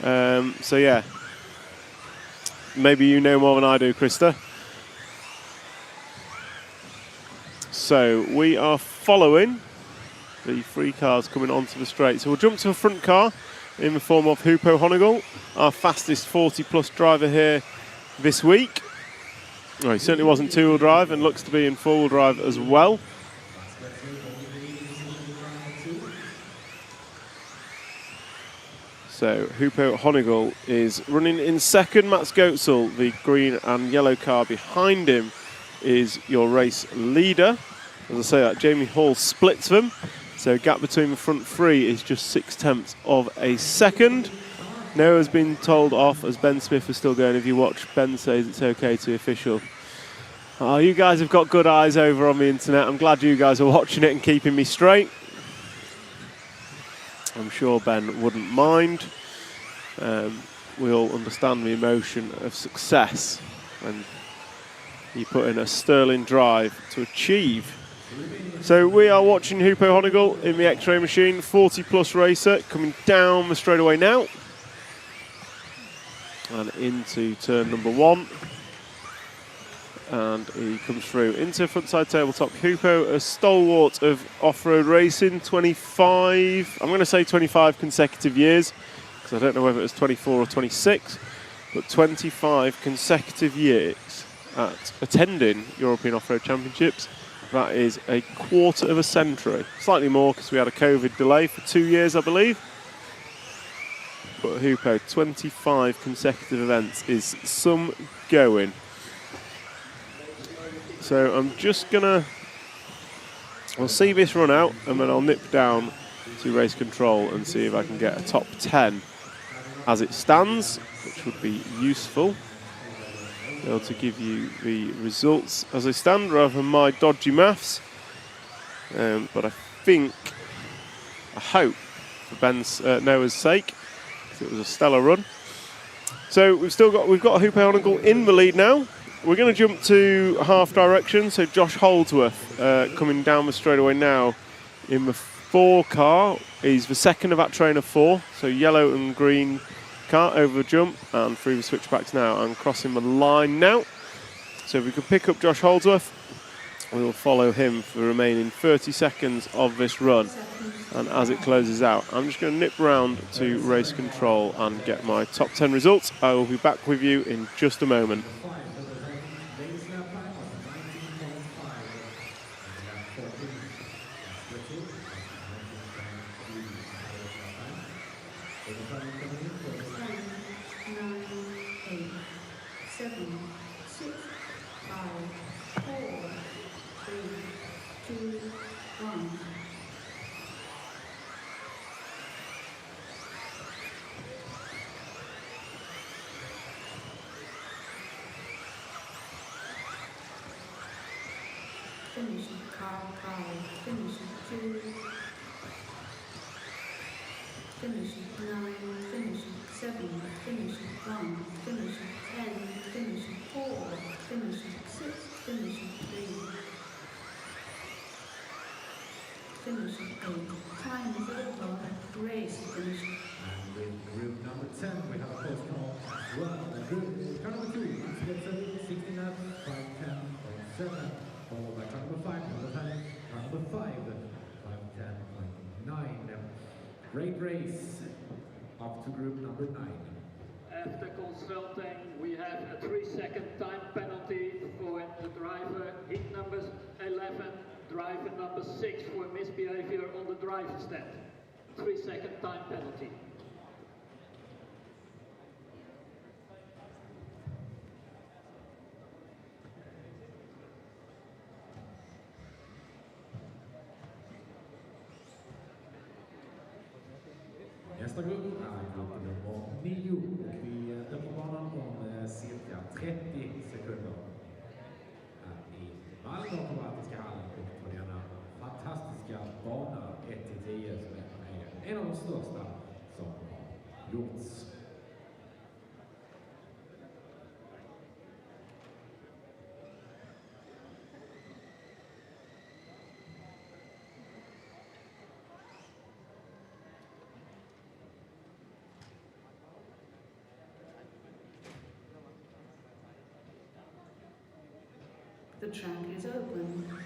So yeah, maybe you know more than I do, Krista. So we are following the 3 cars coming onto the straight. So we'll jump to a front car in the form of Hupo Honigel, our fastest 40-plus driver here this week. Oh, he certainly wasn't two-wheel drive and looks to be in four-wheel drive as well. So Hupo Honigel is running in second. Max Goetzel, the green and yellow car behind him, is your race leader. As I say, that Jamie Hall splits them. So gap between the front 3 is just 0.6 of a second. Noah's been told off as Ben Smith is still going. If you watch, Ben says it's okay to official. Oh, you guys have got good eyes over on the internet. I'm glad you guys are watching it and keeping me straight. I'm sure Ben wouldn't mind. We all understand the emotion of success when you put in a sterling drive to achieve. So we are watching Hupo Honigel in the X-ray machine, 40-plus racer, coming down the straightaway now. And into turn number 1. And he comes through into frontside tabletop. Hupo, a stalwart of off-road racing, 25, I'm going to say 25 consecutive years, because I don't know whether it was 24 or 26, but 25 consecutive years at attending European Off-Road Championships. That is a quarter of a century. Slightly more because we had a COVID delay for 2 years, I believe. But Hupo, 25 consecutive events is some going. So I'm just gonna, I'll see this run out and then I'll nip down to race control and see if I can get a top 10 as it stands, which would be useful. Be able to give you the results as they stand rather than my dodgy maths. But I hope for Ben's Noah's sake, because it was a stellar run. So we've got Hupo Honigel in the lead now. We're going to jump to half direction. So Josh Holdsworth coming down the straightaway now in the 4 car. He's the second of that train of 4. So yellow and green car over the jump and through the switchbacks now and crossing the line now. So if we could pick up Josh Holdsworth. We will follow him for the remaining 30 seconds of this run. And as it closes out, I'm just going to nip round to race control and get my top 10 results. I will be back with you in just a moment. Finish car 5, finish 2, finish 9, finish 7, finish 1, finish 10, finish 4, finish 6, finish 3, finish 8. Time is over. Race finish. And with group number 10, we have a close call as well. And group car number 2, gets 16 laps, 5:10.7. Followed by car number 5, number 10, car number 5, 5:10.9. Great race up to group number 9. After consulting, we have a 3-second time penalty for the driver, heat number 11, driver number 6 for misbehavior on the driver's stand. 3-second time penalty. Nästa grupp är grupp nummer 9 och vi är på banan om cirka 30 sekunder. Här i Malmo på Baltiska hallen och på denna fantastiska bana 1-10 som är en av de största som har gjorts. The track is open.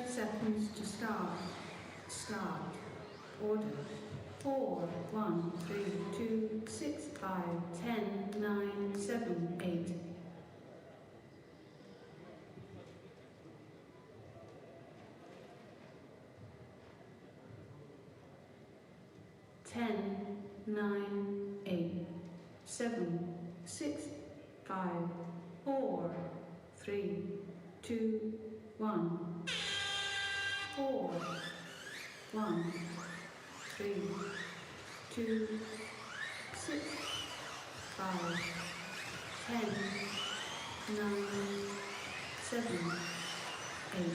Seconds to start. Start. Order. 4, 1, 3, 2, 6, 5, 10, 9, 7, 8. Ten, 9, 8, 7, 6, 5, 4, 3, 2, 1. 4, 1, 3, 2, 6, 5, 10, 9, 7, 8.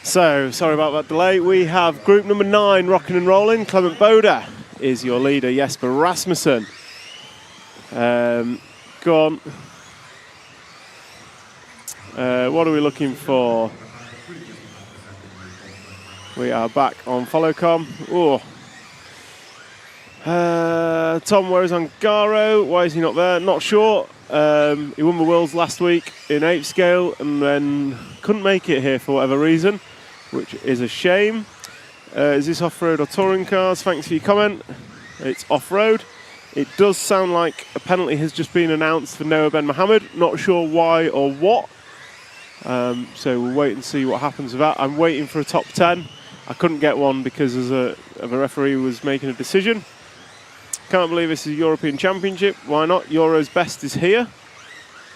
So, sorry about that delay. We have group number 9 rocking and rolling. Clement Boda is your leader, Jesper Rasmussen. Go on. What are we looking for? We are back on FollowCom. Oh. Tom, where is Angaro? Why is he not there? Not sure. He won the Worlds last week in 8th scale and then couldn't make it here for whatever reason, which is a shame. Is this off-road or touring cars? Thanks for your comment. It's off-road. It does sound like a penalty has just been announced for Noah Ben Mohammed. Not sure why or what. So we'll wait and see what happens with that. I'm waiting for a top 10. I couldn't get one because a referee was making a decision. Can't believe this is a European Championship. Why not? Euro's best is here.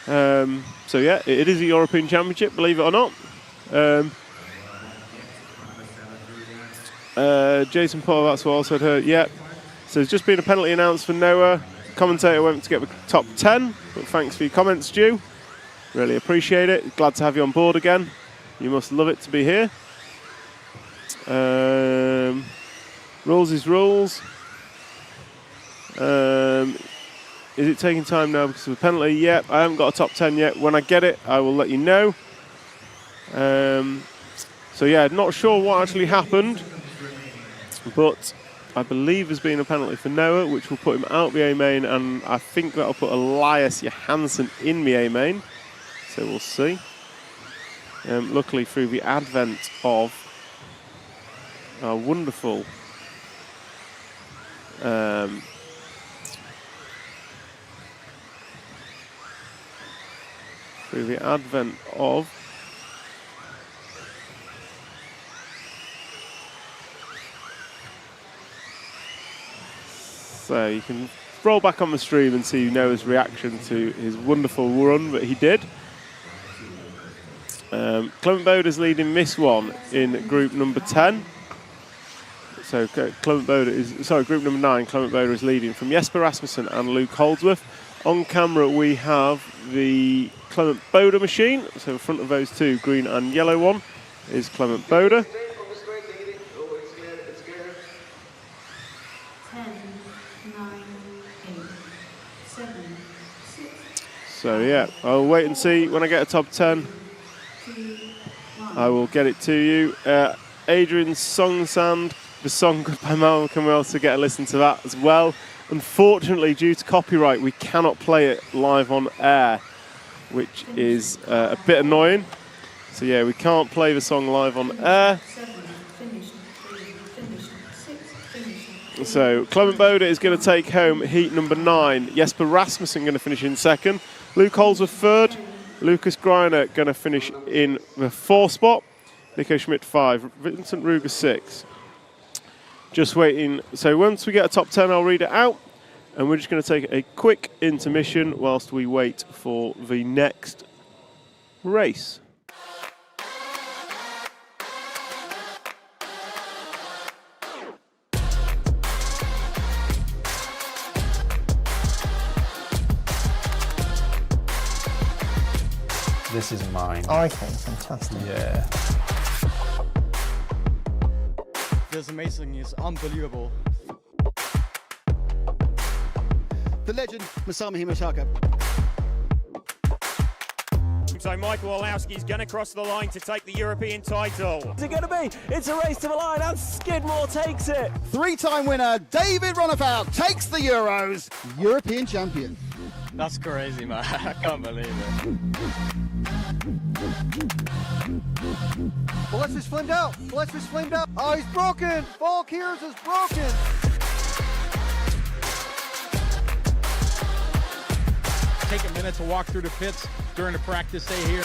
So yeah, it is a European Championship, believe it or not. Jason Paul, that's what I also heard. Yeah. So there's just been a penalty announced for Noah. Commentator went to get the top 10, but thanks for your comments, Stu. Really appreciate it. Glad to have you on board again. You must love it to be here. Rules is rules. Is it taking time now because of the penalty? Yep, I haven't got a top 10 yet. When I get it, I will let you know. So yeah, not sure what actually happened, but I believe there's been a penalty for Noah, which will put him out the A main, and I think that'll put Elias Johansson in the A main. So we'll see. Luckily, through the advent of our wonderful so you can roll back on the stream and see Noah's reaction to his wonderful run that he did. Clement Boda's leading this one in group number 10. So Clement Boda is, sorry, group number 9, Clement Boda is leading from Jesper Rasmussen and Luke Holdsworth. On camera we have the Clement Boda machine. So in front of those two, green and yellow one, is Clement Boda. 10, 9, 8, 7, 6. So yeah, I'll wait and see when I get a top 10. I will get it to you. Adrian Songsand, the song by Malmo, can we also get a listen to that as well? Unfortunately, due to copyright, we cannot play it live on air, which is a bit annoying. So yeah, we can't play the song live on air. So Clement Boda is going to take home heat number 9. Jesper Rasmussen going to finish in 2nd. Luke Holdsworth 3rd. Lucas Greiner going to finish in the 4th spot. Nico Schmidt 5. Vincent Ruger 6. Just waiting. So once we get a top 10, I'll read it out. And we're just going to take a quick intermission whilst we wait for the next race. This is mine. Oh, okay, fantastic. Yeah. This amazing is unbelievable. The legend, Masami Himataka. So Michael Olowski's going to cross the line to take the European title. What's it going to be? It's a race to the line and Skidmore takes it. 3-time winner David Ronnefout takes the Euros, European champion. That's crazy, man. I can't believe it. Gillespie's flamed out. Gillespie's flamed out. Oh, he's broken. Volkiers is broken. Take a minute to walk through the pits during the practice day here.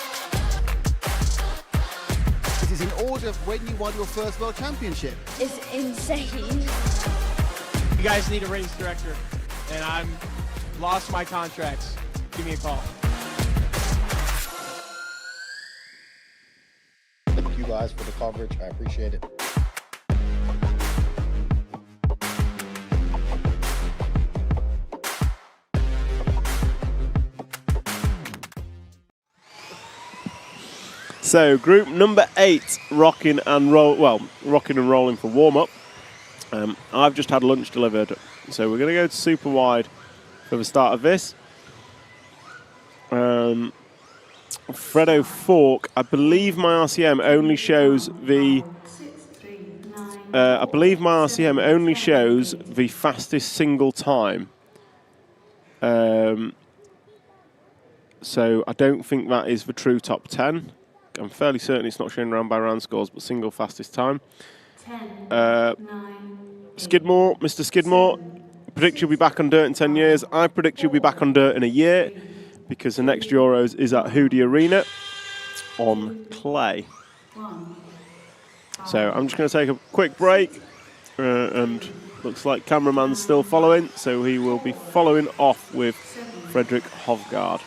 It is in order of when you won your first World Championship. It's insane. You guys need a race director, and I'm lost my contracts. Give me a call. Thank you guys for the coverage. I appreciate it. So group number 8, rocking and rolling for warm-up. I've just had lunch delivered, so we're going to go to super wide for the start of this. Fredo Fork, I believe my RCM only shows the fastest single time. So I don't think that is the true top 10. I'm fairly certain it's not shown round by round scores, but single fastest time. 10, 9, Skidmore, Mr. Skidmore, predict you'll be back on dirt in 10 years. I predict you'll be back on dirt in a year, because the next Euros is at Hoodie Arena on clay. So I'm just going to take a quick break, and looks like cameraman's still following, so he will be following off with Frederick Hovgaard.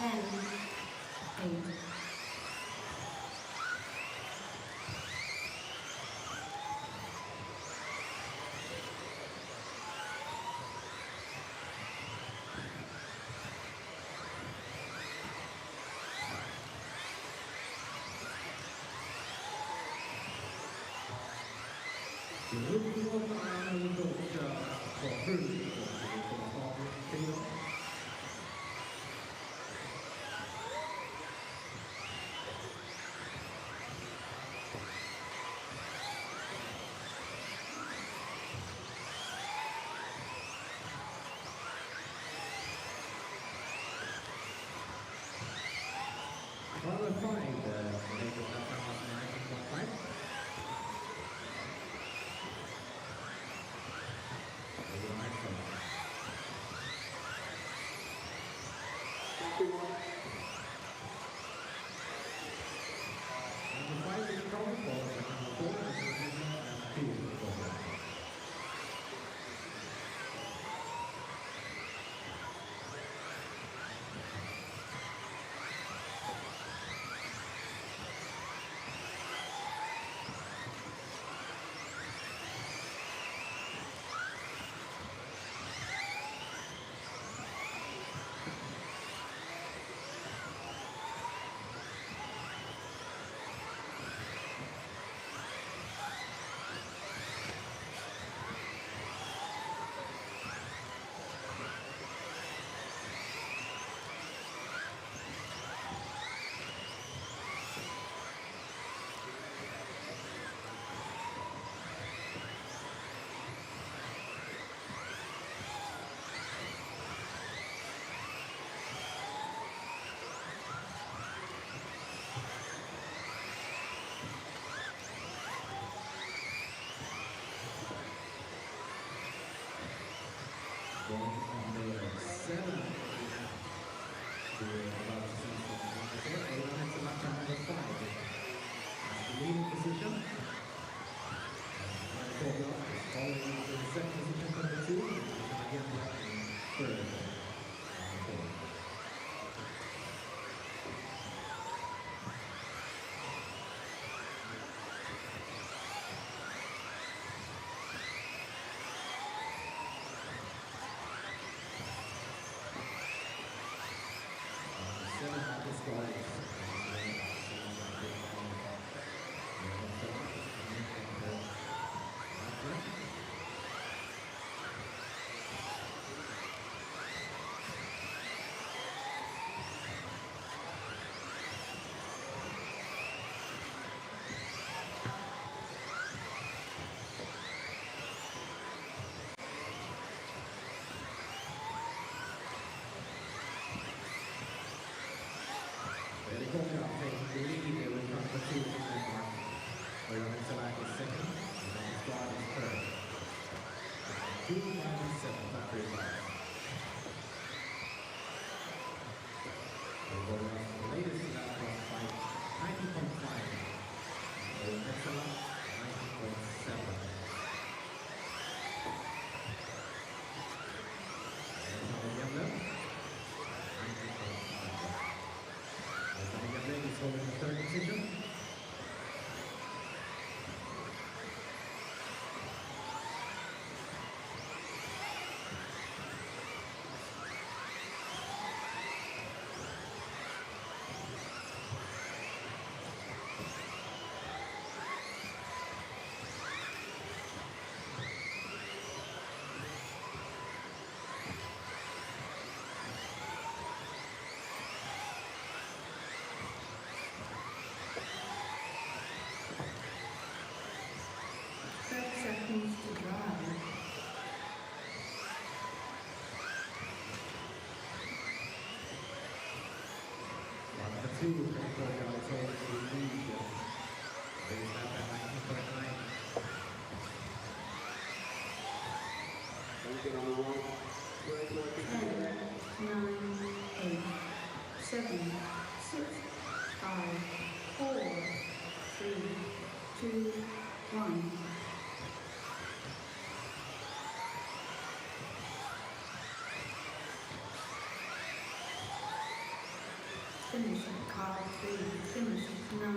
Finish at car 3, finish at 9,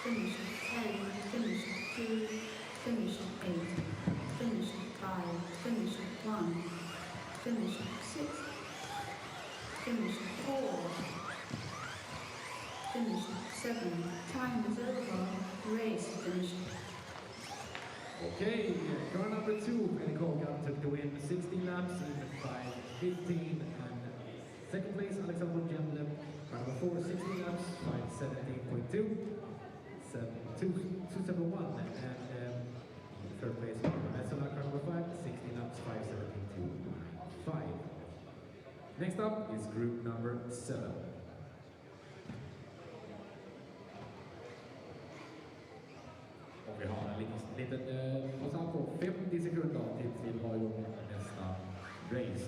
finish at 10, finish at 2, finish at 8, finish at 5, finish at 1, finish at 6, finish at 4, finish at 7, time is over, race finish. Okay, car number 2, Eddie Colgan took the win 16 laps in 5:15, and second place Alexander Gemleb, car number 4, 16 laps, 5:17.2, 271, and third place Metzola, car number 5, 16 laps, 5:17.5. Next up is group number 7. Vi har en liten pausad på 50 sekunder tills vi drar igång nästa race.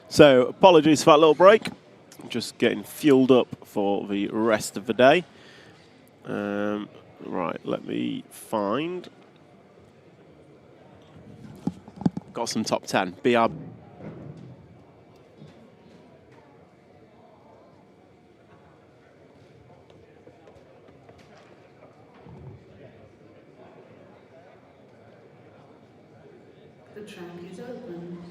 So, apologies for that little break. Just getting fueled up for the rest of the day. Right, let me find. Got some top 10. BR. The track is open.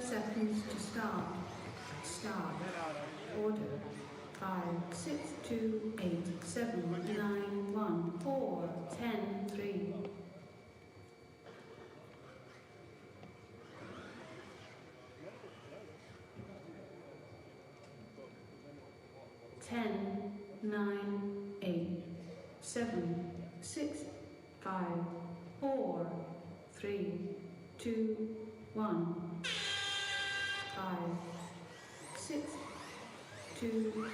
Seconds to start. Start. Order. 5, 6, 2, 8, 7, 9, 1, 4, 10, 3. Ten, 9, 8, 7, 6, 5, 4, 3, 2, 1. 5, 6, 2,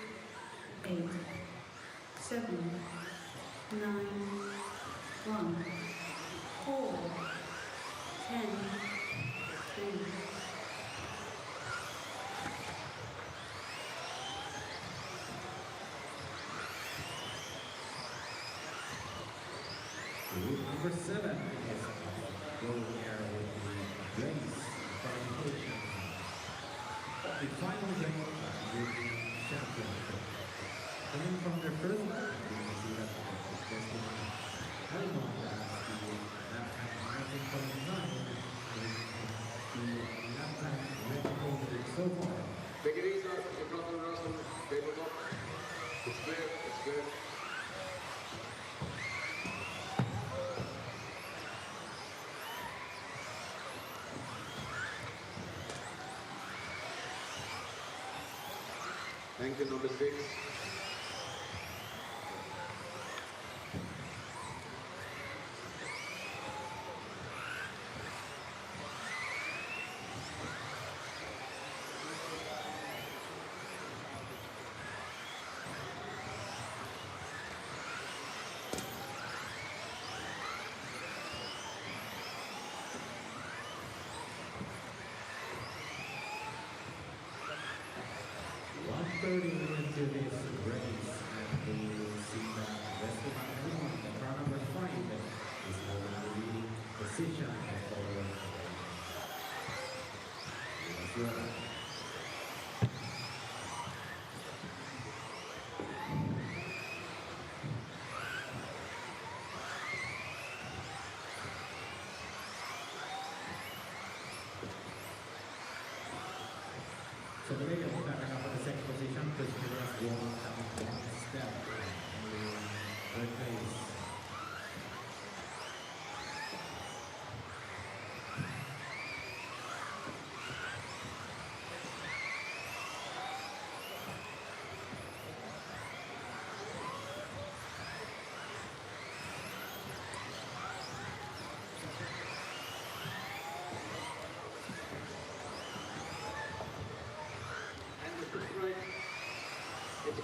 8, 7, 9, 1, 4, 10, 3. Number 7 is going here with the race qualification. The final game will be championship. Coming from their first lap, you can see that Tristan Malmo has the lap time 19.9, the lap time recorded so far. Take it easy, in front of Russell, tabletop. It's clear, it's clear. Thank you, number 6. Into this race, and we will see that Western Malmo, the car number 5, is holding the leading position following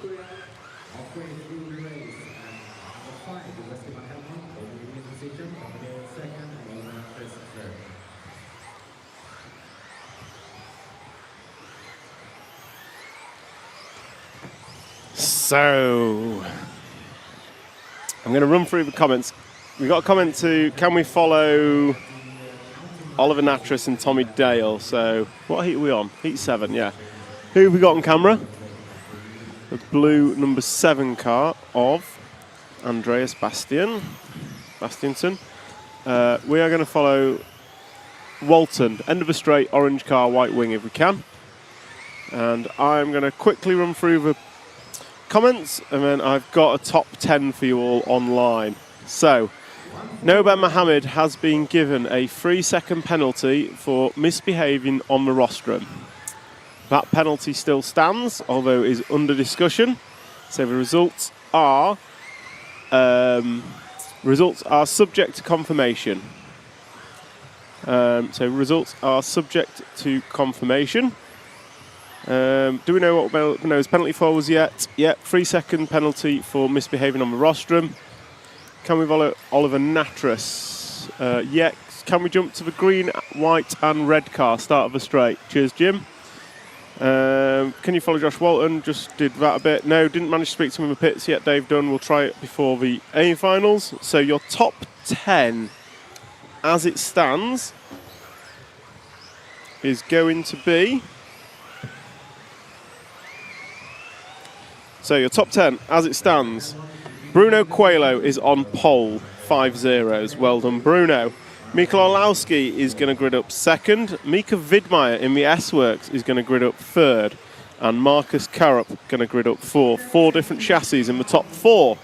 Halfway through the race, and number 5, the Westman Helmont, over the leading position, Commodore second, and Tristan third. So, I'm going to run through the comments. We got a comment to, can we follow Oliver Natras and Tommy Dale? So, what heat are we on? Heat 7, yeah. Who have we got on camera? The blue number 7 car of Andreas Bastianson. We are going to follow Walton, end of a straight, orange car, white wing if we can. And I'm going to quickly run through the comments, and then I've got a top 10 for you all online. So, Noah Ben Mohammed has been given a 3-second penalty for misbehaving on the rostrum. That penalty still stands, although is under discussion. So the results are subject to confirmation. So results are subject to confirmation. Do we know what his penalty for was yet? Yep, 3-second penalty for misbehaving on the rostrum. Can we follow Oliver Natras? Yeah. Can we jump to the green, white and red car, start of the straight? Cheers, Jim. Can you follow Josh Walton? Just did that a bit. No, didn't manage to speak to him in the pits yet, Dave Dunn. We'll try it before the A finals. So your top 10 as it stands is going to be... So your top 10 as it stands, Bruno Coelho is on pole, 5 zeros. Well done, Bruno. Mika Orlowski is going to grid up second. Mika Vidmeyer in the S-Works is going to grid up third. And Marcus Karup going to grid up fourth. 4 different chassis in the top 4.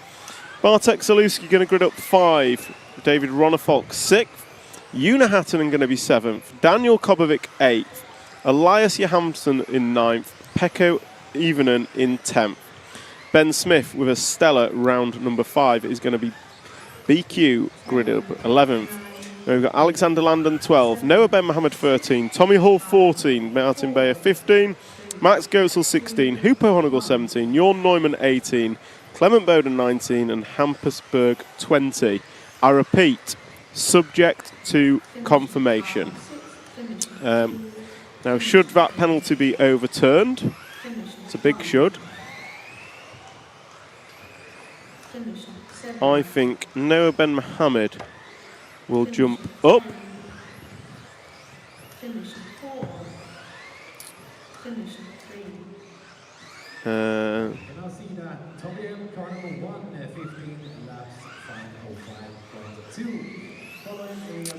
Bartek Zaluski going to grid up 5. David Ronnefolk 6th. Una Hatton going to be 7th. Daniel Kobovic 8th. Elias Johansson in 9th. Pekko Ivanen in 10th. Ben Smith with a stellar round number 5 is going to be BQ grid up 11th. Then we've got Alexander Landon 12, Noah Ben Mohammed 13, Tommy Hall 14, Martin Bayer 15, Max Gosel 16, Hupo Honegel 17, Jorn Neumann 18, Clement Bowden 19 and Hampusberg 20. I repeat, subject to confirmation. Now, should that penalty be overturned? It's a big should. I think Noah Ben Mohammed will jump up.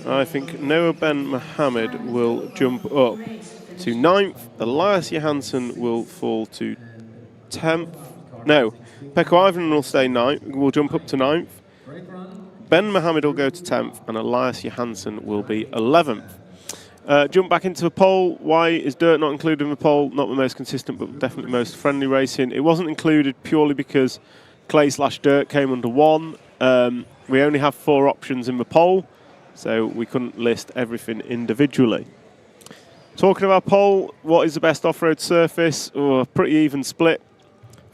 I think Noah Ben Mohammed will jump up to 9th. Elias Johansson will fall to 10th. No, Pekko Ivanen will stay 9th. Will jump up to 9th. Ben Mohammed will go to 10th, and Elias Johansson will be 11th. Jump back into the poll. Why is dirt not included in the poll? Not the most consistent, but definitely most friendly racing. It wasn't included purely because clay/dirt came under 1. We only have 4 options in the poll, so we couldn't list everything individually. Talking about poll, what is the best off-road surface? Oh, pretty even split.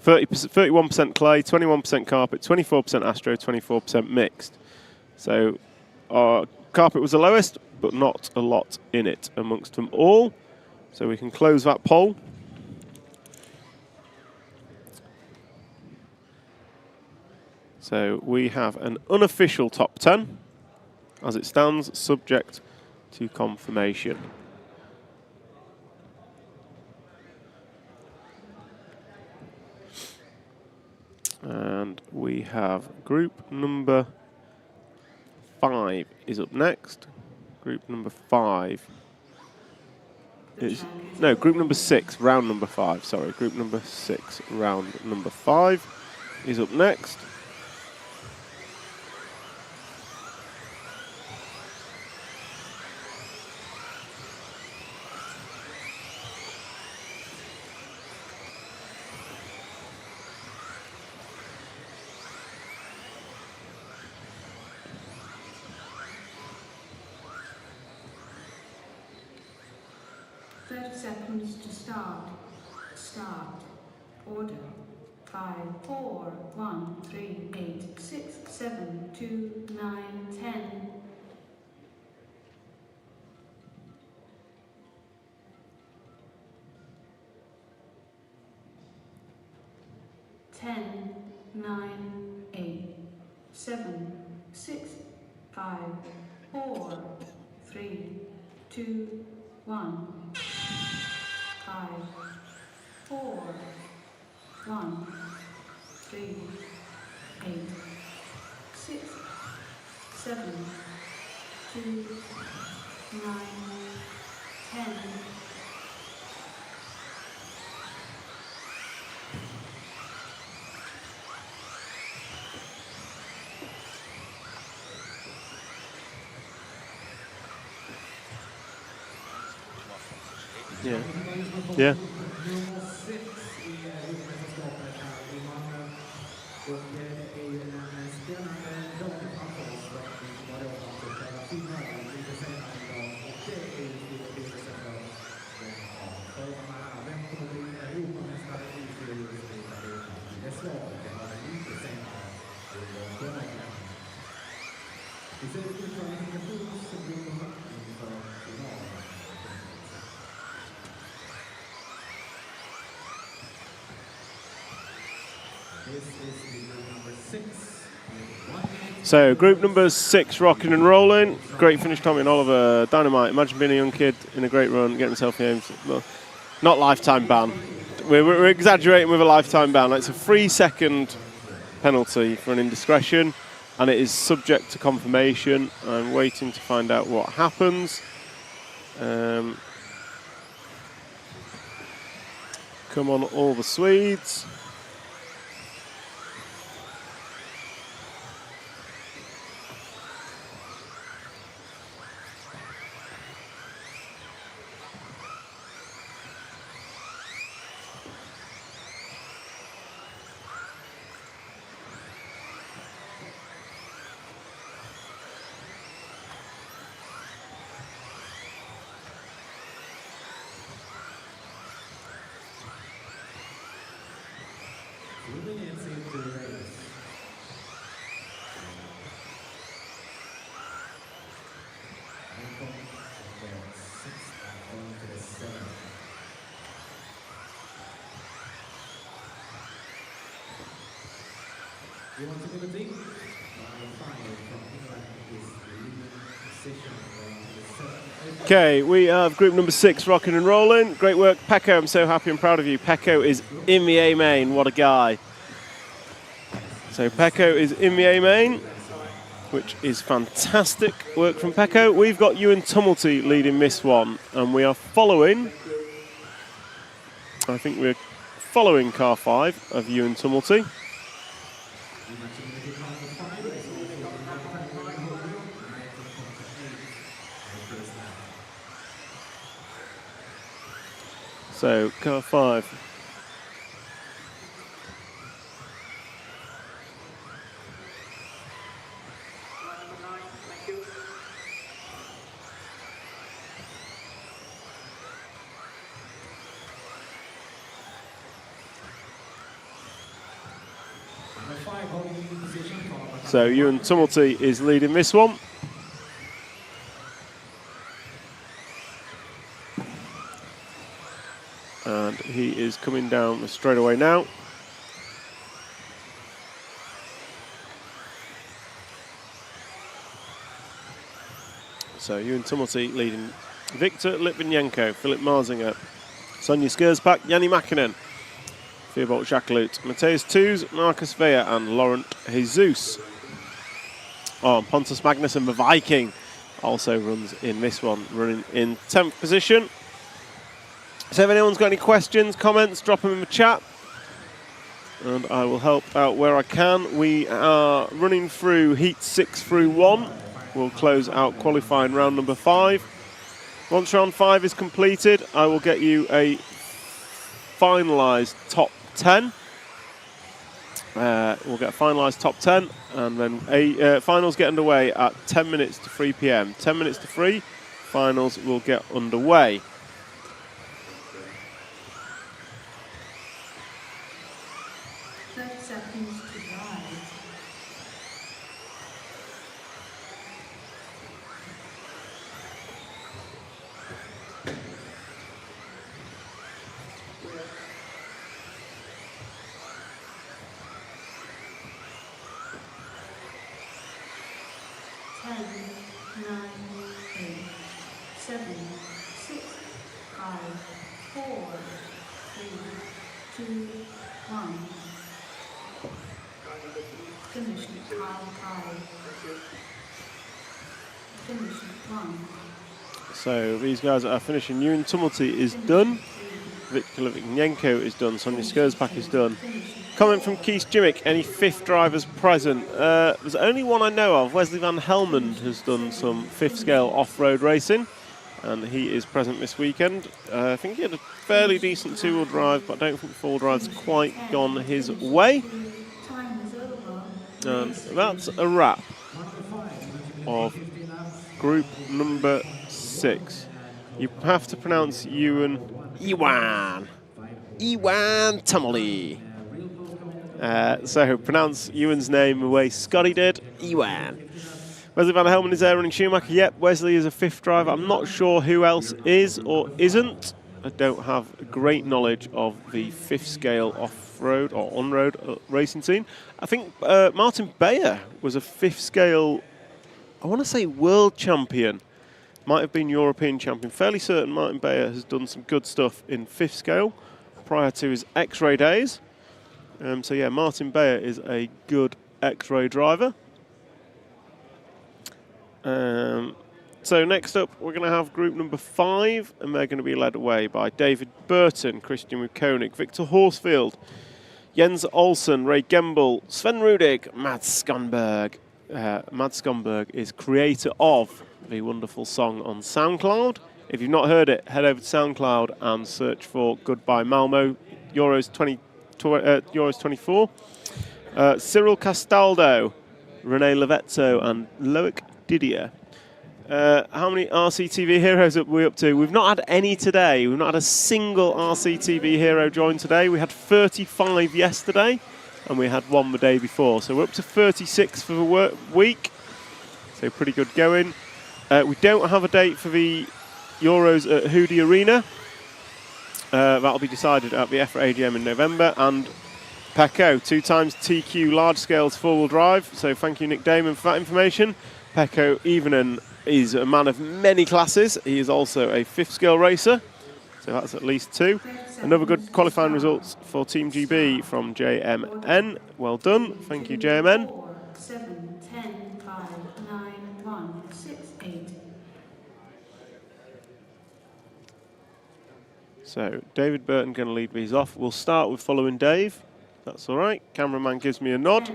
31% clay, 21% carpet, 24% Astro, 24% mixed. So our carpet was the lowest, but not a lot in it amongst them all. So we can close that poll. So we have an unofficial top 10 as it stands, subject to confirmation. And we have group number 5 is up next. Group number 5 is... No, group number 6, round number 5. Sorry, group number 6, round number 5 is up next. Seconds to start. Order. 5, 4, 1, 3, 8, 6, 7, 2, 9, 10. 10, 9, 8, 7, 6, 5, 4, 3, 2, 1, 5, 4, 1, 3, 8, 6, 7, 2, 9, 10. Yeah. Yeah. Nummer 6 i Europamästerskapet här i Malmö. Och det är ju en spännande dag framför oss. Vi kommer då att köra finalen lite senare idag. Och det är ju stor betydelse för många av förarna här. Vem kommer bli Europamästare i fyrhjulsdriven Europa? Det svaret det har vi lite senare under denna kväll. Vi ser ut för en kvalifikationsrunda inför finalen. So, group number 6, rocking and rolling. Great finish, Tommy and Oliver. Dynamite. Imagine being a young kid in a great run, getting himself here. Well, not lifetime ban. We're exaggerating with a lifetime ban. It's a 3-second penalty for an indiscretion, and it is subject to confirmation. I'm waiting to find out what happens. Come on, all the Swedes. Okay, we have group number 6 rocking and rolling. Great work, Pecco. I'm so happy and proud of you. Pecco is in the A main. What a guy. So Pecco is in the A main, which is fantastic work from Pecco. We've got Ewan Tumulty leading this one, and we are following, I think we're following car 5 of Ewan Tumulty. So, car 5. So, Ewan Tumulty is leading this one. And he is coming down the straightaway now. So Ewan Tumulty leading Victor Litvinenko, Philip Marzinger, Sonja Skursbak, Yanni Mäkinen, Theobald Jacquelut, Mateus Toos, Marcus Vea and Laurent Jesus. Oh, and Pontus Magnussen, the Viking, also runs in this one, running in 10th position. So if anyone's got any questions, comments, drop them in the chat and I will help out where I can. We are running through heat 6 through 1. We'll close out qualifying round number 5. Once round 5 is completed, I will get you a finalised top 10. We'll get a finalised top 10 and then finals get underway at 10 minutes to 3 p.m. 10 minutes to 3, finals will get underway. seconds to drive. Ten, 9, 8, 7, 6, 5, 4, 3, 2, 1. Finish at 5. Finish at 1. So these guys are finishing. Ewan Tumulty is done. Viktor Litvinenko is done. Sonia Skurzpak is done. Comment from Keith Jimmick. Any fifth drivers present? There's only one I know of. Wesley Van Helmond has done some fifth scale off-road racing, and he is present this weekend. I think he had a fairly decent two-wheel drive, but I don't think four-wheel drive's quite gone his way. And that's a wrap of group number 6. You have to pronounce Ewan Tumulty. So pronounce Ewan's name the way Scotty did, Ewan. Wesley Van Helmond is there running Schumacher. Yep, Wesley is a fifth driver. I'm not sure who else is or isn't. I don't have great knowledge of the fifth scale off-road or on-road racing scene. I think Martin Bayer was a fifth scale, I want to say world champion. Might have been European champion. Fairly certain Martin Bayer has done some good stuff in fifth scale prior to his X-Ray days. So yeah, Martin Bayer is a good X-Ray driver. So next up, we're going to have group number 5, and they're going to be led away by David Burton, Christian Koenig, Victor Horsfield, Jens Olsen, Ray Gembel, Sven Rudig, Mads Skonberg. Mads Skonberg is creator of the wonderful song on SoundCloud. If you've not heard it, head over to SoundCloud and search for Goodbye Malmo, Euros 24. Cyril Castaldo, Rene Levetto, and Loic Didier. How many RCTV heroes are we up to? We've not had any today. We've not had a single RCTV hero join today. We had 35 yesterday, and we had one the day before. So we're up to 36 for the week. So pretty good going. We don't have a date for the Euros at Hoodie Arena. That'll be decided at the EFRA AGM in November. And Pecco, 2 times TQ large scales four-wheel drive. So thank you, Nick Damon, for that information. Pecco Evenen is a man of many classes. He is also a fifth scale racer. So that's at least 2. Another good qualifying results for Team GB from JMN. Well done. Thank you, JMN. 7, 10, 5, 9, 1, 6, 8. So David Burton going to lead these off. We'll start with following Dave. That's all right. Cameraman gives me a nod.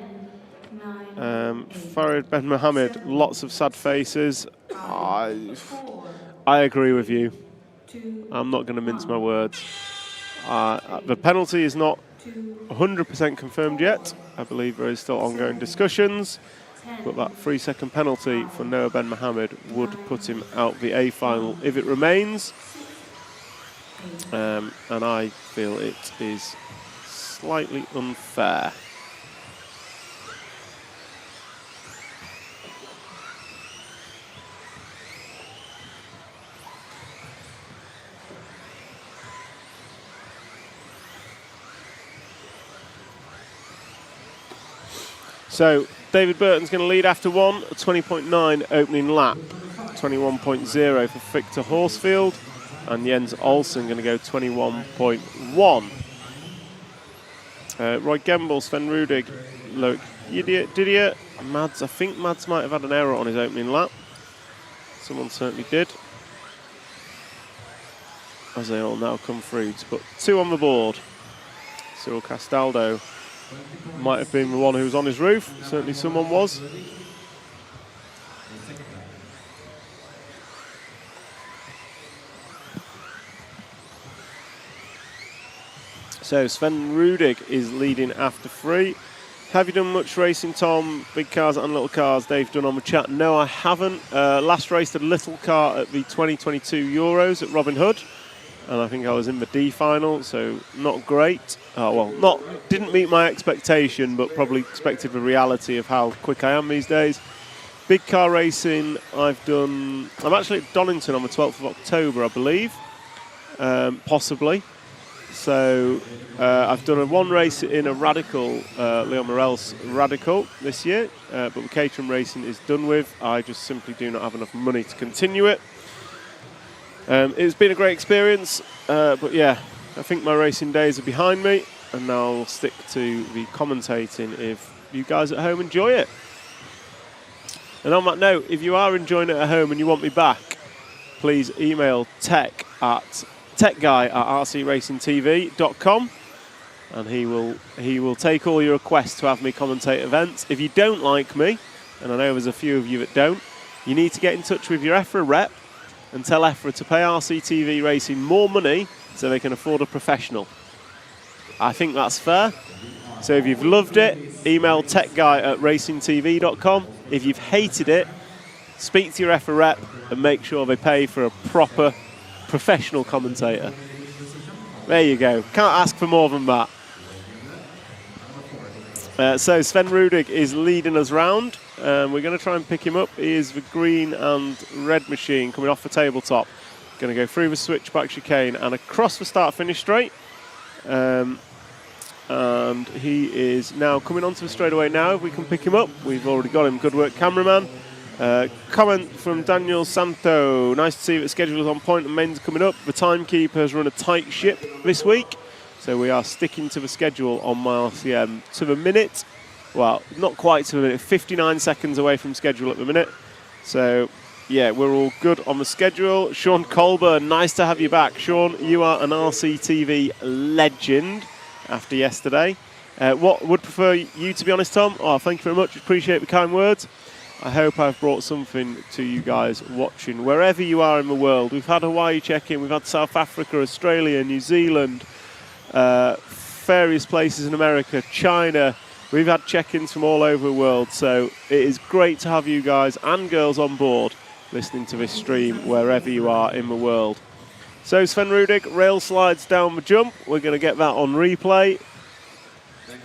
Farid Ben Mohammed, lots of sad faces. I agree with you. I'm not going to mince my words. The penalty is not 100% confirmed yet. I believe there is still ongoing discussions. But that 3-second penalty for Noah Ben Mohammed would put him out the A final if it remains. And I feel it is slightly unfair. So David Burton's going to lead after 1, a 20.9 opening lap, 21.0 for Victor Horsfield, and Jens Olsen going to go 21.1. Roy Gembel, Sven Rudig, Loic Didier, Mads. I think Mads might have had an error on his opening lap. Someone certainly did. As they all now come through to put 2 on the board. Cyril Castaldo might have been the one who was on his roof. Certainly someone was. So Sven Rudig is leading after 3. Have you done much racing, Tom? Big cars and little cars. They've done on the chat. No, I haven't. Last raced a little car at the 2022 Euros at Robin Hood. and I think I was in the D final, so not great. Didn't meet my expectation, but probably expected the reality of how quick I am these days. Big car racing, I'm actually at Donington on the 12th of October, I believe, possibly. So I've done one race in a Radical, Leon Morel's Radical this year, but the Caterham racing is done with. I just simply do not have enough money to continue it. It's been a great experience, but yeah, I think my racing days are behind me, and now I'll stick to the commentating if you guys at home enjoy it. And on that note, if you are enjoying it at home and you want me back, please email techguy@rcracingtv.com, and he will take all your requests to have me commentate events. If you don't like me, and I know there's a few of you that don't, you need to get in touch with your EFRA rep and tell EFRA to pay RCTV Racing more money so they can afford a professional. I think that's fair. So if you've loved it, email techguy@racingtv.com. If you've hated it, speak to your EFRA rep and make sure they pay for a proper professional commentator. There you go. Can't ask for more than that. So Sven Rudig is leading us round. We're going to try and pick him up. He is the green and red machine coming off the tabletop. Going to go through the switchback chicane and across the start-finish straight. And he is now coming onto the straightaway now. If we can pick him up, we've already got him. Good work, cameraman. Comment from Daniel Santo. Nice to see that the schedule is on point and men's coming up. The timekeeper has run a tight ship this week, so we are sticking to the schedule on my RCM to the minute. Well, not quite to the minute, 59 seconds away from schedule at the minute. So, yeah, we're all good on the schedule. Sean Colburn, nice to have you back. Sean, you are an RCTV legend after yesterday. What would prefer you to be honest, Tom? Oh, thank you very much. Appreciate the kind words. I hope I've brought something to you guys watching wherever you are in the world. We've had Hawaii check-in, we've had South Africa, Australia, New Zealand, various places in America, China. We've had check-ins from all over the world, so it is great to have you guys and girls on board listening to this stream wherever you are in the world. So Sven Rudig, rail slides down the jump. We're going to get that on replay.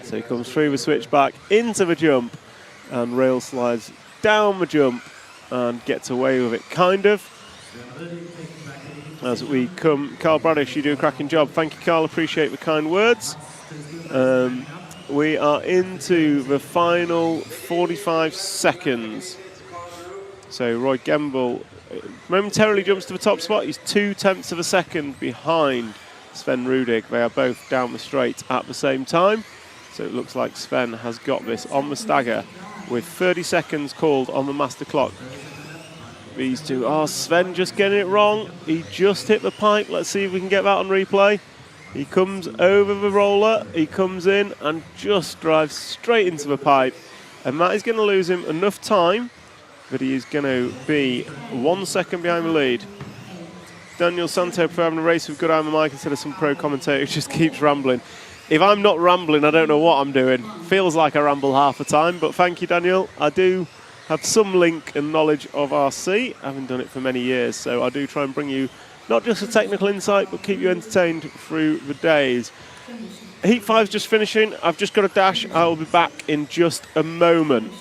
So he comes through the switchback into the jump and rail slides down the jump and gets away with it, kind of. As we come, Carl Bradish, you do a cracking job. Thank you, Carl. Appreciate the kind words. We are into the final 45 seconds. So Roy Gemble momentarily jumps to the top spot. He's 0.2 of a second behind Sven Rudig. They are both down the straight at the same time. So it looks like Sven has got this on the stagger with 30 seconds called on the master clock. These two, Sven just getting it wrong. He just hit the pipe. Let's see if we can get that on replay. He comes over the roller, he comes in and just drives straight into the pipe. And that is going to lose him enough time that he is going to be 1 second behind the lead. Daniel Santo for having a race with good eye on the mic instead of some pro commentator who just keeps rambling. If I'm not rambling, I don't know what I'm doing. Feels like I ramble half the time, but thank you, Daniel. I do have some link and knowledge of RC. I haven't done it for many years, so I do try and bring you not just a technical insight, but keep you entertained through the days. Heat 5's just finishing. I've just got a dash. I will be back in just a moment.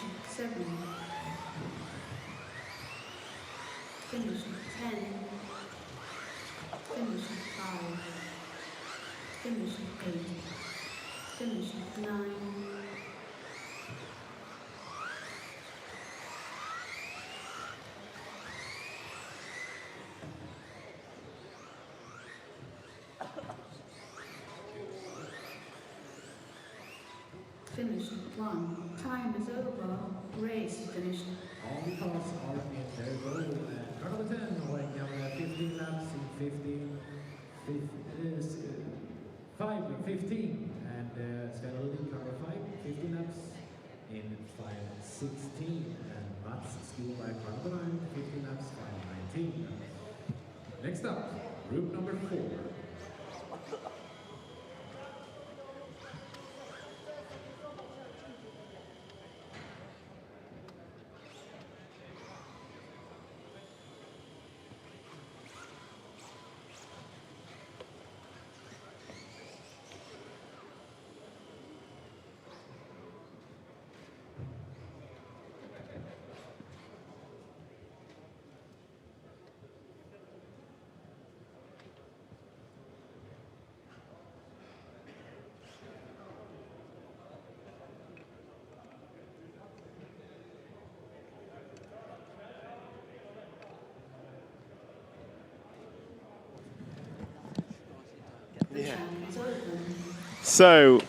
Finish 1. Time is over. Race finished. All the cars are in their goal. Car number 10 going down 15 laps in 15. And Sven Rudig, car number 5, 15 laps in 5:16. And Mats Skillberg, car number 9, 15 laps, 5:19. Next up, group number 4. So,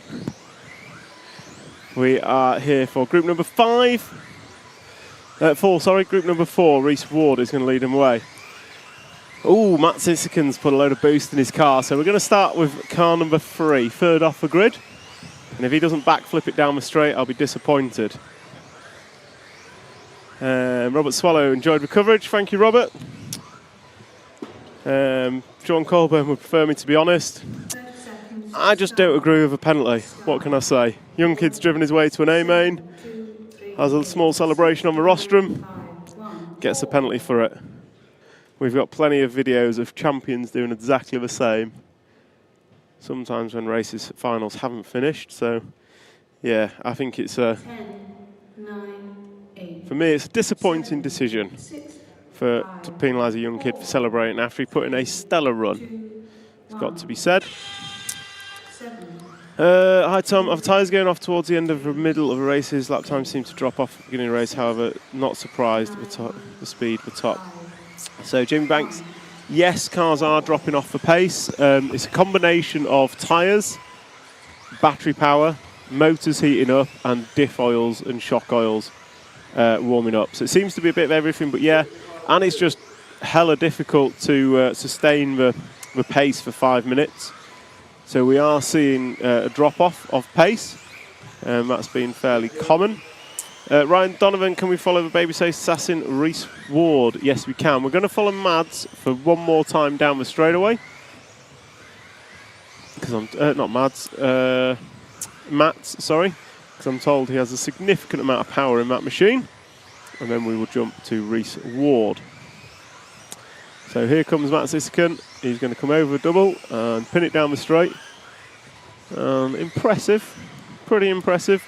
we are here for group number 4. Group number 4. Reese Ward is going to lead him away. Oh, Matt Sissikan's put a load of boost in his car. So we're going to start with car number 3, third off the grid. And if he doesn't backflip it down the straight, I'll be disappointed. Robert Swallow enjoyed the coverage. Thank you, Robert. John Colburn would prefer me to be honest. I just don't agree with a penalty. What can I say? Young kid's driven his way to an A-main. Has a small celebration on the rostrum. Gets a penalty for it. We've got plenty of videos of champions doing exactly the same. Sometimes when races finals haven't finished. So, yeah, I think it's for me, it's a disappointing decision to penalise a young kid for celebrating after he put in a stellar run. It's got to be said. Hi Tom, our tyres going off towards the end of the middle of the races. Lap times seem to drop off at the beginning of the race, however, not surprised at the speed for top. So Jamie Banks, yes, cars are dropping off the pace. It's a combination of tyres, battery power, motors heating up, and diff oils and shock oils warming up. So it seems to be a bit of everything, but yeah, and it's just hella difficult to sustain the pace for 5 minutes. So we are seeing a drop-off of pace. That's been fairly common. Ryan Donovan, can we follow the babyface assassin Reese Ward? Yes, we can. We're going to follow Mads for one more time down the straightaway. Because I'm not Mads, Matt, sorry. Because I'm told he has a significant amount of power in that machine. And then we will jump to Reese Ward. So here comes Matt Sissikan. He's going to come over a double and pin it down the straight. Impressive, pretty impressive.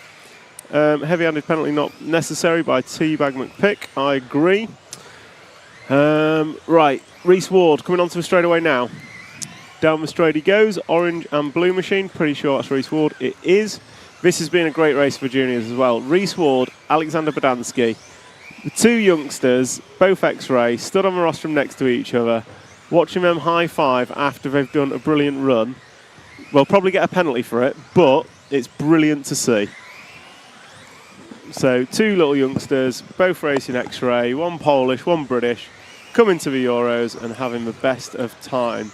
Heavy-handed penalty not necessary by T-Bag McPick. I agree. Right, Reese Ward coming onto the straightaway now. Down the straight he goes. Orange and blue machine. Pretty sure that's Reese Ward. It is. This has been a great race for juniors as well. Reese Ward, Alexander Badansky. The two youngsters, both X-ray, stood on the rostrum next to each other, watching them high-five after they've done a brilliant run. We'll probably get a penalty for it, but it's brilliant to see. So, two little youngsters, both racing X-ray, one Polish, one British, coming to the Euros and having the best of time.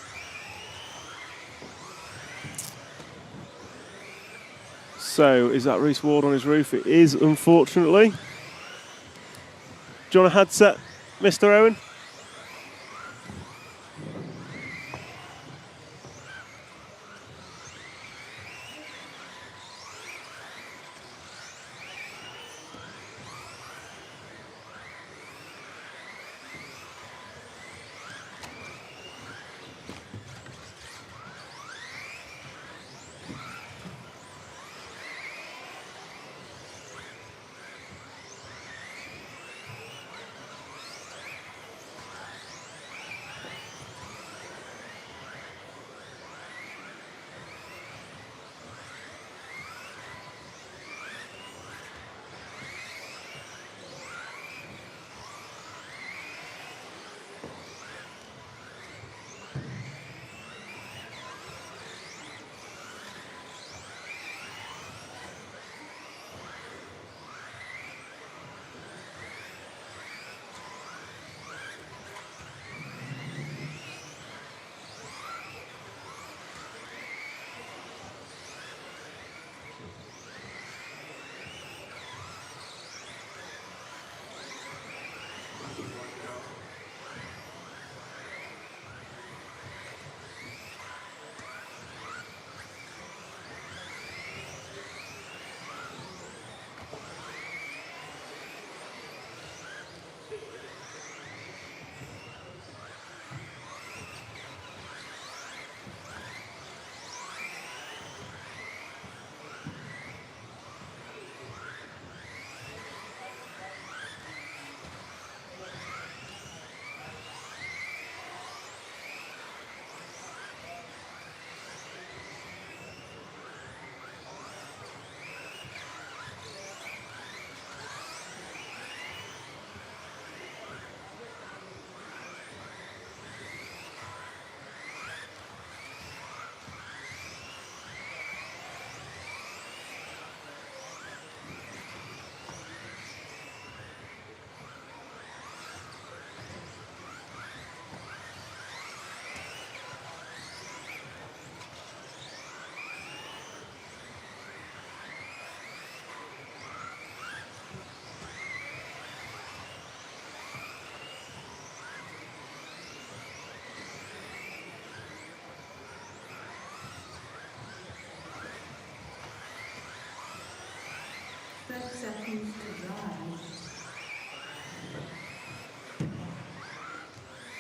So, is that Reese Ward on his roof? It is, unfortunately. Do you want a headset, Mr. Owen?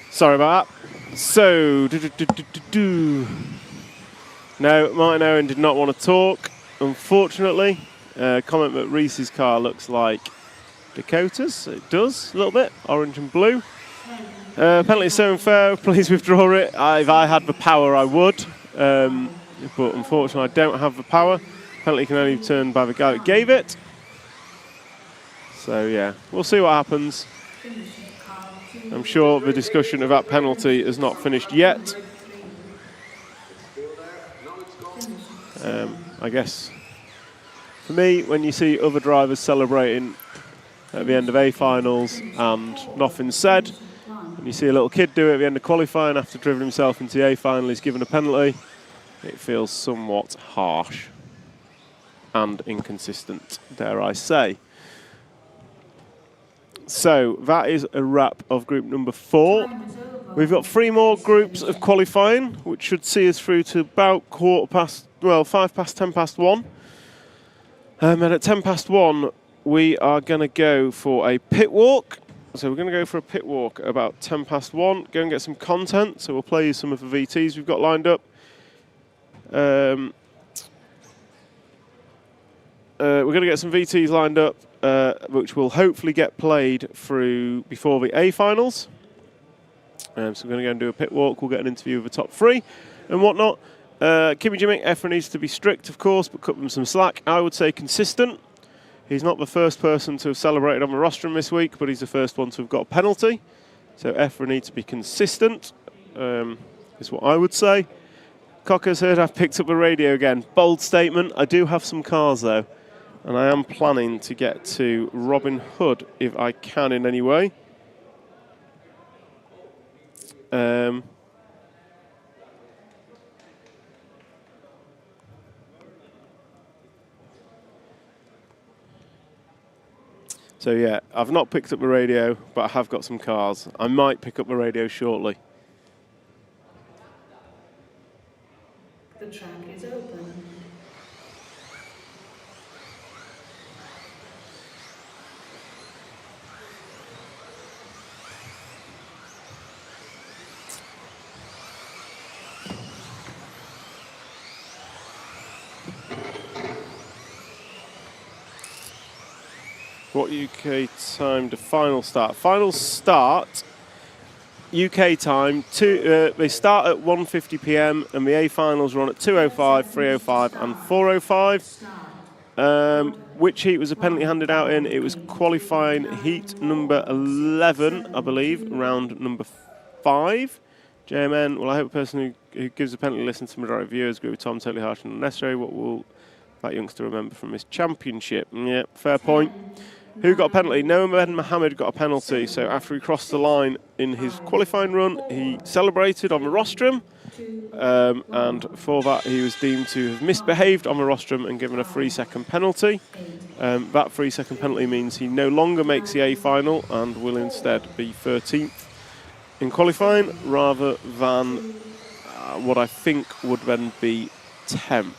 Sorry about that. So, no, Martin Owen did not want to talk, unfortunately. Comment that Reese's car looks like Dakota's. It does, a little bit, orange and blue. Penalty so unfair, please withdraw it. If I had the power, I would. But unfortunately, I don't have the power. Penalty can only be turned by the guy that gave it. So, yeah, we'll see what happens. I'm sure the discussion of that penalty is not finished yet. I guess, for me, when you see other drivers celebrating at the end of A-finals and nothing's said, and you see a little kid do it at the end of qualifying after driving himself into the A-final, he's given a penalty, it feels somewhat harsh and inconsistent, dare I say. So that is a wrap of group number 4. We've got 3 more groups of qualifying, which should see us through to about 5 past 10 past 1. And at 10 past 1, we are going to go for a pit walk. So we're going to go for a pit walk at about 10 past 1, go and get some content. So we'll play you some of the VTs we've got lined up. We're going to get some VTs lined up, which will hopefully get played through before the A-finals. So we're going to go and do a pit walk. We'll get an interview with the top 3 and whatnot. Kimi Jimmick, EFRA needs to be strict, of course, but cut them some slack. I would say consistent. He's not the first person to have celebrated on the rostrum this week, but he's the first one to have got a penalty. So EFRA needs to be consistent, is what I would say. Cocker's heard I've picked up the radio again. Bold statement. I do have some cars, though. And I am planning to get to Robin Hood if I can in any way. So yeah, I've not picked up the radio, but I have got some cars. I might pick up the radio shortly. The track is open. What UK time to final start? Final start, UK time, they start at 1:50 p.m. and the A-finals run at 2:05, 3:05 and 4:05. Which heat was a penalty handed out in? It was qualifying heat number 11, I believe, round number 5. JMN, well, I hope the person who gives a penalty listens to majority of viewers. Agree with Tom, totally harsh and unnecessary. What will that youngster remember from his championship? Yeah, fair point. Who got a penalty? Noam Ben Mohammed got a penalty. So after he crossed the line in his qualifying run, he celebrated on the rostrum. And for that, he was deemed to have misbehaved on the rostrum and given a 3-second penalty. That 3-second penalty means he no longer makes the A-final and will instead be 13th in qualifying rather than what I think would then be 10th.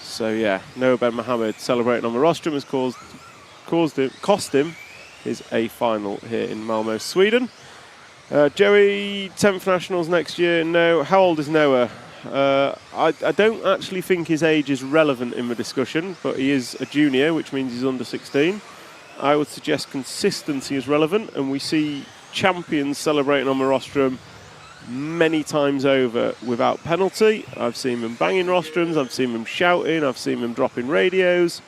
So yeah, Noah Ben Mohammed celebrating on the rostrum has cost him his A-final here in Malmo, Sweden. Joey, 10th Nationals next year. No. How old is Noah? I don't actually think his age is relevant in the discussion, but he is a junior, which means he's under 16. I would suggest consistency is relevant, and we see champions celebrating on the rostrum many times over without penalty. I've seen them banging rostrums, I've seen them shouting, I've seen them dropping radios.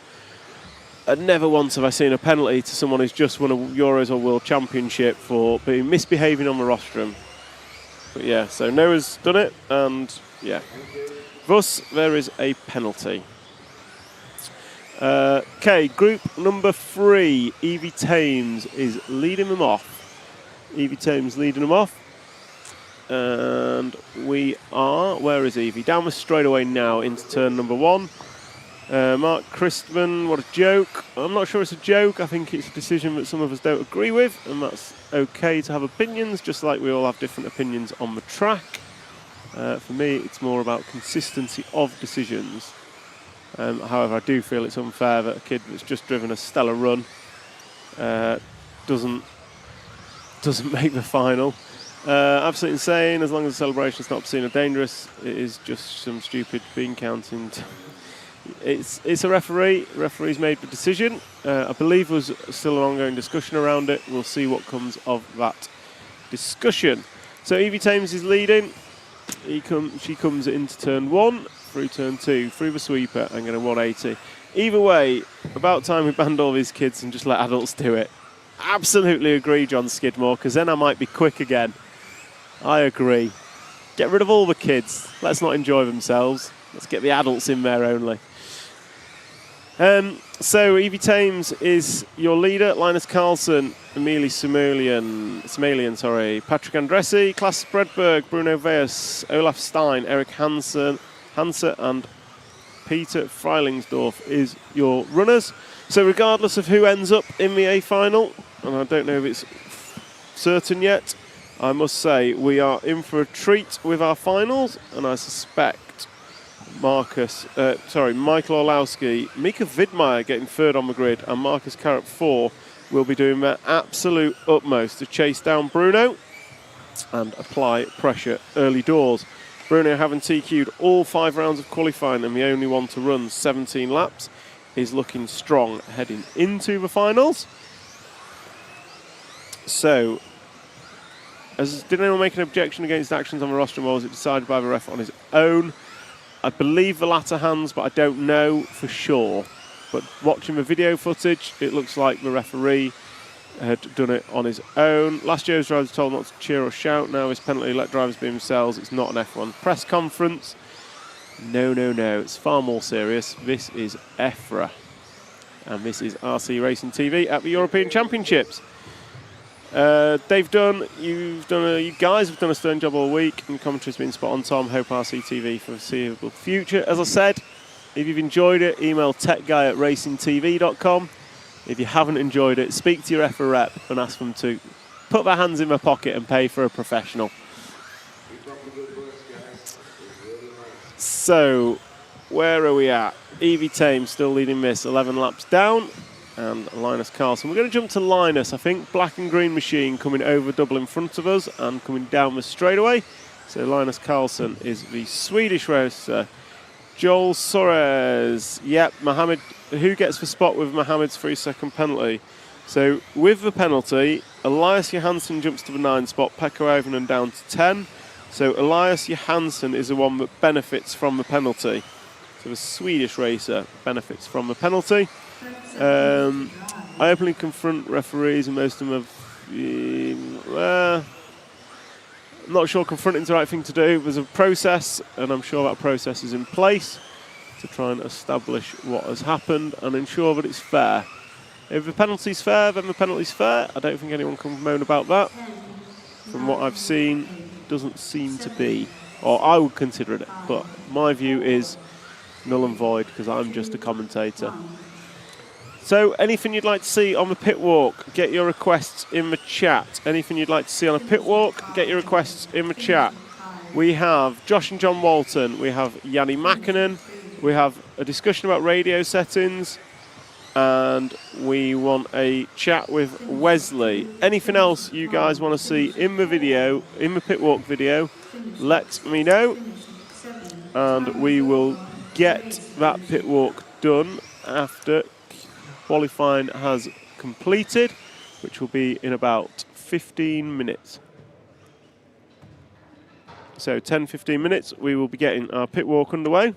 And never once have I seen a penalty to someone who's just won a Euros or World Championship for being misbehaving on the rostrum. But yeah, so Noah's done it, and yeah. Thus, there is a penalty. Okay, group number 3, Evie Thames is leading them off. Evie Thames leading them off. And we are, where is Evie? Down the straightaway now into turn number 1. Mark Christman, what a joke. I'm not sure it's a joke. I think it's a decision that some of us don't agree with, and that's okay to have opinions, just like we all have different opinions on the track. For me, it's more about consistency of decisions. However, I do feel it's unfair that a kid that's just driven a stellar run doesn't make the final. Absolutely insane. As long as the celebration's not obscene or dangerous, it is just some stupid bean counting. It's a referee. Referee's made the decision. I believe there's still an ongoing discussion around it. We'll see what comes of that discussion. So Evie Thames is leading. She comes into turn 1, through turn 2, through the sweeper, and get a 180. Either way, about time we banned all these kids and just let adults do it. Absolutely agree, John Skidmore, because then I might be quick again. I agree. Get rid of all the kids. Let's not enjoy themselves. Let's get the adults in there only. So Evie Thames is your leader. Linus Carlson, Emilie Smelian, Patrick Andressi, Klaas Spreadberg, Bruno Veus, Olaf Stein, Eric Hansen, and Peter Freilingsdorf is your runners. So regardless of who ends up in the A final, and I don't know if it's certain yet, I must say we are in for a treat with our finals, and I suspect Michael Orlowski, Mika Vidmaier getting third on the grid, and Marcus Carrot 4 will be doing their absolute utmost to chase down Bruno and apply pressure early doors. Bruno, having TQ'd all 5 rounds of qualifying and the only one to run 17 laps, is looking strong heading into the finals. So, did anyone make an objection against actions on the rostrum, or was it decided by the ref on his own? I believe the latter hands, but I don't know for sure. But watching the video footage, it looks like the referee had done it on his own. Last year's drivers told not to cheer or shout. Now his penalty, let drivers be themselves. It's not an F1 press conference. No. It's far more serious. This is EFRA. And this is RC Racing TV at the European Championships. Dave Dunn, you guys have done a stern job all week, and commentary's been spot on. Tom, hope RC TV for the foreseeable future. As I said, if you've enjoyed it, email techguy@racingtv.com. If you haven't enjoyed it, speak to your EFRA rep and ask them to put their hands in their pocket and pay for a professional. So, where are we at? Evie Thames still leading this, 11 laps down. And Linus Carlson. We're going to jump to Linus. I think black and green machine coming over double in front of us and coming down the straightaway. So Linus Carlson is the Swedish racer. Joel Soares. Yep, Mohammed. Who gets the spot with Mohammed's 3-second penalty? So with the penalty, Elias Johansson jumps to the 9 spot, Pekka Ivanen down to 10. So Elias Johansson is the one that benefits from the penalty. So the Swedish racer benefits from the penalty. I openly confront referees, and most of them have. I'm not sure confronting's the right thing to do. There's a process, and I'm sure that process is in place to try and establish what has happened and ensure that it's fair. If the penalty's fair, then the penalty's fair. I don't think anyone can moan about that. From what I've seen, doesn't seem to be, or I would consider it. But my view is null and void because I'm just a commentator. So anything you'd like to see on the pit walk, get your requests in the chat. Anything you'd like to see on a pit walk, get your requests in the chat. We have Josh and John Walton, we have Yanni Mäkinen, we have a discussion about radio settings, and we want a chat with Wesley. Anything else you guys want to see in the video, in the pit walk video, let me know. And we will get that pit walk done after qualifying has completed, which will be in about 15 minutes. So 10-15 minutes, we will be getting our pit walk underway.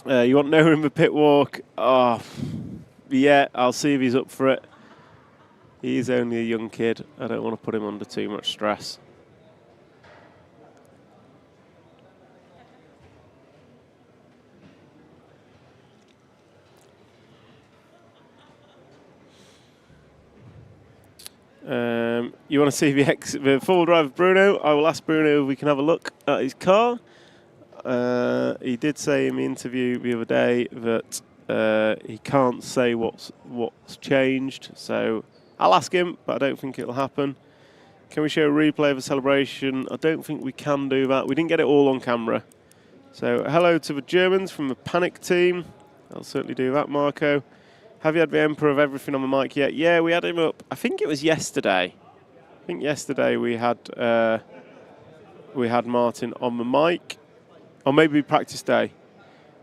You want Noah in the pit walk? Oh, yeah, I'll see if he's up for it. He's only a young kid. I don't want to put him under too much stress. You want to see the full drive of Bruno? I will ask Bruno if we can have a look at his car. He did say in the interview the other day that he can't say what's changed. So I'll ask him, but I don't think it'll happen. Can we show a replay of a celebration? I don't think we can do that. We didn't get it all on camera. So hello to the Germans from the Panic team. I'll certainly do that, Marco. Have you had the Emperor of Everything on the mic yet? Yeah, we had him up. I think it was yesterday. I think yesterday we had Martin on the mic. Or maybe practice day.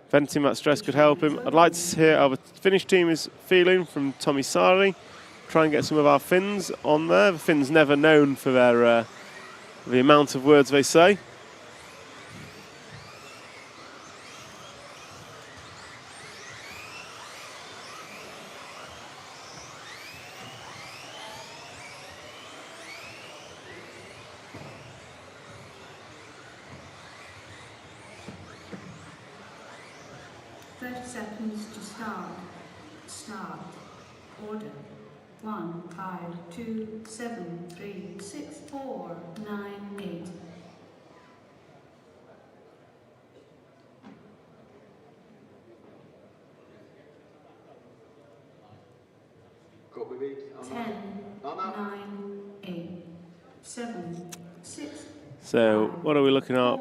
Venting that stress could help him. I'd like to hear how the Finnish team is feeling from Tommy Sari. Try and get some of our Finns on there. The Finns never known for their the amount of words they say. Seconds to start. Start. Order. 1, 5, 2, 7, 3, 6, 4, 9, 8. Copy beat. 10, 9, 8, 7, 6. So what are we looking at?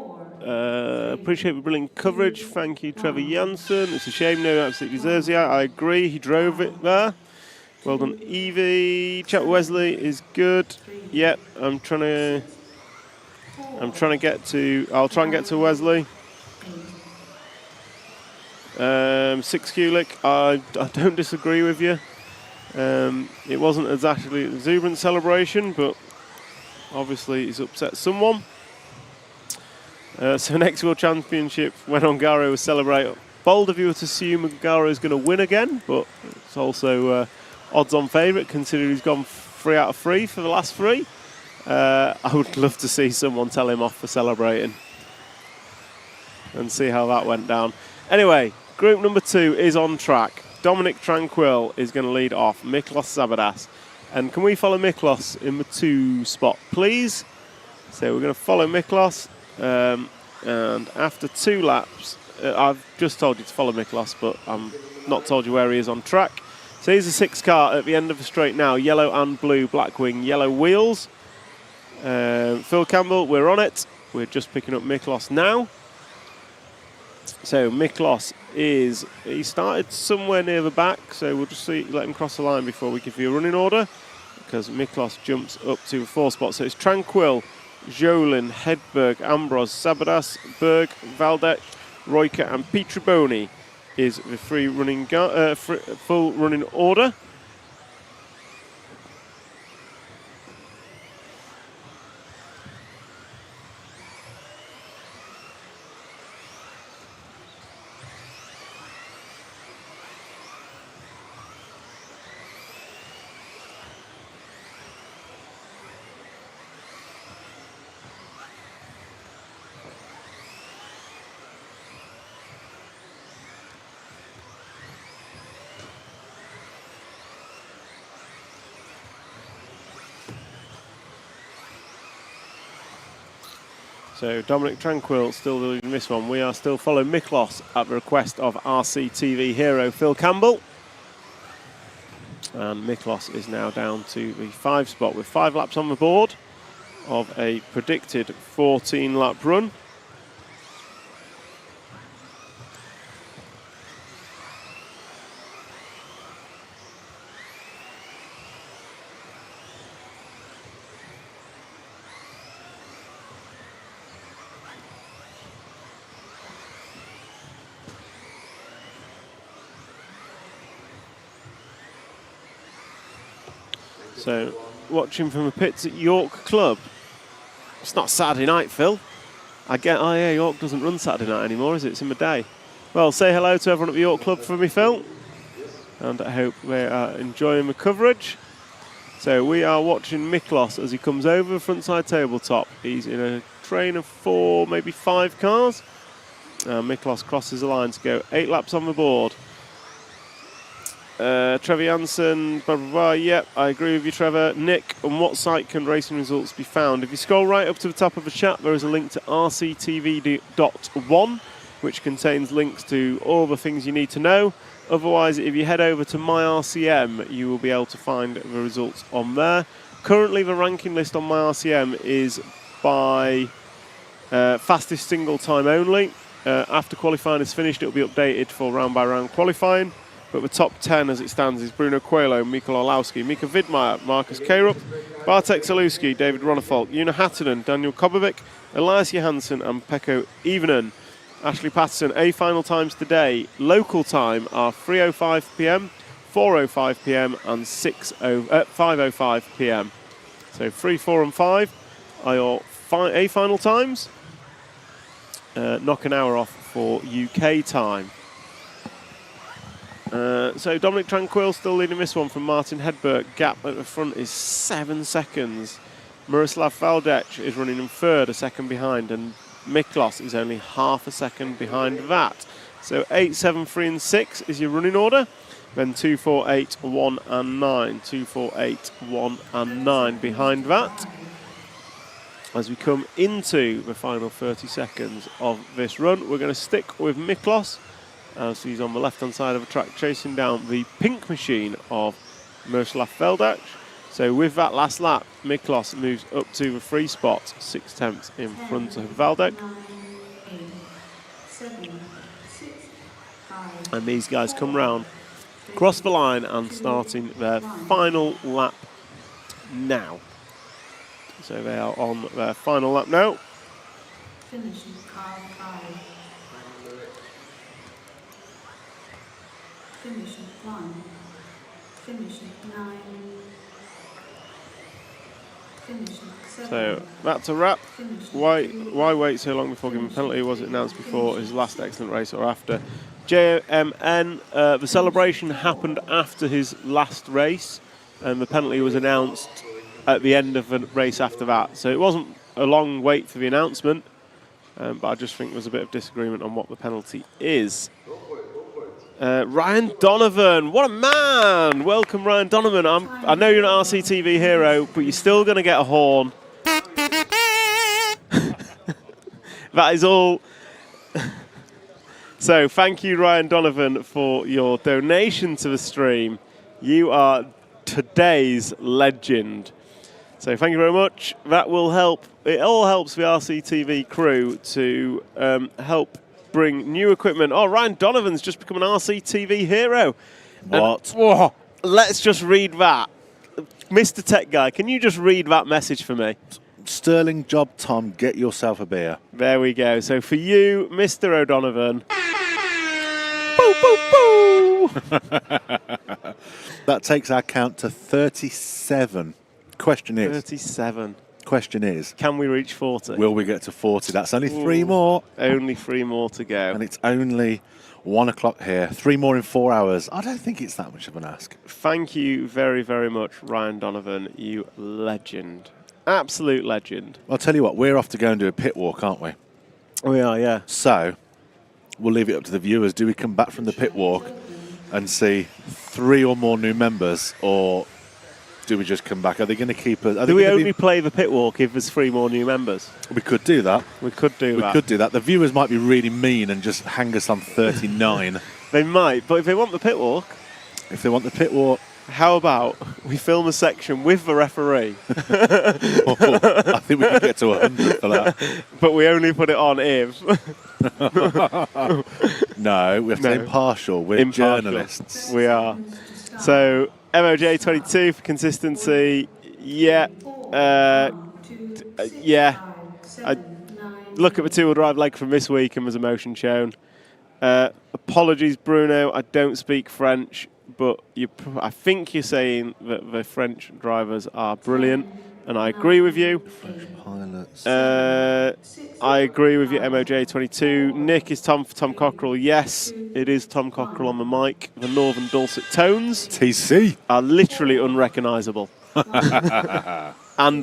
Appreciate the brilliant coverage. Thank you, Trevor Janssen. It's a shame no absolutely deserves it. I agree. He drove it there. Well done, Evie. Chat Wesley is good. Yep, I'll try and get to Wesley. 6 Kulik, I don't disagree with you. It wasn't exactly an exuberant celebration, but obviously he's upset someone. So next World Championship, when Ongaro will celebrate. Bold of you to assume Ongaro is going to win again, but it's also odds-on favourite, considering he's gone 3 out of 3 for the last 3. I would love to see someone tell him off for celebrating and see how that went down. Anyway, group number 2 is on track. Dominic Tranquil is going to lead off, Miklos Zabadas. And can we follow Miklos in the 2 spot, please? So we're going to follow Miklos. And after 2 laps, I've just told you to follow Miklos, but I'm not told you where he is on track. So here's the 6th car at the end of the straight now. Yellow and blue, Blackwing, yellow wheels. Phil Campbell, we're on it. We're just picking up Miklos now. So Miklos he started somewhere near the back, so we'll just let him cross the line before we give you a running order, because Miklos jumps up to the 4th spot. So it's Tranquil, Jolin, Hedberg, Ambros, Sabadas, Berg, Valdec, Royka and Pietraboni is the full running order. So Dominic Tranquil still leading this one. We are still following Miklos at the request of RCTV hero Phil Campbell. And Miklos is now down to the 5 spot with 5 laps on the board of a predicted 14-lap run. So, watching from the pits at York Club. It's not Saturday night, Phil. Yeah, York doesn't run Saturday night anymore, is it? It's in the day. Well, say hello to everyone at the York Club for me, Phil. And I hope they are enjoying the coverage. So we are watching Miklos as he comes over the frontside tabletop. He's in a train of 4, maybe 5 cars. Miklos crosses the line to go 8 laps on the board. Trevor Janssen, blah, blah, blah. Yep, I agree with you, Trevor. Nick, on what site can racing results be found? If you scroll right up to the top of the chat, there is a link to rctv.one, which contains links to all the things you need to know. Otherwise, if you head over to my RCM, you will be able to find the results on there. Currently, the ranking list on my RCM is by fastest single time only. After qualifying is finished, it will be updated for round-by-round qualifying. But the top 10 as it stands is Bruno Coelho, Mikael Orlowski, Mika Vidmeyer, Marcus Karup, Bartek Zaluski, David Ronnefolk, Una Hattunen, Daniel Kobovic, Elias Johansson and Pekko Ivanen. Ashley Patterson, A final times today, local time are 3:05 p.m, 4:05 p.m. and 5:05 p.m. So 3, 4 and 5 are your A final times. Knock an hour off for UK time. So Dominic Tranquil still leading this one from Martin Hedberg. Gap at the front is 7 seconds. Miroslav Valdec is running in third, a second behind, and Miklos is only half a second behind that. So 8, 7, 3 and 6 is your running order. Then 2, 4, 8, 1 and 9. 2, 4, 8, 1 and 9 behind that. As we come into the final 30 seconds of this run, we're going to stick with Miklos, as he's on the left-hand side of the track, chasing down the pink machine of Miroslav Valdec. So with that last lap, Miklos moves up to the free spot, 6/10 in front of Valdec. And these guys come round, cross the line and starting their final lap now. So they are on their final lap now. Finishing car 5. Finishing 1. Finishing 9. Finishing 7. So that's a wrap. Why wait so long before giving a penalty? Was it announced before his last excellent race or after? JMN, the celebration happened after his last race, and the penalty was announced at the end of the race after that. So it wasn't a long wait for the announcement, but I just think there's a bit of disagreement on what the penalty is. Ryan Donovan, what a man! Welcome, Ryan Donovan. I know you're an RCTV hero, but you're still going to get a horn. That is all. So thank you, Ryan Donovan, for your donation to the stream. You are today's legend. So thank you very much. That will help. It all helps the RCTV crew to help bring new equipment. Oh, Ryan Donovan's just become an RCTV hero. What? And, let's just read that. Mr. Tech Guy, can you just read that message for me? Sterling job, Tom. Get yourself a beer. There we go. So for you, Mr. O'Donovan. Boo, boo, boo! That takes our count to 37. Question is... 37. Question is... Can we reach 40? Will we get to 40? That's only 3 more. Only 3 more to go. And it's only 1 o'clock here. 3 more in 4 hours. I don't think it's that much of an ask. Thank you very, very much, Ryan Donovan. You legend. Absolute legend. I'll tell you what, we're off to go and do a pit walk, aren't we? We are, yeah. So, we'll leave it up to the viewers. Do we come back from the pit walk and see 3 or more new members, or do we just come back? Are they going to keep us? Do we only play the pit walk if there's 3 more new members? We could do that. We could do that. We could do that. The viewers might be really mean and just hang us on 39. They might, but if they want the pit walk... If they want the pit walk... How about we film a section with the referee? I think we can get to 100 for that. But we only put it on if. No, we have to be impartial. We're journalists. We are. So, MOJ 22 for consistency. Yeah. Yeah. I look at the 2-wheel drive leg from this week and there's emotion shown. Apologies, Bruno. I don't speak French. But I think you're saying that the French drivers are brilliant, and I agree with you. French pilots. I agree with you, MOJ22. Nick is Tom for Tom Cockerell. Yes, it is Tom Cockerell on the mic. The Northern dulcet tones TC are literally unrecognisable and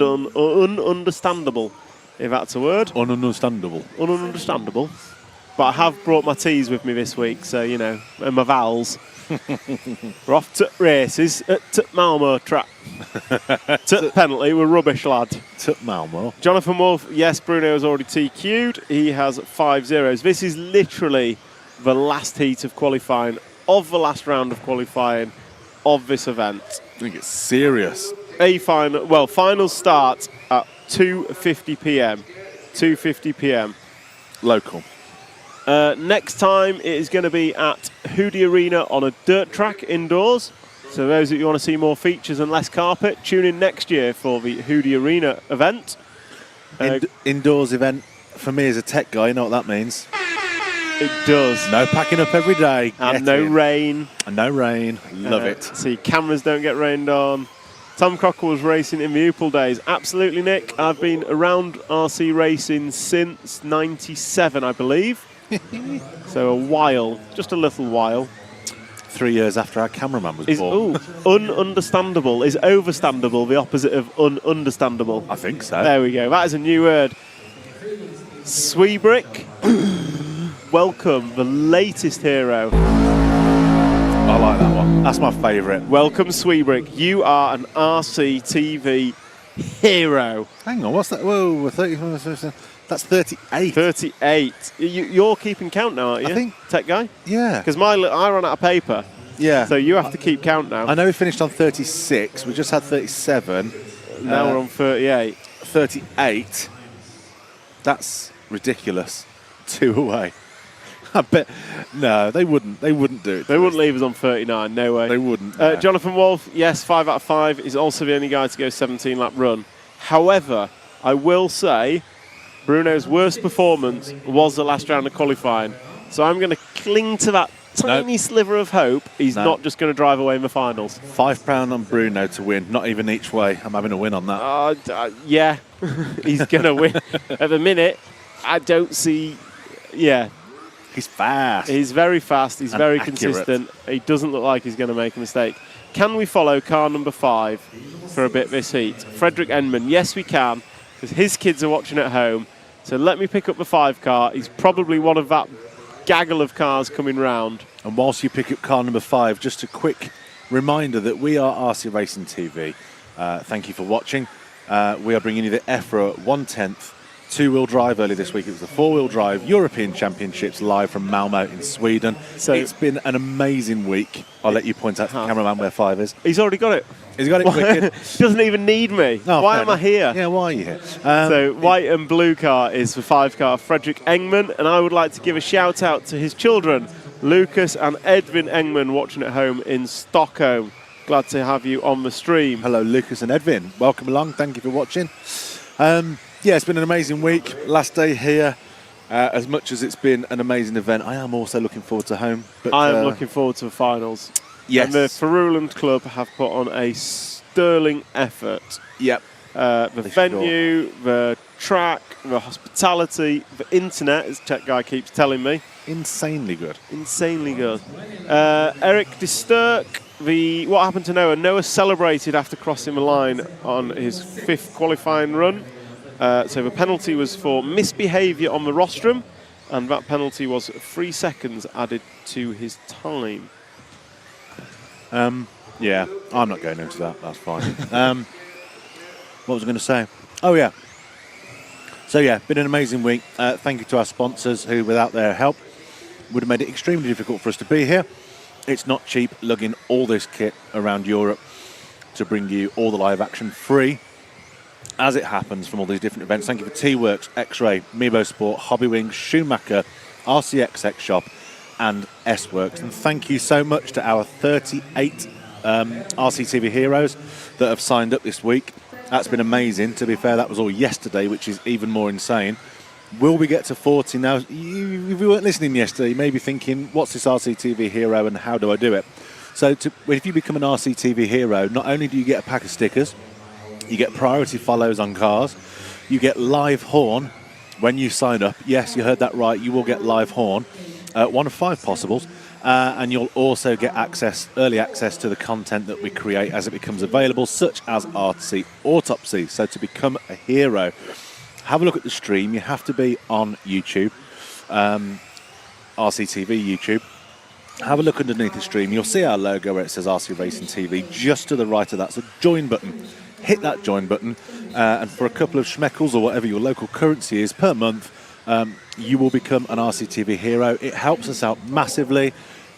ununderstandable, if that's a word. Ununderstandable. Ununderstandable. But I have brought my T's with me this week, so, you know, and my vowels. We're off to races at Malmo track. To penalty, we're rubbish, lad. To Malmo. Jonathan Wolf, yes, Bruno has already TQ'd. He has 5 zeros. This is literally the last heat of qualifying of the last round of qualifying of this event. I think it's serious. Finals start at 2:50 p.m. 2:50 p.m. Local. Next time it is going to be at Hoodie Arena on a dirt track indoors. So those of you who want to see more features and less carpet, tune in next year for the Hoodie Arena event. Indoors event for me as a tech guy, you know what that means? It does. No packing up every day. And no rain. And no rain. Love it. See, cameras don't get rained on. Tom Cocker was racing in the Upel days. Absolutely, Nick. I've been around RC racing since 97, I believe. So a while, just a little while. 3 years after our cameraman was born. Ununderstandable. Is overstandable the opposite of ununderstandable? I think so. There we go. That is a new word. Sweebrick. Welcome, the latest hero. I like that one. That's my favourite. Welcome, Sweebrick. You are an RCTV hero. Hang on, what's that? Whoa, 30, that's 38. 38. You're keeping count now, aren't you? I think. Tech guy? Yeah. Because I run out of paper. Yeah. So you have to keep count now. I know we finished on 36. We just had 37. Now we're on 38. 38. That's ridiculous. 2 away. I bet. No, they wouldn't. They wouldn't do it. They wouldn't leave us on 39. No way. They wouldn't. Jonathan Wolf, yes, 5 out of 5. Is also the only guy to go 17-lap run. However, I will say Bruno's worst performance was the last round of qualifying. So I'm going to cling to that tiny sliver of hope. He's not just going to drive away in the finals. £5 on Bruno to win. Not even each way. I'm having a win on that. Yeah, he's going to win. At the minute, I don't see... Yeah. He's fast. He's very fast. He's very accurate. consistent. He doesn't look like he's going to make a mistake. Can we follow car number 5 for a bit this heat? Frederick Enman. Yes, we can, because his kids are watching at home. So let me pick up the 5 car. He's probably one of that gaggle of cars coming round. And whilst you pick up car number 5, just a quick reminder that we are RC Racing TV. Thank you for watching. We are bringing you the EFRA 1/10 2-wheel drive. Early this week it was the 4-wheel drive European Championships live from Malmo in Sweden. So it's been an amazing week. I'll let you point out to the cameraman where 5 is. He's already got it. He's got it wicked. Doesn't even need me. Oh, why am I here? Yeah, why are you here? So white and blue car is the 5 car Frederick Engman, and I would like to give a shout out to his children, Lucas and Edvin Engman, watching at home in Stockholm. Glad to have you on the stream. Hello, Lucas and Edvin. Welcome along. Thank you for watching. Yeah, it's been an amazing week. Last day here. As much as it's been an amazing event, I am also looking forward to home. But I am looking forward to the finals. Yes. And the Faruland Club have put on a sterling effort. Yep. The venue, the track, the hospitality, the internet, as Tech Guy keeps telling me. Insanely good. Insanely good. Eric de Sturk, what happened to Noah? Noah celebrated after crossing the line on his 5th qualifying run. So the penalty was for misbehaviour on the rostrum, and that penalty was 3 seconds added to his time. Yeah, I'm not going into that. That's fine. What was I going to say? Oh, yeah. So, yeah, been an amazing week. Thank you to our sponsors who, without their help, would have made it extremely difficult for us to be here. It's not cheap lugging all this kit around Europe to bring you all the live action free as it happens from all these different events. Thank you for T-Works, X-Ray, Mebo Sport, Hobbywing, Schumacher, RCXX Shop and S-Works. And thank you so much to our 38 RCTV heroes that have signed up this week. That's been amazing. To be fair, that was all yesterday, which is even more insane. Will we get to 40 now? If you weren't listening yesterday, you may be thinking, what's this RCTV hero and how do I do it? So if you become an RCTV hero, not only do you get a pack of stickers, you get priority follows on cars, you get live horn when you sign up. Yes, you heard that right, you will get live horn, 1 of 5 possibles, and you'll also get early access to the content that we create as it becomes available, such as RC Autopsy. So to become a hero, have a look at the stream. You have to be on YouTube, RCTV YouTube. Have a look underneath the stream. You'll see our logo where it says RC Racing TV. Just to the right of that's a join button. Hit that join button, and for a couple of schmeckles or whatever your local currency is per month, you will become an RCTV hero. It helps us out massively.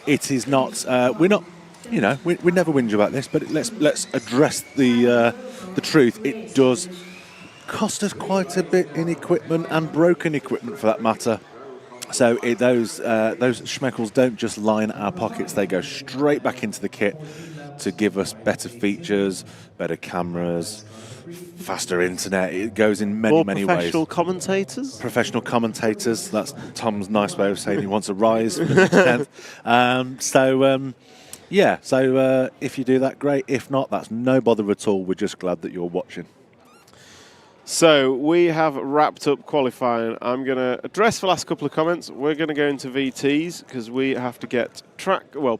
it is not. We're not. You know, we never whinge about this, but let's address the truth. It does cost us quite a bit in equipment and broken equipment, for that matter. So those schmeckles don't just line our pockets; they go straight back into the kit to give us better features, better cameras, faster internet. It goes in many More many ways. professional commentators. Professional commentators. That's Tom's nice way of saying he wants a rise for the next 10th. Yeah, so if you do that, great. If not, that's no bother at all. We're just glad that you're watching. So we have wrapped up qualifying. I'm going to address the last couple of comments. We're going to go into VTs because we have to get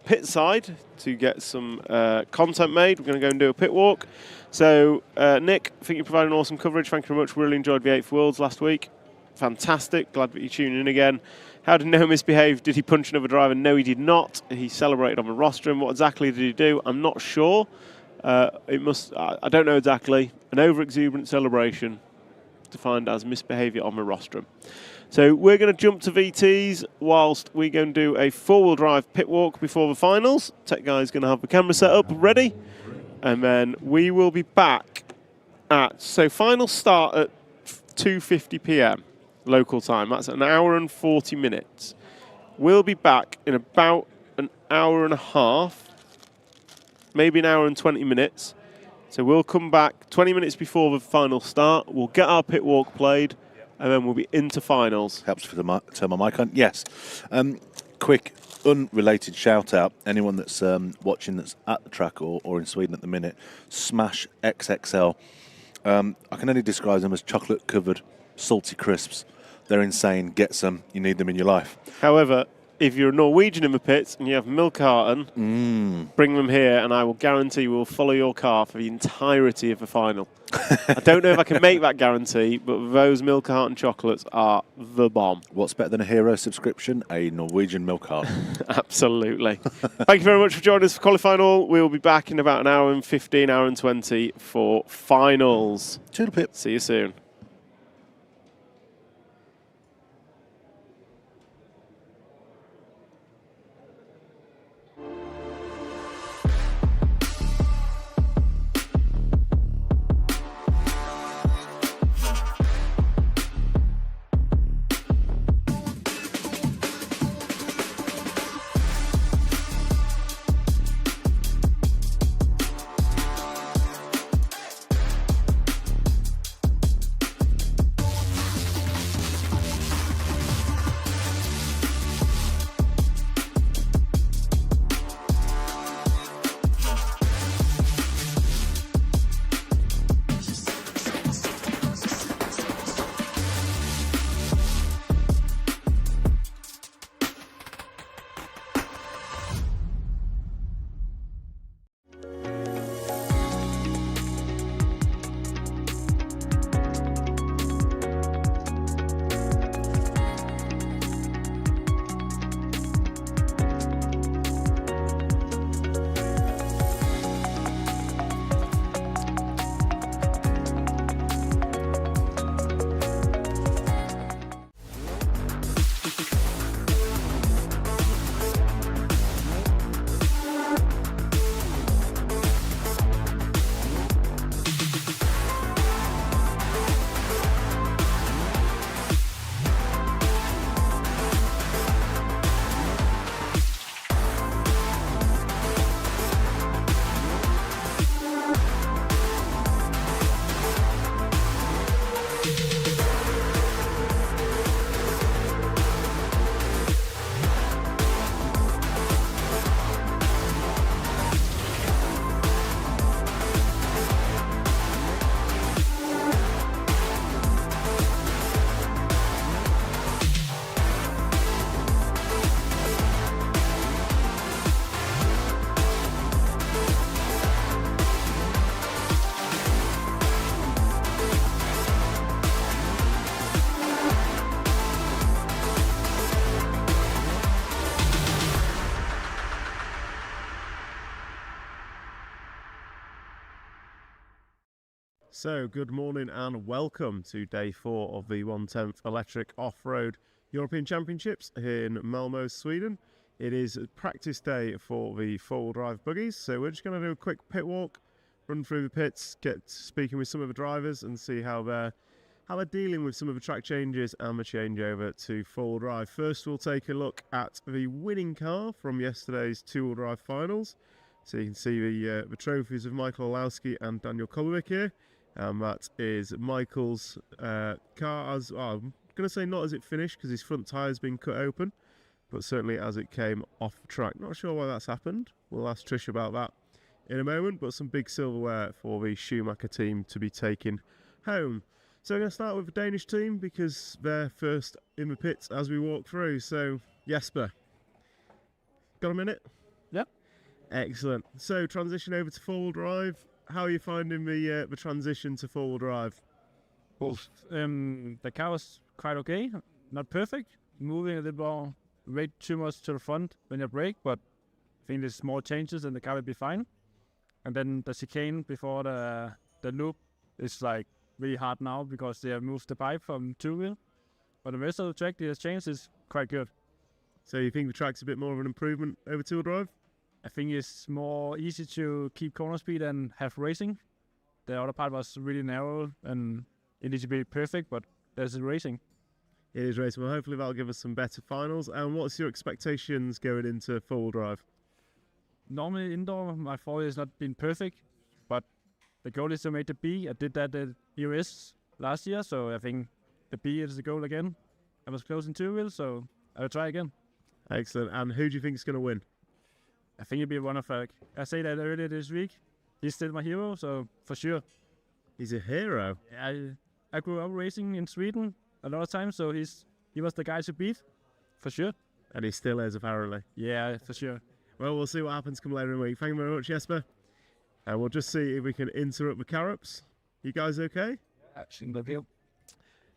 pit side to get some content made. We're going to go and do a pit walk. So Nick, I think you provided awesome coverage. Thank you very much. Really enjoyed the 8th Worlds last week. Fantastic. Glad that you're tuning in again. How did Neal misbehave? Did he punch another driver? No, he did not. He celebrated on the rostrum. What exactly did he do? I'm not sure. I don't know exactly. An over-exuberant celebration defined as misbehaviour on the rostrum. So we're going to jump to VTs whilst we go and do a four-wheel drive pit walk before the finals. Tech guy's going to have the camera set up ready. And then we will be back so final start at 2:50 p.m. local time. That's an hour and 40 minutes. We'll be back in about an hour and a half, maybe an hour and 20 minutes. So we'll come back 20 minutes before the final start. We'll get our pit walk played, and then we'll be into finals. Helps for the turn my mic on. Yes. Quick, unrelated shout out. Anyone that's watching that's at the track or in Sweden at the minute, Smash XXL. I can only describe them as chocolate covered salty crisps. They're insane. Get some. You need them in your life. However, if you're a Norwegian in the pits and you have milk carton, bring them here and I will guarantee we'll follow your car for the entirety of the final. I don't know if I can make that guarantee, but those milk carton chocolates are the bomb. What's better than a hero subscription? A Norwegian milk carton. Absolutely. Thank you very much for joining us for qualifying all. We'll be back in about an hour and 15, hour and 20 for finals. Toodle pip. See you soon. So, good morning and welcome to day 4 of the 1/10 Electric Off-Road European Championships here in Malmo, Sweden. It is a practice day for the four-wheel drive buggies, so we're just going to do a quick pit walk, run through the pits, get speaking with some of the drivers and see how they're dealing with some of the track changes and the changeover to four-wheel drive. First, we'll take a look at the winning car from yesterday's two-wheel drive finals. So you can see the trophies of Michael Olowski and Daniel Kolwick here. And that is Michael's car, as I'm going to say not as it finished because his front tyre's been cut open, but certainly as it came off the track. Not sure why that's happened. We'll ask Trish about that in a moment, but some big silverware for the Schumacher team to be taken home. So I'm going to start with the Danish team because they're first in the pits as we walk through. So Jesper, got a minute? Yep. Excellent. So transition over to four-wheel drive. How are you finding the transition to four-wheel drive? Well, the car was quite okay. Not perfect. Moving a little more, way too much to the front when you brake, but I think there's small changes and the car will be fine. And then the chicane before the loop is like really hard now because they have moved the pipe from two-wheel. But the rest of the track, the change is quite good. So you think the track's a bit more of an improvement over two-wheel drive? I think it's more easy to keep corner speed and have racing. The other part was really narrow and it needs to be perfect, but there's racing. It is racing. Well, hopefully that'll give us some better finals. And what's your expectations going into four-wheel drive? Normally indoor, my four has not been perfect, but the goal is to make the B. I did that at US last year, so I think the B is the goal again. I was close in two wheels, so I'll try again. Excellent. And who do you think is going to win? I think it'll be one of I say that earlier this week. He's still my hero, so for sure. He's a hero? I grew up racing in Sweden a lot of times, so he was the guy to beat, for sure. And he still is, apparently. Yeah, for sure. Well, we'll see what happens come later in the week. Thank you very much, Jesper. And we'll just see if we can interrupt the carrots. You guys okay? Absolutely.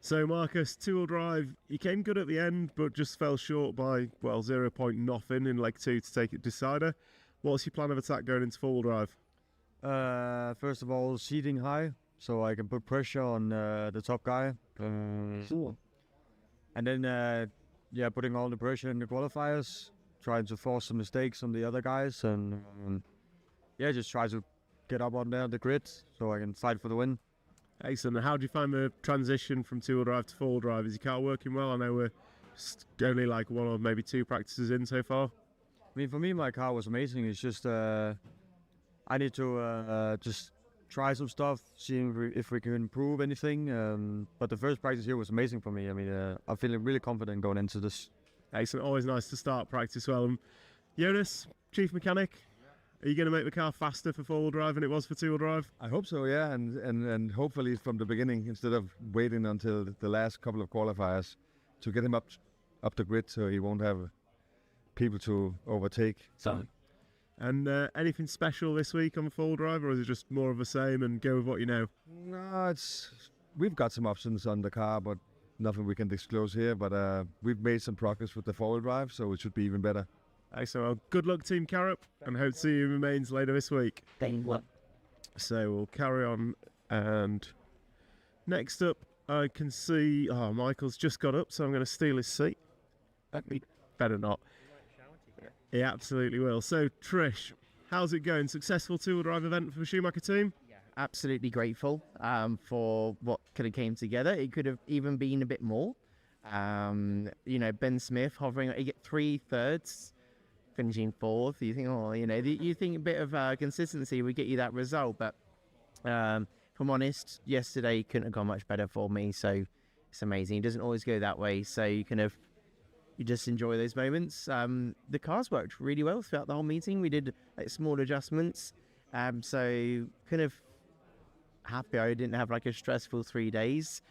So, Marcus, two-wheel drive, you came good at the end, but just fell short by, well, 0 point nothing in leg 2 to take it decider. What's your plan of attack going into four-wheel drive? First of all, seating high, so I can put pressure on the top guy. Sure. And then, putting all the pressure in the qualifiers, trying to force some mistakes on the other guys, and just try to get up on there, the grid, so I can fight for the win. Excellent. How do you find the transition from two-wheel drive to four-wheel drive? Is your car working well? I know we're only like one or maybe two practices in so far. I mean, for me, my car was amazing. It's just I need to just try some stuff, see if we can improve anything. But the first practice here was amazing for me. I mean, I'm feeling really confident going into this. Excellent. Always nice to start practice well. Jonas, chief mechanic, are you going to make the car faster for four-wheel drive than it was for two-wheel drive? I hope so, yeah, and hopefully from the beginning instead of waiting until the last couple of qualifiers to get him up the grid so he won't have people to overtake. And anything special this week on the four-wheel drive, or is it just more of the same and go with what you know? No, we've got some options on the car, but nothing we can disclose here. But we've made some progress with the four-wheel drive, so it should be even better. Excellent. Well, good luck, Team Carup, and hope to see you in the mains later this week. Thank you. So we'll carry on, and next up I can see Michael's just got up, so I'm going to steal his seat. Better not. He absolutely will. So Trish, how's it going? Successful two-wheel drive event for the Schumacher team? Absolutely grateful for what could have came together. It could have even been a bit more. Ben Smith hovering, you get 3/3, finishing 4th. You think, you think a bit of consistency would get you that result. But if I'm honest, yesterday couldn't have gone much better for me. So it's amazing. It doesn't always go that way. So you just enjoy those moments. The cars worked really well throughout the whole meeting. We did small adjustments. So kind of happy I didn't have a stressful 3 days.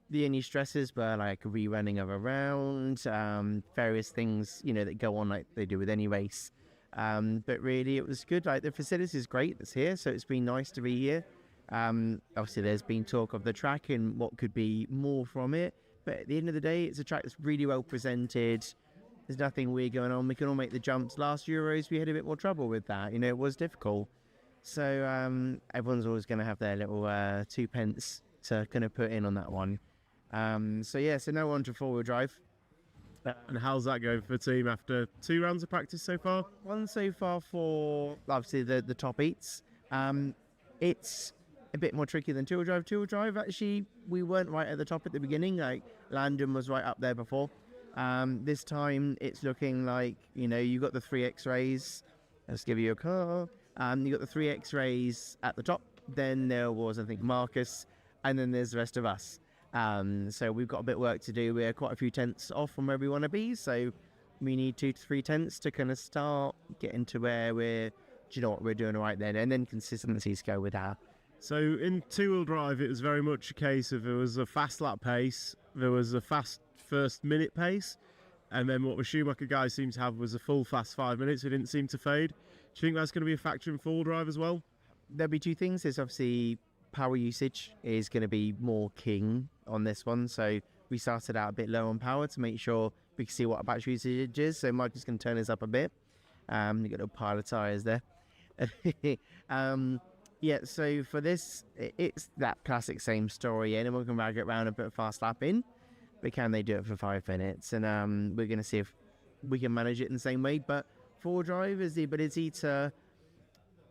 The only stresses were rerunning of a round, various things, that go on like they do with any race. But really it was good. The facility is great that's here, so it's been nice to be here. Obviously there's been talk of the track and what could be more from it. But at the end of the day, it's a track that's really well presented. There's nothing weird going on. We can all make the jumps. Last Euros, we had a bit more trouble with that. It was difficult. So everyone's always going to have their little 2 pence to kind of put in on that one. So no one to four-wheel drive. And how's that going for the team after 2 rounds of practice so far? One so far for obviously the top eats. It's a bit more tricky than two-wheel drive. Two-wheel drive, actually, we weren't right at the top at the beginning. Like Landon was right up there before. This time it's looking like, you got the 3 X-rays. Let's give you a car. You got the 3 X-rays at the top. Then there was, I think, Marcus, and then there's the rest of us. So we've got a bit of work to do. We're quite a few tenths off from where we want to be. So we need 2 to 3 tenths to kind of start getting to where we're doing right then. And then consistency to go with that. So in two-wheel drive, it was very much a case of there was a fast lap pace, there was a fast first minute pace, and then what the Schumacher guys seemed to have was a full fast 5 minutes. It didn't seem to fade. Do you think that's going to be a factor in four-wheel drive as well? There'll be 2 things. There's obviously power usage is going to be more king on this one. So we started out a bit low on power to make sure we can see what our battery usage is. So Mike can turn this up a bit. You've got a pile of tyres there. Yeah, so for this, it's that classic same story. Anyone can rag it around and put a fast lap in, but can they do it for 5 minutes? And we're going to see if we can manage it in the same way. But four-wheel drive is the ability to,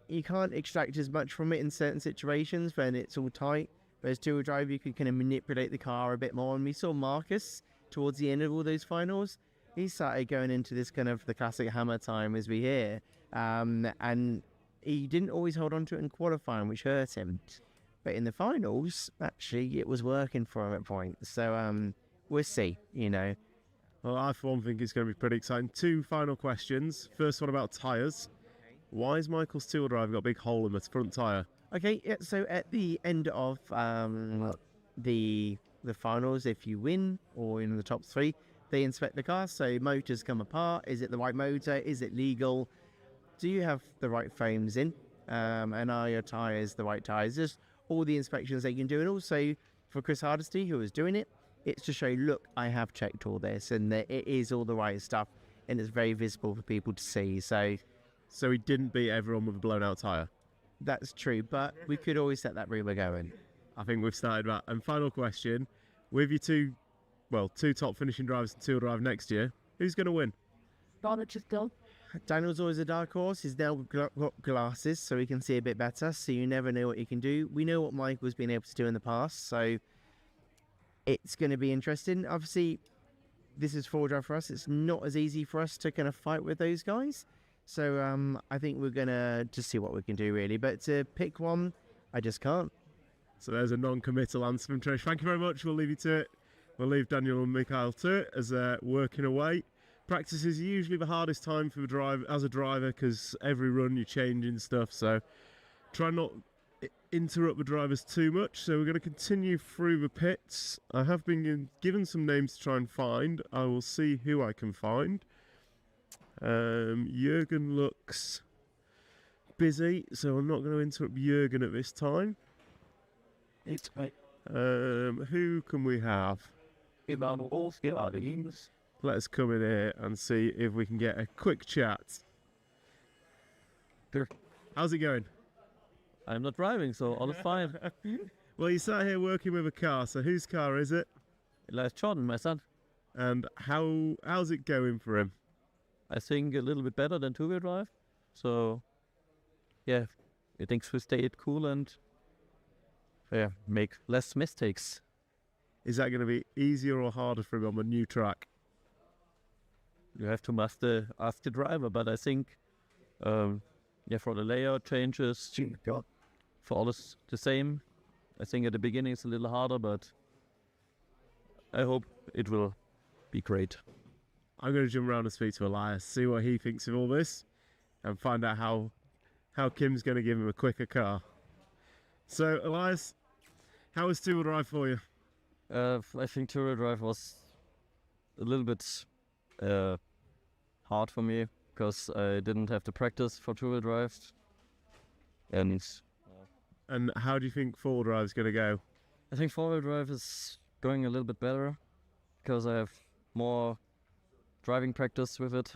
you can't extract as much from it in certain situations when it's all tight. Whereas two-wheel drive, you can kind of manipulate the car a bit more. And we saw Marcus towards the end of all those finals. He started going into this kind of the classic hammer time as we hear. And he didn't always hold on to it in qualifying, which hurt him. But in the finals, actually, it was working for him at points. So we'll see, Well, I, for one, think it's going to be pretty exciting. 2 final questions. First one about tyres. Why has Michael's two-wheel drive got a big hole in the front tyre? Okay, yeah, so at the end of the finals, if you win or in the top 3, they inspect the car. So motors come apart. Is it the right motor? Is it legal? Do you have the right frames in? And are your tyres the right tyres? Just all the inspections they can do. And also for Chris Hardesty, who was doing it, it's to show, look, I have checked all this and that it is all the right stuff and it's very visible for people to see. So he didn't beat everyone with a blown out tyre? That's true, but we could always set that rumour going. I think we've started that. And final question, with your two top finishing drivers in two-wheel drive next year, who's going to win? Daniel's always a dark horse. He's now got glasses, so he can see a bit better. So you never know what he can do. We know what Mike was being able to do in the past, so it's going to be interesting. Obviously, this is four-wheel drive for us. It's not as easy for us to kind of fight with those guys. So I think we're going to just see what we can do, really. But to pick one, I just can't. So there's a non-committal answer from Trish. Thank you very much. We'll leave you to it. We'll leave Daniel and Mikhail to it as they're working away. Practice is usually the hardest time for as a driver because every run you're changing stuff. So try not interrupt the drivers too much. So we're going to continue through the pits. I have been given some names to try and find. I will see who I can find. Jürgen looks busy, so I'm not going to interrupt Jürgen at this time. It's great. Who can we have? Let's come in here and see if we can get a quick chat. Sure. How's it going? I'm not driving, so all is fine. Well, you sat here working with a car, so whose car is it? Elias Jordan, my son. And how's it going for him? I think a little bit better than two-wheel drive. So, yeah, I think we stay it cool and make less mistakes. Is that going to be easier or harder for him on the new track? You have to ask the driver, but I think, for the layout changes, for all is the same. I think at the beginning it's a little harder, but I hope it will be great. I'm going to jump around and speak to Elias, see what he thinks of all this, and find out how Kim's going to give him a quicker car. So, Elias, how was two-wheel drive for you? I think two-wheel drive was a little bit hard for me because I didn't have the practice for two-wheel drive. And how do you think four-wheel drive is going to go? I think four-wheel drive is going a little bit better because I have more driving practice with it.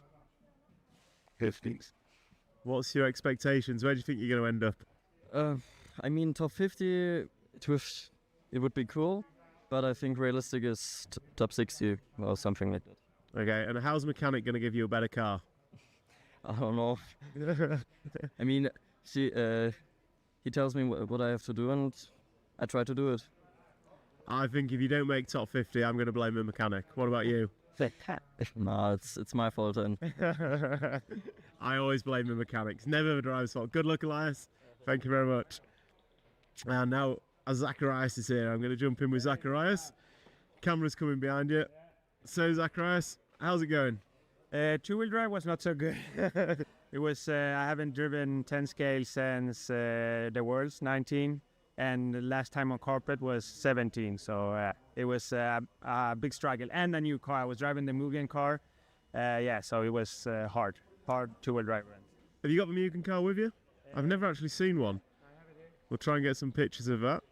What's your expectations? Where do you think you're going to end up? I mean, top 50, it would be cool, but I think realistic is top 60 or something like that. Okay, and how's the mechanic going to give you a better car? I don't know. I mean, he tells me what I have to do, and I try to do it. I think if you don't make top 50, I'm going to blame the mechanic. What about you? No, it's my fault then. I always blame the mechanics. Never the driver's fault. Good luck, Elias. Thank you very much. And now, as Zacharias is here, I'm going to jump in with Zacharias. Camera's coming behind you. So, Zacharias, how's it going? Two-wheel drive was not so good. It was I haven't driven 10 scale since the Worlds 19, and the last time on carpet was 17. So it was a big struggle, and a new car. I was driving the Mugen car. So it was hard two-wheel drive. Have you got the Mugen car with you? I've never actually seen one. We'll try and get some pictures of that.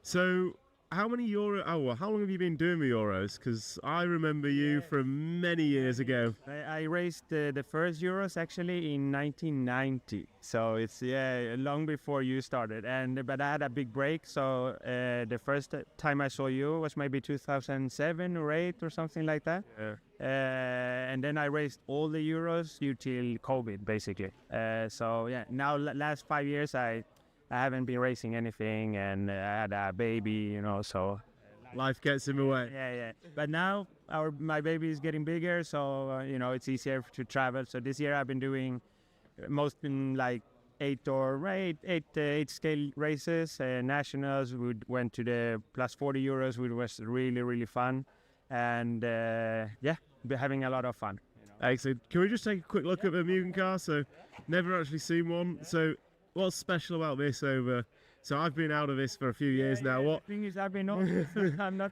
So, how many Euro? Oh, well, how long have you been doing the Euros? Because I remember you from many years ago. I raced the first Euros actually in 1990, so it's long before you started. But I had a big break, so the first time I saw you was maybe 2007 or 8 or something like that. Yeah. And then I raced all the Euros till COVID, basically. Now last 5 years I haven't been racing anything, and I had a baby, so life gets in the way. Yeah. But now my baby is getting bigger, so it's easier to travel. So this year I've been doing most in like 8 scale races, nationals. We went to the plus 40 Euros, which was really, really fun, and we're having a lot of fun. Excellent. Can we just take a quick look at the Mugen car? So, never actually seen one. So, what's special about this over? So I've been out of this for a few years now. What? The thing is, I've been on. I'm not.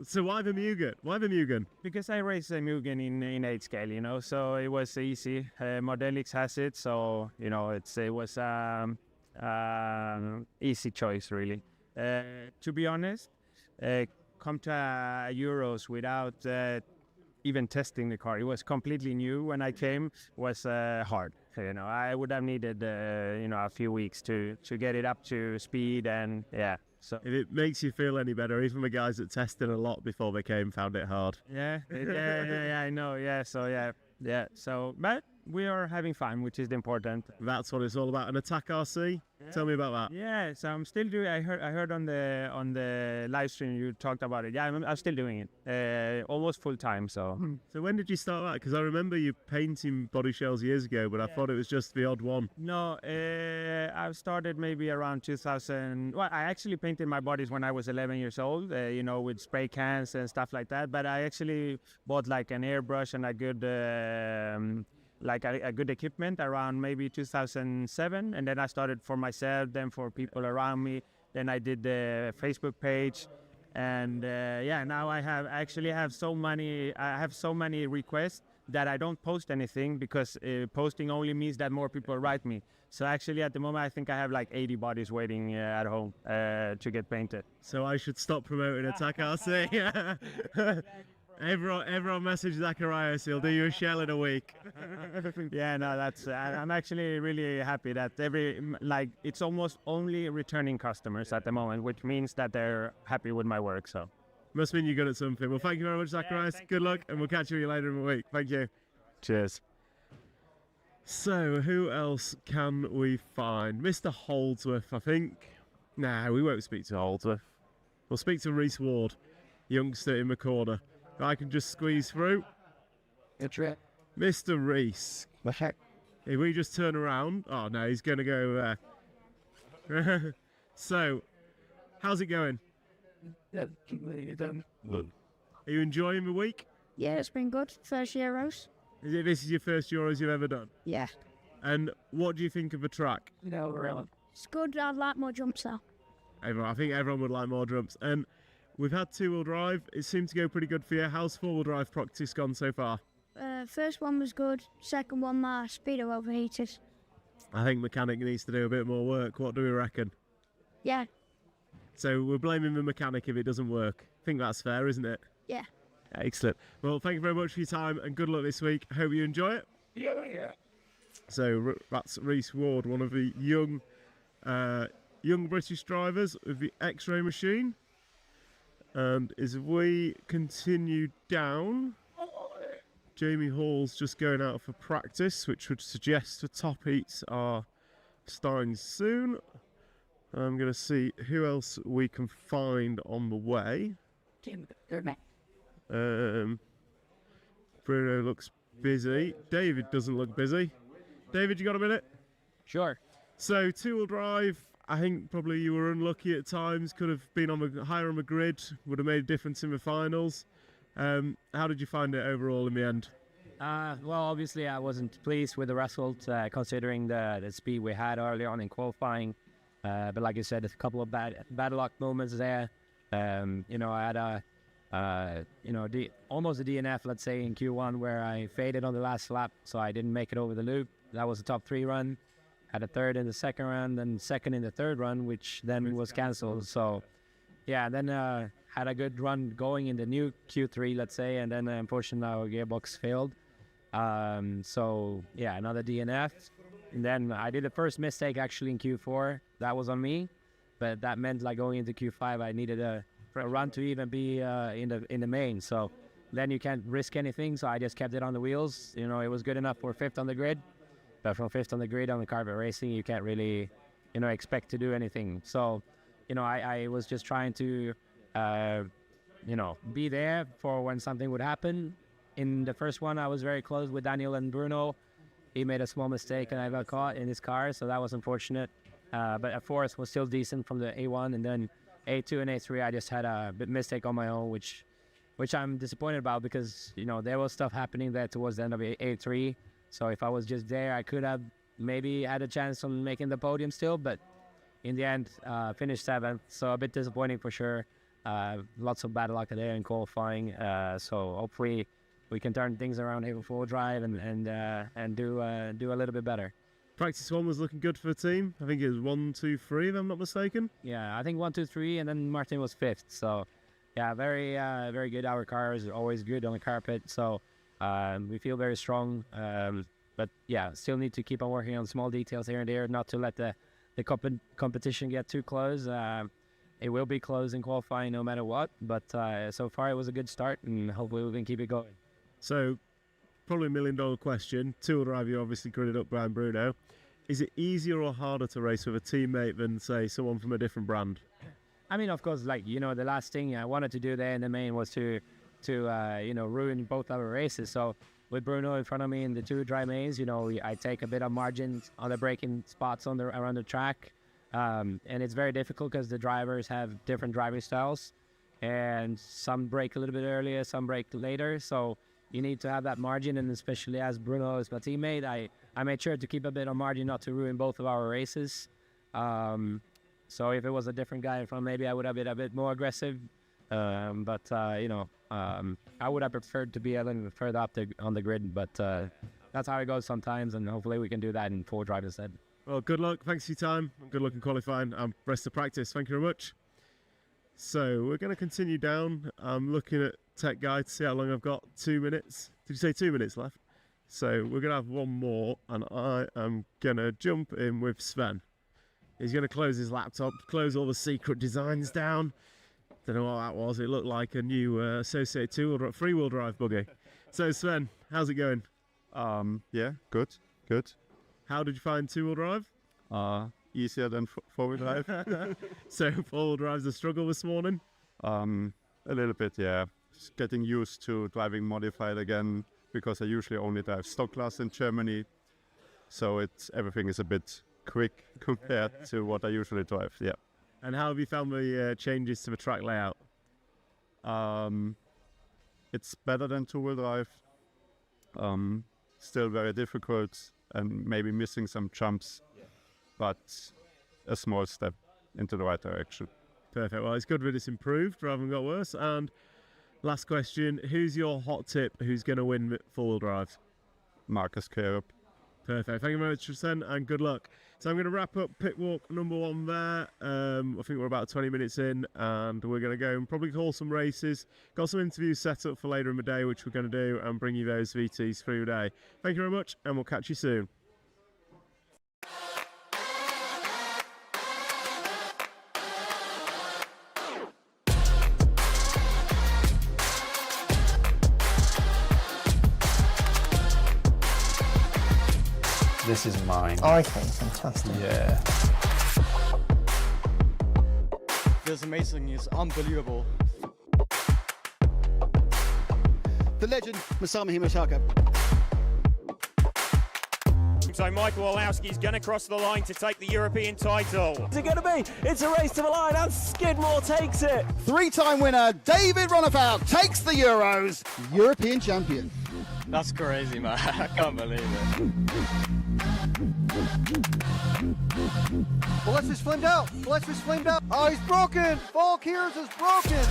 So why the Mugen? Why the Mugen? Because I raced a Mugen in 8 scale, so it was easy. Modelix has it, so it was easy choice really. To be honest, come to Euros without even testing the car. It was completely new when I came. Was hard. I would have needed a few weeks to get it up to speed, and so if it makes you feel any better, even the guys that tested a lot before they came found it hard. Yeah, I know. So but we are having fun, which is important. That's what it's all about. An Attack RC. Tell me about that. Yeah, so I'm still doing. I heard on the live stream you talked about it. Yeah, I'm still doing it, almost full time. So when did you start that? Because I remember you painting body shells years ago, but I thought it was just the odd one. No, I started maybe around 2000. Well, I actually painted my bodies when I was 11 years old. With spray cans and stuff like that. But I actually bought like an airbrush and a good. A good equipment around maybe 2007, and then I started for myself, then for people around me. Then I did the Facebook page, and now I have so many requests that I don't post anything, because posting only means that more people write me. So actually at the moment I think I have like 80 bodies waiting at home to get painted. So I should stop promoting Attack RC. Everyone message Zacharias, he'll do you a shell in a week. That's I'm actually really happy that it's almost only returning customers at the moment, which means that they're happy with my work. So must mean you're good at something. Well, thank you very much, Zacharias. Good luck, and we'll catch you later in the week. Thank you. Cheers. So who else can we find? Mr. Holdsworth, I think. Nah, we won't speak to Holdsworth. We'll speak to Reese Ward, youngster in the corner. I can just squeeze through. It's right. Mr. Reese. What heck? If we just turn around. Oh no, he's going to go there. So, how's it going? Good. Are you enjoying the week? Yeah, it's been good. First Euros. This is your first Euros you've ever done? Yeah. And what do you think of the track? No, really. It's good. I'd like more jumps though. I think everyone would like more jumps. And we've had 2-wheel drive. It seemed to go pretty good for you. How's 4-wheel drive practice gone so far? First one was good. Second one, my speedo overheated. I think mechanic needs to do a bit more work. What do we reckon? Yeah. So we're blaming the mechanic if it doesn't work. I think that's fair, isn't it? Yeah. Excellent. Well, thank you very much for your time and good luck this week. Hope you enjoy it. Yeah. So that's Reese Ward, one of the young British drivers with the X-ray machine. And as we continue down, Jamie Hall's just going out for practice, which would suggest the top heats are starting soon. I'm going to see who else we can find on the way. Bruno looks busy. David doesn't look busy. David, you got a minute? Sure. So two-wheel drive, I think probably you were unlucky at times. Could have been higher on the grid. Would have made a difference in the finals. How did you find it overall in the end? Well, obviously I wasn't pleased with the result, considering the speed we had early on in qualifying. But like you said, a couple of bad luck moments there. You know, I had almost a DNF, let's say, in Q1 where I faded on the last lap, so I didn't make it over the loop. That was a top 3 run. Had a third in the second run, then second in the third run, which then was cancelled. So, yeah, then had a good run going in the new Q3, let's say, and then unfortunately our gearbox failed. So, yeah, another DNF. And then I did the first mistake actually in Q4. That was on me, but that meant like going into Q5, I needed a run to even be in the main. So then you can't risk anything. So I just kept it on the wheels. You know, it was good enough for 5th on the grid. But from 5th on the grid on the carpet racing, you can't really, you know, expect to do anything. So, you know, I was just trying to, you know, be there for when something would happen. In the first one, I was very close with Daniel and Bruno. He made a small mistake and I got caught in his car, so that was unfortunate. But Forest was still decent from the A1, and then A2 and A3, I just had a bit mistake on my own, which I'm disappointed about because, you know, there was stuff happening there towards the end of A3. So if I was just there, I could have maybe had a chance on making the podium still, but in the end, finished 7th. So a bit disappointing for sure. Lots of bad luck there in qualifying. So hopefully we can turn things around here with 4 drive and do a little bit better. Practice 1 was looking good for the team. I think it was 1, 2, 3, if I'm not mistaken. Yeah, I think 1, 2, 3, and then Martin was 5th. So, yeah, very good. Our cars are always good on the carpet. So we feel very strong. But yeah, still need to keep on working on small details here and there, not to let the competition get too close. It will be close in qualifying no matter what. But so far it was a good start, and hopefully we can keep it going. So, probably $1 million question. Two-wheel drive, you obviously gridded up Brian Bruno. Is it easier or harder to race with a teammate than, say, someone from a different brand? I mean, of course, like, you know, the last thing I wanted to do there in the main was to you know, ruin both our races. So with Bruno in front of me in the 2 dry mains, you know, I take a bit of margin on the braking spots around the track. And it's very difficult because the drivers have different driving styles. And some brake a little bit earlier, some brake later. So you need to have that margin, and especially as Bruno is my teammate, I made sure to keep a bit of margin not to ruin both of our races. So if it was a different guy in front, maybe I would have been a bit more aggressive. But you know, I would have preferred to be a little bit further up on the grid, but that's how it goes sometimes, and hopefully we can do that in 4 drive instead. Well, good luck. Thanks for your time. Good luck in qualifying and rest of practice. Thank you very much. So we're going to continue down. I'm looking at Tech Guide to see how long I've got. 2 minutes. Did you say 2 minutes left? So we're going to have one more, and I am going to jump in with Sven. He's going to close his laptop, close all the secret designs down. Don't know what that was. It looked like a new associated 3-wheel drive buggy. So Sven, how's it going? Yeah, good. How did you find 2-wheel drive? Easier than 4-wheel drive. So 4-wheel drive's a struggle this morning? A little bit, yeah. Just getting used to driving modified again, because I usually only drive stock class in Germany. So everything is a bit quick compared to what I usually drive, yeah. And how have you found the changes to the track layout? It's better than 2-wheel drive. Still very difficult and maybe missing some jumps, but a small step into the right direction. Perfect. Well, it's good that it's improved rather than got worse. And last question, who's your hot tip? Who's going to win 4-wheel drive? Marcus Kerup. Perfect. Thank you very much, Tristan, and good luck. So I'm going to wrap up pit walk number 1 there. I think we're about 20 minutes in, and we're going to go and probably call some races. Got some interviews set up for later in the day, which we're going to do, and bring you those VTs through the day. Thank you very much, and we'll catch you soon. this is mine. Oh, okay, fantastic. Yeah. Feels amazing. It's unbelievable. The legend, Masami Himataka. So Michael Olowski's going to cross the line to take the European title. What's it going to be? It's a race to the line and Skidmore takes it. Three-time winner David Ronnefout takes the Euros, European champion. That's crazy, man. I can't believe it. Balestro's flamed out. Balestro's flamed out. Oh, he's broken. Valkyries is broken.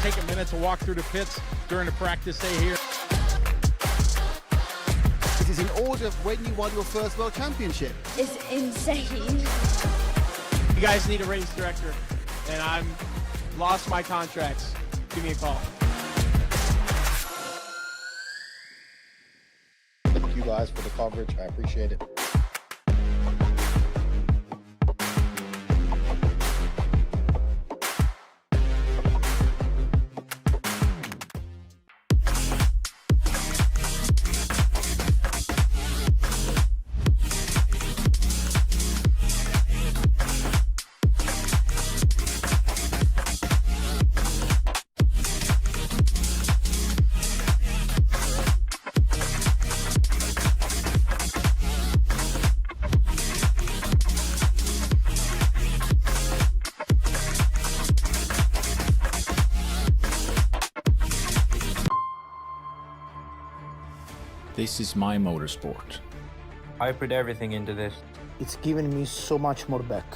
Take a minute to walk through the pits during the practice day here. It is in order of when you won your first World Championship. It's insane. You guys need a race director, and I'm lost my contracts. Give me a call. Thank you guys for the coverage. I appreciate it. This is my motorsport. I put everything into this. It's given me so much more back.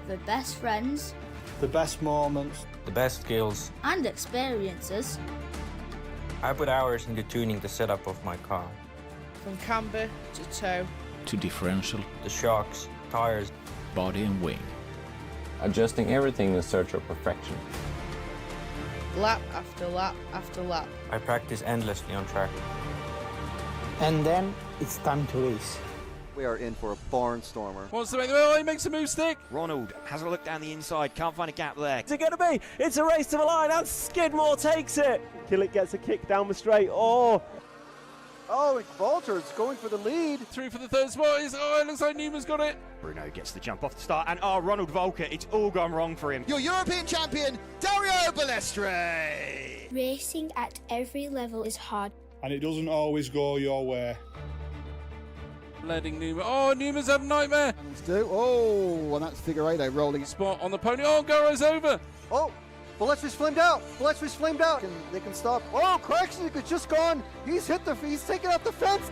The best friends The best moments. The best skills. and experiences. I put hours into tuning the setup of my car. From camber to toe. To differential, The shocks, tires. body and wing. Adjusting everything in search of perfection. Lap after lap after lap. I practice endlessly on track. And then it's time to race. We are in for a barnstormer. Wants to make the move. He makes a move stick. Ronald has a look down the inside, can't find a gap there. What's it going to be? It's a race to the line and Skidmore takes it. Killick gets a kick down the straight. Oh, Walter's going for the lead. Through for the third spot. It looks like Newman's got it. Bruno gets the jump off the start, and Ronald Volker, it's all gone wrong for him. Your European champion, Dario Balestre. Racing at every level is hard. And it doesn't always go your way. Letting Newman. Oh, Newman's had a nightmare. Oh, and that's figure eight rolling. Spot on the pony. Oh, Garo's over. Oh, Balestro's flamed out. Balestro's flamed out. They can stop. Oh, Clarkson is just gone. He's taken out the fence.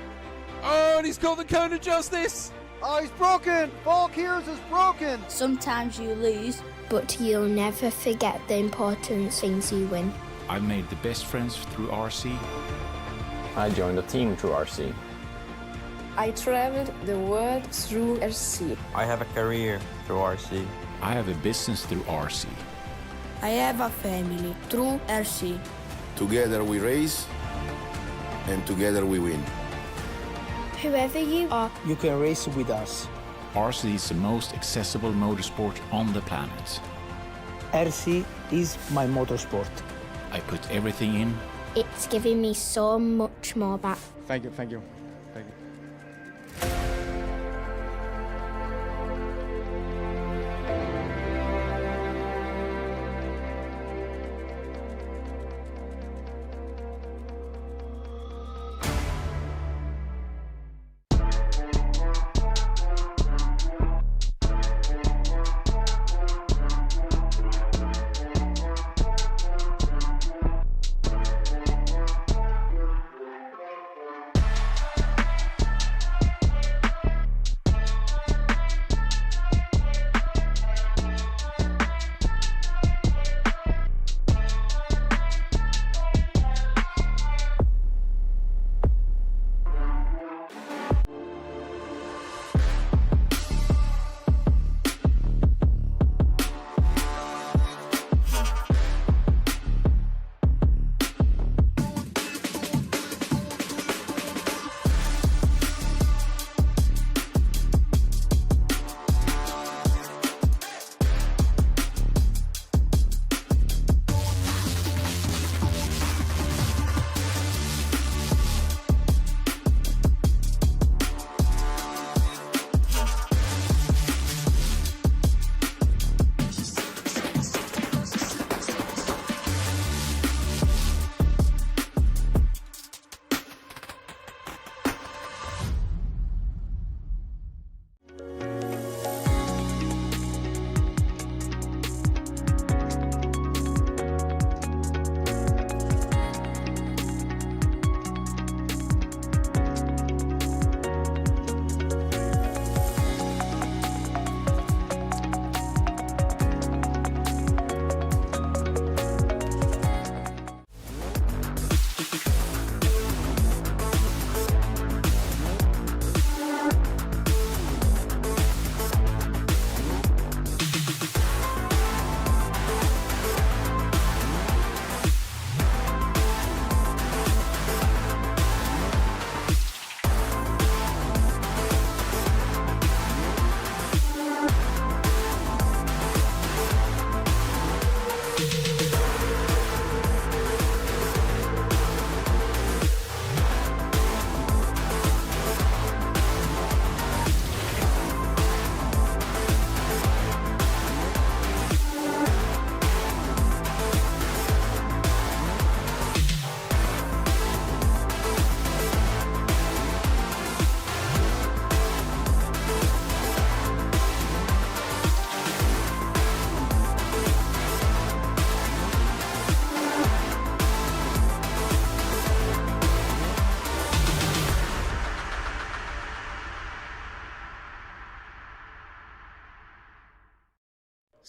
Oh, and he's caught the cone of justice. Oh, he's broken. Valkyries is broken. Sometimes you lose, but you'll never forget the important things you win. I've made the best friends through RC. I joined a team through RC. I traveled the world through RC. I have a career through RC. I have a business through RC. I have a family through RC. Together we race, and together we win. Whoever you are, You can race with us. RC is the most accessible motorsport on the planet. RC is my motorsport. I put everything in. it's giving me so much more back. Thank you, thank you.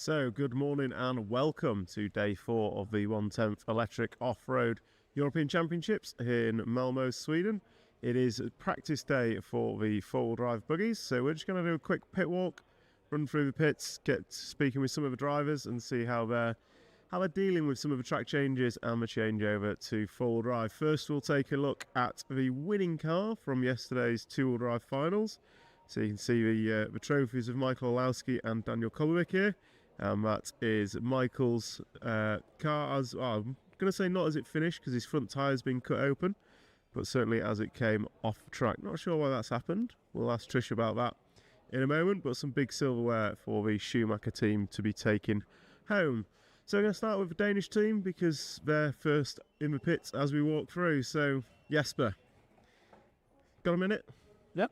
So, good morning and welcome to day 4 of the 1/10th Electric Off-Road European Championships here in Malmo, Sweden. It is practice day for the four-wheel drive buggies, so we're just going to do a quick pit walk, run through the pits, get speaking with some of the drivers and see how they're dealing with some of the track changes and the changeover to four-wheel drive. First, we'll take a look at the winning car from yesterday's two-wheel drive finals. So you can see the trophies of Michael Olowski and Daniel Kolwick here. And that is Michael's car, as I'm going to say not as it finished because his front tyre's been cut open, but certainly as it came off the track. Not sure why that's happened. We'll ask Trish about that in a moment, but some big silverware for the Schumacher team to be taken home. So we're going to start with the Danish team because they're first in the pits as we walk through. So Jesper, got a minute? Yep.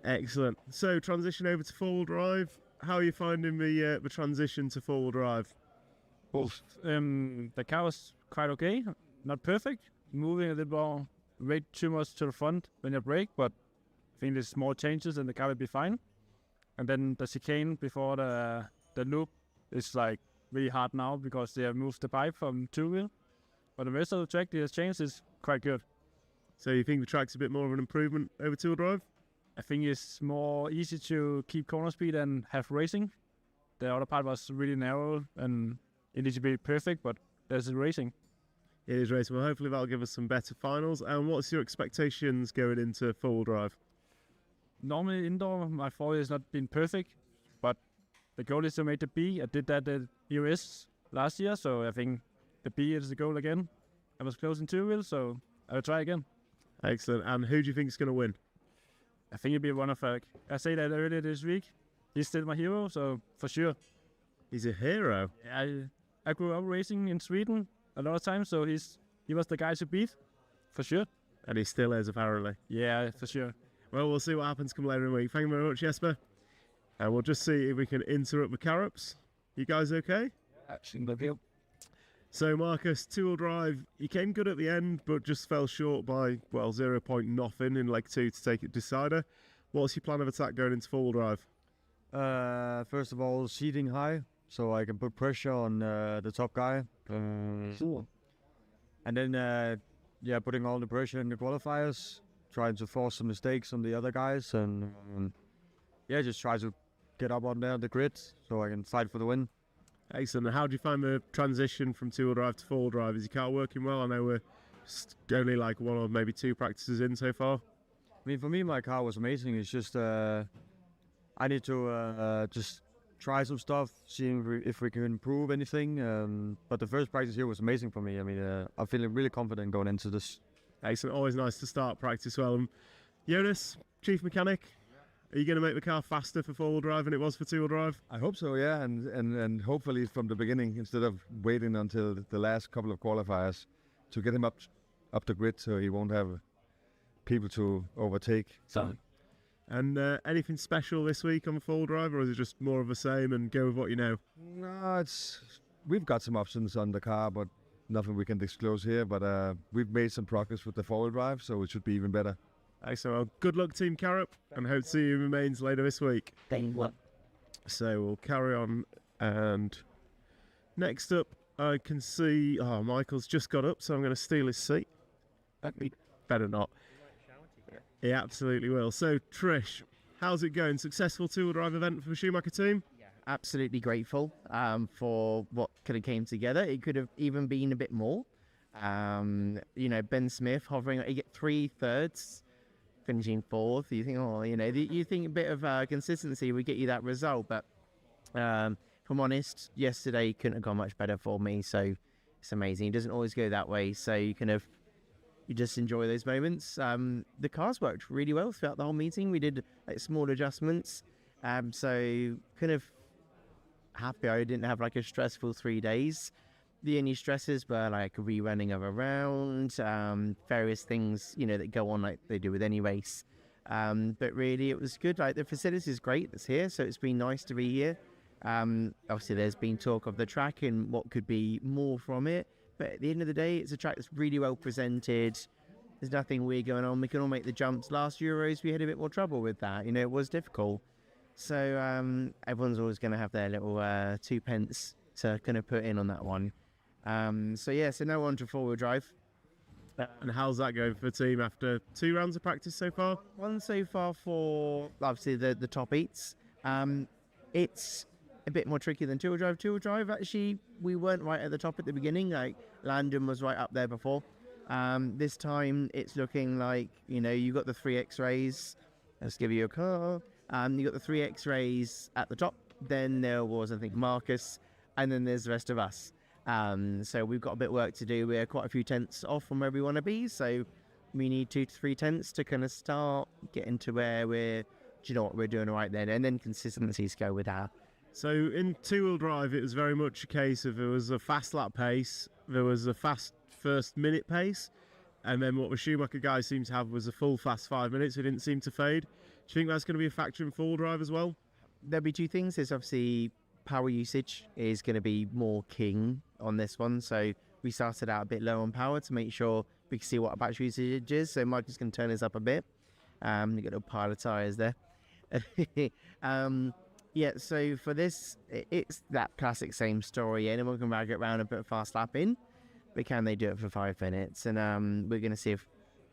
Excellent. So transition over to four-wheel drive. How are you finding the transition to four-wheel drive? The car was quite okay, not perfect. Moving a little more, way too much to the front when you brake, but I think there's small changes and the car will be fine. And then the chicane before the loop is like really hard now because they have moved the pipe from two-wheel. But the rest of the track, the change is quite good. So you think the track's a bit more of an improvement over two-wheel drive? I think it's more easy to keep corner speed and have racing. The other part was really narrow and it needs to be perfect, but there's racing. It is racing. Well, hopefully that'll give us some better finals. And what's your expectations going into four-wheel drive? Normally indoor, my four-wheel has not been perfect, but the goal is to make the B. I did that at US last year, so I think the B is the goal again. I was close in two-wheel, so I will try again. Excellent. And who do you think is going to win? I think it'll be one of I say that earlier this week. He's still my hero, so for sure. He's a hero? I grew up racing in Sweden a lot of times, so he was the guy to beat, for sure. And he still is, apparently. Yeah, for sure. Well, we'll see what happens come later in the week. Thank you very much, Jesper. And we'll just see if we can interrupt the Carrops. You guys okay? Absolutely. So, Marcus, two-wheel drive, you came good at the end, but just fell short by, well, 0 point nothing in leg 2 to take it decider. What's your plan of attack going into four-wheel drive? First of all, seating high, so I can put pressure on the top guy. Sure. And then, putting all the pressure in the qualifiers, trying to force some mistakes on the other guys, and just try to get up on there, the grid, so I can fight for the win. Excellent. How do you find the transition from two-wheel drive to four-wheel drive? Is your car working well? I know we're only like one or maybe two practices in so far. I mean, for me, my car was amazing. It's just I need to just try some stuff, seeing if we can improve anything. But the first practice here was amazing for me. I mean, I'm feeling really confident going into this. Excellent. Always nice to start practice well. Jonas, chief mechanic, are you going to make the car faster for four-wheel drive than it was for two-wheel drive? I hope so, yeah, and hopefully from the beginning instead of waiting until the last couple of qualifiers to get him up the grid so he won't have people to overtake. And anything special this week on the four-wheel drive, or is it just more of the same and go with what you know? No, we've got some options on the car, but nothing we can disclose here. But we've made some progress with the four-wheel drive, so it should be even better. Excellent. Well, good luck, Team Carrop, and hope to see you in the mains later this week. Thank you. So we'll carry on, and next up I can see Michael's just got up, so I'm going to steal his seat. Better not. He absolutely will. So Trish, how's it going? Successful two-wheel drive event for the Schumacher team? Absolutely grateful for what could have came together. It could have even been a bit more. Ben Smith hovering, you get 3/3. Finishing fourth, you think, you think a bit of consistency would get you that result. But if I'm honest, yesterday couldn't have gone much better for me. So it's amazing. It doesn't always go that way. So you just enjoy those moments. The cars worked really well throughout the whole meeting. We did small adjustments. So kind of happy I didn't have a stressful 3 days. The only stresses were rerunning of a round, various things, that go on like they do with any race. But really it was good. The facility is great that's here, so it's been nice to be here. Obviously there's been talk of the track and what could be more from it. But at the end of the day, it's a track that's really well presented. There's nothing weird going on. We can all make the jumps. Last Euros, we had a bit more trouble with that. It was difficult. So everyone's always going to have their little 2 pence to kind of put in on that one. So no one to four-wheel drive. And how's that going for the team after 2 rounds of practice so far? One so far for, obviously, the top eats. It's a bit more tricky than two-wheel drive. Two-wheel drive, actually, we weren't right at the top at the beginning. Like, Landon was right up there before. This time, it's looking like, you got the 3 X-rays. Let's give you a car. You got the 3 X-rays at the top. Then there was, I think, Marcus. And then there's the rest of us. So we've got a bit of work to do. We're quite a few tenths off from where we want to be. So we need 2 to 3 tenths to kind of start getting to where we're doing all right then. And then consistencies go with that. So in two-wheel drive, it was very much a case of there was a fast lap pace, there was a fast first minute pace, and then what the Schumacher guy seemed to have was a full fast 5 minutes. It didn't seem to fade. Do you think that's going to be a factor in four-wheel drive as well? There'll be 2 things. There's obviously power usage is going to be more king on this one. So we started out a bit low on power to make sure we can see what our battery usage is. So Mike is going to turn this up a bit. You got little pile of tyres there. So for this, it's that classic same story. Anyone can rag it around and put a fast lap in, but can they do it for 5 minutes? And we're going to see if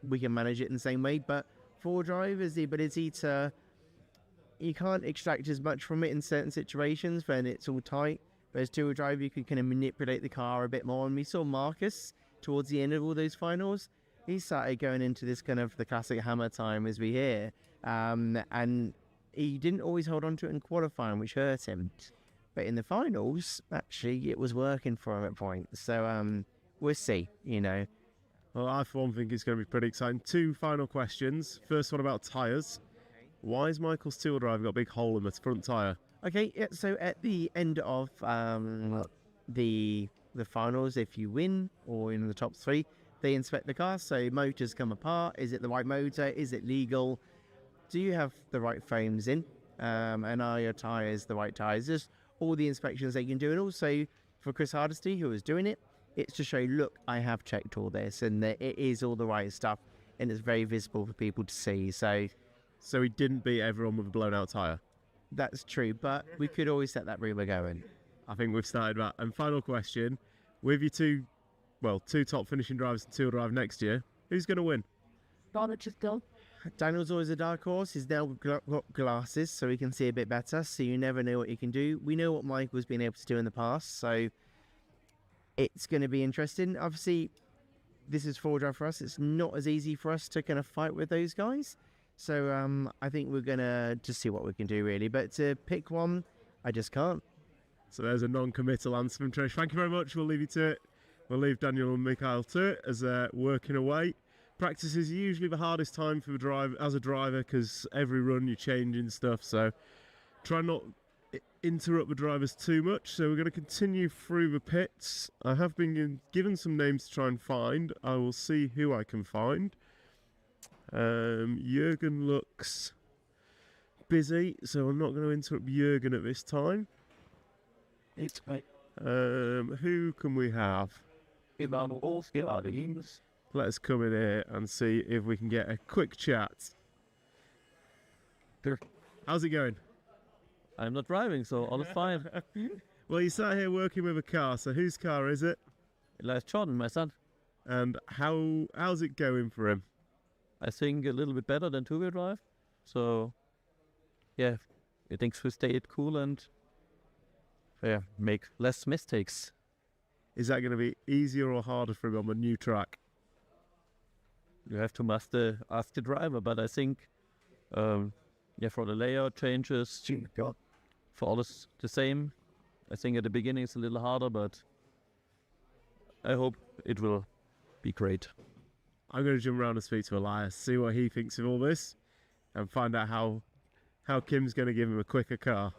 we can manage it in the same way. But four-wheel drive is the ability to, you can't extract as much from it in certain situations when it's all tight. Whereas two-wheel drive, you can kind of manipulate the car a bit more. And we saw Marcus towards the end of all those finals. He started going into this kind of the classic hammer time as we hear. And he didn't always hold on to it in qualifying, which hurt him. But in the finals, actually, it was working for him at points. So we'll see, Well, I for one think it's going to be pretty exciting. 2 final questions. First one about tyres. Why has Michael's two-wheel drive got a big hole in the front tyre? Okay, so at the end of the finals, if you win or in the top 3, they inspect the car. So motors come apart. Is it the right motor? Is it legal? Do you have the right frames in? And are your tyres the right tyres? Just all the inspections they can do. And also for Chris Hardesty, who was doing it, it's to show, look, I have checked all this and that it is all the right stuff and it's very visible for people to see. So he didn't beat everyone with a blown out tyre? That's true, but we could always set that rumour going. I think we've started that. And final question, with your two top finishing drivers in two-wheel drive next year, who's going to win? Daniel's always a dark horse. He's now got glasses, so he can see a bit better, so you never know what he can do. We know what Michael's been able to do in the past, so it's going to be interesting. Obviously, this is four-wheel drive for us. It's not as easy for us to kind of fight with those guys. So I think we're going to just see what we can do, really. But to pick one, I just can't. So there's a non-committal answer from Trish. Thank you very much. We'll leave you to it. We'll leave Daniel and Mikhail to it as they're working away. Practice is usually the hardest time for as a driver because every run you're changing stuff. So try not interrupt the drivers too much. So we're going to continue through the pits. I have been given some names to try and find. I will see who I can find. Jürgen looks busy, so I'm not going to interrupt Jürgen at this time. It's great. Who can we have? Let's come in here and see if we can get a quick chat. How's it going? I'm not driving, so all is fine. Well, you sat here working with a car, so whose car is it? Elias Jordan, my son. And how's it going for him? I think a little bit better than two-wheel drive. So, yeah, I think we stay it cool and make less mistakes. Is that going to be easier or harder for him on the new track? You have to ask the driver, but I think, for the layout changes, for all is the same. I think at the beginning it's a little harder, but I hope it will be great. I'm going to jump around and speak to Elias, see what he thinks of all this, and find out how Kim's going to give him a quicker car.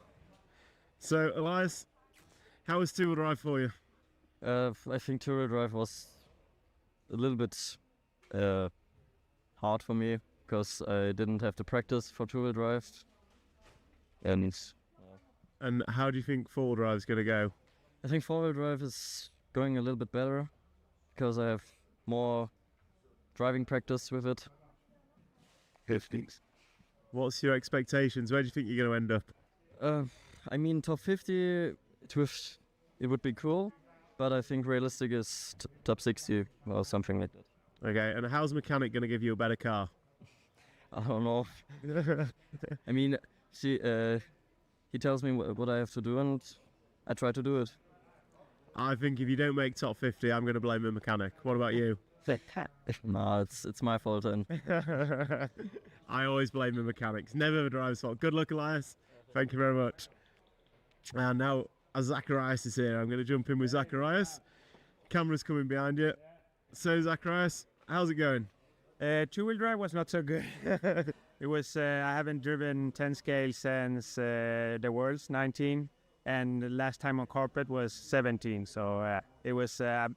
So, Elias, how was two-wheel drive for you? I think two-wheel drive was a little bit hard for me because I didn't have the practice for two-wheel drive. And how do you think four-wheel drive is going to go? I think four-wheel drive is going a little bit better because I have more driving practice with it. What's your expectations? Where do you think you're going to end up? I mean, top 50, it would be cool, but I think realistic is top 60 or something like that. Okay, and how's the mechanic going to give you a better car? I don't know. I mean, he tells me what I have to do, and I try to do it. I think if you don't make top 50, I'm going to blame the mechanic. What about you? No, it's my fault then. I always blame the mechanics, never the driver's fault. Good luck, Elias. Thank you very much. And now, as Zacharias is here, I'm going to jump in with Zacharias. Camera's coming behind you. So, Zacharias, how's it going? Two-wheel drive was not so good. It was I haven't driven 10 scale since the Worlds 19, and the last time on carpet was 17. So it was a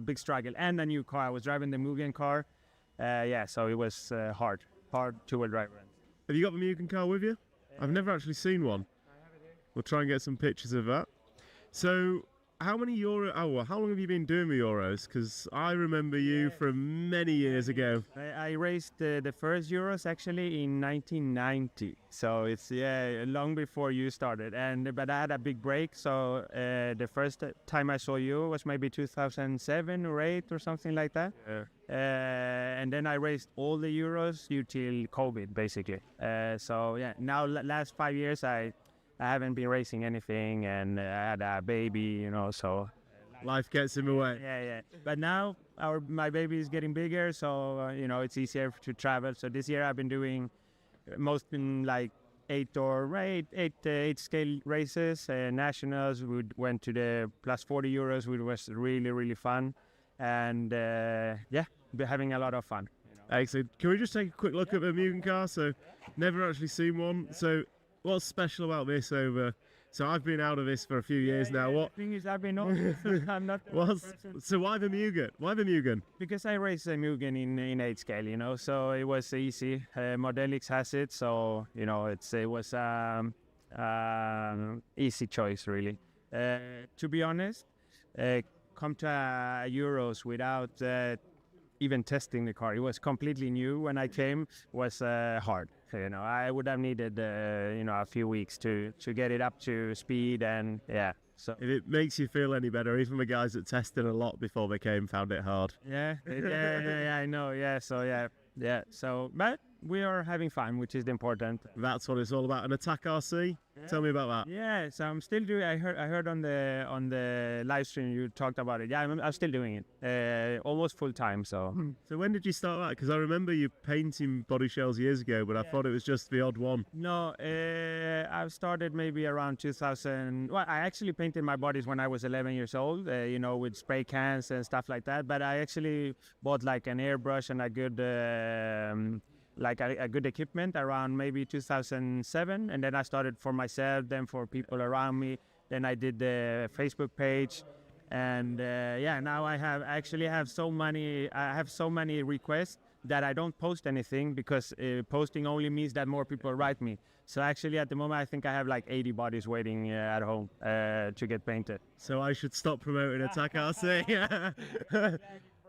big struggle, and a new car. I was driving the Mugen car. So it was hard two-wheel drive. Have you got the Mugen car with you? I've never actually seen one. We'll try and get some pictures of that. So, how many Euro? How long have you been doing the Euros? Because I remember you from many years ago. I raced the first Euros actually in 1990, so it's long before you started. But I had a big break, so the first time I saw you was maybe 2007 or 8 or something like that. Yeah. And then I raced all the Euros till COVID, basically. Now last 5 years I haven't been racing anything, and I had a baby, so... Life gets in the way. Yeah. But now my baby is getting bigger, so, it's easier to travel. So this year I've been doing most in like 8 scale races, nationals. We went to the plus 40 Euros, which was really, really fun. And, we're having a lot of fun. Excellent. Can we just take a quick look at the Mugen car? So, never actually seen one. So, what's special about this over? So I've been out of this for a few years now. What? The thing is, I've been I'm not. So why the Mugen? Why the Mugen? Because I raced a Mugen in 8 scale, so it was easy. Modelix has it, so it was easy choice really. To be honest, come to Euros without even testing the car. It was completely new when I came. Was hard. I would have needed a few weeks to get it up to speed, and so if it makes you feel any better, even the guys that tested a lot before they came found it hard. Yeah, I know. So but we are having fun, which is important. That's what it's all about. An Attack RC. Tell me about that. Yeah, so I'm still doing. I heard on the live stream you talked about it. Yeah, I'm still doing it, almost full time. So when did you start that? Because I remember you painting body shells years ago, but I thought it was just the odd one. No, I've started maybe around 2000. Well, I actually painted my bodies when I was 11 years old. With spray cans and stuff like that. But I actually bought like an airbrush and a good. A good equipment around maybe 2007, and then I started for myself, then for people around me. Then I did the Facebook page, and now I have so many requests that I don't post anything, because posting only means that more people write me. So actually at the moment I think I have like 80 bodies waiting at home to get painted. So I should stop promoting Attack RC.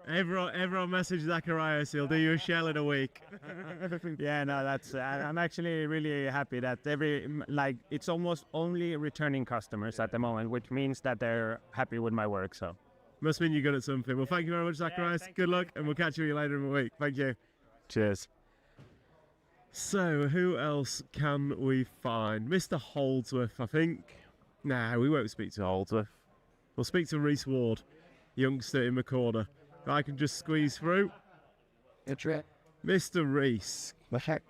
Everyone message Zacharias, he'll do you a shell in a week. That's I'm actually really happy that it's almost only returning customers at the moment, which means that they're happy with my work. So must mean you're good at something. Well, thank you very much, Zacharias. Good luck, and we'll catch you later in the week. Thank you. Cheers. So who else can we find? Mr. Holdsworth, I think. Nah, we won't speak to Holdsworth. We'll speak to Reese Ward, youngster in the corner. I can just squeeze through. That's right. Mr. Reese. What's that?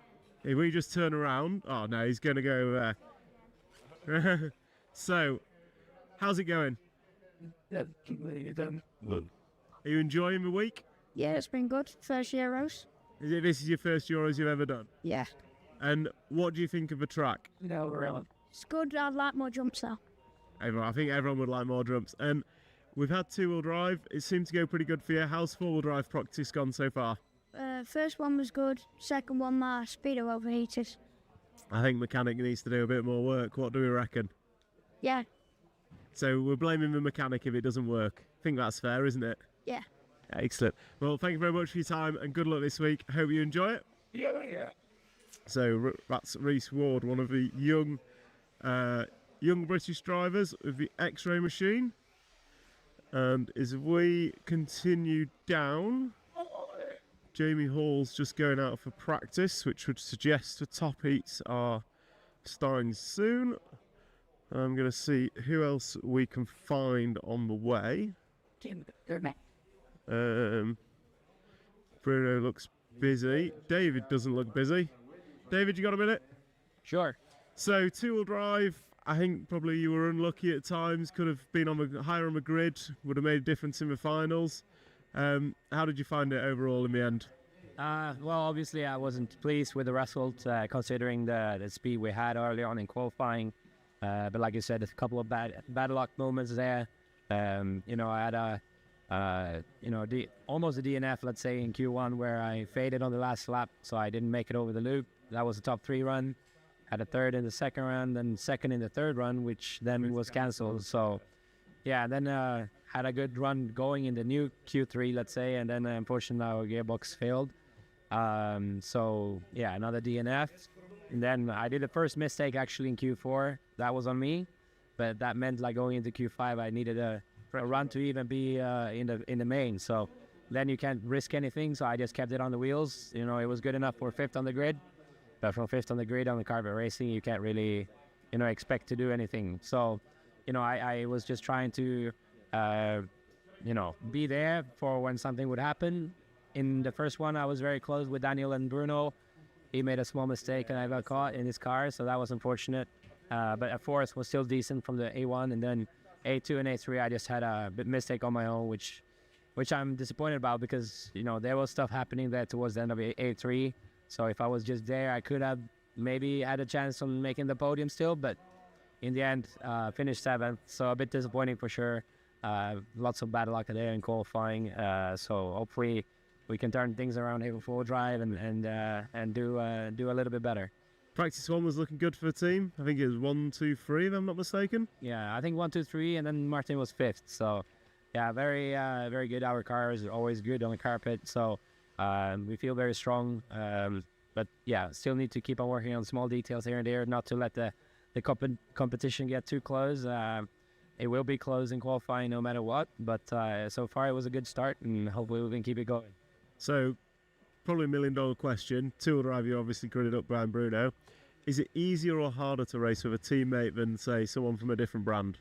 If we just turn around. Oh no, he's going to go there. So, how's it going? Good. Are you enjoying the week? Yeah, it's been good. First Euros. This is your first Euros you've ever done? Yeah. And what do you think of the track? No, really. It's good. I'd like more jumps though. I think everyone would like more jumps. And we've had 2-wheel drive. It seemed to go pretty good for you. How's 4-wheel drive practice gone so far? First one was good. Second one, my speedo overheated. I think mechanic needs to do a bit more work. What do we reckon? Yeah. So we're blaming the mechanic if it doesn't work. I think that's fair, isn't it? Yeah. Excellent. Well, thank you very much for your time, and good luck this week. Hope you enjoy it. Yeah. So that's Reece Ward, one of the young British drivers of the X-Ray machine. And as we continue down, Jamie Hall's just going out for practice, which would suggest the top heats are starting soon. I'm going to see who else we can find on the way. Bruno looks busy. David doesn't look busy. David, you got a minute? Sure. So two-wheel drive, I think probably you were unlucky at times. Could have been higher on the grid. Would have made a difference in the finals. How did you find it overall in the end? Well, obviously I wasn't pleased with the result, considering the speed we had early on in qualifying. But like you said, a couple of bad luck moments there. You know, I had almost a DNF, let's say, in Q1 where I faded on the last lap, so I didn't make it over the loop. That was a top 3 run. Had a third in the second run, then second in the third run, which then was cancelled. So, yeah, then had a good run going in the new Q3, let's say, and then unfortunately our gearbox failed. So, yeah, another DNF. And then I did the first mistake actually in Q4. That was on me, but that meant like going into Q5, I needed a run to even be in the main. So then you can't risk anything. So I just kept it on the wheels. You know, it was good enough for 5th on the grid. But from 5th on the grid on the carpet racing, you can't really, you know, expect to do anything. So, you know, I was just trying to, you know, be there for when something would happen. In the first one, I was very close with Daniel and Bruno. He made a small mistake and I got caught in his car, so that was unfortunate. But at 4th was still decent from the A1, and then A2 and A3, I just had a bit mistake on my own, which I'm disappointed about because, you know, there was stuff happening there towards the end of A3. So if I was just there, I could have maybe had a chance on making the podium still, but in the end, finished 7th. So a bit disappointing for sure. Lots of bad luck there in qualifying. So hopefully we can turn things around here for drive and do a little bit better. Practice 1 was looking good for the team. I think it was 1, 2, 3, if I'm not mistaken. Yeah, I think 1, 2, 3, and then Martin was 5th. So yeah, very good. Our cars are always good on the carpet. So we feel very strong. But yeah, still need to keep on working on small details here and there, not to let the competition get too close. It will be close in qualifying no matter what. But so far it was a good start, and hopefully we can keep it going. So, probably $1 million question. Two-wheel drive, you obviously gridded up Brian Bruno. Is it easier or harder to race with a teammate than, say, someone from a different brand?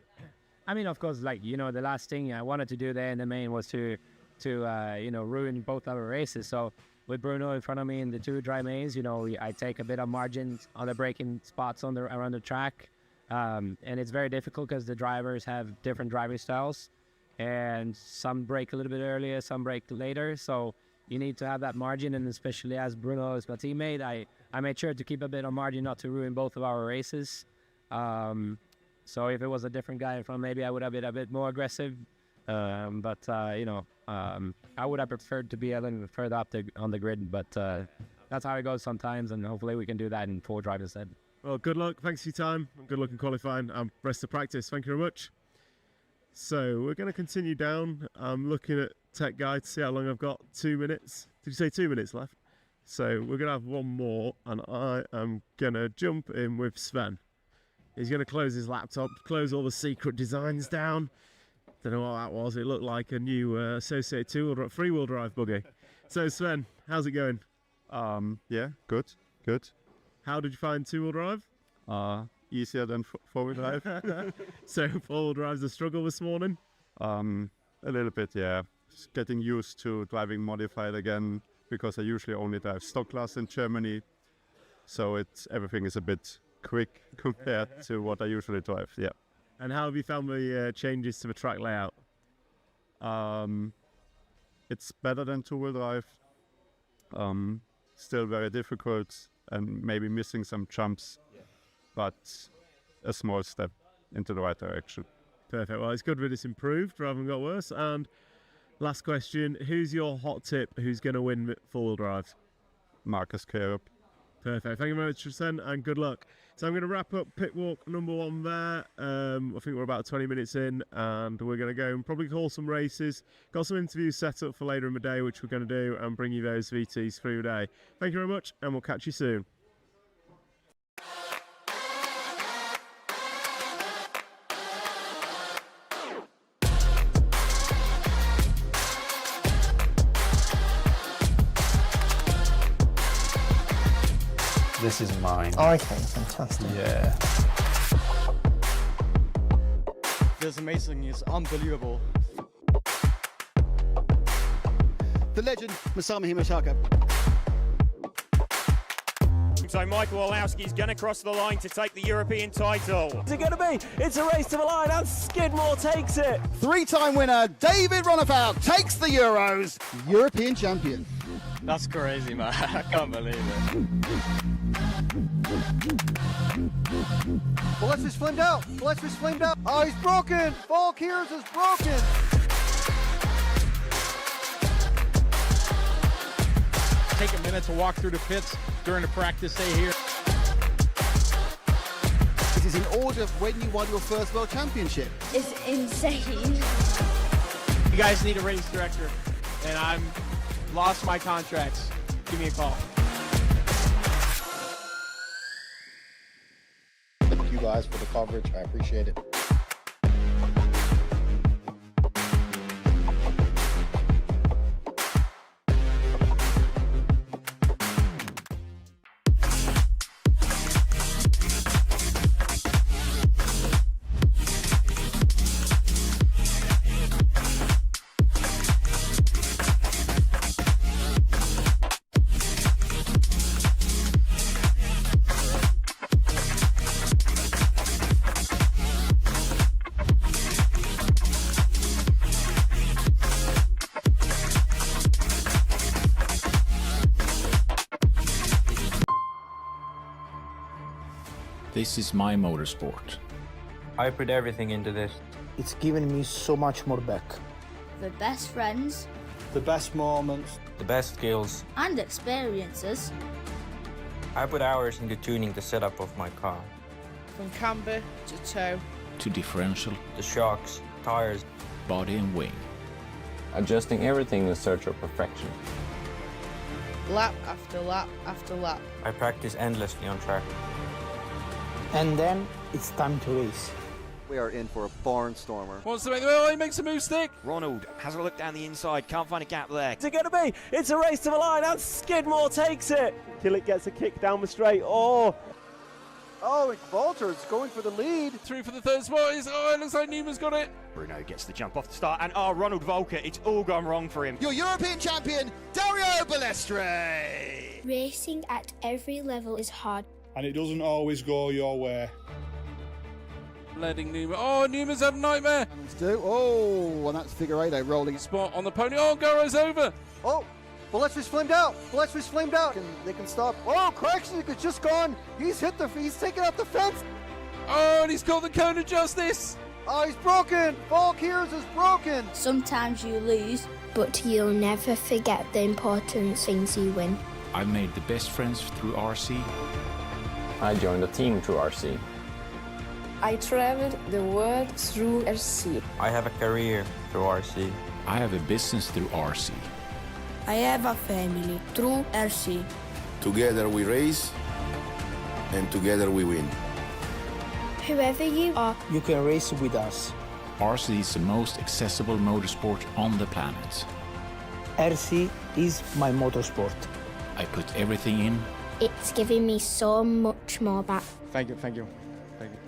I mean, of course, like, you know, the last thing I wanted to do there in the main was to you know, ruin both our races. So with Bruno in front of me in the 2 dry mains, you know, I take a bit of margins on the braking spots around the track. And it's very difficult because the drivers have different driving styles. And some brake a little bit earlier, some brake later. So you need to have that margin, and especially as Bruno is my teammate, I made sure to keep a bit of margin not to ruin both of our races. So if it was a different guy in front, maybe I would have been a bit more aggressive. But you know, I would have preferred to be a little bit further up on the grid, but that's how it goes sometimes, and hopefully we can do that in 4 drive instead. Well, good luck. Thanks for your time. Good luck in qualifying and rest of practice. Thank you very much. So we're going to continue down. I'm looking at Tech Guide to see how long I've got. 2 minutes. Did you say 2 minutes left? So we're going to have one more, and I am going to jump in with Sven. He's going to close his laptop, close all the secret designs down. Don't know what that was. It looked like a new associated 3-wheel drive buggy. So Sven, how's it going? Yeah, good. How did you find 2-wheel drive? Easier than 4-wheel drive. So 4-wheel drive's a struggle this morning? A little bit, yeah. Just getting used to driving modified again, because I usually only drive stock class in Germany. So everything is a bit quick compared to what I usually drive, yeah. And how have you found the changes to the track layout? It's better than 2-wheel drive. Still very difficult and maybe missing some jumps, but a small step into the right direction. Perfect. Well, it's good that it's improved rather than got worse. And last question, who's your hot tip who's going to win 4-wheel drive? Marcus Kerup. Perfect. Thank you very much, Tristan, and good luck. So I'm going to wrap up pit walk number 1 there. I think we're about 20 minutes in, and we're going to go and probably call some races. Got some interviews set up for later in the day, which we're going to do, and bring you those VTs through the day. Thank you very much, and we'll catch you soon. This is mine. Oh, okay, fantastic. Yeah. Feels amazing. It's unbelievable. The legend, Masami Himataka. So Michael Olowski's going to cross the line to take the European title. What's it going to be? It's a race to the line and Skidmore takes it. Three-time winner David Ronnefout takes the Euros, European champion. That's crazy, man. I can't believe it. Balestro's flamed out. Balestro's flamed out. Oh, he's broken. Valkyries is broken. Take a minute to walk through the pits during the practice day here. It is in order of when you won your first World Championship. It's insane. You guys need a race director, and I'm lost my contracts. Give me a call. Thank you guys for the coverage. I appreciate it. This is my motorsport. I put everything into this. It's given me so much more back. The best friends The best moments. The best skills. and experiences. I put hours into tuning the setup of my car. From camber to toe. To differential, The shocks, tires. body and wing. Adjusting everything in search of perfection. Lap after lap after lap. I practice endlessly on track. And then it's time to race. We are in for a barnstormer. Wants to make the oh, he makes a move stick. Ronald has a look down the inside, can't find a gap there. What's it going to be? It's a race to the line and Skidmore takes it. Killick gets a kick down the straight. Oh, Oh, Walter's going for the lead. Through for the third spot. It looks like Newman's got it. Bruno gets the jump off the start, and Ronald Volker, it's all gone wrong for him. Your European champion, Dario Balestre. Racing at every level is hard. And it doesn't always go your way. Letting Newman. Oh, Newman's had a nightmare. Oh, and that's figure eight, rolling. Spot on the pony. Oh, Garo's over. Oh, Balestro's flamed out. Balestro's flamed out. They can stop. Oh, Craxton is just gone. He's taken out the fence. Oh, and he's got the cone of justice. Oh, he's broken. Valkyries is broken. Sometimes you lose, but you'll never forget the important things you win. I've made the best friends through RC. I joined the team through RC. I traveled the world through RC. I have a career through RC. I have a business through RC. I have a family through RC. Together we race, and together we win. Whoever you are, You can race with us. RC is the most accessible motorsport on the planet. RC is my motorsport. I put everything in. it's giving me so much more back. Thank you, thank you, thank you.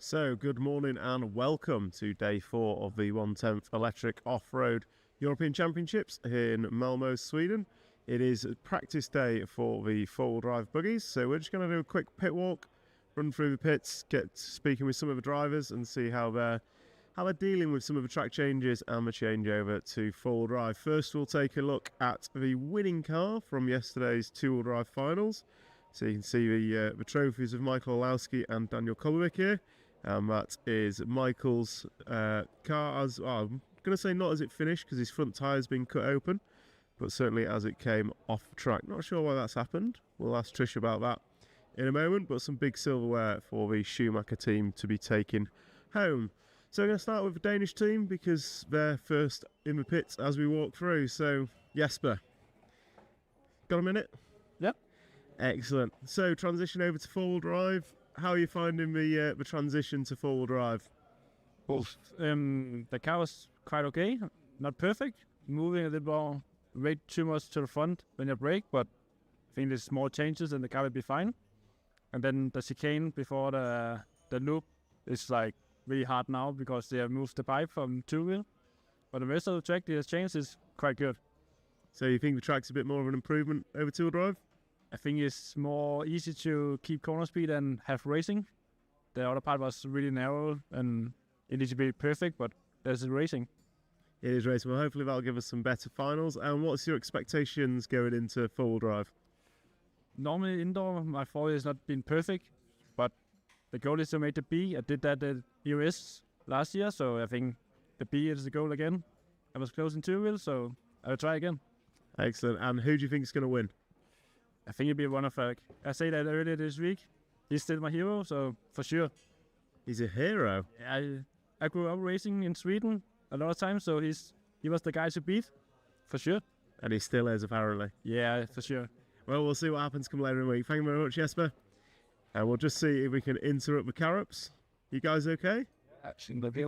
So, good morning and welcome to day 4 of the 1/10th Electric Off-Road European Championships here in Malmo, Sweden. It is practice day for the four-wheel drive buggies, so we're just going to do a quick pit walk, run through the pits, get speaking with some of the drivers and see how they're dealing with some of the track changes and the changeover to four-wheel drive. First, we'll take a look at the winning car from yesterday's two-wheel drive finals. So you can see the trophies of Michael Olowski and Daniel Kolwick here. And that is Michael's car, as I'm going to say not as it finished because his front tyre's been cut open, but certainly as it came off the track. Not sure why that's happened. We'll ask Trish about that in a moment, but some big silverware for the Schumacher team to be taken home. So we're going to start with the Danish team because they're first in the pits as we walk through. So Jesper, got a minute? Yep. Excellent. So transition over to four-wheel drive. How are you finding the transition to four-wheel drive? The car was quite okay, not perfect. Moving a little more, way too much to the front when you brake, but I think there's small changes and the car will be fine. And then the chicane before the loop is like really hard now because they have moved the pipe from two-wheel. But the rest of the track, the change is quite good. So you think the track's a bit more of an improvement over two-wheel drive? I think it's more easy to keep corner speed and have racing. The other part was really narrow and it needs to be perfect, but there's racing. It is racing. Well, hopefully that'll give us some better finals. And what's your expectations going into four-wheel drive? Normally indoor, my four-wheel has not been perfect, but the goal is to make the B. I did that at US last year, so I think the B is the goal again. I was close in two-wheel, so I'll try again. Excellent. And who do you think is going to win? I think it'll be one of I say that earlier this week. He's still my hero, so for sure. He's a hero? I grew up racing in Sweden a lot of times, so he was the guy to beat, for sure. And he still is, apparently. Yeah, for sure. Well, we'll see what happens come later in the week. Thank you very much, Jesper. And we'll just see if we can interrupt the Carrops. You guys okay? Absolutely.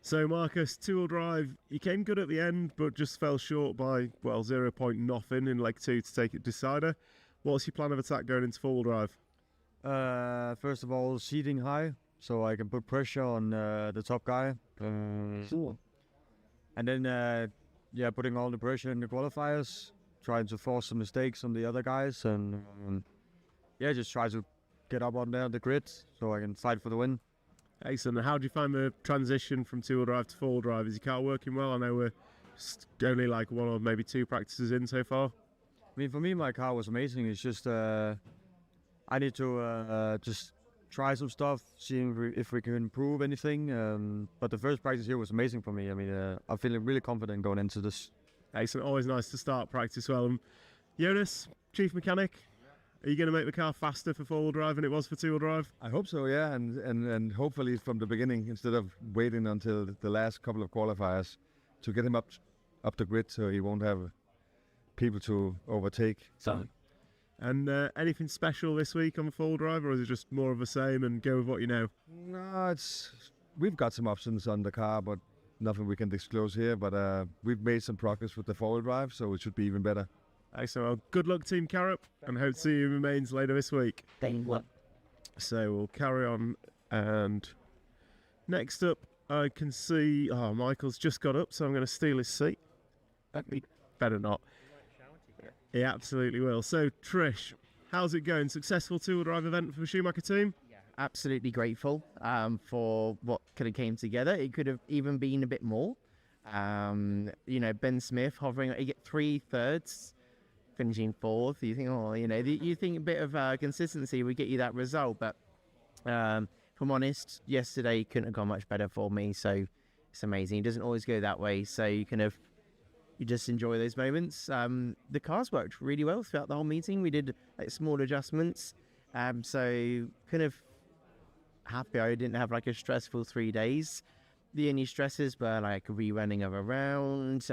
So, Marcus, two-wheel drive, you came good at the end, but just fell short by, well, 0 point nothing in leg 2 to take it decider. What's your plan of attack going into four-wheel drive? First of all, seating high, so I can put pressure on the top guy. Sure. And then, putting all the pressure in the qualifiers, trying to force some mistakes on the other guys, and just try to get up on there, the grid, so I can fight for the win. Excellent. How do you find the transition from two-wheel drive to four-wheel drive? Is your car working well? I know we're only like one or maybe two practices in so far. I mean, for me, my car was amazing. It's just I need to just try some stuff, seeing if we can improve anything. But the first practice here was amazing for me. I mean, I'm feeling really confident going into this. Excellent. Always nice to start practice well. Jonas, chief mechanic, are you going to make the car faster for four-wheel drive than it was for two-wheel drive? I hope so, yeah, and hopefully from the beginning instead of waiting until the last couple of qualifiers to get him up the grid so he won't have people to overtake. And anything special this week on the four-wheel drive, or is it just more of the same and go with what you know? No, we've got some options on the car, but nothing we can disclose here. But we've made some progress with the four-wheel drive, so it should be even better. Excellent. Well, good luck, Team Carrop, and hope to see you in the mains later this week. Thank you. So we'll carry on, and next up I can see Michael's just got up, so I'm going to steal his seat. Better not. He absolutely will. So Trish, how's it going? Successful two-wheel drive event for the Schumacher team? Absolutely grateful for what could have came together. It could have even been a bit more. Ben Smith hovering, you get 3/3, finishing 4th. You think, you think a bit of consistency would get you that result. But if I'm honest, yesterday couldn't have gone much better for me. So it's amazing. It doesn't always go that way. So you just enjoy those moments. The cars worked really well throughout the whole meeting. We did small adjustments. So kind of happy I didn't have a stressful 3 days. The only stresses were rerunning of a round,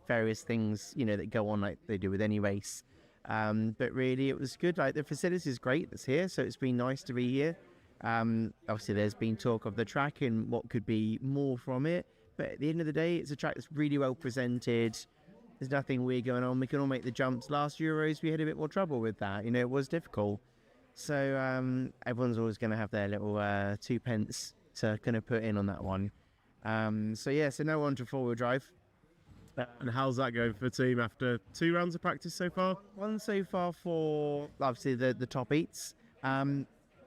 various things, that go on like they do with any race. But really it was good. The facility is great that's here, so it's been nice to be here. Obviously there's been talk of the track and what could be more from it. But at the end of the day, it's a track that's really well presented. There's nothing weird going on. We can all make the jumps. Last Euros, we had a bit more trouble with that. It was difficult. So everyone's always going to have their little 2 pence to kind of put in on that one. So no one to four-wheel drive. And how's that going for the team after 2 rounds of practice so far? One so far for obviously the top eats.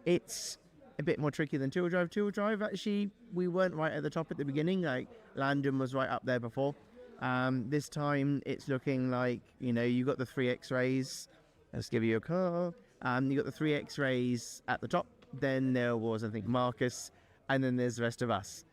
It's a bit more tricky than two-wheel drive. Two-wheel drive, actually, we weren't right at the top at the beginning. Like Landon was right up there before. This time it's looking like, you got the 3 X-rays. Let's give you a car. You got the 3 X-rays at the top. Then there was, I think, Marcus, and then there's the rest of us.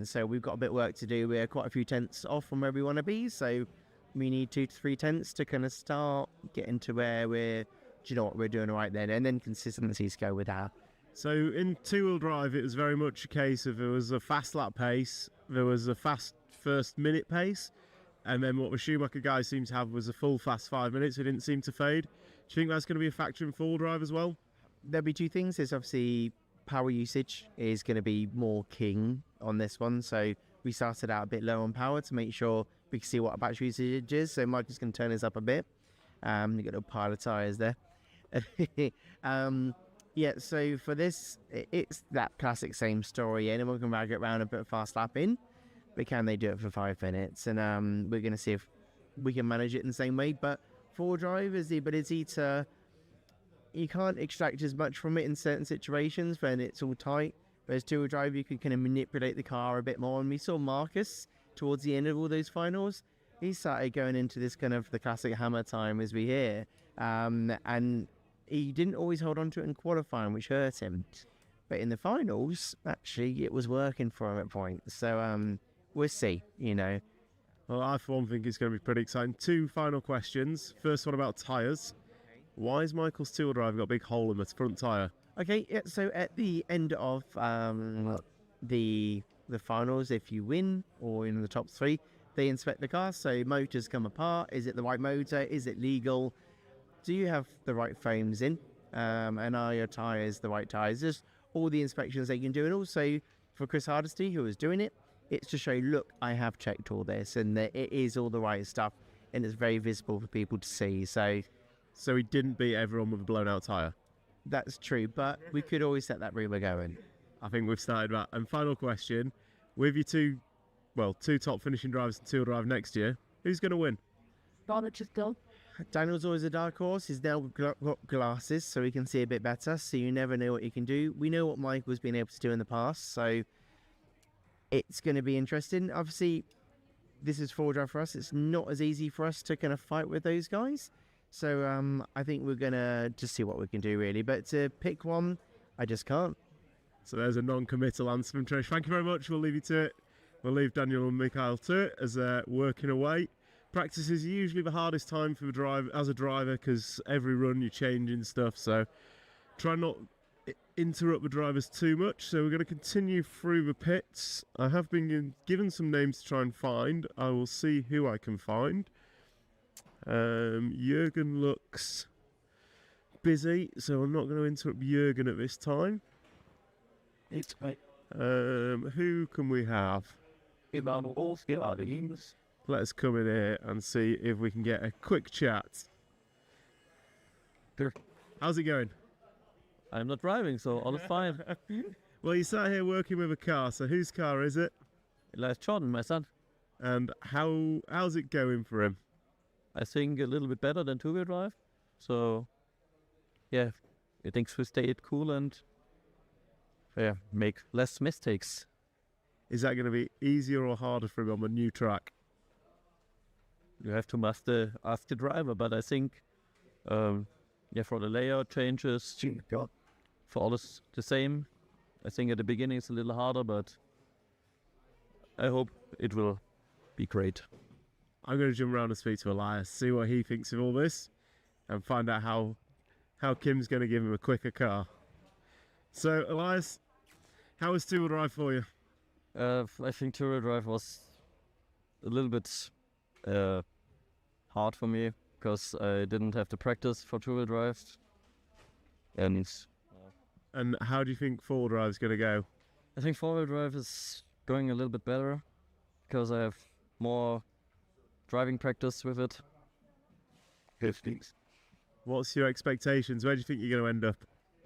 So we've got a bit of work to do. We're quite a few tenths off from where we want to be. So we need 2 to 3 tenths to kind of start getting to where we're doing all right then. And then consistencies go with that. So in two-wheel drive, it was very much a case of there was a fast lap pace, there was a fast first minute pace, and then what the Schumacher guys seemed to have was a full fast 5 minutes. It didn't seem to fade. Do you think that's going to be a factor in four-wheel drive as well? There'll be 2 things. There's obviously power usage is going to be more king on this one. So we started out a bit low on power to make sure we can see what our battery usage is. So Mike is going to turn this up a bit. You got a little pile of tyres there. So for this, it's that classic same story. Anyone can rag it around and put a fast lap in, but can they do it for 5 minutes? And we're going to see if we can manage it in the same way. But four-wheel drive is the ability to, you can't extract as much from it in certain situations when it's all tight. Whereas two-wheel drive, you can kind of manipulate the car a bit more. And we saw Marcus towards the end of all those finals. He started going into this kind of the classic hammer time as we hear. And he didn't always hold on to it in qualifying, which hurt him. But in the finals, actually, it was working for him at points. So we'll see, Well, I for one think it's going to be pretty exciting. 2 final questions. First one about tyres. Why has Michael's two-wheel drive got a big hole in the front tyre? Okay, so at the end of the finals, if you win or in the top 3, they inspect the car. So motors come apart. Is it the right motor? Is it legal? Do you have the right frames in? And are your tyres the right tyres? Just all the inspections they can do. And also for Chris Hardesty, who was doing it, it's to show, look, I have checked all this and that it is all the right stuff and it's very visible for people to see. So he didn't beat everyone with a blown out tyre? That's true, but we could always set that rumour going. I think we've started that. And final question, with your two top finishing drivers in two-wheel drive next year, who's going to win? Daniel's always a dark horse. He's now got glasses so he can see a bit better, so you never know what he can do. We know what Michael's been able to do in the past, so it's going to be interesting. Obviously, this is four-wheel drive for us. It's not as easy for us to kind of fight with those guys. So I think we're going to just see what we can do, really. But to pick one, I just can't. So there's a non-committal answer from Trish. Thank you very much. We'll leave you to it. We'll leave Daniel and Mikhail to it as they're working away. Practice is usually the hardest time for the driver as a driver because every run you're changing stuff. So try not interrupt the drivers too much. So we're going to continue through the pits. I have been given some names to try and find. I will see who I can find. Jürgen looks busy, so I'm not going to interrupt Jürgen at this time. It's great. Who can we have? Let's come in here and see if we can get a quick chat. How's it going? I'm not driving, so all is fine. Well, you sat here working with a car, so whose car is it? Elias Jordan, my son. And how's it going for him? I think a little bit better than two-wheel drive. So, yeah, I think we stay it cool and make less mistakes. Is that going to be easier or harder for him on the new track? You have to ask the driver, but I think, for the layout changes, for all is the same. I think at the beginning it's a little harder, but I hope it will be great. I'm going to jump around and speak to Elias, see what he thinks of all this, and find out how Kim's going to give him a quicker car. So, Elias, how was two-wheel drive for you? I think two-wheel drive was a little bit hard for me because I didn't have the practice for two-wheel drive. And how do you think four-wheel drive is going to go? I think four-wheel drive is going a little bit better because I have more driving practice with it. What's your expectations? Where do you think you're going to end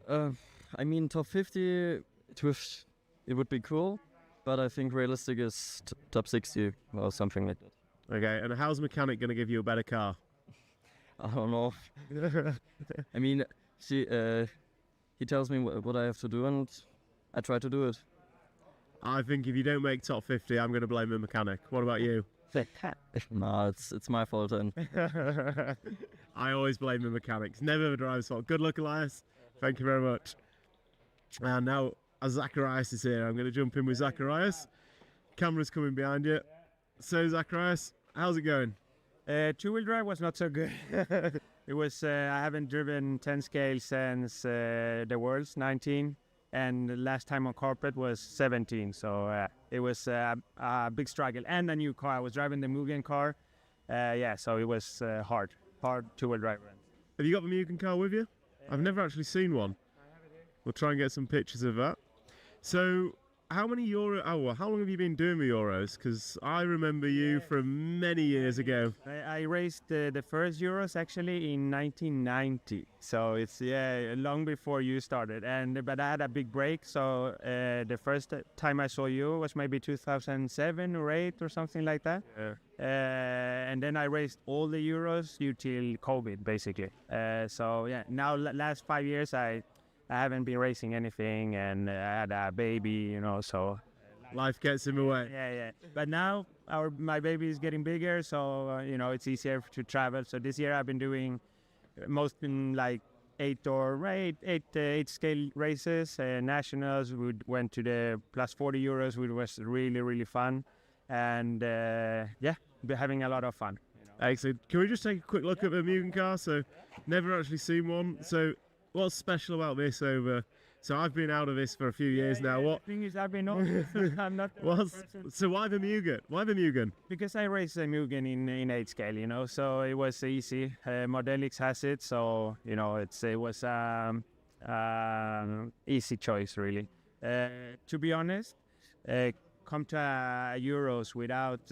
up? I mean, top 50, it would be cool, but I think realistic is top 60 or something like that. Okay, and how's the mechanic going to give you a better car? I don't know. I mean, he tells me what I have to do, and I try to do it. I think if you don't make top 50, I'm going to blame the mechanic. What about you? No, it's my fault then. I always blame the mechanics, never the driver's fault. Good luck, Elias. Thank you very much. And now, as Zacharias is here, I'm going to jump in with Zacharias. Camera's coming behind you. So, Zacharias, how's it going? Two-wheel drive was not so good. It was I haven't driven 10 scale since the Worlds 19, and the last time on carpet was 17. So it was a big struggle, and a new car. I was driving the Mugen car. So it was hard two-wheel drive. Have you got the Mugen car with you? I've never actually seen one. We'll try and get some pictures of that. So, how many how long have you been doing the Euros? Because I remember you from many years ago. I raced the first Euros actually in 1990. So it's long before you started. But I had a big break. So the first time I saw you was maybe 2007 or 8 or something like that. Yeah. And then I raced all the Euros till COVID, basically. Now last 5 years I haven't been racing anything, and I had a baby, so... Life gets in the way. Yeah. But now my baby is getting bigger, so, it's easier to travel. So this year I've been doing most in like 8 scale races, nationals. We went to the plus 40 Euros, which was really, really fun. And, we're having a lot of fun. Excellent. Can we just take a quick look at the Mugen car? So, never actually seen one. So, what's special about this over? So I've been out of this for a few years now. What? The thing is, I've been I'm not. So why the Mugen? Why the Mugen? Because I raced a Mugen in 8 scale, so it was easy. Modelix has it, so it was easy choice really. To be honest, come to Euros without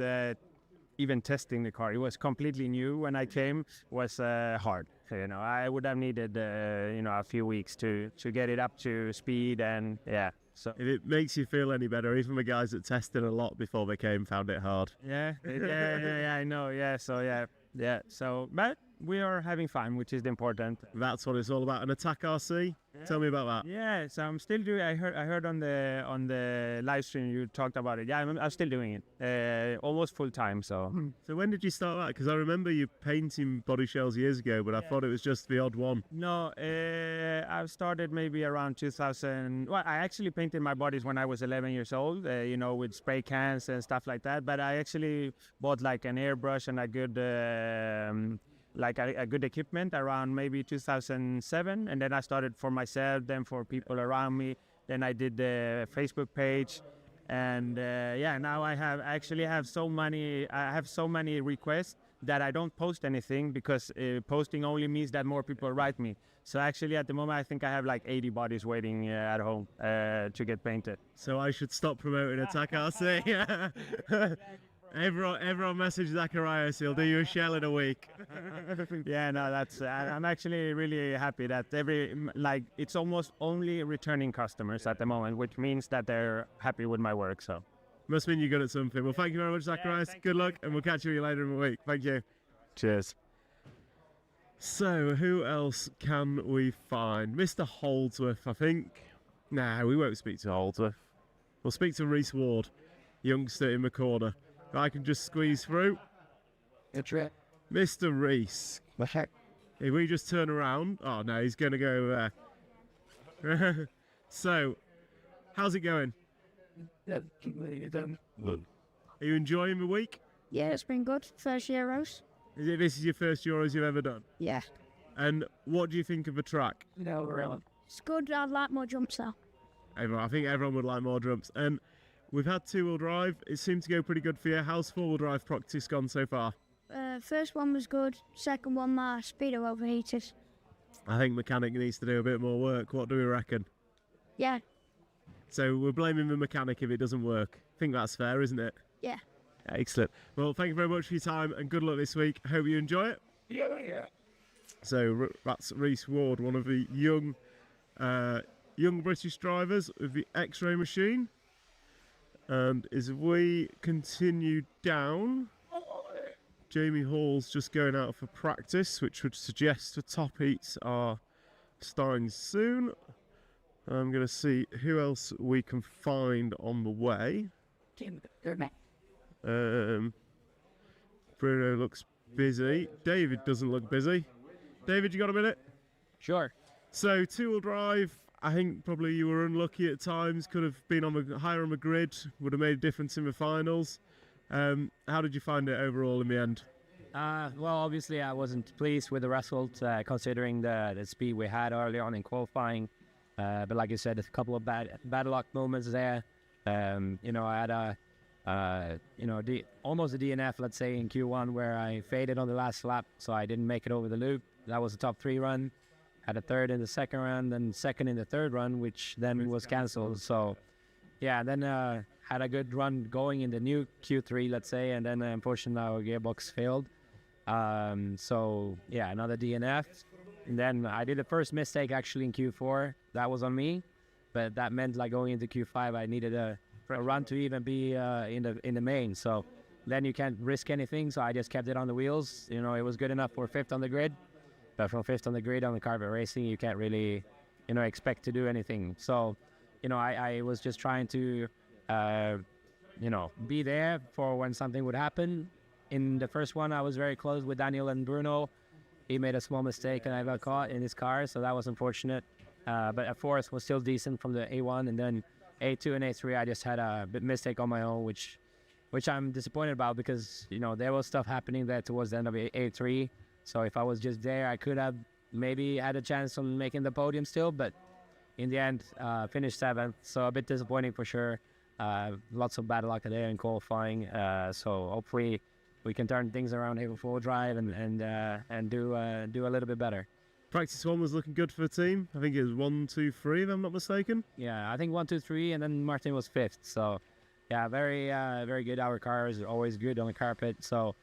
even testing the car. It was completely new when I came. Was hard. I would have needed a few weeks to get it up to speed, and so if it makes you feel any better, even the guys that tested a lot before they came found it hard. Yeah, I know. So but we are having fun, which is important. That's what it's all about. An Attack RC. Tell me about that. Yeah, so I'm still doing. I heard on the live stream you talked about it. Yeah, I'm still doing it, almost full time. So when did you start that? Because I remember you painting body shells years ago, but I thought it was just the odd one. No, I started maybe around 2000. Well, I actually painted my bodies when I was 11 years old. With spray cans and stuff like that. But I actually bought like an airbrush and a good. A good equipment around maybe 2007, and then I started for myself, then for people around me. Then I did the Facebook page, and now I have so many requests that I don't post anything, because posting only means that more people write me. So actually at the moment I think I have like 80 bodies waiting at home to get painted. So I should stop promoting Attack RC. Everyone message Zacharias, he'll do you a shell in a week. That's I'm actually really happy that it's almost only returning customers at the moment, which means that they're happy with my work. So must mean you're good at something. Well, thank you very much, Zacharias. Good luck, and we'll catch you later in the week. Thank you. Cheers. So who else can we find? Mr. Holdsworth, I think. Nah, we won't speak to Holdsworth. We'll speak to Reese Ward, youngster in the corner. I can just squeeze through. That's right. Mr. Reese. What's that? If we just turn around. Oh no, he's going to go there. So, how's it going? Good. Are you enjoying the week? Yeah, it's been good. First Euros. This is your first Euros you've ever done? Yeah. And what do you think of the track? No, really. It's good. I'd like more jumps though. I think everyone would like more jumps. And we've had 2-wheel drive. It seemed to go pretty good for you. How's 4-wheel drive practice gone so far? First one was good. Second one, my speedo overheated. I think mechanic needs to do a bit more work. What do we reckon? Yeah. So we're blaming the mechanic if it doesn't work. I think that's fair, isn't it? Yeah. Excellent. Well, thank you very much for your time, and good luck this week. Hope you enjoy it. Yeah. So that's Reece Ward, one of the young British drivers of the X-Ray machine. And as we continue down, Jamie Hall's just going out for practice, which would suggest the top heats are starting soon. I'm going to see who else we can find on the way. Bruno looks busy. David doesn't look busy. David, you got a minute? Sure. So two-wheel drive, I think probably you were unlucky at times. Could have been higher on the grid. Would have made a difference in the finals. How did you find it overall in the end? Well, obviously I wasn't pleased with the result, considering the speed we had early on in qualifying. But like I said, a couple of bad luck moments there. You know, I had almost a DNF, let's say, in Q1 where I faded on the last lap, so I didn't make it over the loop. That was a top 3 run. Had a third in the second run, then second in the third run, which then was cancelled. So, yeah, then had a good run going in the new Q3, let's say, and then unfortunately our gearbox failed. So, yeah, another DNF. And then I did the first mistake actually in Q4. That was on me, but that meant like going into Q5, I needed a run to even be in the main. So then you can't risk anything. So I just kept it on the wheels. You know, it was good enough for 5th on the grid. But from 5th on the grid on the carpet racing, you can't really, you know, expect to do anything. So, you know, I was just trying to, you know, be there for when something would happen. In the first one, I was very close with Daniel and Bruno. He made a small mistake and I got caught in his car, so that was unfortunate. But at 4th was still decent from the A1, and then A2 and A3, I just had a bit mistake on my own, which I'm disappointed about because, you know, there was stuff happening there towards the end of A3. So if I was just there, I could have maybe had a chance on making the podium still, but in the end, finished 7th. So a bit disappointing for sure. Lots of bad luck there in qualifying. So hopefully we can turn things around here with 4-wheel drive and do a little bit better. Practice 1 was looking good for the team. I think it was 1, 2, 3, if I'm not mistaken. Yeah, I think 1, 2, 3, and then Martin was 5th. So yeah, very good. Our cars are always good on the carpet. So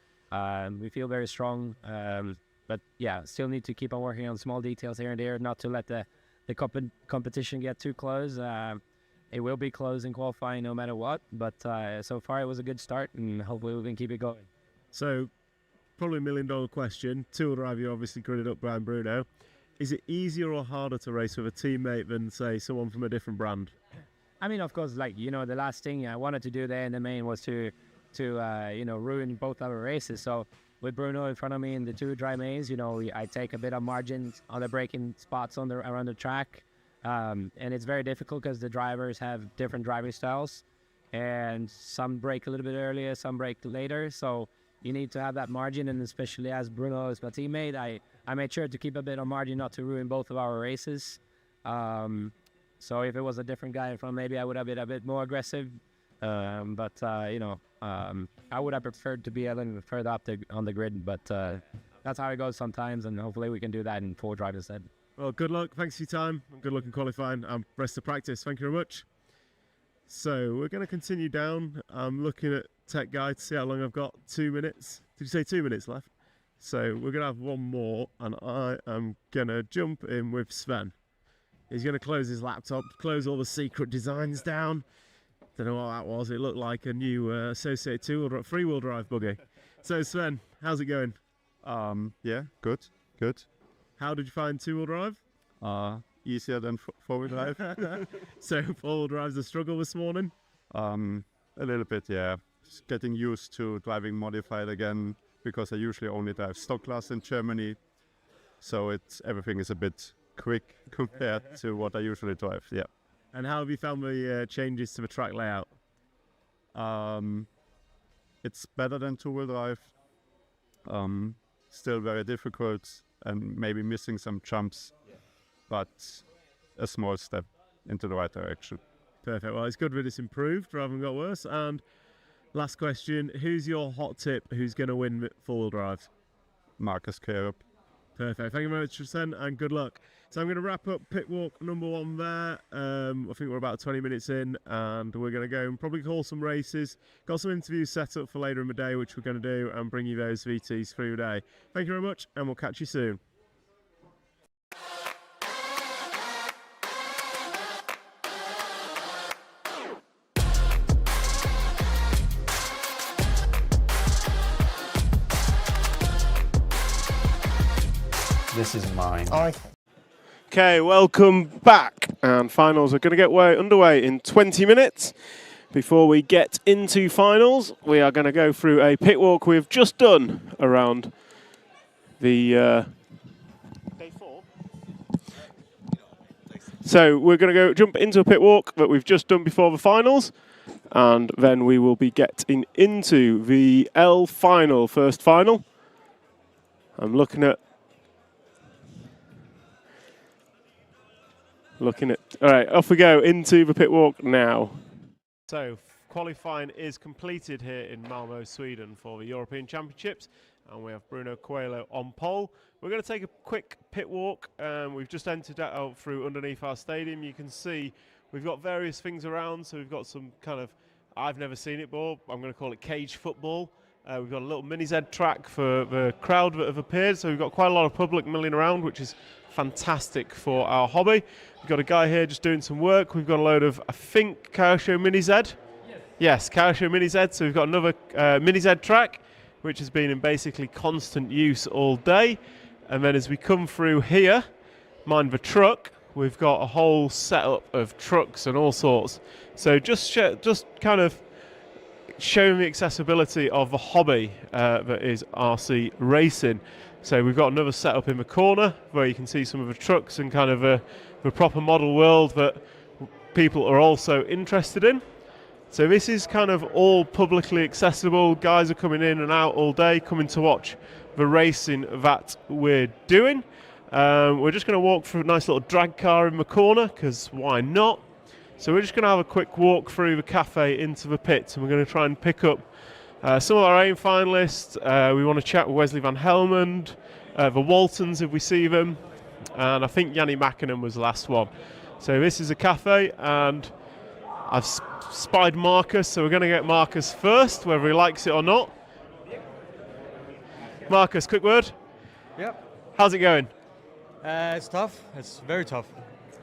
we feel very strong. But yeah, still need to keep on working on small details here and there, not to let the competition get too close. It will be close in qualifying no matter what. But so far it was a good start, and hopefully we can keep it going. So, probably $1 million question. Two-wheel drive, you obviously gridded up Brian Bruno. Is it easier or harder to race with a teammate than, say, someone from a different brand? I mean, of course, like, you know, the last thing I wanted to do there in the main was to you know, ruin both our races. So with Bruno in front of me in the 2 dry mains, you know, I take a bit of margins on the braking spots around the track. And it's very difficult because the drivers have different driving styles. And some brake a little bit earlier, some brake later. So you need to have that margin, and especially as Bruno is my teammate, I made sure to keep a bit of margin not to ruin both of our races. So if it was a different guy in front, maybe I would have been a bit more aggressive. But you know, I would have preferred to be a little bit further up on the grid, but that's how it goes sometimes, and hopefully we can do that in 4 drive instead. Well, good luck. Thanks for your time. Good luck in qualifying and rest of practice. Thank you very much. So we're going to continue down. I'm looking at Tech Guide to see how long I've got. 2 minutes. Did you say 2 minutes left? So we're going to have one more, and I am going to jump in with Sven. He's going to close his laptop, close all the secret designs down. Don't know what that was. It looked like a new associated 3-wheel drive buggy. So Sven, how's it going? Yeah, good. How did you find 2-wheel drive? Easier than 4-wheel drive. So 4-wheel drive's a struggle this morning? A little bit, yeah. Just getting used to driving modified again, because I usually only drive stock class in Germany. So everything is a bit quick compared to what I usually drive, yeah. And how have you found the changes to the track layout? It's better than 2-wheel drive. Still very difficult and maybe missing some jumps, but a small step into the right direction. Perfect. Well, it's good that it's improved rather than got worse. And last question, who's your hot tip? Who's going to win 4-wheel drive? Marcus Kerup. Perfect. Thank you very much, Tristan, and good luck. So I'm going to wrap up pit walk number 1 there. I think we're about 20 minutes in, and we're going to go and probably call some races. Got some interviews set up for later in the day, which we're going to do, and bring you those VTs through the day. Thank you very much, and we'll catch you soon. This is mine. Okay, welcome back. And finals are going to get underway in 20 minutes. Before we get into finals, we are going to go through a pit walk we've just done around the... Day 4? So we're going to jump into a pit walk that we've just done before the finals. And then we will be getting into the L final, first final. I'm looking at... All right, off we go into the pit walk now. So, qualifying is completed here in Malmo, Sweden for the European Championships, and we have Bruno Coelho on pole. We're going to take a quick pit walk. We've just entered out through underneath our stadium. You can see we've got various things around, so we've got some kind of, I've never seen it before, I'm going to call it cage football. We've got a little mini Z track for the crowd that have appeared, so we've got quite a lot of public milling around, which is fantastic for our hobby. We've got a guy here just doing some work. We've got a load of, I think, Kaosho Mini Z. Yes, Kaosho Mini Z. So we've got another Mini Z track, which has been in basically constant use all day. And then as we come through here, mind the truck, we've got a whole setup of trucks and all sorts. So just kind of showing the accessibility of the hobby that is RC racing. So we've got another setup in the corner where you can see some of the trucks and kind of the proper model world that people are also interested in. So this is kind of all publicly accessible. Guys are coming in and out all day, coming to watch the racing that we're doing. We're just going to walk through a nice little drag car in the corner, because why not? So we're just going to have a quick walk through the cafe into the pits, and we're going to try and pick up some of our aim finalists. We want to chat with Wesley Van Helmond, the Waltons if we see them, and I think Yanni Mäkinen was the last one. So this is a cafe, and I've spied Marcus, so we're going to get Marcus first, whether he likes it or not. Marcus, quick word. Yep. How's it going? It's tough. It's very tough.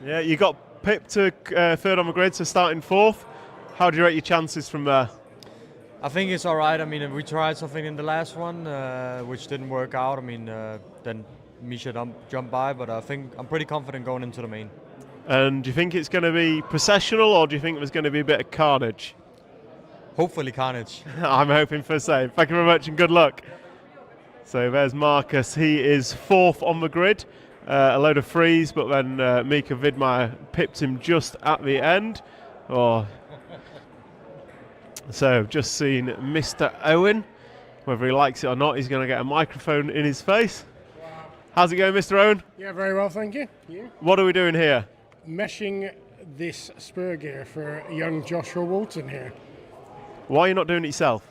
Yeah, you got pipped to third on the grid, so starting fourth. How do you rate your chances from there? I think it's all right. I mean, we tried something in the last one, which didn't work out. I mean, then Misha jumped by, but I think I'm pretty confident going into the main. And do you think it's going to be processional, or do you think there's going to be a bit of carnage? Hopefully carnage. I'm hoping for the same. Thank you very much and good luck. So there's Marcus. He is fourth on the grid. A load of threes, but then Mika Vidmaier pipped him just at the end. So just seen Mr. Owen. Whether he likes it or not, he's going to get a microphone in his face. How's it going, Mr. Owen? Yeah, very well, thank you. You? What are we doing here? Meshing this spur gear for young Joshua Walton here. Why are you not doing it yourself?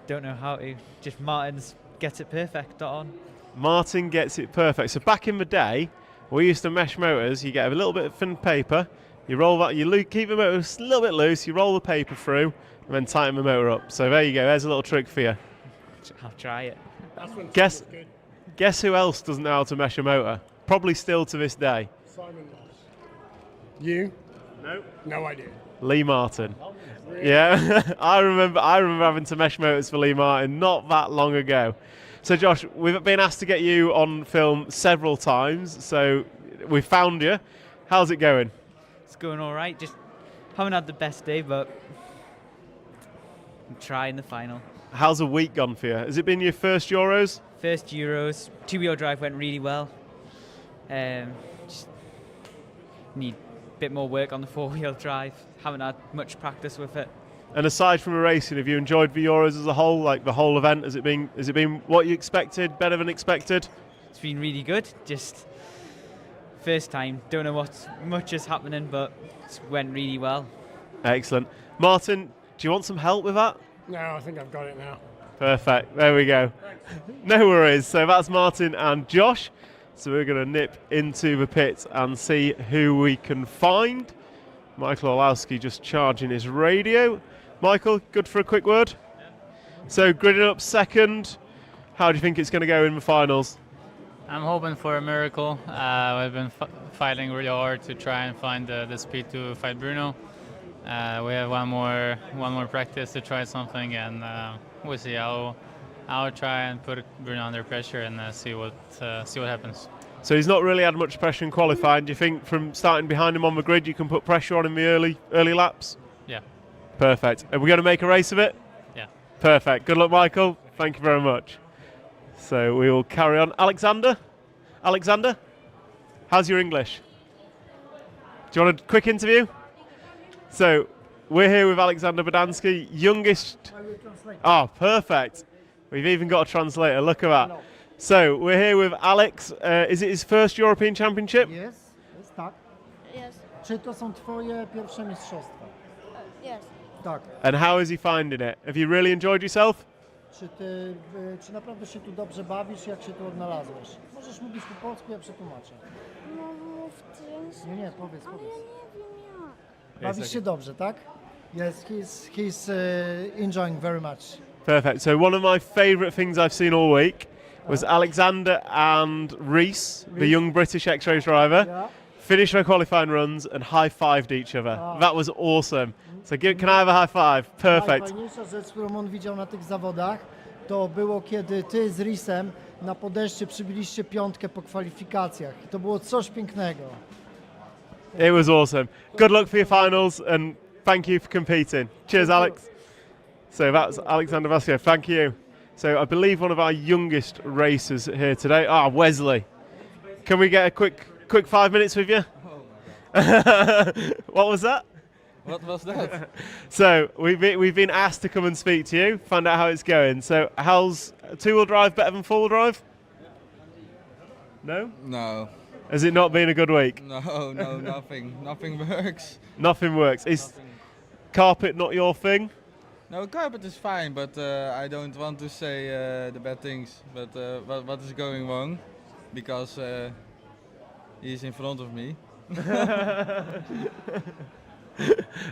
Don't know how to. Just Martin's gets it perfect on. Martin gets it perfect. So back in the day, we used to mesh motors. You get a little bit of thin paper, you roll that, keep the motor a little bit loose, you roll the paper through, and then tighten the motor up. So there you go. There's a little trick for you. I'll try it. Guess who else doesn't know how to mesh a motor? Probably still to this day. Simon Moss. You? No. No idea. Lee Martin. Really? Yeah, I remember having to mesh motors for Lee Martin not that long ago. So Josh, we've been asked to get you on film several times, so we found you. How's it going? It's going all right. Just haven't had the best day, but I'm trying the final. How's the week gone for you? Has it been your first Euros? First Euros. Two-wheel drive went really well. Just need a bit more work on the four-wheel drive. Haven't had much practice with it. And aside from the racing, have you enjoyed the Euros as a whole, like the whole event? Has it been what you expected, better than expected? It's been really good. Just first time. Don't know what much is happening, but it went really well. Excellent. Martin, do you want some help with that? No, I think I've got it now. Perfect. There we go. No worries. So that's Martin and Josh. So we're going to nip into the pit and see who we can find. Michael Orlowski just charging his radio. Michael, good for a quick word? Yeah. So gridding up second. How do you think it's going to go in the finals? I'm hoping for a miracle. We've been fighting really hard to try and find the speed to fight Bruno. We have one more practice to try something, and we'll see. I'll try and put Bruno under pressure and see what happens. So he's not really had much pressure in qualifying. Do you think from starting behind him on the grid you can put pressure on in the early laps? Yeah. Perfect. Are we going to make a race of it? Yeah. Perfect. Good luck, Michael. Thank you very much. So we will carry on. Alexander, how's your English? Do you want a quick interview? So we're here with Alexander Badansky, youngest. Oh, perfect. We've even got a translator. Look at that. So we're here with Alex. Is it his first European Championship? Jest, tak. Yes. Czy to są twoje pierwsze mistrzostwa? Yes. Tak. And how is he finding it? Have you really enjoyed yourself? Czy naprawdę się tu dobrze bawisz, jak się tu odnalazłeś? Możesz mówić po polsku, ja przetłumaczę. No mów ty. Nie, powiedz. Ale ja nie wiem jak. Bawisz się dobrze, tak? Yes, he's enjoying very much. Perfect. So one of my favourite things I've seen all week was Alexander and Reese, the young British X-Race driver, finished their qualifying runs and high-fived each other. That was awesome. So can I have a high five? Perfect. Najfajniejsza rzecz, którą on widział na tych zawodach, to było, kiedy ty z Reesem na podejście przybiliście piątkę po kwalifikacjach. I to było coś pięknego. It was awesome. Good luck for your finals and thank you for competing. Cheers, Alex. So that's Alexander Vasquez. Thank you. So I believe one of our youngest racers here today. Wesley. Can we get a quick 5 minutes with you? What was that? What was that? So we've been asked to come and speak to you, find out how it's going. So how's two-wheel drive better than four-wheel drive? No? No. Has it not been a good week? No, nothing works. Nothing works. Is carpet not your thing? No, carpet is fine, but I don't want to say the bad things. But what is going wrong? Because he's in front of me.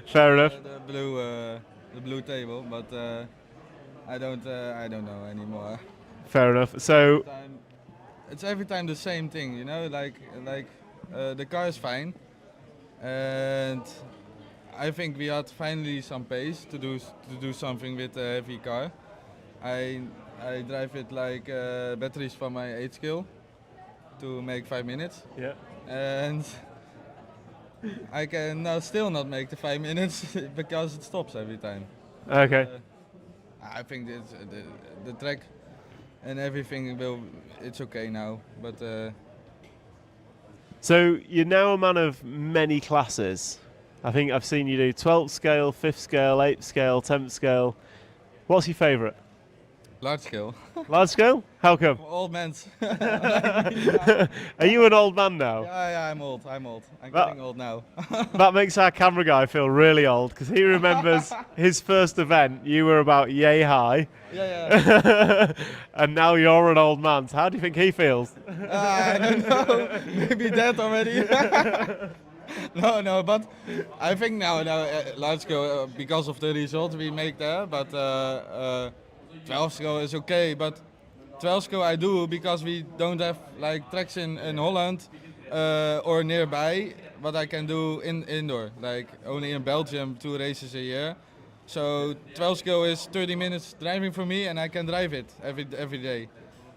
Fair enough. The blue table, but I don't know anymore. Fair enough. So it's every time the same thing, you know. Like the car is fine, and I think we had finally some pace to do something with the heavy car. I drive it like batteries for my 8 skill to make 5 minutes. Yeah. And I can now still not make the 5 minutes because it stops every time. Okay. I think the track and everything it's okay now, but. So you're now a man of many classes. I think I've seen you do 12th scale, 5th scale, 8th scale, 10th scale. What's your favourite? Large scale. Large scale? How come? Old man. Are you an old man now? Yeah, I'm old. I'm getting old now. That makes our camera guy feel really old because he remembers his first event. You were about yay high. Yeah. And now you're an old man. So how do you think he feels? I don't know. Maybe that already. No, but I think now large scale because of the result we make there, but 12 scale is okay, but 12 scale I do because we don't have like tracks in Holland or nearby what I can do indoor, like only in Belgium 2 races a year. So 12 scale is 30 minutes driving for me and I can drive it every day.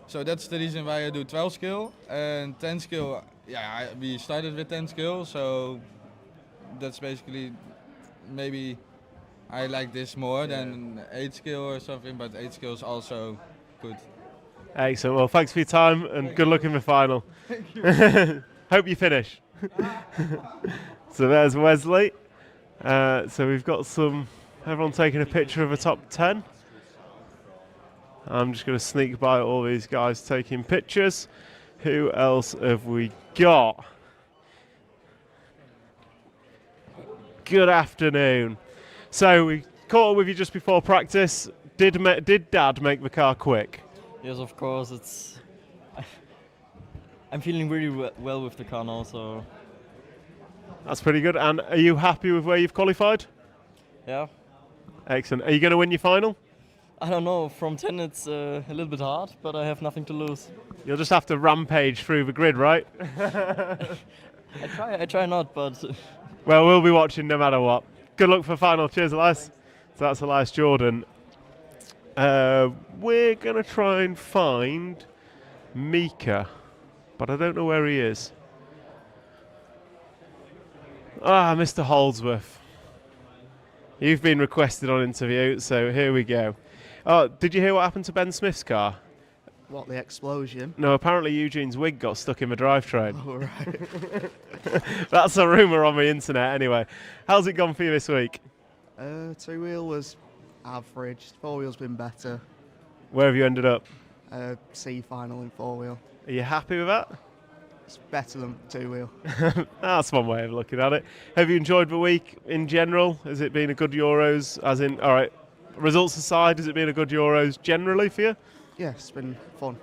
So that's the reason why I do 12 scale and 10 scale. Yeah, we started with 10 scale, so that's basically maybe I like this more than 8 scale or something, but 8 scale is also good. Excellent. Well, thanks for your time and good luck in the final. Thank you. Hope you finish. So there's Wesley. So we've got everyone taking a picture of a top 10. I'm just going to sneak by all these guys taking pictures. Who else have we got? Good afternoon. So we caught up with you just before practice. Did Dad make the car quick? Yes, of course. I'm feeling really well with the car now, so. That's pretty good. And are you happy with where you've qualified? Yeah. Excellent. Are you going to win your final? I don't know. From 10 it's a little bit hard, but I have nothing to lose. You'll just have to rampage through the grid, right? I try not, but. Well, we'll be watching no matter what. Good luck for the final. Cheers, Elias. So that's Elias Jordan. We're going to try and find Mika. but I don't know where he is. Mr. Holdsworth. You've been requested on interview, so here we go. Oh, did you hear what happened to Ben Smith's car? What, the explosion? No, apparently Eugene's wig got stuck in the drivetrain. Oh, right. That's a rumour on the internet anyway. How's it gone for you this week? Two-wheel was average. Four-wheel's been better. Where have you ended up? C final in four-wheel. Are you happy with that? It's better than two-wheel. That's one way of looking at it. Have you enjoyed the week in general? Has it been a good Euros? As in, all right, results aside, has it been a good Euros generally for you? Yeah, it's been fun.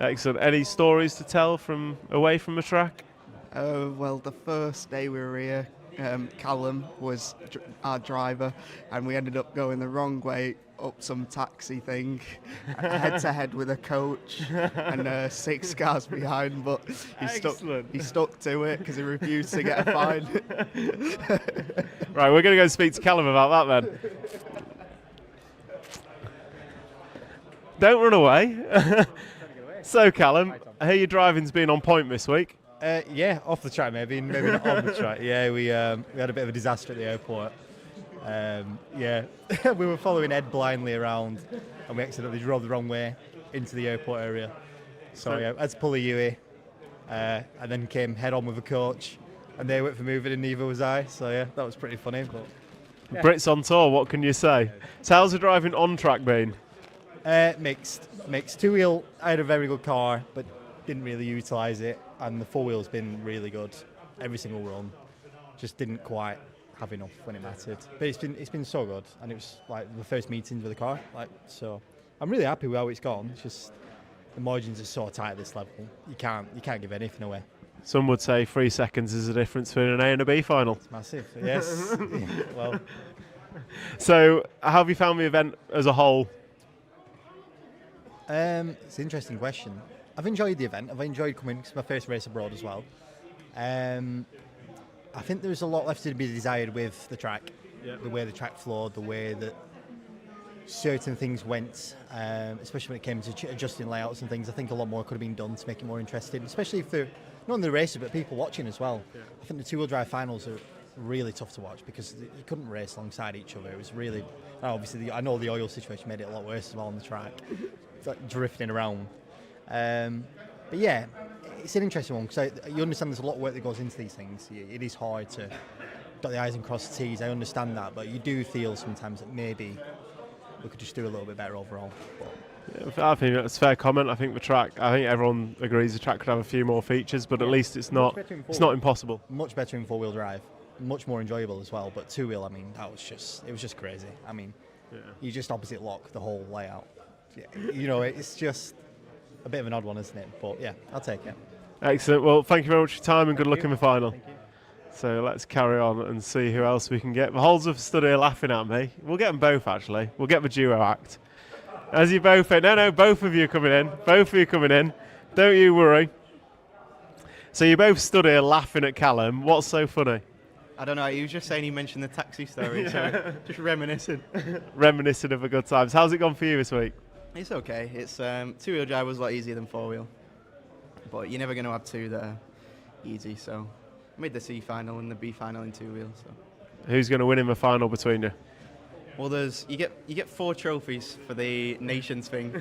Excellent. Any stories to tell from away from the track? Well, the first day we were here, Callum was our driver, and we ended up going the wrong way up some taxi thing, head to head with a coach and 6 cars behind, but he stuck to it because he refused to get a fine. Right, we're going to go speak to Callum about that then. Don't run away. So, Callum, I hear your driving's been on point this week. Yeah, off the track maybe not on the track. Yeah, we had a bit of a disaster at the airport. Yeah, we were following Ed blindly around, and we accidentally drove the wrong way into the airport area. So yeah, I had to pull a Yui, and then came head on with a coach, and they went for moving, and neither was I. So yeah, that was pretty funny. But yeah. Brits on tour, what can you say? So how's the driving on track been? Mixed. Two-wheel, I had a very good car, but didn't really utilise it, and the four-wheel's been really good. Every single run, just didn't quite have enough when it mattered. But it's been so good, and it was like the first meetings with the car, so I'm really happy with how it's gone. It's just the margins are so tight at this level. You can't give anything away. Some would say 3 seconds is the difference between an A and a B final. It's massive. Yes. Well. So how have you found the event as a whole? It's an interesting question. I've enjoyed the event. I've enjoyed coming. It's my first race abroad as well. I think there's a lot left to be desired with the track. Yeah. The way the track flowed, the way that certain things went, especially when it came to adjusting layouts and things. I think a lot more could have been done to make it more interesting, especially for not only the races but people watching as well. Yeah. I think the two-wheel drive finals are really tough to watch because you couldn't race alongside each other. It was really, obviously I know the oil situation made it a lot worse as well on the track. It's like drifting around. But yeah, it's an interesting one because you understand there's a lot of work that goes into these things. It is hard to dot the I's and cross the T's. I understand that, but you do feel sometimes that maybe we could just do a little bit better overall. Yeah, I think that's a fair comment. I think everyone agrees the track could have a few more features, but at least it's not impossible. Much better in four-wheel drive, much more enjoyable as well. But two-wheel, I mean, it was just crazy. I mean, you just opposite lock the whole layout. You know, it's just a bit of an odd one, isn't it? But yeah, I'll take it. Excellent. Well, thank you very much for your time and good luck in the final. So let's carry on and see who else we can get. The Holdsworth stood here laughing at me. We'll get them both, actually. We'll get the duo act. As you both... No, both of you coming in. Both of you coming in. Don't you worry. So you both stood here laughing at Callum. What's so funny? I don't know, he was just saying he mentioned the taxi story, so just reminiscing. Reminiscing of the good times. How's it gone for you this week? It's okay. It's two-wheel drive was a lot easier than four-wheel, but you're never going to have two that are easy. So I made the C final and the B final in two-wheel. So who's going to win in the final between you? Well, you get 4 trophies for the nations thing,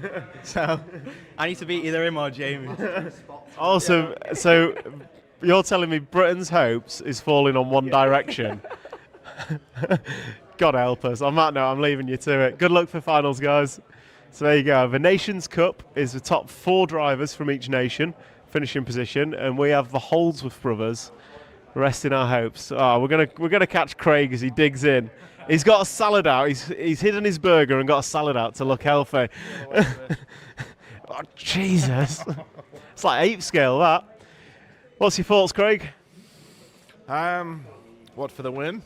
so I need to beat either him or Jamie. Awesome. So you're telling me Britain's hopes is falling on one direction? God help us. On that note, I'm leaving you to it. Good luck for finals, guys. So there you go. The Nations Cup is the top 4 drivers from each nation finishing position, and we have the Holdsworth brothers resting our hopes. Oh, we're gonna catch Craig as he digs in. He's got a salad out. He's hidden his burger and got a salad out to look healthy. Oh, Jesus. It's like 8 scale, that. What's your thoughts, Craig? What, for the win?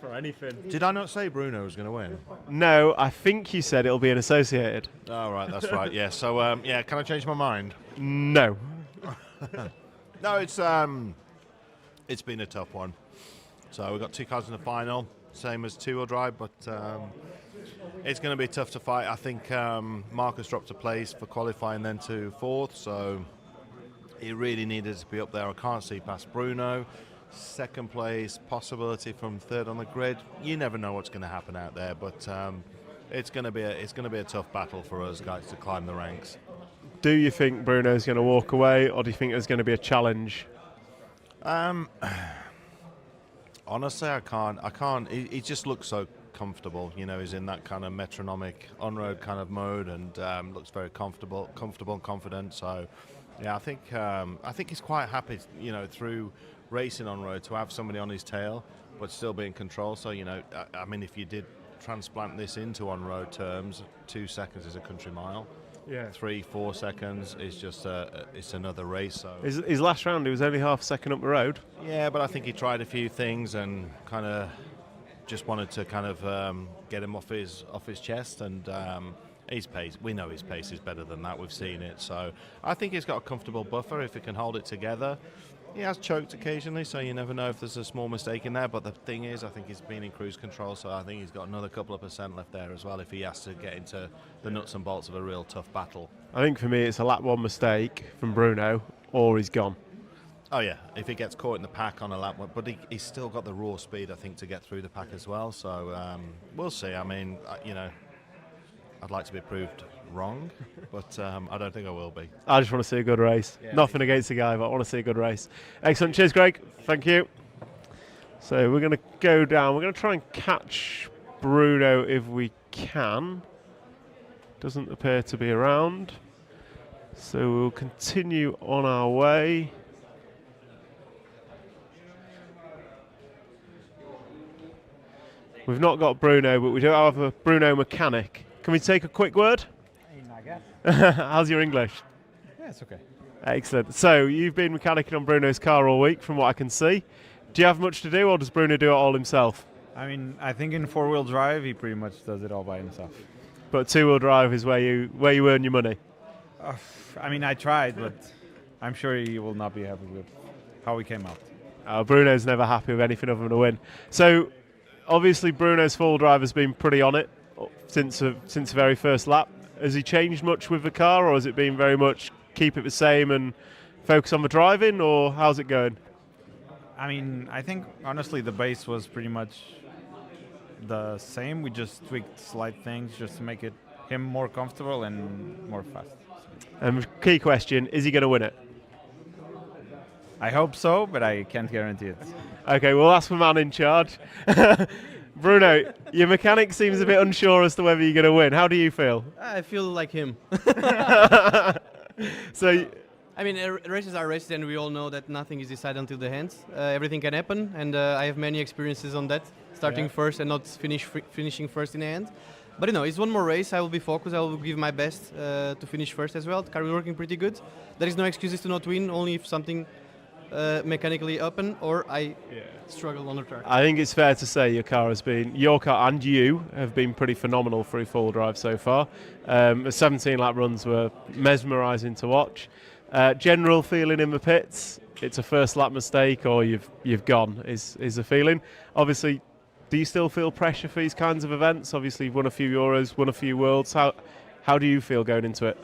For anything. Did I not say Bruno was going to win? No, I think you said it'll be an associated. Oh, right, that's right, yeah. So, can I change my mind? No. No, it's been a tough one. So we've got 2 cars in the final, same as two-wheel drive, but it's going to be tough to fight. I think Marcus dropped a place for qualifying then to 4th, so he really needed to be up there. I can't see past Bruno. Second place, possibility from third on the grid. You never know what's going to happen out there, but it's going to be a tough battle for us guys to climb the ranks. Do you think Bruno's going to walk away, or do you think there's going to be a challenge? Honestly, I can't. He just looks so comfortable. You know, he's in that kind of metronomic on-road kind of mode, and looks very comfortable and confident. So, yeah, I think he's quite happy. You know, through racing on road to have somebody on his tail, but still be in control. So, you know, I mean, if you did transplant this into on-road terms, 2 seconds is a country mile. Yeah. 3-4 seconds is just it's another race. So His last round, he was only half a second up the road. yeah, but I think he tried a few things and kind of just wanted to kind of get him off his chest, and his pace. We know his pace is better than that. We've seen it. So I think he's got a comfortable buffer if he can hold it together. He has choked occasionally, so you never know if there's a small mistake in there. But the thing is, I think he's been in cruise control, so I think he's got another couple of % left there as well if he has to get into the nuts and bolts of a real tough battle. I think for me, it's a lap one mistake from Bruno, or he's gone. Oh yeah, if he gets caught in the pack on a lap, but he's still got the raw speed, I think, to get through the pack as well. So we'll see. I mean, you know, I'd like to be proved wrong, but I don't think I will be. I just want to see a good race. Yeah. Nothing against the guy, but I want to see a good race. Excellent. Cheers, Greg. Thank you. So we're going to go down. We're going to try and catch Bruno if we can. Doesn't appear to be around. So we'll continue on our way. We've not got Bruno, but we do have a Bruno mechanic. Can we take a quick word? I guess. How's your English? Yeah, it's okay. Excellent. So you've been mechanicking on Bruno's car all week, from what I can see. Do you have much to do, or does Bruno do it all himself? I mean, I think in four-wheel drive, he pretty much does it all by himself. But two-wheel drive is where you earn your money. I mean, I tried, but I'm sure he will not be happy with how he came out. Bruno's never happy with anything other than a win. So obviously Bruno's four-wheel drive has been pretty on it since the very first lap. Has he changed much with the car, or has it been very much keep it the same and focus on the driving, or how's it going? I mean, I think honestly the base was pretty much the same. We just tweaked slight things just to make him more comfortable and more fast. And key question, is he going to win it? I hope so, but I can't guarantee it. Okay, we'll ask the man in charge. Bruno, your mechanic seems a bit unsure as to whether you're going to win. How do you feel? I feel like him. So, I mean, races are races, and we all know that nothing is decided until the end. Everything can happen, and I have many experiences on that, starting first and not finishing first in the end. But you know, it's one more race. I will be focused. I will give my best to finish first as well. The car is working pretty good. There is no excuses to not win, only if something mechanically happen or I struggle on the track. I think it's fair to say your car and you have been pretty phenomenal through full drive so far. The 17 lap runs were mesmerising to watch. General feeling in the pits, it's a first lap mistake or you've gone is the feeling. Obviously, do you still feel pressure for these kinds of events? Obviously, you've won a few Euros, won a few Worlds. How do you feel going into it?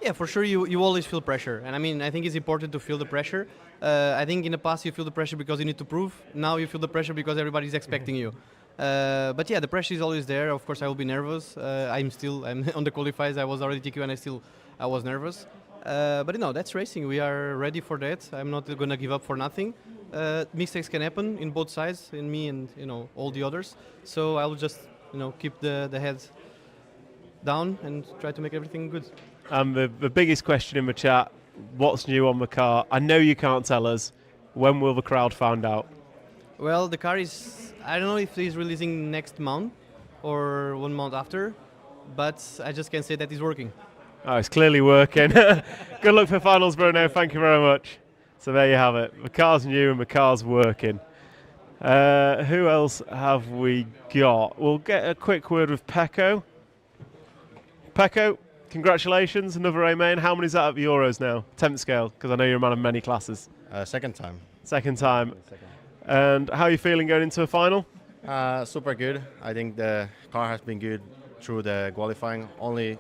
Yeah, for sure you always feel pressure. And I mean, I think it's important to feel the pressure. I think in the past you feel the pressure because you need to prove. Now you feel the pressure because everybody's expecting you. But yeah, the pressure is always there. Of course, I will be nervous. I'm on the qualifiers. I was already TQ and I was nervous. But you know, that's racing. We are ready for that. I'm not going to give up for nothing. Mistakes can happen in both sides, in me and all the others. So I will just keep the head down and try to make everything good. The biggest question in the chat, what's new on the car? I know you can't tell us. When will the crowd find out? Well, the car is, I don't know if it's releasing next month or 1 month after, but I just can say that it's working. Oh, it's clearly working. Good luck for finals, Bruno. Thank you very much. So there you have it. The car's new and the car's working. Who else have we got? We'll get a quick word with Pecco. Pecco, congratulations, another A main. How many is that at the Euros now? 10th scale, because I know you're a man of many classes. Second time. Second time. And how are you feeling going into a final? Super good. I think the car has been good through the qualifying. Only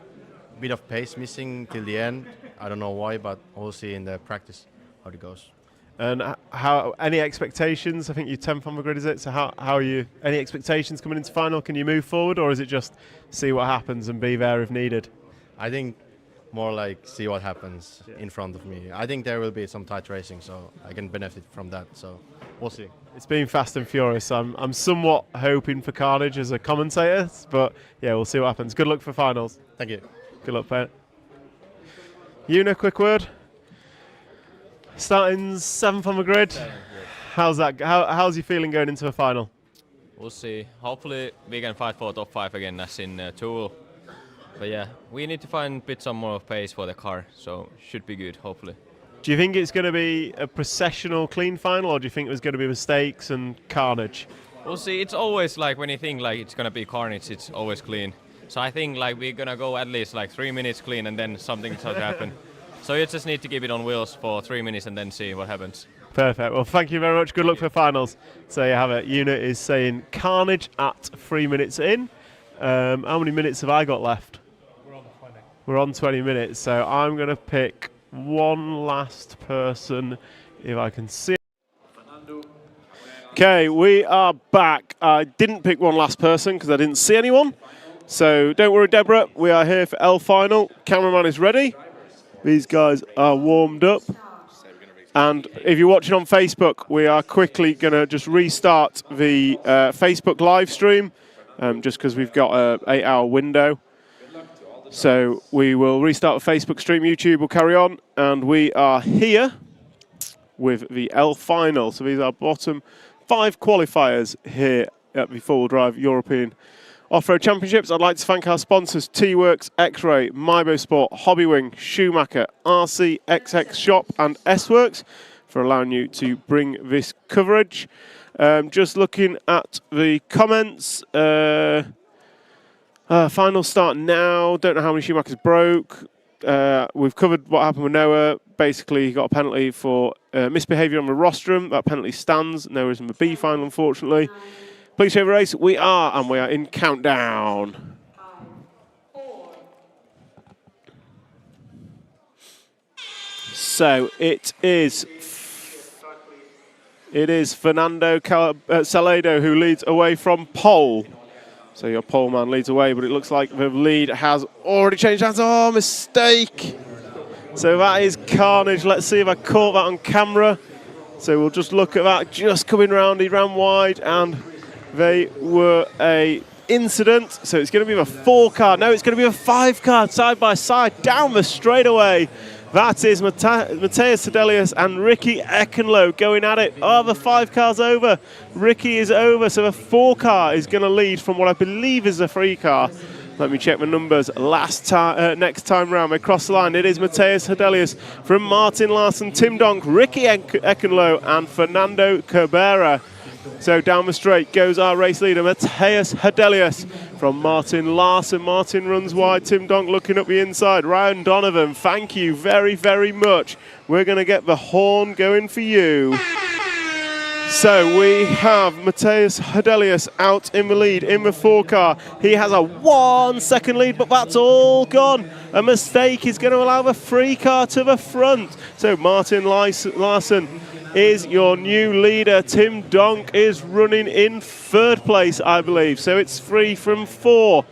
bit of pace missing till the end, I don't know why, but we'll see in the practice how it goes. And how any expectations? I think you're 10th on the grid, is it? So how are you? Any expectations coming into final? Can you move forward, or is it just see what happens and be there if needed? I think more like see what happens in front of me. I think there will be some tight racing, so I can benefit from that. So we'll see. It's been fast and furious. I'm somewhat hoping for carnage as a commentator, but yeah, we'll see what happens. Good luck for finals. Thank you. Good luck, Pete. Una, quick word. Starting 7th on the grid. How's that? How's you feeling going into a final? We'll see. Hopefully we can fight for top 5 again as in Tool. But yeah, we need to find a bit some more pace for the car, so should be good, hopefully. Do you think it's going to be a processional clean final, or do you think there's going to be mistakes and carnage? We'll see. It's always like when you think like it's going to be carnage, it's always clean. So I think like we're going to go at least like 3 minutes clean and then something starts to happen. So you just need to keep it on wheels for 3 minutes and then see what happens. Perfect. Well, thank you very much. Good luck for finals. So you have it. Una is saying carnage at 3 minutes in. How many minutes have I got left? We're on 20 minutes. So I'm going to pick one last person if I can see. Okay, we are back. I didn't pick one last person because I didn't see anyone. So don't worry, Deborah. We are here for L final. Cameraman is ready. These guys are warmed up. And if you're watching on Facebook, we are quickly going to just restart the Facebook live stream, just because we've got an 8-hour window. So we will restart the Facebook stream. YouTube will carry on. And we are here with the L final. So these are bottom 5 qualifiers here at the four-wheel drive European Off-Road Championships. I'd like to thank our sponsors, T-Works, X-Ray, Mybosport, Hobbywing, Schumacher, RC, XX Shop and S-Works for allowing you to bring this coverage. Just looking at the comments. Final start now. Don't know how many Schumachers broke. We've covered what happened with Noah. Basically, he got a penalty for misbehaviour on the rostrum. That penalty stands. Noah's in the B final, unfortunately. Please share the race. We are in countdown. So it is Fernando Salado who leads away from pole. So your pole man leads away, but it looks like the lead has already changed hands. Oh, mistake. So that is carnage. Let's see if I caught that on camera. So we'll just look at that. Just coming round, he ran wide, and they were a incident. So it's going to be a 4-car. No, it's going to be a 5-car side by side down the straightaway. That is Matthias Hedelius and Ricky Ekenlo going at it. Oh, the 5-car's over. Ricky is over, so the 4-car is going to lead from what I believe is a 3-car. Let me check the numbers. Next time round, they cross the line. It is Matthias Hedelius from Martin Larsson, Tim Donk, Ricky Ekenlo, and Fernando Cabrera. So down the straight goes our race leader, Matthias Hedelius from Martin Larsson. Martin runs wide, Tim Donk looking up the inside. Ryan Donovan, thank you very, very much. We're going to get the horn going for you. So we have Matthias Hedelius out in the lead in the 4-car. He has a 1-second lead, but that's all gone. A mistake is going to allow the 3-car to the front. So Martin Larsson is your new leader. Tim Donk is running in 3rd place, I believe. So it's 3 from 4.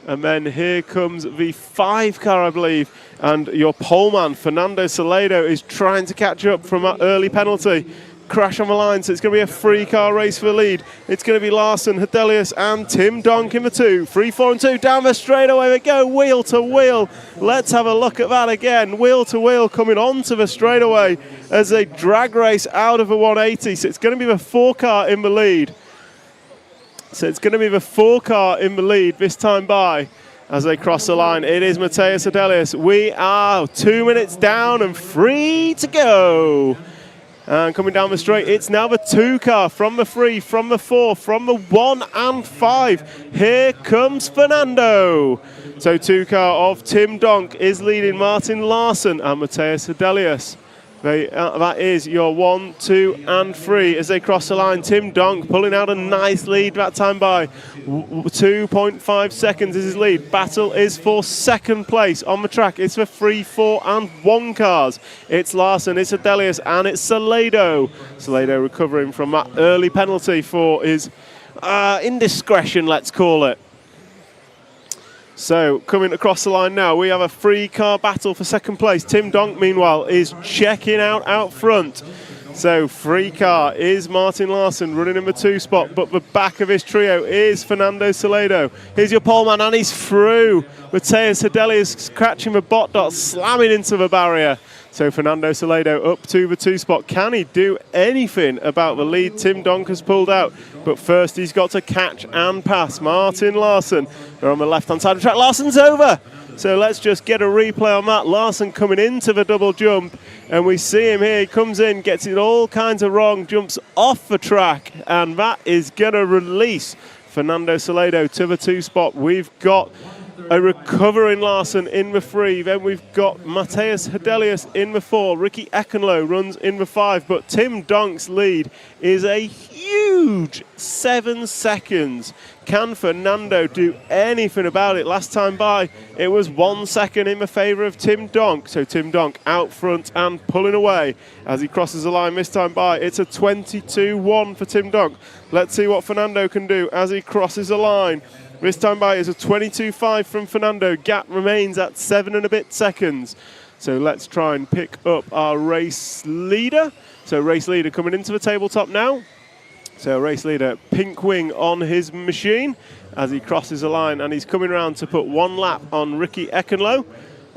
And then here comes the 5-car, I believe. And your poleman, Fernando Salado, is trying to catch up from that early penalty. Crash on the line, so it's going to be a 3-car race for the lead. It's going to be Larsson, Hedelius and Tim Donk in the 2. 3, 4 and 2 down the straightaway. They go wheel to wheel. Let's have a look at that again. Wheel to wheel coming onto the straightaway as they drag race out of the 180. So it's going to be the 4-car in the lead. So it's going to be the 4-car in the lead this time by as they cross the line. It is Matthias Hedelius. We are 2 minutes down and 3 to go. And coming down the straight, it's now the 2-car from the 3, from the 4, from the 1 and 5. Here comes Fernando. So 2-car of Tim Donk is leading Martin Larsson and Matthias Hedelius. That is your 1, 2, and 3 as they cross the line. Tim Donk pulling out a nice lead that time by 2.5 seconds is his lead. Battle is for second place on the track. It's for 3, 4, and 1 cars. It's Larson, it's Adelius, and it's Salado. Salado recovering from that early penalty for his indiscretion, let's call it. So, coming across the line now, we have a 3-car battle for second place. Tim Donk, meanwhile, is checking out front. So, 3-car is Martin Larson running in the 2 spot, but the back of his trio is Fernando Salado. Here's your pole man, and he's through. Mateus Hedelius catching the bot dot, slamming into the barrier. So, Fernando Salado up to the 2 spot. Can he do anything about the lead Tim Donk has pulled out? But first, he's got to catch and pass Martin Larson. They're on the left-hand side of the track. Larson's over. So let's just get a replay on that. Larson coming into the double jump, and we see him here. He comes in, gets it all kinds of wrong, jumps off the track, and that is going to release Fernando Salado to the 2 spot. We've got a recovering Larson in the 3. Then we've got Mateus Hedelius in the 4. Ricky Ekenlo runs in the 5. But Tim Donk's lead is a huge 7 seconds. Can Fernando do anything about it? Last time by, it was 1 second in the favour of Tim Donk. So Tim Donk out front and pulling away as he crosses the line this time by. It's a 22-1 for Tim Donk. Let's see what Fernando can do as he crosses the line. This time by is a 22.5 from Fernando. Gap remains at 7 and a bit seconds. So let's try and pick up our race leader. So race leader coming into the tabletop now. So race leader, pink wing on his machine as he crosses the line, and he's coming around to put 1 lap on Ricky Ekenlo,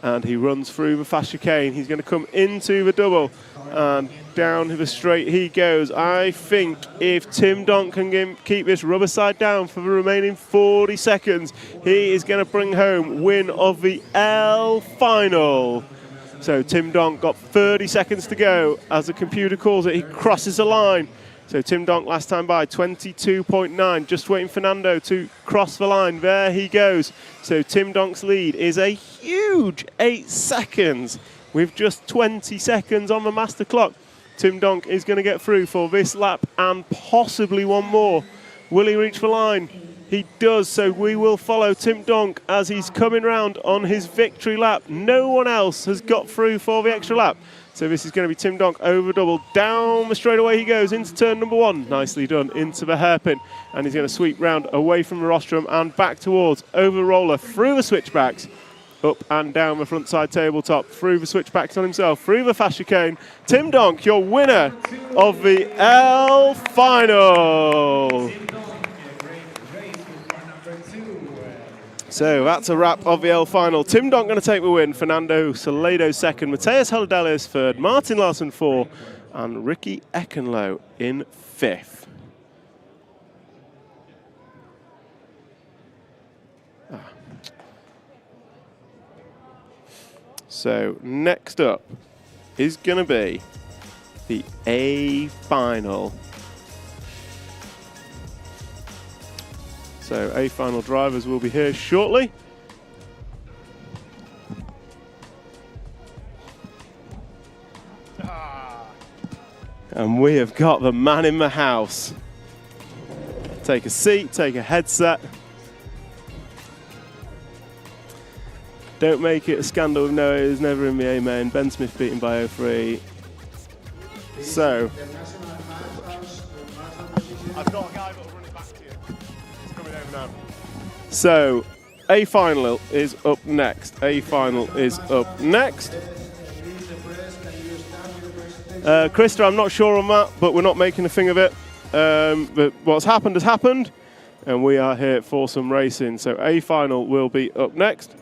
and he runs through the fast chicane. He's going to come into the double, and down the straight he goes. I think if Tim Donk can keep this rubber side down for the remaining 40 seconds, he is going to bring home win of the L final. So Tim Donk got 30 seconds to go. As the computer calls it, he crosses the line. So Tim Donk last time by 22.9, just waiting for Fernando to cross the line. There he goes. So Tim Donk's lead is a huge 8 seconds with just 20 seconds on the master clock. Tim Donk is going to get through for this lap and possibly one more. Will he reach the line? He does, so we will follow Tim Donk as he's coming round on his victory lap. No one else has got through for the extra lap. So this is going to be Tim Donk over double. Down the straightaway he goes into turn number 1. Nicely done into the hairpin. And he's going to sweep round away from the rostrum and back towards over roller through the switchbacks. Up and down the front side tabletop, through the switchbacks on himself, through the fast chicane. Tim Donk, your winner of the L final. So that's a wrap of the L final. Tim Donk going to take the win. Fernando Salado second. Mateus Hedelius third. Martin Larson 4. And Ricky Ekenlo in 5th. So next up is going to be the A final. So A final drivers will be here shortly. And we have got the man in the house. Take a seat, take a headset. Don't make it a scandal with Noah, is never in the A main. Ben Smith beaten by 0-3. So, I've got a guy that will run it back to you. It's coming over now. So, A final is up next. A final is up next. Krista, I'm not sure on that, but we're not making a thing of it. But what's happened has happened, and we are here for some racing. So, A final will be up next.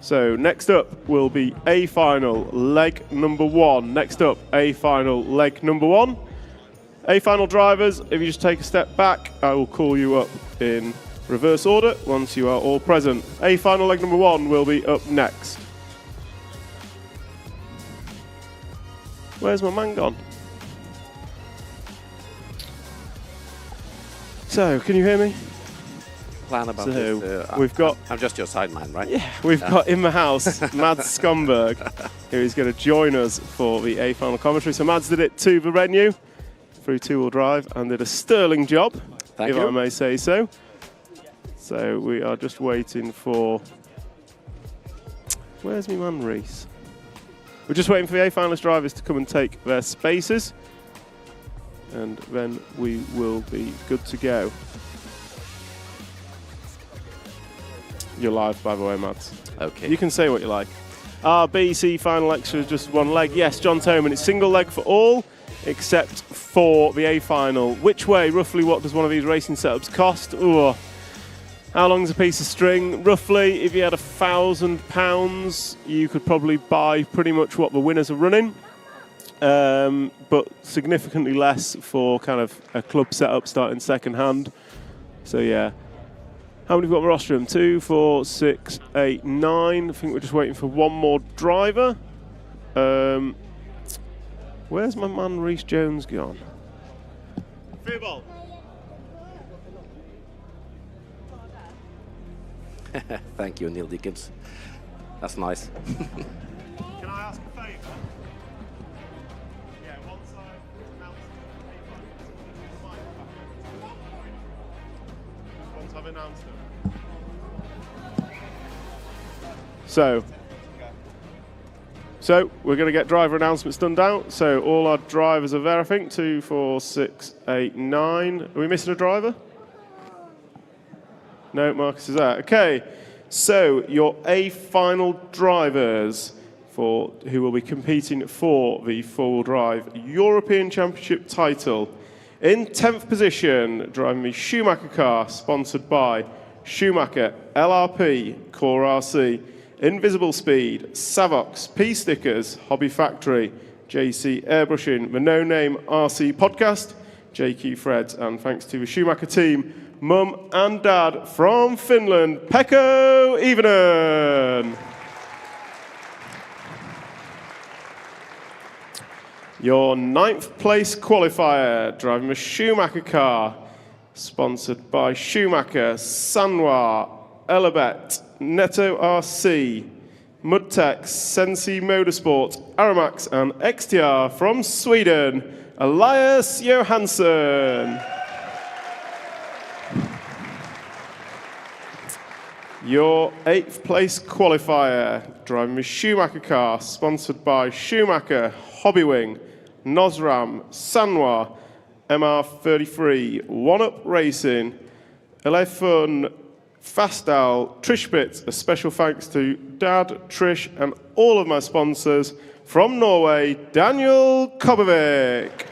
So next up will be A final leg number 1. Next up, A final leg number 1. A final drivers, if you just take a step back, I will call you up in reverse order once you are all present. A final leg number 1 will be up next. Where's my man gone? So, can you hear me? plan about So this? we've got... I'm just your sideman, right? Yeah, we've got in the house Mads Skomberg, who is going to join us for the A-final commentary. So Mads did it to the venue through two-wheel drive and did a sterling job, Thank if you. I may say so. So we are just waiting for... Where's my man Reese? We're just waiting for the A-finalist drivers to come and take their spaces, and then we will be good to go. You're live, by the way, Mads. Okay. You can say what you like. Our BC final extra is just one leg. Yes, John Toman, it's single leg for all, except for the A final. Which way, roughly, what does one of these racing setups cost? Ooh. How long is a piece of string? Roughly, if you had £1,000, you could probably buy pretty much what the winners are running, but significantly less for kind of a club setup starting second hand. So yeah. How many have we got on the rostrum? 2, 4, 6, 8, 9. I think we're just waiting for one more driver. Where's my man Reese Jones gone? Football. Thank you, Neil Dickens. That's nice. Can I ask a favour? Yeah, once I've announced it. So we're going to get driver announcements done now. So all our drivers are there, I think. 2, 4, 6, 8, 9. Are we missing a driver? No, Marcus is out. Okay, so your A-final drivers who will be competing for the four-wheel drive European Championship title. In 10th position, driving the Schumacher car, sponsored by Schumacher, LRP, Core RC, Invisible Speed, Savox, P-Stickers, Hobby Factory, JC Airbrushing, the No Name RC Podcast, JQ Freds, and thanks to the Schumacher team, Mum and Dad from Finland, Pekko Ivanen. Your 9th place qualifier, driving the Schumacher car, sponsored by Schumacher, Sanwa, Elabet, Netto RC, Mudtex, Sensi Motorsport, Aramax, and XTR from Sweden, Elias Johansson. Your 8th place qualifier, driving the Schumacher car, sponsored by Schumacher, Hobbywing, Nosram, Sanwa, MR33, One Up Racing, Elefun, Fastal, Trish Pitt. A special thanks to Dad, Trish, and all of my sponsors from Norway, Daniel Kobovik.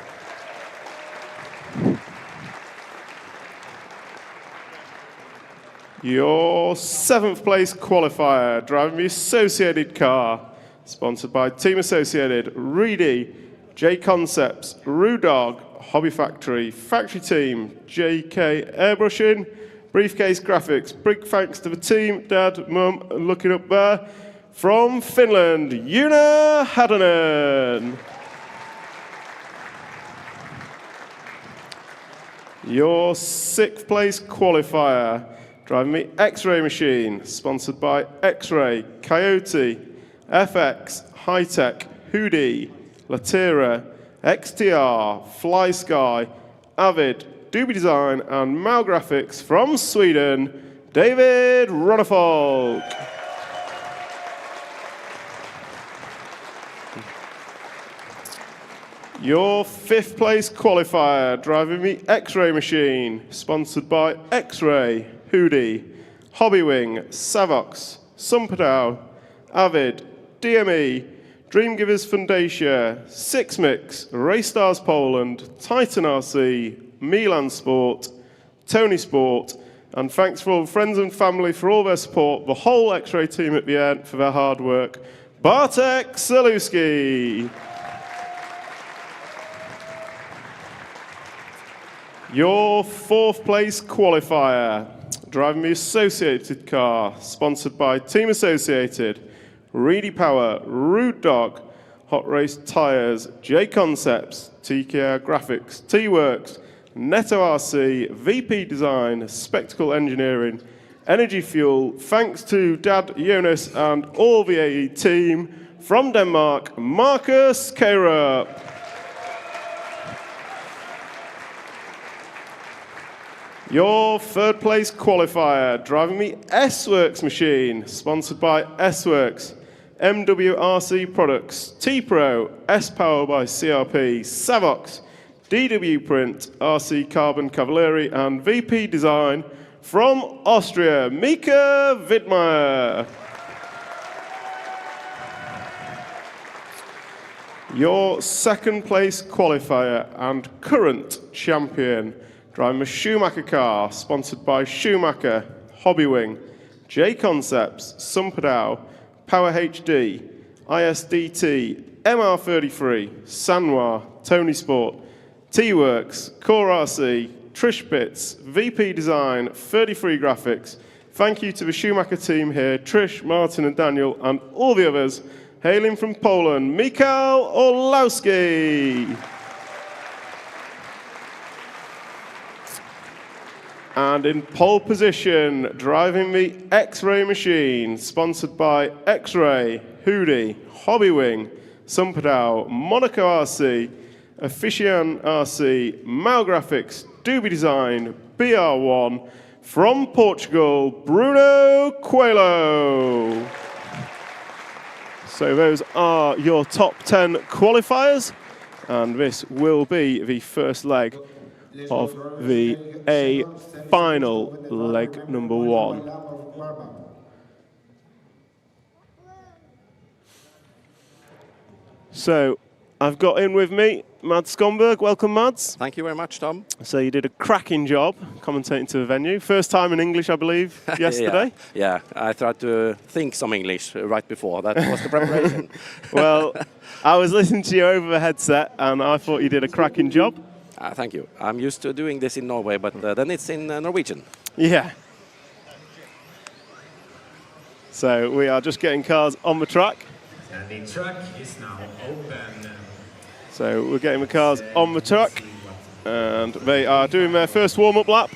Your 7th place qualifier, driving the Associated car, sponsored by Team Associated, Reedy, J Concepts, Rudog, Hobby Factory, Factory Team, JK Airbrushing, Briefcase Graphics. Big thanks to the team, Dad, Mum, and looking up there, from Finland, Una Hadanen. Your 6th place qualifier, driving the X-Ray machine, sponsored by X-Ray, Coyote, FX, Hightech, Hoodie, Latera, XTR, Fly Sky, Avid, Doobie Design, and Mal Graphics from Sweden, David Ronnefolk. Your 5th place qualifier, driving the X-Ray machine, sponsored by X-Ray, Hoodie, Hobbywing, Savox, Sumpadao, Avid, DME, Dreamgivers Fundacia, Six Mix, Race Stars Poland, Titan RC, Milan Sport, Tony Sport, and thanks for all friends and family for all their support, the whole X-Ray team at the end for their hard work, Bartek Zaluski. Your 4th place qualifier, driving the Associated car, sponsored by Team Associated, Reedy Power, Rude Dog, Hot Race Tyres, J Concepts, TKR Graphics, T-Works, Netto RC, VP Design, Spectacle Engineering, Energy Fuel, thanks to Dad Jonas and all the AE team from Denmark, Marcus Kærup. Your third place qualifier, driving the S-Works machine, sponsored by S-Works, MWRC Products, T-Pro, S-Power by CRP, Savox, DW Print, RC Carbon Cavalieri, and VP Design from Austria, Mika Wittmeier. Your second place qualifier and current champion, driving a Schumacher car, sponsored by Schumacher, Hobbywing, J Concepts, Sumperdau, Power HD, ISDT, MR33, Sanwa, Tony Sport, T-Works, Core RC, Trish Pitts, VP Design, 33 Graphics. Thank you to the Schumacher team here, Trish, Martin and Daniel, and all the others. Hailing from Poland, Michał Orlowski. And in pole position, driving the X-Ray machine, sponsored by X-Ray, Hoodie, Hobbywing, Sumperdau, Monaco RC, Efficient RC, Mal Graphics, Doobie Design, BR1, from Portugal, Bruno Coelho. So those are your top 10 qualifiers, and this will be the first leg of the A final, leg number 1. So I've got in with me Mads Skomberg. Welcome, Mads. Thank you very much, Tom. So you did a cracking job commentating to the venue. First time in English, I believe, yesterday. Yeah, I tried to think some English right before. That was the preparation. Well, I was listening to you over the headset, and I thought you did a cracking job. Thank you. I'm used to doing this in Norway, but then it's in Norwegian. Yeah. So we are just getting cars on the track. And the track is now open. So we're getting the cars on the track, and they are doing their first warm-up lap.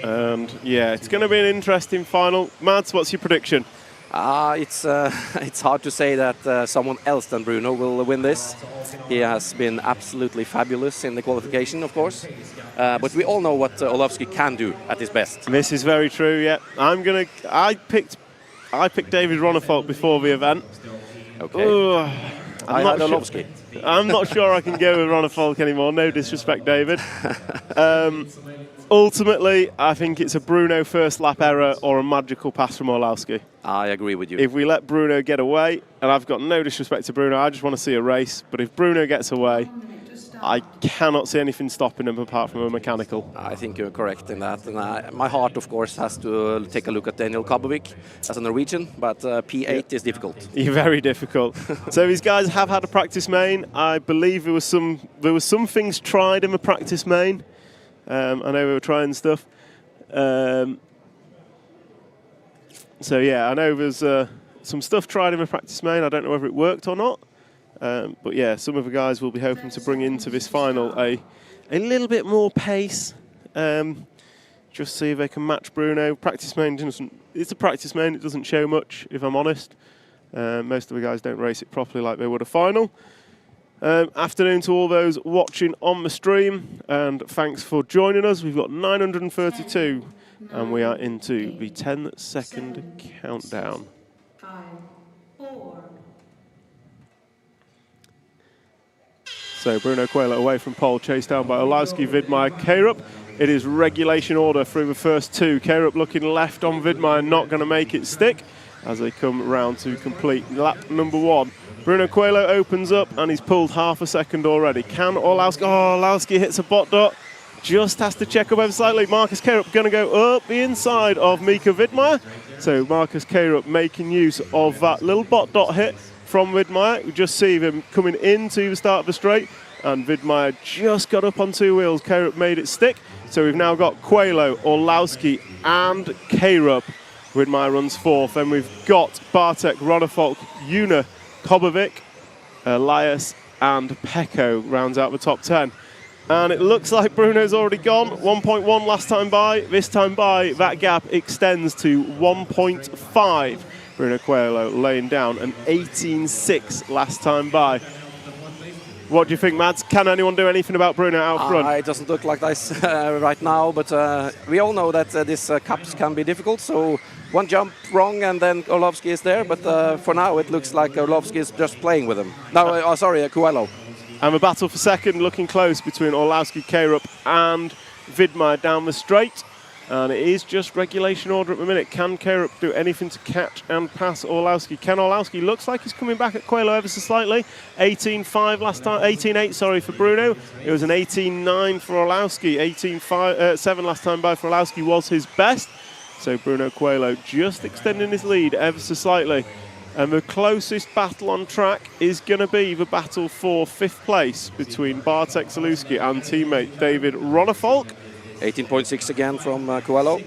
And yeah, it's going to be an interesting final. Mads, what's your prediction? It's hard to say that someone else than Bruno will win this. He has been absolutely fabulous in the qualification, of course. But we all know what Orlowski can do at his best. This is very true. Yeah, I picked David Ronnefolk before the event. Okay. I'm not sure I can go with Ronnefolk anymore. No disrespect, David. Ultimately, I think it's a Bruno first lap error or a magical pass from Orlowski. I agree with you. If we let Bruno get away, and I've got no disrespect to Bruno, I just want to see a race. But if Bruno gets away, I cannot see anything stopping him apart from a mechanical. I think you're correct in that. And my heart, of course, has to take a look at Daniel Kabovik as a Norwegian, but P8 is difficult. Very difficult. So these guys have had a practice main. I believe there was some things tried in the practice main. I know we were trying stuff. So yeah, I know there's some stuff tried in the practice main. I don't know whether it worked or not. But yeah, some of the guys will be hoping to bring into this final a little bit more pace. Just see if they can match Bruno. Practice main it's a practice main. It doesn't show much, if I'm honest. Most of the guys don't race it properly like they would a final. Afternoon to all those watching on the stream, and thanks for joining us. We've got 932, and we are into the 10-second countdown. 5, 4. So Bruno Coelho away from pole, chased down by Orlowski, Wittmeier, Kærup. It is regulation order through the first two. Kærup looking left on Wittmeier, not going to make it stick as they come round to complete lap number 1. Bruno Coelho opens up, and he's pulled half a second already. Can Orlowski? Oh, Orlowski hits a bot dot. Just has to check up ever slightly. Marcus Kærup going to go up the inside of Mika Wittmeier. So Marcus Kærup making use of that little bot dot hit from Wittmeier. We just see him coming into the start of the straight, and Wittmeier just got up on two wheels. Kærup made it stick. So we've now got Coelho, Orlowski, and Kærup. Wittmeier runs fourth. Then we've got Bartek, Ronnefolk, Una, Kobovic, Elias and Pecco rounds out the top 10. And it looks like Bruno's already gone. 1.1 last time by. This time by, that gap extends to 1.5. Bruno Coelho laying down an 18.6 last time by. What do you think, Mads? Can anyone do anything about Bruno out front? It doesn't look like this right now, but we all know that these cups can be difficult. So one jump wrong and then Orlovsky is there. But for now, it looks like Orlovsky is just playing with him. No, sorry, Coelho. And the battle for second looking close between Orlowski, Karup and Vidmar down the straight. And it is just regulation order at the minute. Can Karup do anything to catch and pass Orlowski? Can Orlowski? Looks like he's coming back at Coelho ever so slightly. 18.5 last time, 18.8, sorry, for Bruno. It was an 18.9 for Orlowski. 18.7 last time by for Orlowski was his best. So Bruno Coelho just extending his lead ever so slightly. And the closest battle on track is going to be the battle for 5th place between Bartek Zaluski and teammate David Ronnefolk. 18.6 again from Coelho.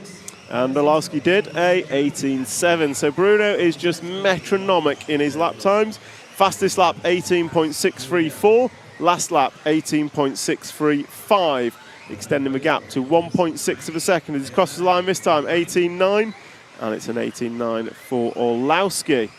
And Orlowski did a 18.7. So Bruno is just metronomic in his lap times. Fastest lap 18.634. Last lap 18.635. Extending the gap to 1.6 of a second. He's crosses the line this time 18.9. And it's an 18.9 for Orlowski.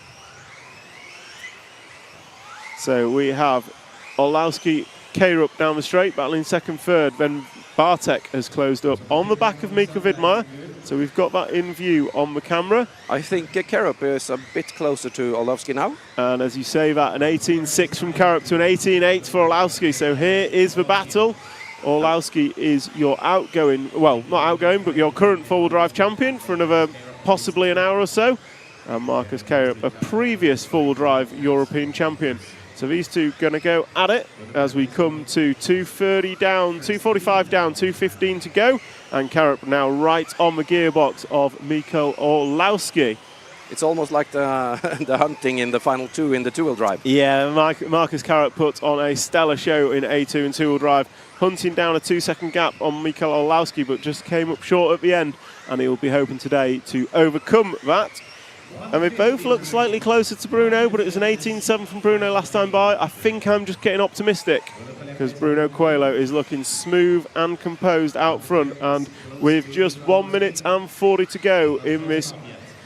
So we have Orlowski, Karup down the straight, battling second, third. Then Bartek has closed up on the back of Mika Vidmar. So we've got that in view on the camera. I think Karup is a bit closer to Orlowski now. And as you say that, an 18.6 from Karup to an 18.8 for Orlowski. So here is the battle. Orlowski is your outgoing, well, not outgoing, but your current four-wheel drive champion for another possibly an hour or so. And Marcus Karup, a previous four-wheel drive European champion. So these two going to go at it as we come to 2:30 down, 2:45 down, 2:15 to go. And Karup now right on the gearbox of Mikko Orlowski. It's almost like the, the hunting in the final two in the two-wheel drive. Yeah, Marcus Karup put on a stellar show in A2 and two-wheel drive, hunting down a 2-second gap on Mikko Orlowski, but just came up short at the end. And he will be hoping today to overcome that. And they both look slightly closer to Bruno, but it was an 18.7 from Bruno last time by. I think I'm just getting optimistic because Bruno Coelho is looking smooth and composed out front. And with just 1 minute and 40 to go in this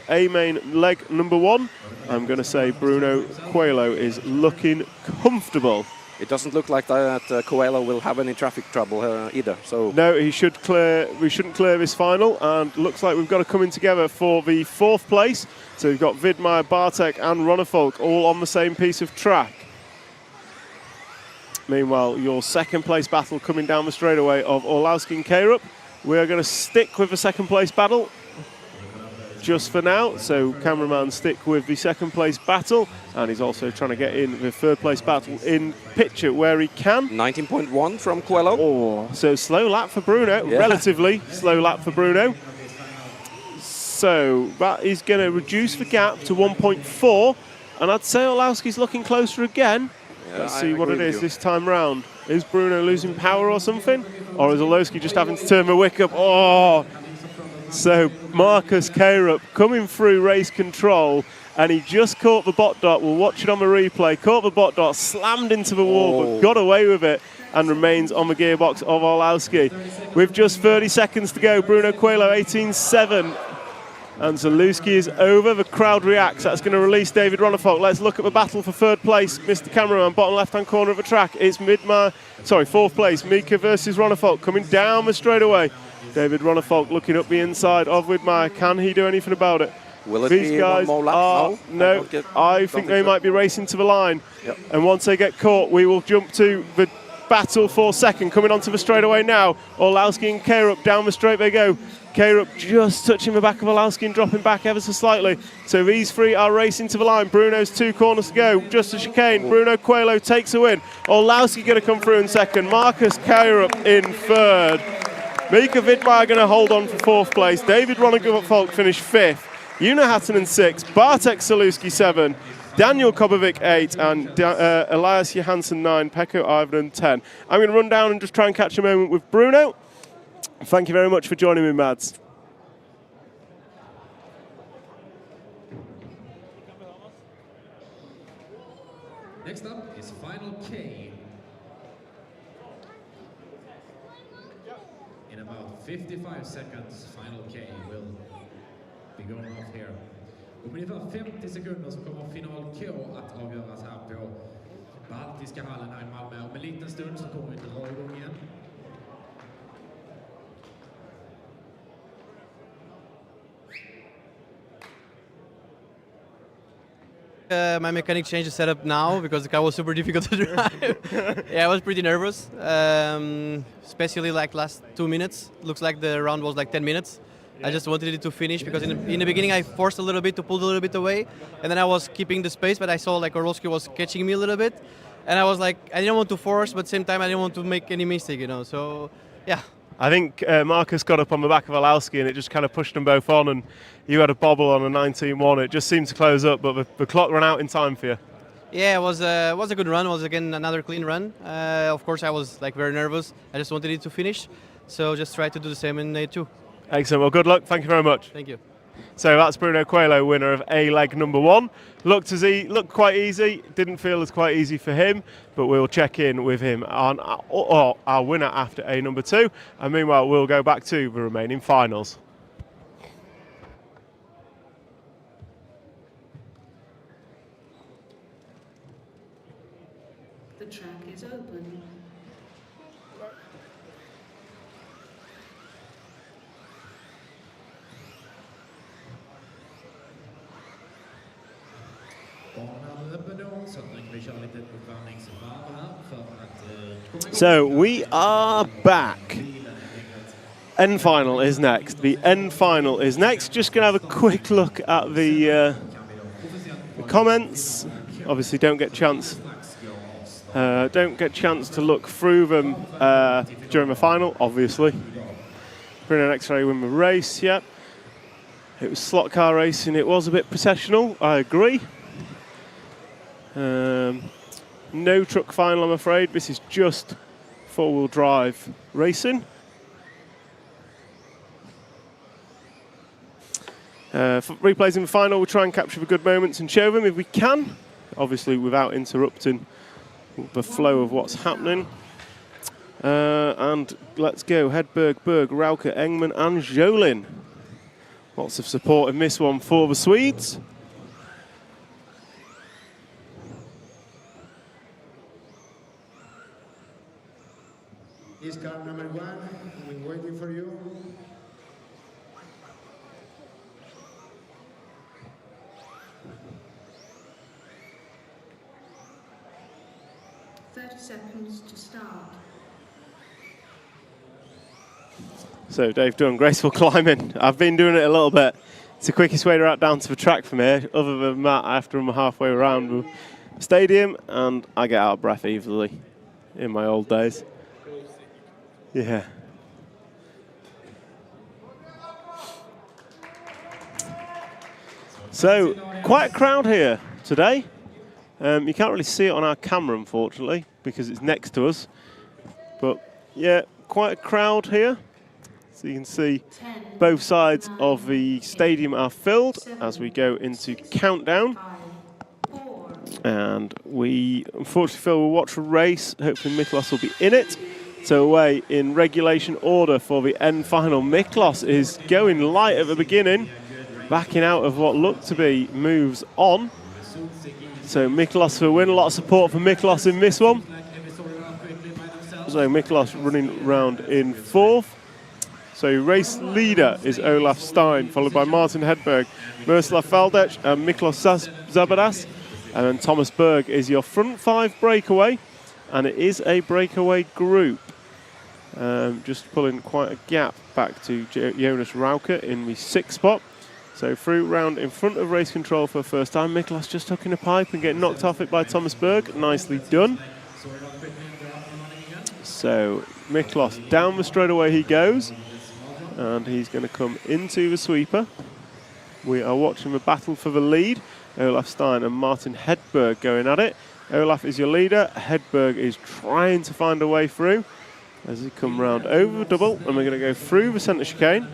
A-main leg number 1, I'm going to say Bruno Coelho is looking comfortable. It doesn't look like that Coelho will have any traffic trouble either. So no, he should clear. We shouldn't clear this final, and looks like we've got to come in together for the 4th place. So we've got Vidmar, Bartek, and Ronnefolk all on the same piece of track. Meanwhile, your 2nd place battle coming down the straightaway of Orlowski and Karup. We are going to stick with the 2nd place battle just for now. So cameraman stick with the 2nd place battle, and he's also trying to get in the 3rd place battle in picture where he can. 19.1 from Coelho. Oh, so slow lap for Bruno, relatively slow lap for Bruno. So that is going to reduce the gap to 1.4, and I'd say Orlowski's looking closer again. Yeah, let's see what it is this time round. Is Bruno losing power or something? Or is Orlowski just having to turn the wick up? Oh! So Marcus Karup coming through race control, and he just caught the bot dot. We'll watch it on the replay. Caught the bot dot, slammed into the wall, but got away with it and remains on the gearbox of Orlowski. With just 30 seconds to go, Bruno Coelho 18.7. And Zaluski is over. The crowd reacts. That's going to release David Ronnefolk. Let's look at the battle for 3rd place. Mr. Cameraman, bottom left-hand corner of the track. It's 4th place. Mika versus Ronnefolk coming down the straightaway. David Ronnefolk looking up the inside of Vidmar. Can he do anything about it? Will it These be guys one more lap? No, I think they might be racing to the line. Yep. And once they get caught, we will jump to the battle for 2nd. Coming onto the straightaway now. Orlowski and Karup down the straight they go. Karup just touching the back of Orlowski and dropping back ever so slightly. So these 3 are racing to the line. Bruno's 2 corners to go. Just a chicane. Bruno Coelho takes a win. Orlowski going to come through in 2nd. Marcus Karup in 3rd. Mika Vidmar going to hold on for 4th place. David Ronnefolk finished 5th. Una Hattinen 6. Bartek Zaluski 7. Daniel Kobovic 8. And Elias Johansson 9. Pekko Ivanen 10. I'm going to run down and just try and catch a moment with Bruno. Thank you very much for joining me, Mads. Next up is Final K. 55 seconds, final K will be going off here. Om ungefär 50 sekunder så kommer final K att avgöras här på Baltiska hallen här i Malmö. Om en liten stund så kommer vi dra igång igen. My mechanic changed the setup now because the car was super difficult to drive. Yeah, I was pretty nervous, especially like last 2 minutes. Looks like the round was like 10 minutes. I just wanted it to finish because in the beginning I forced a little bit to pull a little bit away, and then I was keeping the space, but I saw like Orlovsky was catching me a little bit, and I was like, I didn't want to force, but at the same time I didn't want to make any mistake, you know. So yeah. I think Marcus got up on the back of Orlovsky and it just kind of pushed them both on, and you had a bobble on a 19-1. It just seemed to close up, but the clock ran out in time for you. Yeah, it was a good run. It was again another clean run. Of course, I was like very nervous. I just wanted it to finish, so just try to do the same in A2. Excellent. Well, good luck. Thank you very much. Thank you. So that's Bruno Coelho, winner of A leg number 1. Looked quite easy. Didn't feel as quite easy for him, but we'll check in with him on our winner after A number 2. And meanwhile, we'll go back to the remaining finals. The track is open. So we are back. End final is next. The end final is next. Just going to have a quick look at the comments. Obviously, don't get chance to look through them during the final. Obviously, Bruno X-Ray win the race. Yep. It was slot car racing. It was a bit processional. I agree. No truck final, I'm afraid. This is just four-wheel drive racing. For replays in the final, we'll try and capture the good moments and show them if we can, obviously without interrupting the flow of what's happening. And let's go. Hedberg, Berg, Rauke, Engman and Jolin. Lots of support in this one for the Swedes. Is car number 1, we're waiting for you. Seconds to start. So Dave Dunn, graceful climbing. I've been doing it a little bit. It's the quickest way down to the track from here. Other than that, I have to run halfway around the stadium, and I get out of breath easily in my old days. Yeah. So, quite a crowd here today. You can't really see it on our camera, unfortunately, because it's next to us. But, yeah, quite a crowd here. So you can see both sides of the stadium are filled as we go into countdown. And we, unfortunately, Phil, will watch a race. Hopefully Miklos will be in it. So away in regulation order for the end final. Miklos is going light at the beginning, backing out of what looked to be moves on. So Miklos for a win. A lot of support for Miklos in this one. So Miklos running round in 4th. So race leader is Olaf Stein, followed by Martin Hedberg, Miroslav Valdec and Miklos Zabadas. And then Thomas Berg is your front 5 breakaway. And it is a breakaway group. Just pulling quite a gap back to Jonas Rauke in the 6th spot. So through round in front of race control for the first time. Miklos just hooking a pipe and getting knocked off it by Thomas Berg. Nicely done. So Miklos down the straightaway he goes. And he's going to come into the sweeper. We are watching the battle for the lead. Olaf Stein and Martin Hedberg going at it. Olaf is your leader. Hedberg is trying to find a way through as he come round over the double. And we're going to go through the centre chicane.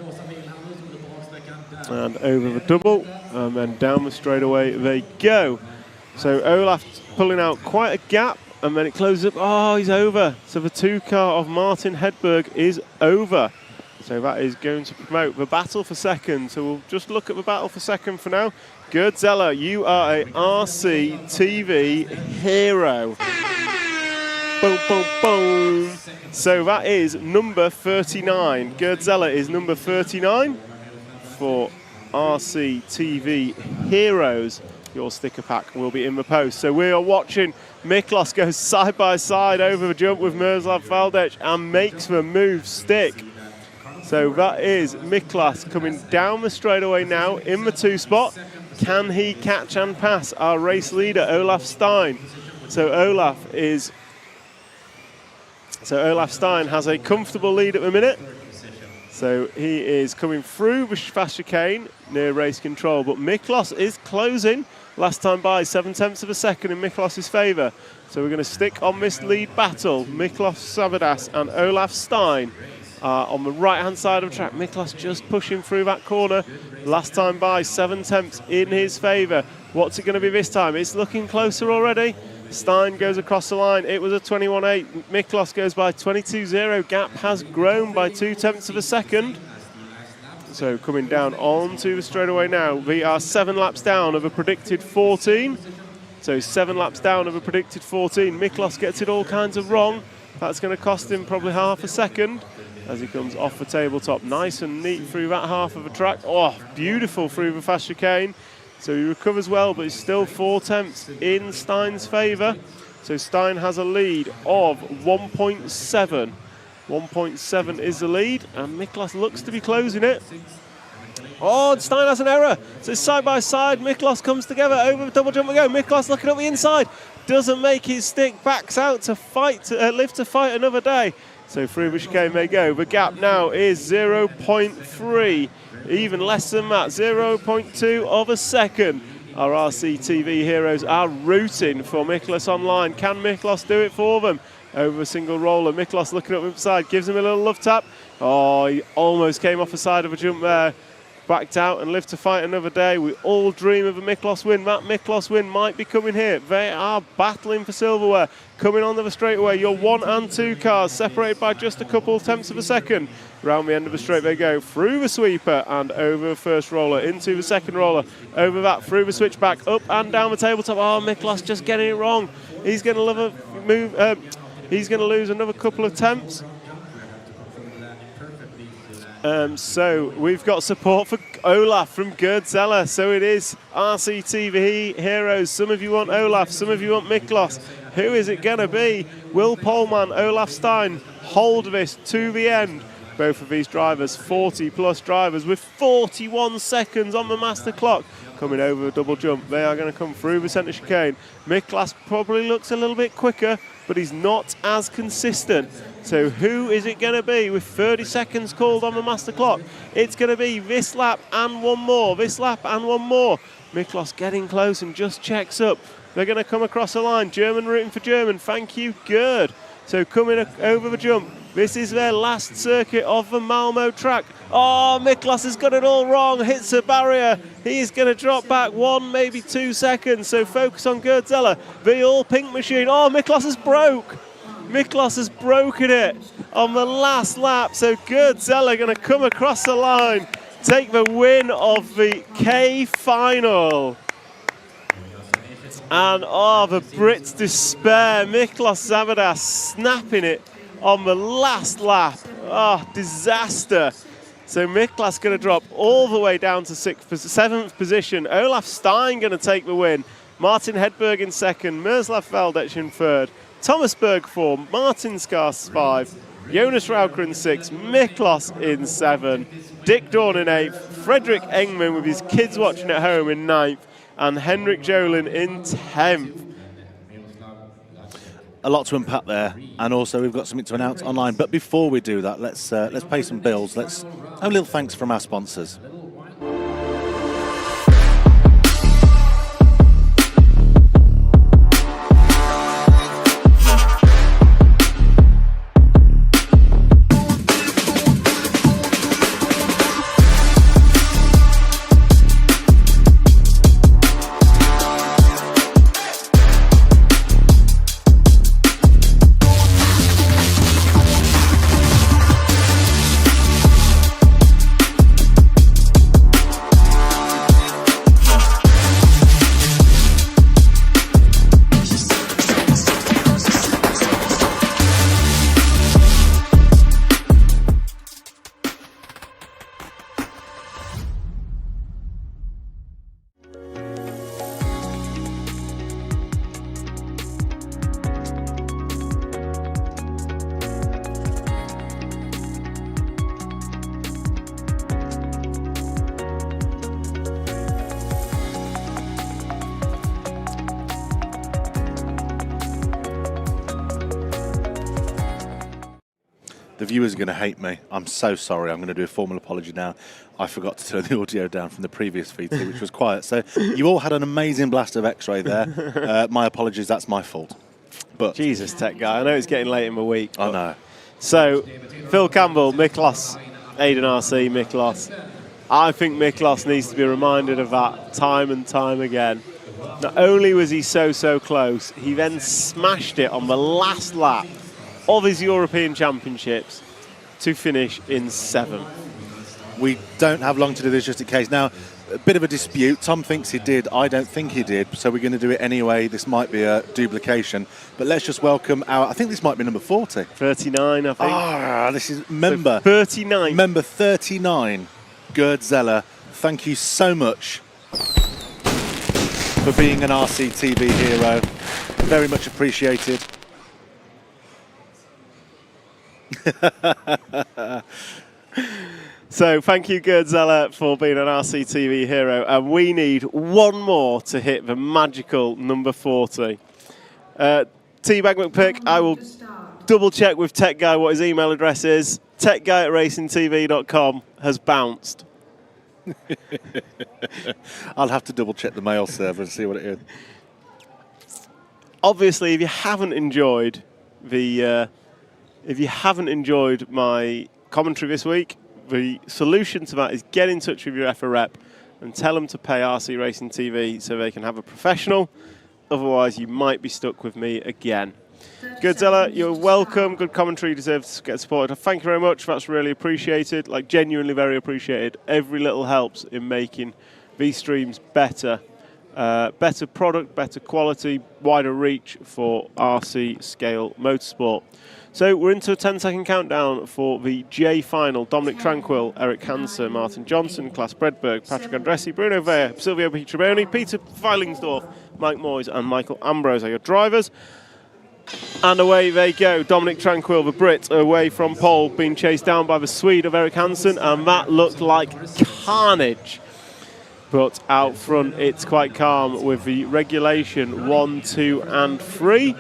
And over the double. And then down the straightaway they go. So Olaf pulling out quite a gap. And then it closes up. Oh, he's over. So the 2 car of Martin Hedberg is over. So that is going to promote the battle for second. So we'll just look at the battle for second for now. Gerd Zeller, you are a RC TV hero. Boom, boom, boom. So that is number 39. Gerd Zeller is number 39 for RC TV Heroes. Your sticker pack will be in the post. So we are watching Miklos go side by side over the jump with Miroslav Valdec and makes the move stick. So that is Miklos coming down the straightaway now in the 2 spot. Can he catch and pass our race leader, Olaf Stein? So Olaf Stein has a comfortable lead at the minute. So he is coming through the fast chicane near race control, but Miklos is closing. Last time by 7/10 of a second in Miklos's favour. So we're going to stick on this lead battle. Miklos Sabadas and Olaf Stein are on the right-hand side of the track. Miklos just pushing through that corner. Last time by 7/10 in his favour. What's it going to be this time? It's looking closer already. Stein goes across the line. It was a 21.8. Miklos goes by 22.0. Gap has grown by 0.2 of a second. So coming down onto the straightaway now. We are 7 laps down of a predicted 14. So 7 laps down of a predicted 14. Miklos gets it all kinds of wrong. That's going to cost him probably half a second as he comes off the tabletop. Nice and neat through that half of the track. Oh, beautiful through the fast chicane. So he recovers well, but it's still 0.4 in Stein's favour. So Stein has a lead of 1.7. 1.7 is the lead, and Miklos looks to be closing it. Oh, Stein has an error. So it's side by side. Miklos comes together over the double jump we go. Miklos looking up the inside. Doesn't make his stick, backs out to fight, live to fight another day. So through the chicane they go. The gap now is 0.3. Even less than that, 0.2 of a second. Our RC TV heroes are rooting for Miklos online. Can Miklos do it for them? Over a single roller. Miklos looking up the side, gives him a little love tap. Oh, he almost came off the side of a jump there. Backed out and live to fight another day. We all dream of a Miklos win. That Miklos win might be coming here. They are battling for silverware. Coming onto the straightaway, your 1 and 2 cars separated by just a couple of tenths of a second. Round the end of the straight they go, through the sweeper and over the first roller, into the second roller, over that, through the switchback, up and down the tabletop. Oh, Miklos just getting it wrong. He's going to he's going to lose another couple of tenths. So we've got support for Olaf from Gerd Zeller. So it is RC TV heroes. Some of you want Olaf, some of you want Miklos. Who is it going to be? Will Polman, Olaf Stein hold this to the end? Both of these drivers, 40-plus drivers with 41 seconds on the master clock. Coming over the double jump. They are going to come through the centre chicane. Miklos probably looks a little bit quicker, but he's not as consistent. So who is it going to be with 30 seconds called on the master clock? It's going to be this lap and one more, this lap and one more. Miklos getting close and just checks up. They're going to come across the line. German rooting for German. Thank you, Gerd. So coming over the jump. This is their last circuit of the Malmo track. Oh, Miklos has got it all wrong. Hits a barrier. He's going to drop back 1, maybe 2 seconds. So focus on Gerd Zeller. The all-pink machine. Oh, Miklos has broke. Miklos has broken it on the last lap. So Gerd Zeller going to come across the line, take the win of the K final. And oh, the Brits despair. Miklos Sabadas snapping it on the last lap. Oh, disaster. So Miklos going to drop all the way down to 7th position. Olaf Stein going to take the win. Martin Hedberg in 2nd. Miroslav Valdec in 3rd. Thomas Berg 4. Martin Skars 5. Jonas Rauker in 6. Miklos in 7. Dick Dorn in 8th. Fredrik Engman with his kids watching at home in 9th. And Henrik Jolin in 10th. A lot to unpack there, and also we've got something to announce online. But before we do that, let's pay some bills. Let's have a little thanks from our sponsors. The viewers are going to hate me. I'm so sorry. I'm going to do a formal apology now. I forgot to turn the audio down from the previous VT, which was quiet. So you all had an amazing blast of X-Ray there. My apologies. That's my fault. But Jesus, tech guy. I know it's getting late in the week. I know. So, Phil Campbell, Miklos, Aiden RC, Miklos. I think Miklos needs to be reminded of that time and time again. Not only was he so close, he then smashed it on the last lap of his European Championships to finish in 7th. We don't have long to do this, just in case. Now, a bit of a dispute. Tom thinks he did. I don't think he did. So we're going to do it anyway. This might be a duplication. But let's just welcome our, I think this might be number 40. 39, I think. This is member. So 39. Member 39, Gerd Zeller. Thank you so much for being an RCTV hero. Very much appreciated. So thank you, Gerd Zeller, for being an RCTV hero. And we need one more to hit the magical number 40. Teabag McPick, I will double check with Tech Guy what his email address is. techguy@racingtv.com has bounced. I'll have to double check the mail server and see what it is. Obviously, if you haven't enjoyed my commentary this week, the solution to that is get in touch with your EFRA rep and tell them to pay RC Racing TV so they can have a professional. Otherwise, you might be stuck with me again. Good Zeller, you're welcome. Good commentary, deserves to get supported. Thank you very much. That's really appreciated. Like, genuinely very appreciated. Every little helps in making these streams better. Better product, better quality, wider reach for RC scale motorsport. So we're into a 10-second countdown for the J final. Dominic Tranquil, Eric Hansen, Martin Johnson, Klaas Bredberg, Patrick Andressi, Bruno Vea, Silvio Pietraboni, Peter Feilingsdorf, Mike Moyes and Michael Ambrose are your drivers. And away they go. Dominic Tranquil, the Brit, away from pole, being chased down by the Swede of Eric Hansen, and that looked like carnage. But out front, it's quite calm with the regulation 1, 2 and 3.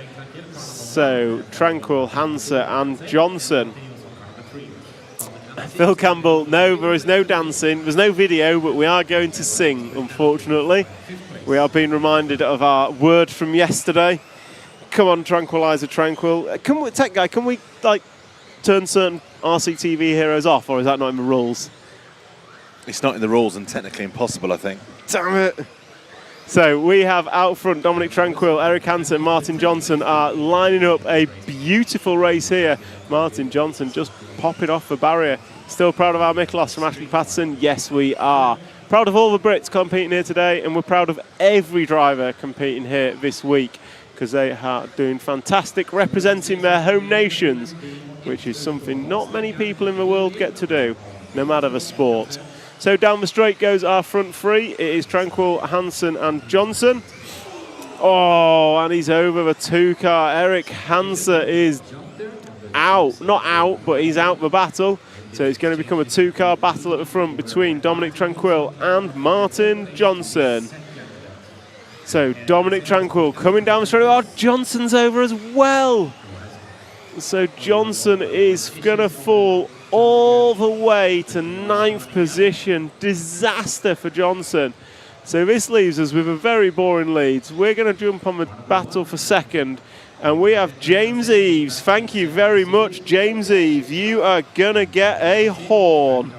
So, Tranquil, Hansen and Johnson. Phil Campbell, no, there is no dancing. There's no video, but we are going to sing, unfortunately. We are being reminded of our word from yesterday. Come on, Tranquilizer Tranquil. Tech Guy, can we, like, turn certain RCTV heroes off, or is that not in the rules? It's not in the rules and technically impossible, I think. Damn it. So we have out front Dominic Tranquil, Eric Hansen, Martin Johnson are lining up a beautiful race here. Martin Johnson just popping off the barrier. Still proud of our Miklos from Ashley Patterson? Yes, we are. Proud of all the Brits competing here today, and we're proud of every driver competing here this week because they are doing fantastic, representing their home nations, which is something not many people in the world get to do, no matter the sport. So down the straight goes our front three. It is Tranquil, Hansen and Johnson. Oh, and he's over the 2-car. Eric Hansen is out. Not out, but he's out the battle. So it's going to become a 2-car battle at the front between Dominic Tranquil and Martin Johnson. So Dominic Tranquil coming down the straight. Oh, Johnson's over as well. So Johnson is going to fall all the way to 9th position. Disaster for Johnson. So this leaves us with a very boring lead. We're going to jump on the battle for second. And we have James Eves. Thank you very much, James Eves. You are going to get a horn.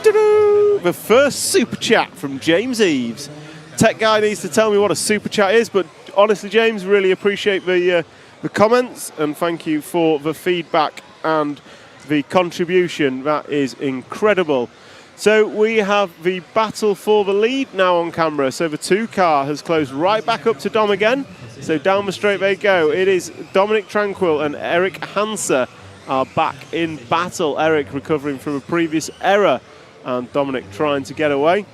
The first super chat from James Eves. Tech Guy needs to tell me what a super chat is, but honestly, James, really appreciate the comments, and thank you for the feedback and the contribution. That is incredible. So we have the battle for the lead now on camera. So the 2-car has closed right back up to Dom again. So down the straight they go. It is Dominic Tranquil and Eric Hansen are back in battle. Eric recovering from a previous error and Dominic trying to get away.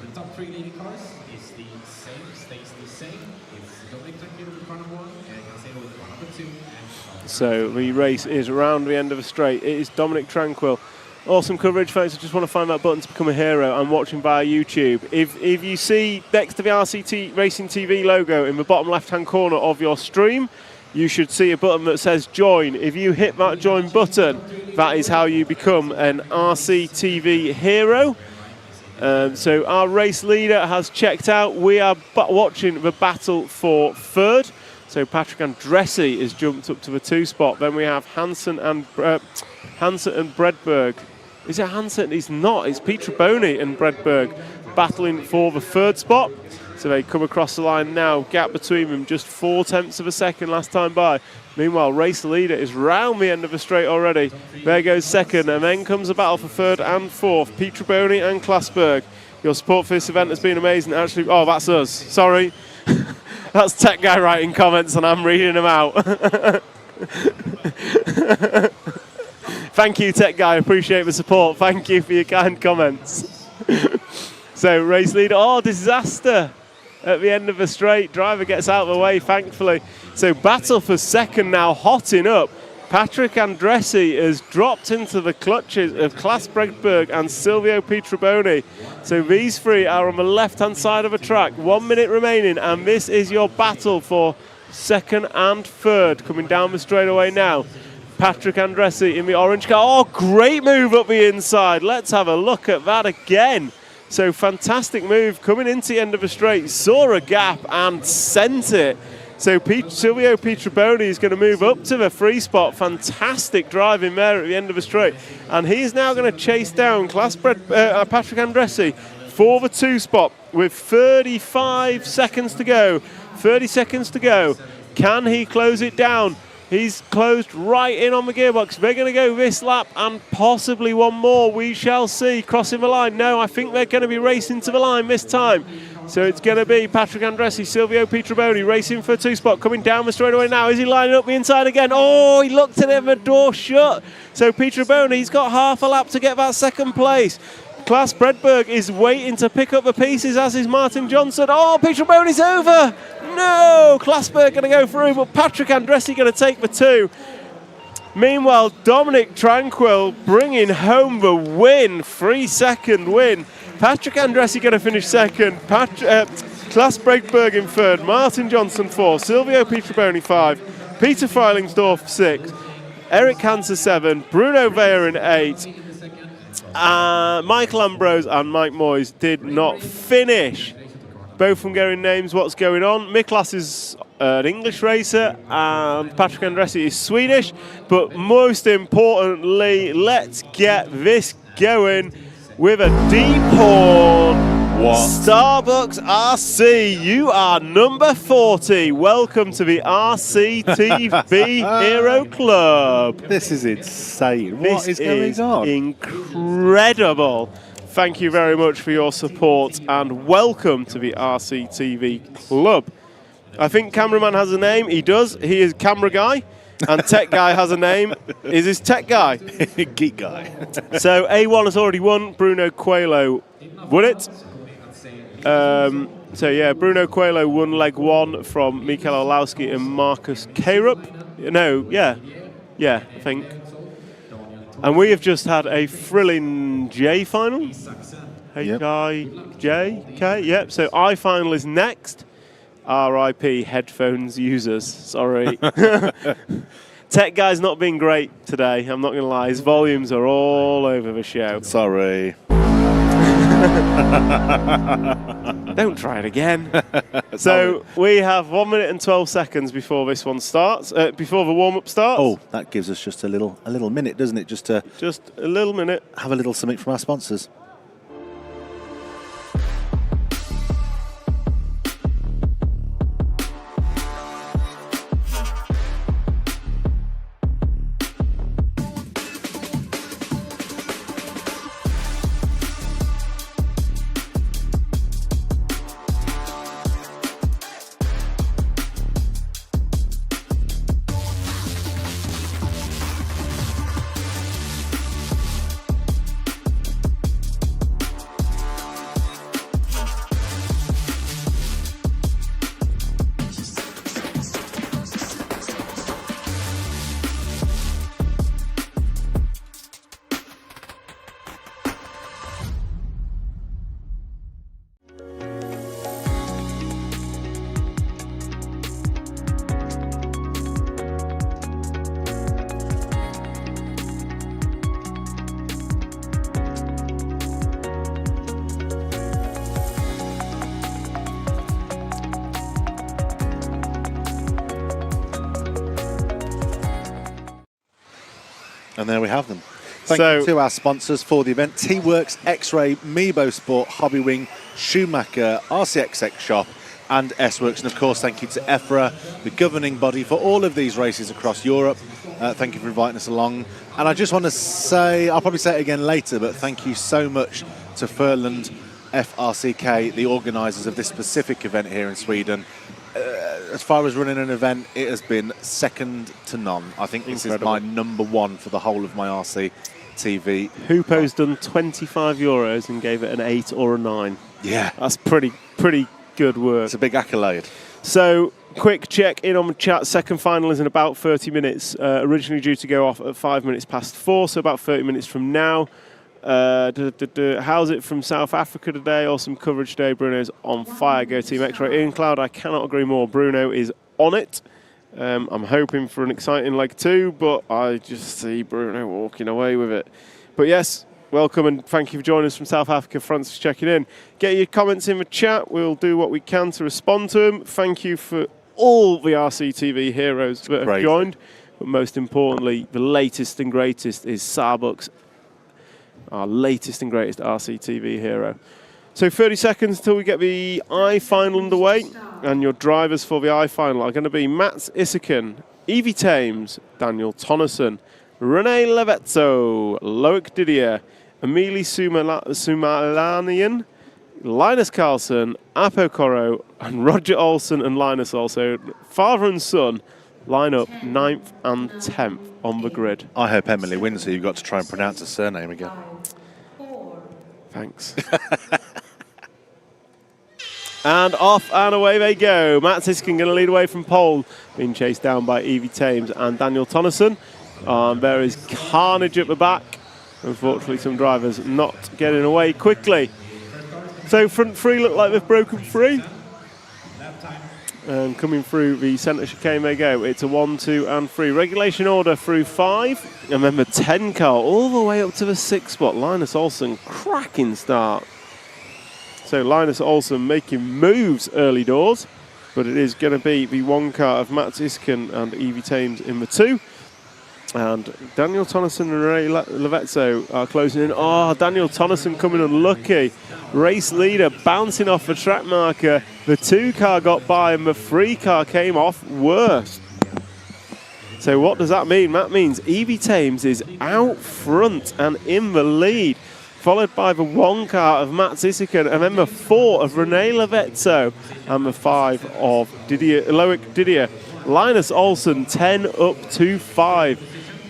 The top 3 leading cars is the same, stays the same. It's Dominic Tranquil with car number 1, Eric Hansen with car number 2, and So the race is around the end of the straight. It is Dominic Tranquil Awesome coverage, folks. I just want to find that button to become a hero. I'm watching via YouTube. If you see next to the RCT Racing TV logo in the bottom left-hand corner of your stream, you should see a button that says join. If you hit that join button, that is how you become an RCTV hero. So our race leader has checked out. We are watching the battle for third. So Patrick Andressi is jumped up to the 2 spot. Then we have Hansen and Bredberg. Is it Hansen? He's not. It's Peter Boney and Bredberg battling for the 3rd spot. So they come across the line now. Gap between them just 0.4 of a second last time by. Meanwhile, race leader is round the end of the straight already. There goes 2nd, and then comes a battle for 3rd and 4th. Peter Boney and Klasberg. Your support for this event has been amazing. Actually, oh, that's us. Sorry. That's Tech Guy writing comments, and I'm reading them out. Thank you, Tech Guy. Appreciate the support. Thank you for your kind comments. So, race leader. Oh, disaster at the end of the straight. Driver gets out of the way, thankfully. So, battle for 2nd now, hotting up. Patrick Andressi has dropped into the clutches of Klas Bredberg and Silvio Pietraboni. So these 3 are on the left-hand side of the track. 1 minute remaining, and this is your battle for 2nd and 3rd. Coming down the straightaway now. Patrick Andressi in the orange car. Oh, great move up the inside. Let's have a look at that again. So fantastic move coming into the end of the straight. Saw a gap and sent it. So Silvio Pietraboni is going to move up to the 3 spot. Fantastic driving there at the end of the straight. And he is now going to chase down Patrick Andressi for the 2 spot with 35 seconds to go. 30 seconds to go. Can he close it down? He's closed right in on the gearbox. They're going to go this lap and possibly one more. We shall see. Crossing the line. No, I think they're going to be racing to the line this time. So it's going to be Patrick Andressi, Silvio Pietraboni racing for a 2 spot. Coming down the straightaway now. Is he lining up the inside again? Oh, he looked at it, the door shut. So Pietraboni, he's got half a lap to get that 2nd place. Klas Bredberg is waiting to pick up the pieces, as is Martin Johnson. Oh, Pietraboni's over. No, Klasberg going to go through, but Patrick Andressi going to take the 2. Meanwhile, Dominic Tranquil bringing home the win, 3-second win. Patrick Andressi going to finish 2nd. Klas Bredberg in 3rd. Martin Johnson 4. Silvio Pietraboni 5. Peter Freilingsdorf 6. Eric Hanser 7. Bruno Weyer in 8. Michael Ambrose and Mike Moyes did not finish. Both Hungarian names. What's going on? Miklas is an English racer and Patrick Andressi is Swedish. But most importantly, let's get this going with a deep horn. What? Starbucks RC, you are number 40. Welcome to the RCTV Hero Club. This is insane. What is going on? Incredible. Thank you very much for your support and welcome to the RCTV Club. I think cameraman has a name. He does. He is camera guy. And tech guy has a name. Is his tech guy? Geek guy. So A1 has already won. Bruno Coelho won it. So yeah, Bruno Coelho won leg 1 from Mikael Orlowski and Marcus Karup. No, yeah, I think. And we have just had a thrilling J final. H-I-J-K, yep. So I final is next. RIP headphones users, sorry. Tech guy's not been great today, I'm not going to lie. His volumes are all over the show. Sorry. Don't try it again. So we have 1 minute and 12 seconds before this one starts, before the warm-up starts. Oh, that gives us just a little minute, doesn't it? Just a little minute. Have a little something from our sponsors. And there we have them. Thank you to our sponsors for the event: T-Works, X-Ray, Meebo Sport, Hobbywing, Schumacher, RCXX Shop, and S-Works. And of course, thank you to EFRA, the governing body for all of these races across Europe. Thank you for inviting us along. And I just want to say, I'll probably say it again later, but thank you so much to Furland FRCK, the organisers of this specific event here in Sweden. As far as running an event, it has been second to none. I think this is my #1 for the whole of my RC TV. Hoopo's done €25 and gave it an 8 or a 9. Yeah. That's pretty good work. It's a big accolade. So, quick check in on the chat. Second final is in about 30 minutes. Originally due to go off at 5 minutes past 4, so about 30 minutes from now. How's it from South Africa today? Awesome coverage today. Bruno's on fire. Go Team X-Ray. Ian Cloud, I cannot agree more. Bruno is on it. I'm hoping for an exciting leg 2, but I just see Bruno walking away with it. But yes, welcome and thank you for joining us from South Africa. Francis checking in. Get your comments in the chat. We'll do what we can to respond to them. Thank you for all the RCTV heroes that have joined. But most importantly, the latest and greatest is Starbucks, our latest and greatest RCTV hero. So 30 seconds until we get the I-Final underway. And your drivers for the I-Final are going to be Mats Isaken, Evie Thames, Daniel Tonneson, René Levezzo, Loic Didier, Emilie Sumalanian, Linus Carlson, Apo Coro, and Roger Olsen and Linus also. Father and son line up 9th and 10th on the grid. I hope Emily wins, so you've got to try and pronounce her surname again. Thanks. And off and away they go. Matt Siskin going to lead away from pole, being chased down by Evie Thames and Daniel Tonneson. There is carnage at the back. Unfortunately, some drivers not getting away quickly. So front three look like they've broken free. And coming through the centre chicane they go. It's a 1, 2 and 3. Regulation order through 5. And then the 10 car all the way up to the 6th spot. Linus Olsen, cracking start. So Linus Olsen making moves early doors, but it is going to be the 1 car of Mats Isken and Evie Thames in the 2. And Daniel Tonneson and Ray Levezzo are closing in. Oh, Daniel Tonneson coming unlucky. Race leader bouncing off the track marker. The 2 car got by and the 3 car came off worse. So what does that mean? That means Evie Thames is out front and in the lead, followed by the 1 car of Mats Isaken, and then the 4 of René Levezzo, and the 5 of Loic Didier. Linus Olsen 10 up to 5.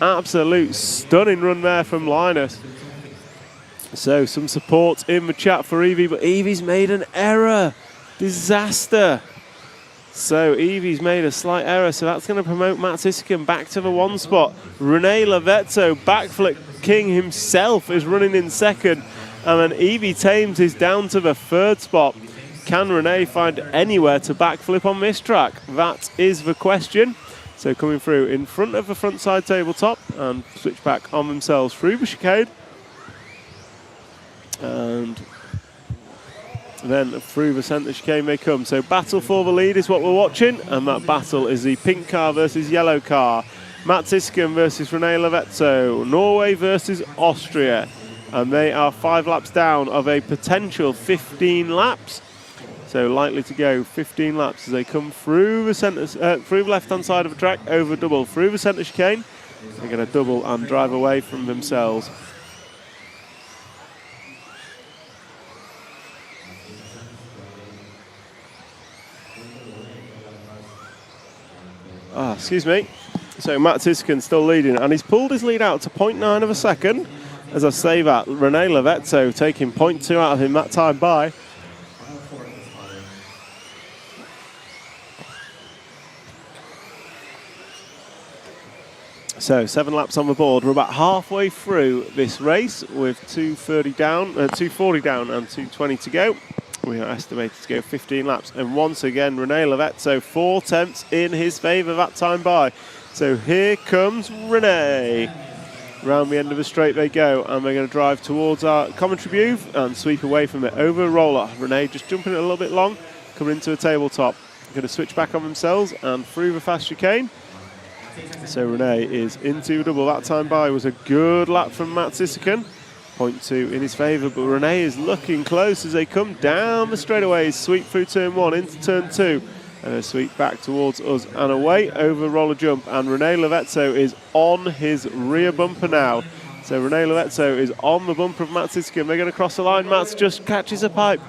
Absolute stunning run there from Linus. So some support in the chat for Evie, but Evie's made an error. Disaster. So Evie's made a slight error, so that's going to promote Mats Isaken back to the 1 spot. René Levezzo, backflip king himself, is running in 2nd, and then Evie Thames is down to the 3rd spot. Can René find anywhere to backflip on this track? That is the question. So coming through in front of the front side tabletop and switch back on themselves through the chicane. And then through the centre chicane they come. So battle for the lead is what we're watching, and that battle is the pink car versus yellow car. Mats Isken versus René Levezzo. Norway versus Austria. And they are 5 laps down of a potential 15 laps. So likely to go 15 laps as they come through the centre, through the left-hand side of the track, over double through the centre chicane. They're going to double and drive away from themselves. Excuse me. So Mats Isken still leading, and he's pulled his lead out to 0.9 of a second. As I say that, René Levezzo taking 0.2 out of him that time by. So 7 laps on the board. We're about halfway through this race with 240 down and 220 to go. We are estimated to go 15 laps. And once again, René Levezzo 4 tenths in his favour that time by. So here comes René. Round the end of the straight they go, and we're going to drive towards our commentary booth and sweep away from it over a roller. René just jumping it a little bit long, coming into a tabletop. Going to switch back on themselves and through the fast chicane. So Renee is into a double. That time by was a good lap from Matt Sissekin. 0.2 in his favour, but Renee is looking close as they come down the straightaways. Sweep through turn 1 into turn 2. And a sweep back towards us and away over roller jump. And Rene Lovetto is on his rear bumper now. So Rene Lovetto is on the bumper of Matt Sissekin. They're going to cross the line. Matt just catches a pipe.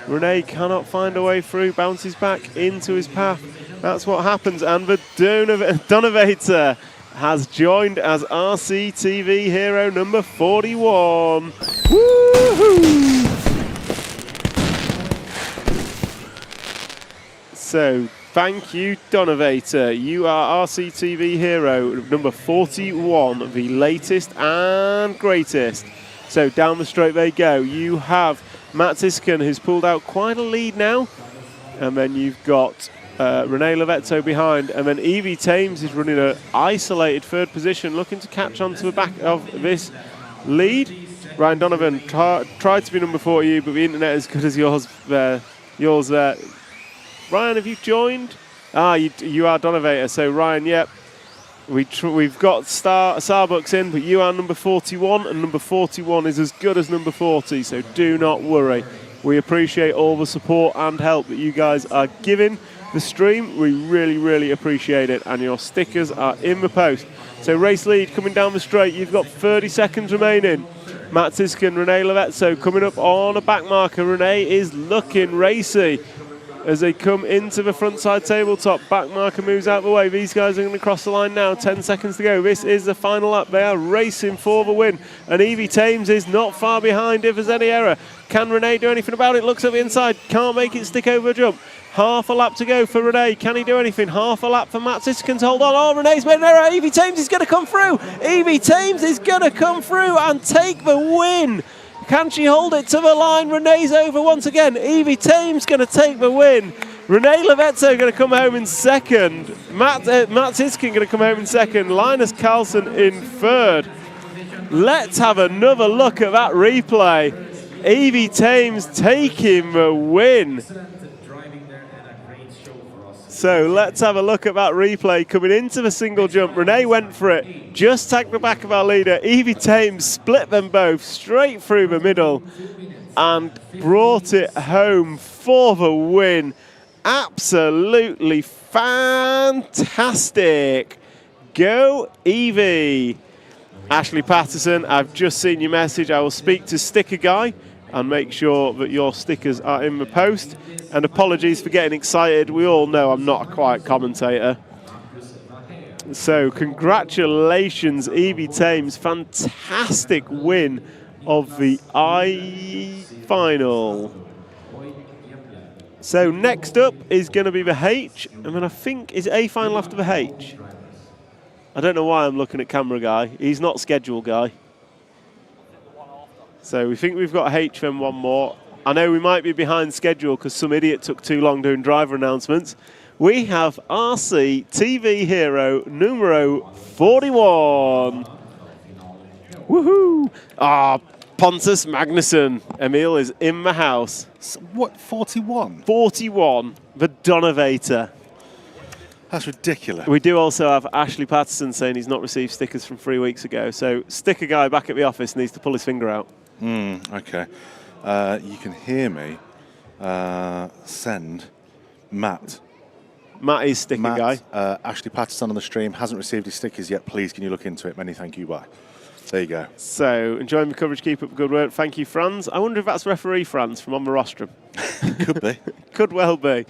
Rene cannot find a way through, bounces back into his path. That's what happens. And the Donovator has joined as RCTV hero number 41. Woohoo! So, thank you, Donovator. You are RCTV hero number 41, the latest and greatest. So, down the straight they go. You have Matt Sissekin, who's pulled out quite a lead now. And then you've got Rene Lovetto behind. And then Evie Thames is running an isolated third position, looking to catch onto the back of this lead. Ryan Donovan tried to be number 40, but the internet is as good as yours there. Ryan, have you joined? You are Donovator. So Ryan, yep. We've got Starbucks in, but you are number 41, and number 41 is as good as number 40. So do not worry. We appreciate all the support and help that you guys are giving the stream. We really, really appreciate it. And your stickers are in the post. So race lead coming down the straight. You've got 30 seconds remaining. Matt Sissekin, Rene Lovetto coming up on a back marker. Rene is looking racy as they come into the front side tabletop. Back marker moves out of the way. These guys are going to cross the line now. 10 seconds to go. This is the final lap. They are racing for the win. And Evie Thames is not far behind if there's any error. Can Rene do anything about it? Looks at the inside. Can't make it stick over a jump. Half a lap to go for Rene. Can he do anything? Half a lap for Matt Sissekin to hold on. Oh, Rene's made an error. Evie Thames is going to come through. Evie Thames is going to come through and take the win. Can she hold it to the line? Rene's over once again. Evie Thames going to take the win. Rene Lovetto going to come home in second. Matt Sissekin going to come home in second. Linus Carlson in third. Let's have another look at that replay. Evie Thames taking the win. So let's have a look at that replay coming into the single jump. Rene went for it, just tagged the back of our leader. Evie Thames split them both straight through the middle and brought it home for the win. Absolutely fantastic. Go Evie. Ashley Patterson, I've just seen your message. I will speak to Sticker Guy and make sure that your stickers are in the post. And apologies for getting excited. We all know I'm not a quiet commentator. So congratulations, Evie Thames. Fantastic win of the I final. So next up is going to be the H. I mean, I think, is A final after the H? I don't know why I'm looking at camera guy. He's not schedule guy. So we think we've got H, then one more. I know we might be behind schedule because some idiot took too long doing driver announcements. We have RC TV hero numero 41. Woohoo! Pontus Magnusson. Emil is in the house. What, 41? 41, the Donovator. That's ridiculous. We do also have Ashley Patterson saying he's not received stickers from 3 weeks ago. So Sticker Guy back at the office needs to pull his finger out. Okay. You can hear me send Matt. Matt is Sticker Guy. Ashley Patterson on the stream hasn't received his stickers yet. Please, can you look into it? Many thank you. Bye. There you go. So, enjoying the coverage. Keep up the good work. Thank you, Franz. I wonder if that's referee Franz from on the rostrum. Could be. Could well be.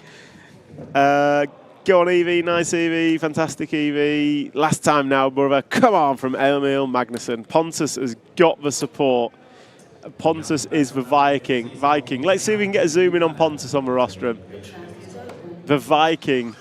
Go on, Evie. Nice, Evie. Fantastic, Evie. Last time now, brother. Come on from Emil Magnusson. Pontus has got the support. Pontus is the Viking. Let's see if we can get a zoom in on Pontus on the rostrum. The Viking.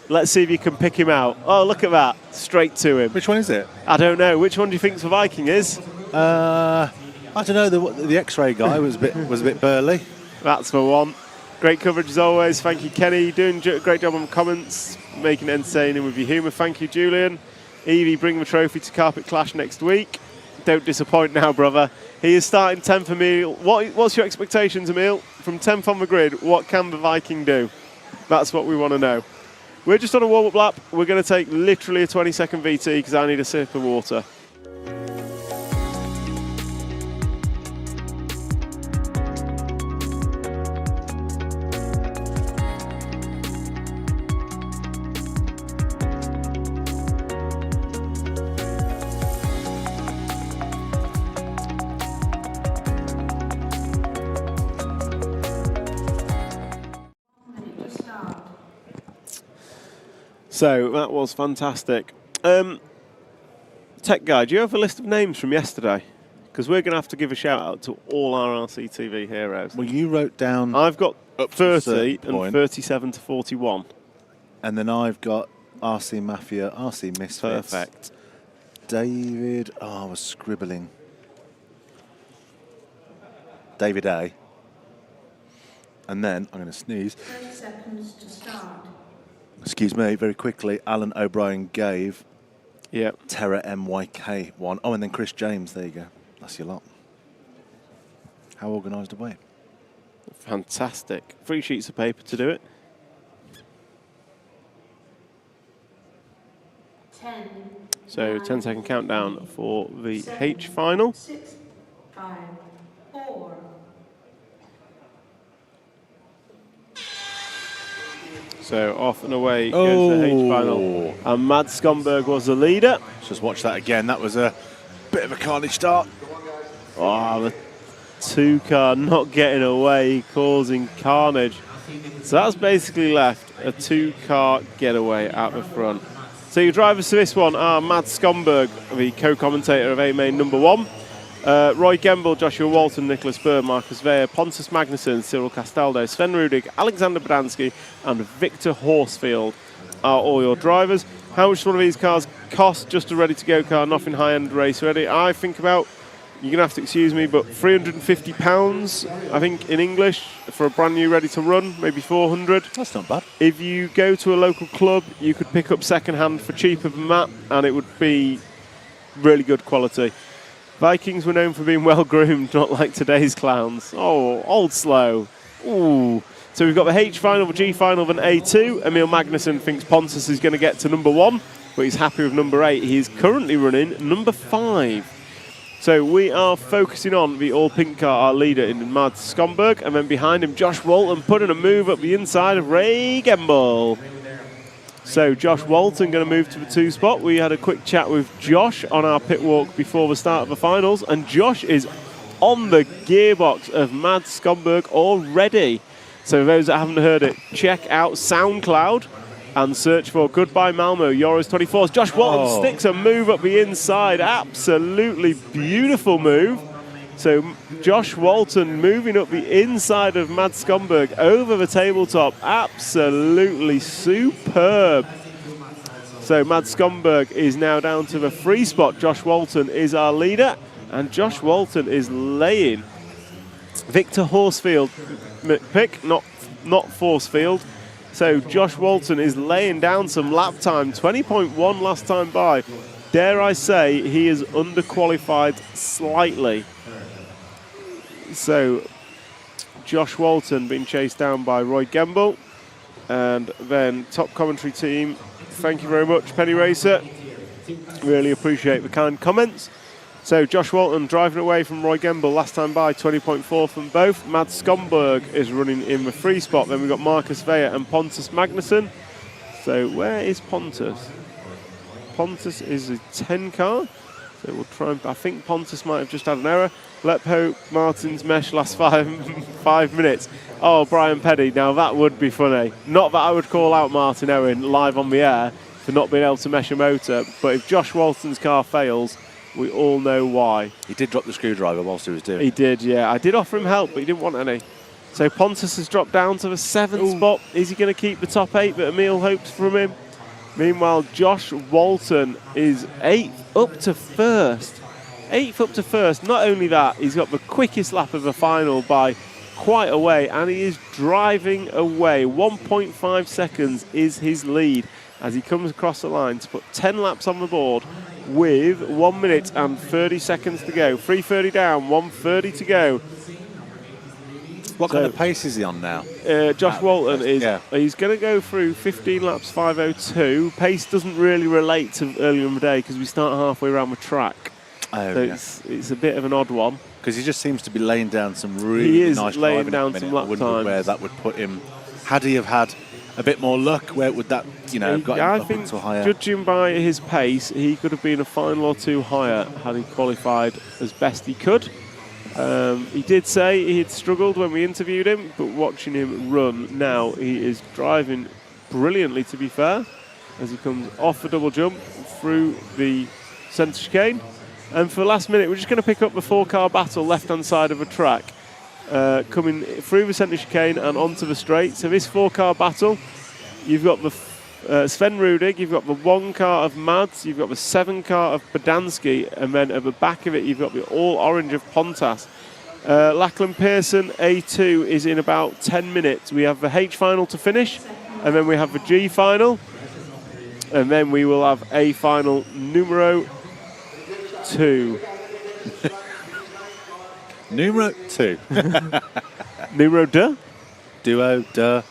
Let's see if you can pick him out. Oh, look at that. Straight to him. Which one is it? I don't know. Which one do you think the Viking is? I don't know. The X-ray guy was a bit burly. That's the one. Great coverage as always. Thank you, Kenny. Doing a great job on the comments. Making it entertaining with your humour. Thank you, Julian. Evie, bring the trophy to Carpet Clash next week. Don't disappoint now, brother. He is starting 10th, Emil. What's your expectations, Emil? From 10th on the grid, what can the Viking do? That's what we want to know. We're just on a warm-up lap. We're going to take literally a 20-second VT because I need a sip of water. So that was fantastic. Tech guy, do you have a list of names from yesterday? Because we're going to have to give a shout out to all our RCTV heroes. Well, you wrote down. I've got up to 30 and point. 37 to 41. And then I've got RC Mafia, RC Misfits. Perfect. David. Oh, I was scribbling. David A. And then I'm going to sneeze. 30 seconds to start. Excuse me, very quickly. Alan O'Brien gave. Yep. Terra MYK one. Oh, and then Chris James. There you go. That's your lot. How organised are we? Fantastic. 3 sheets of paper to do it. 10. So 10-second countdown for the 7, H final. 6, 5, 4. So off and away goes the H final. And Mads Skomberg was the leader. Just watch that again. That was a bit of a carnage start. Oh, the 2-car not getting away, causing carnage. So that's basically left a 2-car getaway out the front. So your drivers for this one are Mads Skomberg, the co-commentator of A-Main number 1. Roy Gemble, Joshua Walton, Nicholas Burr, Marcus Veyer, Pontus Magnussen, Cyril Castaldo, Sven Rudig, Alexander Badansky and Victor Horsfield are all your drivers. How much does one of these cars cost? Just a ready-to-go car, nothing high-end race ready. I think about, you're going to have to excuse me, but £350, I think, in English, for a brand new ready-to-run, maybe 400. That's not bad. If you go to a local club, you could pick up second-hand for cheaper than that, and it would be really good quality. Vikings were known for being well-groomed, not like today's clowns. Oh, old slow. Ooh. So we've got the H final, the G final, then A2. Emil Magnussen thinks Pontus is going to get to number 1, but he's happy with number 8. He is currently running number 5. So we are focusing on the all-pink car, our leader in Mads Skomberg, and then behind him Josh Walton putting a move up the inside of Ray Gemble. So Josh Walton going to move to the 2 spot. We had a quick chat with Josh on our pit walk before the start of the finals, and Josh is on the gearbox of Mads Skomberg already. So those that haven't heard it, check out SoundCloud and search for Goodbye Malmo, Euros 24. Josh Walton sticks a move up the inside. Absolutely beautiful move. So Josh Walton moving up the inside of Mads Skomberg over the tabletop. Absolutely superb. So Mads Skomberg is now down to the 3 spot. Josh Walton is our leader, and Josh Walton is laying Victor Horsfield pick, not Forcefield. So Josh Walton is laying down some lap time, 20.1 last time by. Dare I say he is underqualified slightly. So Josh Walton being chased down by Roy Gemble, and then top commentary team, thank you very much, Penny Racer. Really appreciate the kind comments. So Josh Walton driving away from Roy Gemble last time by, 20.4 from both. Mads Skomberg is running in the 3 spot. Then we've got Marcus Veyer and Pontus Magnussen. So where is Pontus? Pontus is a 10 car. So we'll try and, I think Pontus might have just had an error. Let's hope Martin's mesh lasts 5 minutes. Oh, Brian Peddy, now that would be funny. Not that I would call out Martin Owen live on the air for not being able to mesh a motor, but if Josh Walton's car fails, we all know why. He did drop the screwdriver whilst he was doing it. He did, yeah. I did offer him help, but he didn't want any. So Pontus has dropped down to the 7th spot. Is he going to keep the top 8 that Emil hoped from him? Meanwhile, Josh Walton is 8th up to 1st. 8th up to 1st. Not only that, he's got the quickest lap of the final by quite a way, and he is driving away. 1.5 seconds is his lead as he comes across the line to put 10 laps on the board with 1 minute and 30 seconds to go. 3:30 down, 1:30 to go. What kind of pace is he on now? Josh Walton he's going to go through 15 laps 5:02. Pace doesn't really relate to earlier in the day because we start halfway around the track. So it's a bit of an odd one. Because he just seems to be laying down some really nice laying driving down at the some minute. lap I wonder times. where that would put him. Had he have had a bit more luck, where would that, have got him I up think, into higher? judging by his pace, he could have been a final or two higher had he qualified as best he could. He did say he had struggled when we interviewed him, but watching him run now, he is driving brilliantly, to be fair, as he comes off a double jump through the centre chicane. And for the last minute, we're just going to pick up the 4-car battle left-hand side of the track, coming through the centre chicane and onto the straight. So this 4-car battle, you've got the Sven Rudig, you've got the 1 car of Mads, you've got the 7 car of Badansky, and then at the back of it, you've got the all-orange of Pontas. Lachlan Pearson, A2, is in about 10 minutes. We have the H final to finish, and then we have the G final, and then we will have A final numero 2. Numero 2. Numero de? Duo de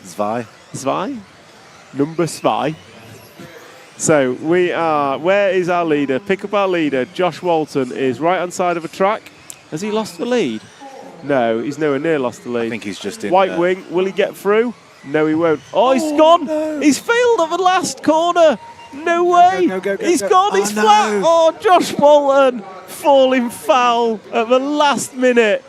Zwei. Zwei? Number Zwei. So we are, where is our leader? Pick up our leader. Josh Walton is right hand side of the track. Has he lost the lead? No, he's nowhere near lost the lead. I think he's just in White wing, will he get through? No, he won't. Oh, he's gone! No. He's failed at the last corner! No way! Go, he's gone, he's flat! No. Oh, Josh Walton falling foul at the last minute.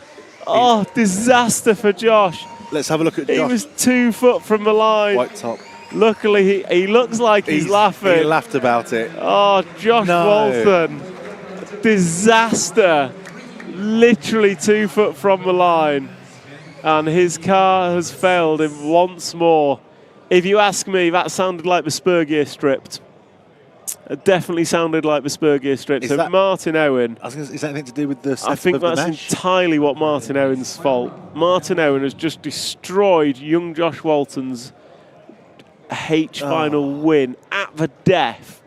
Oh, disaster for Josh. Let's have a look at Josh. He was 2 foot from the line. White top. Luckily, he looks like he's laughing. He laughed about it. Oh, Josh Walton. Disaster. Literally 2 foot from the line. And his car has failed him once more. If you ask me, that sounded like the spur gear stripped. It definitely sounded like the spur gear stripped. So Martin Owen. Is that anything to do with the setup I think of the that's mesh? entirely what Martin Owen's fault. Martin Owen has just destroyed young Josh Walton's H final win at the death.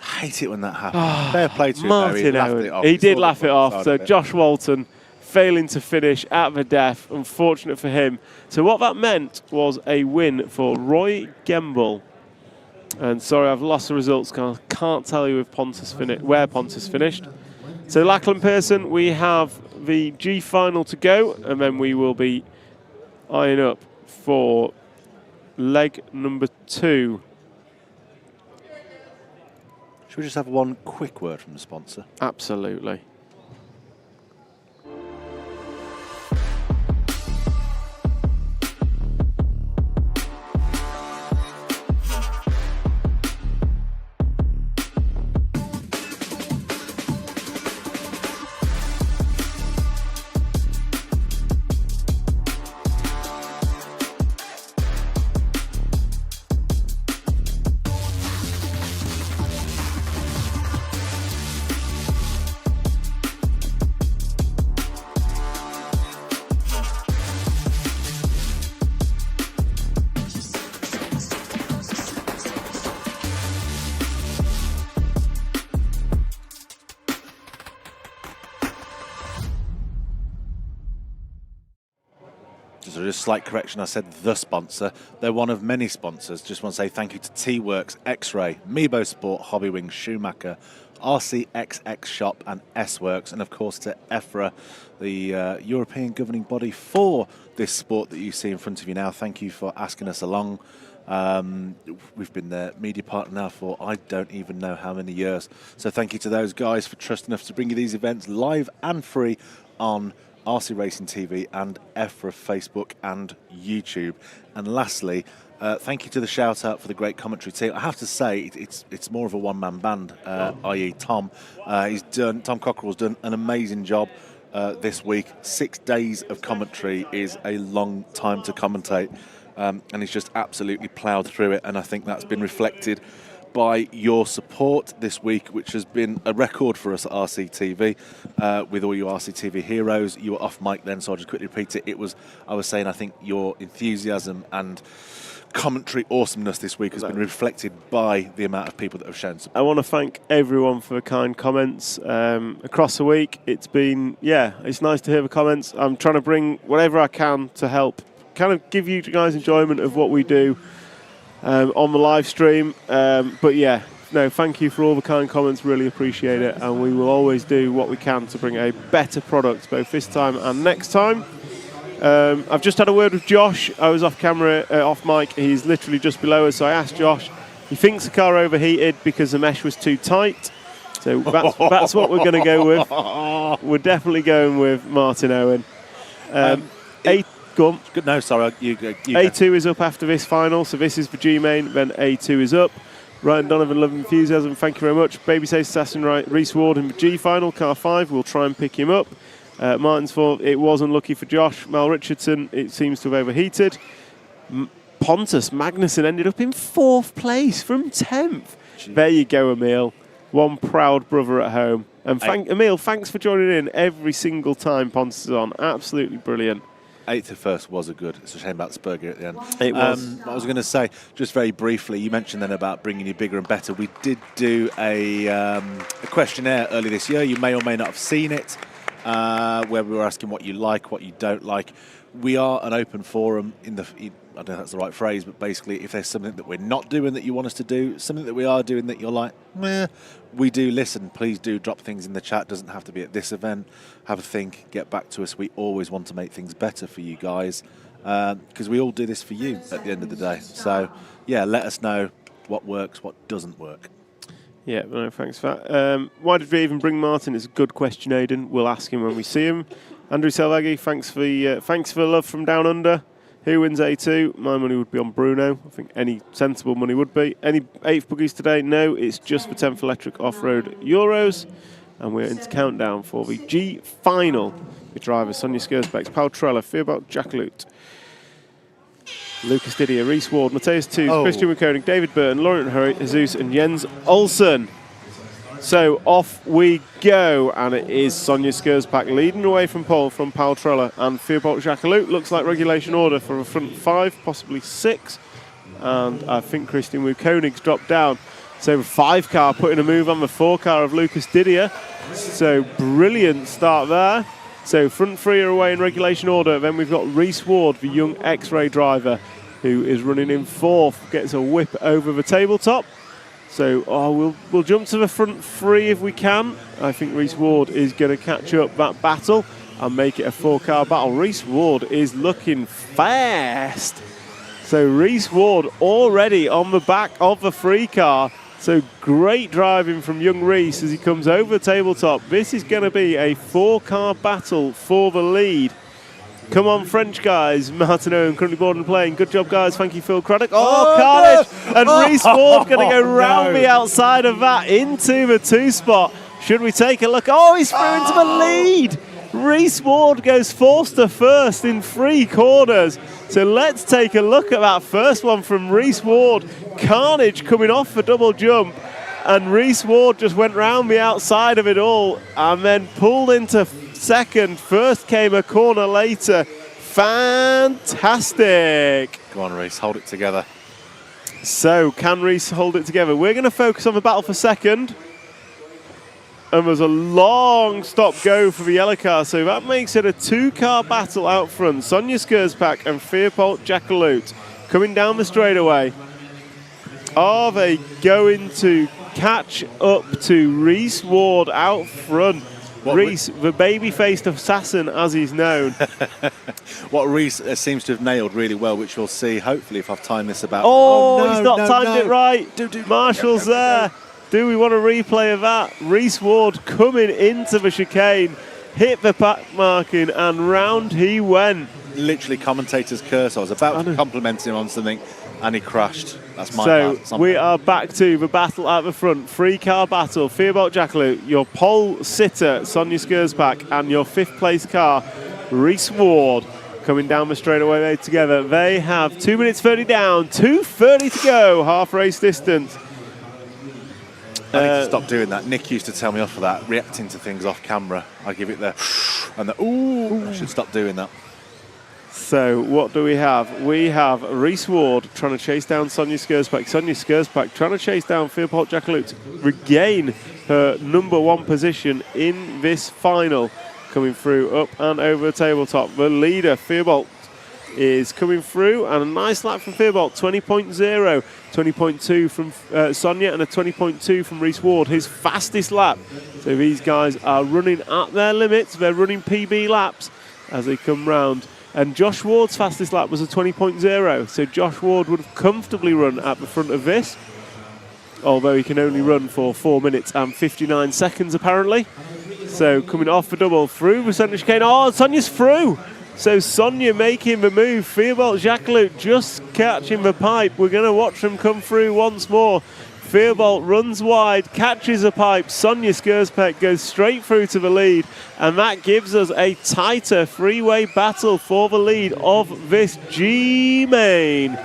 I hate it when that happens. Fair play to him. Martin Owen. He did laugh it off. So Josh Walton failing to finish at the death. Unfortunate for him. So what that meant was a win for Roy Gemble. And sorry, I've lost the results because I can't tell you if where Pontus finished. So Lachlan Pearson, we have the G final to go, and then we will be eyeing up for leg number 2. Should we just have one quick word from the sponsor? Absolutely. So just a slight correction, I said the sponsor. They're one of many sponsors. Just want to say thank you to T-Works, X-Ray, Meebo Sport, Hobbywing, Schumacher, RCXX Shop and S-Works, and of course to EFRA, the European governing body for this sport that you see in front of you now. Thank you for asking us along. We've been their media partner now for I don't even know how many years. So thank you to those guys for trusting us to bring you these events live and free on RC Racing TV and EFRA Facebook and YouTube. And lastly, thank you to the shout out for the great commentary team. I have to say it's more of a one-man band, i.e. Tom. Tom Cockerell's done an amazing job this week. 6 days of commentary is a long time to commentate, and he's just absolutely ploughed through it, and I think that's been reflected by your support this week, which has been a record for us at RCTV, with all you RCTV heroes. You were off mic then, so I'll just quickly repeat it. I was saying, I think your enthusiasm and commentary awesomeness this week has been reflected by the amount of people that have shown support. I want to thank everyone for the kind comments across the week. It's been, it's nice to hear the comments. I'm trying to bring whatever I can to help kind of give you guys enjoyment of what we do on the live stream. Thank you for all the kind comments. Really appreciate it. And we will always do what we can to bring a better product both this time and next time. I've just had a word with Josh. I was off camera, off mic. He's literally just below us. So I asked Josh. He thinks the car overheated because the mesh was too tight. So that's what we're going to go with. We're definitely going with Martin Owen. Go on. No, sorry. You A2 is up after this final. So this is the G main. Then A2 is up. Ryan Donovan, love enthusiasm. Thank you very much. Babyface Assassin, right. Reese Ward in the G final. Car 5. We'll try and pick him up. Martin's fault, it was unlucky for Josh. Mal Richardson, it seems to have overheated. Pontus Magnussen ended up in 4th place from 10th. There you go, Emil. One proud brother at home. And Emil, thanks for joining in every single time Pontus is on. Absolutely brilliant. 8th to 1st was a good. It's a shame about Spurgear at the end. It was. I was going to say, just very briefly, you mentioned then about bringing you bigger and better. We did do a questionnaire earlier this year. You may or may not have seen it. Where we were asking what you like, what you don't like. We are an open forum I don't know if that's the right phrase, but basically if there's something that we're not doing that you want us to do, something that we are doing that you're like, meh, we do listen. Please do drop things in the chat. Doesn't have to be at this event. Have a think, get back to us. We always want to make things better for you guys because we all do this for you at the end of the day. So, let us know what works, what doesn't work. Yeah, no, thanks for that. Why did we even bring Martin? It's a good question, Aidan. We'll ask him when we see him. Andrew Selvaggi, thanks for the love from down under. Who wins A2? My money would be on Bruno. I think any sensible money would be. Any 8th buggies today? No, it's just for 10th electric off-road Euros. And we're into countdown for the G final. The drivers, Sonia Skursbeck, Paul Trella, Fearbalt Jackalute, Lucas Didier, Reese Ward, Matthias Toos, Christian McConing, David Burton, Laurent Jesus and Jens Olsen. So off we go, and it is Sonia Skursbeck leading away from pole from Paul Trella and Fearbalt Jackalute. Looks like regulation order for a front 5, possibly 6. And I think Christian McConing's dropped down. So the 5 car putting a move on the 4 car of Lucas Didier. So brilliant start there. So front 3 are away in regulation order. Then we've got Reese Ward, the young X-Ray driver, who is running in 4th, gets a whip over the tabletop. So we'll jump to the front 3 if we can. I think Reese Ward is going to catch up that battle and make it a 4-car battle. Reese Ward is looking fast. So Reese Ward already on the back of the 3 car. So great driving from young Reese as he comes over the tabletop. This is going to be a 4-car battle for the lead. Come on, French guys. Martin Owen currently board and playing. Good job, guys. Thank you, Phil Craddock. Carnage! And Reese Ward going to go round the outside of that into the 2 spot. Should we take a look? He's through into the lead. Reese Ward goes Forster first in 3 corners. So let's take a look at that first one from Reese Ward. Carnage coming off the double jump. And Reese Ward just went round the outside of it all and then pulled into second. First came a corner later. Fantastic. Go on, Reese, hold it together. So, can Reese hold it together? We're going to focus on the battle for second. And there's a long stop-go for the yellow car, so that makes it a 2-car battle out front. Sonia Skursbeck and Fearbalt Jackalute coming down the straightaway. Are they going to catch up to Reese Ward out front? Reese, the baby-faced assassin, as he's known. What Reese seems to have nailed really well, which we'll see, hopefully, if I've timed this about... He's not timed it right. Marshall's there. Do we want a replay of that? Reese Ward coming into the chicane, hit the pack marking, and round he went. Literally commentator's curse. I was about to compliment him on something, and he crashed. That's my bad. So we are back to the battle at the front. 3-car battle. Fearbalt Jackalute, your pole sitter, Sonia Skursbeck, and your 5th place car, Reese Ward, coming down the straightaway together. They have 2 minutes 30 down, 2:30 to go, half race distance. I need to stop doing that. Nick used to tell me off for that, reacting to things off camera. I give it the, and the, ooh, I should stop doing that. So what do we have? We have Reese Ward trying to chase down Sonia Skursbæk. Sonia Skursbæk trying to chase down Firbolt Jackalute to regain her #1 position in this final. Coming through up and over the tabletop. The leader, Firbolt, is coming through, and a nice lap from Firbolt, 20.0, 20.2 from Sonia, and a 20.2 from Reese Ward, his fastest lap. So these guys are running at their limits. They're running PB laps as they come round. And Josh Ward's fastest lap was a 20.0, so Josh Ward would have comfortably run at the front of this, although he can only run for 4 minutes and 59 seconds apparently. So coming off the double through the centre chicane. Oh, Sonia's through! So Sonia making the move. Firbolt Jackalute just catching the pipe. We're going to watch them come through once more. Firbolt runs wide, catches a pipe. Sonia Skursbæk goes straight through to the lead. And that gives us a tighter three-way battle for the lead of this G-Main.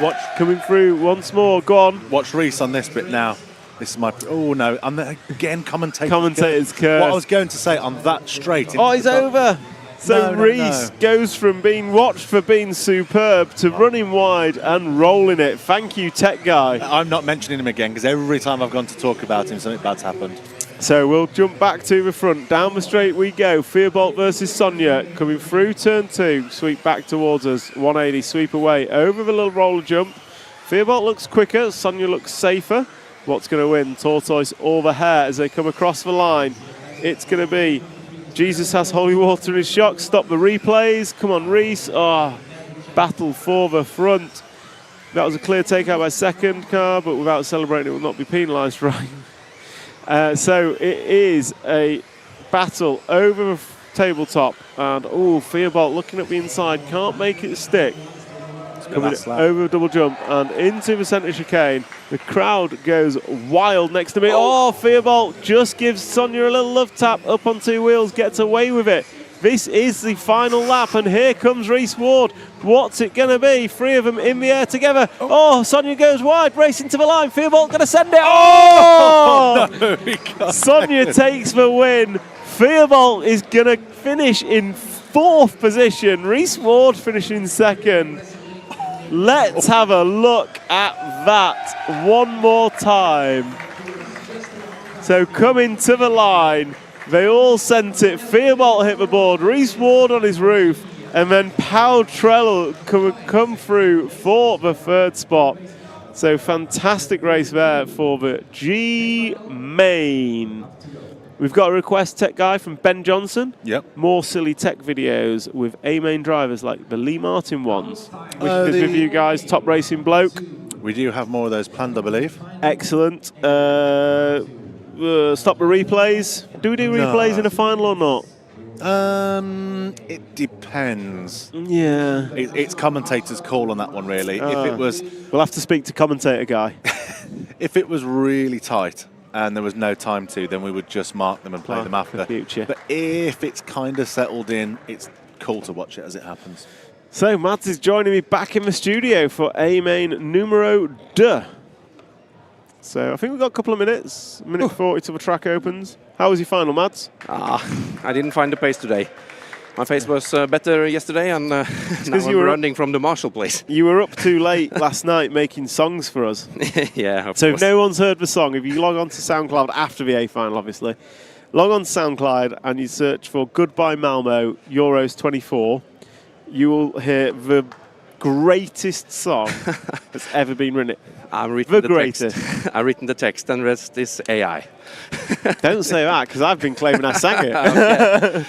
Watch coming through once more. Go on. Watch Reese on this bit now. This is my... Oh, no. I'm again commentating. Commentator's curse. What I was going to say on that straight... Oh, he's over. So Reese goes from being watched for being superb to running wide and rolling it. Thank you, tech guy. I'm not mentioning him again because every time I've gone to talk about him, something bad's happened. So we'll jump back to the front. Down the straight we go. Firbolt versus Sonia coming through turn 2. Sweep back towards us. 180 sweep away over the little roller jump. Firbolt looks quicker. Sonia looks safer. What's going to win? Tortoise or the hare as they come across the line. It's going to be Jesus has holy water in his shock. Stop the replays. Come on, Reese. Oh, battle for the front. That was a clear takeout by second car, but without celebrating, it will not be penalised, right? So it is a battle over the tabletop. And, oh, Firbolt looking at the inside. Can't make it stick. Coming over a double jump and into the centre chicane. The crowd goes wild next to me. Oh, Firbolt just gives Sonia a little love tap up on 2 wheels, gets away with it. This is the final lap, and here comes Reese Ward. What's it going to be? 3 of them in the air together. Oh, Sonia goes wide, racing to the line. Firbolt going to send it. Oh! No, Sonia takes the win. Firbolt is going to finish in 4th position. Reese Ward finishing 2nd. Let's have a look at that one more time. So coming to the line, they all sent it. Firbolt hit the board, Reese Ward on his roof, and then Pau Trell come through for the 3rd spot. So fantastic race there for the G-Main. We've got a request, tech guy, from Ben Johnson. Yep. More silly tech videos with A-main drivers like the Lee Martin ones. Wishing this with you guys, top racing bloke. We do have more of those planned, I believe. Excellent. Stop the replays. Do we do replays in a final or not? It depends. Yeah. It's commentator's call on that one, really. If it was... We'll have to speak to commentator guy. If it was really tight and there was no time to, then we would just mark them and play them after. Future. But if it's kind of settled in, it's cool to watch it as it happens. So Mads is joining me back in the studio for A-main numero 2. So I think we've got a couple of minutes. Minute 40 till the track opens. How was your final, Mads? I didn't find the pace today. My pace was better yesterday, and now I'm running from the Marshall place. You were up too late last night making songs for us. Yeah, So if no one's heard the song, if you log on to SoundCloud after the A final, obviously, log on to SoundCloud and you search for Goodbye Malmo Euros 24, you will hear the greatest song that's ever been written. I've written the greatest. I've written the text, and the rest is AI. Don't say that, because I've been claiming I sang it.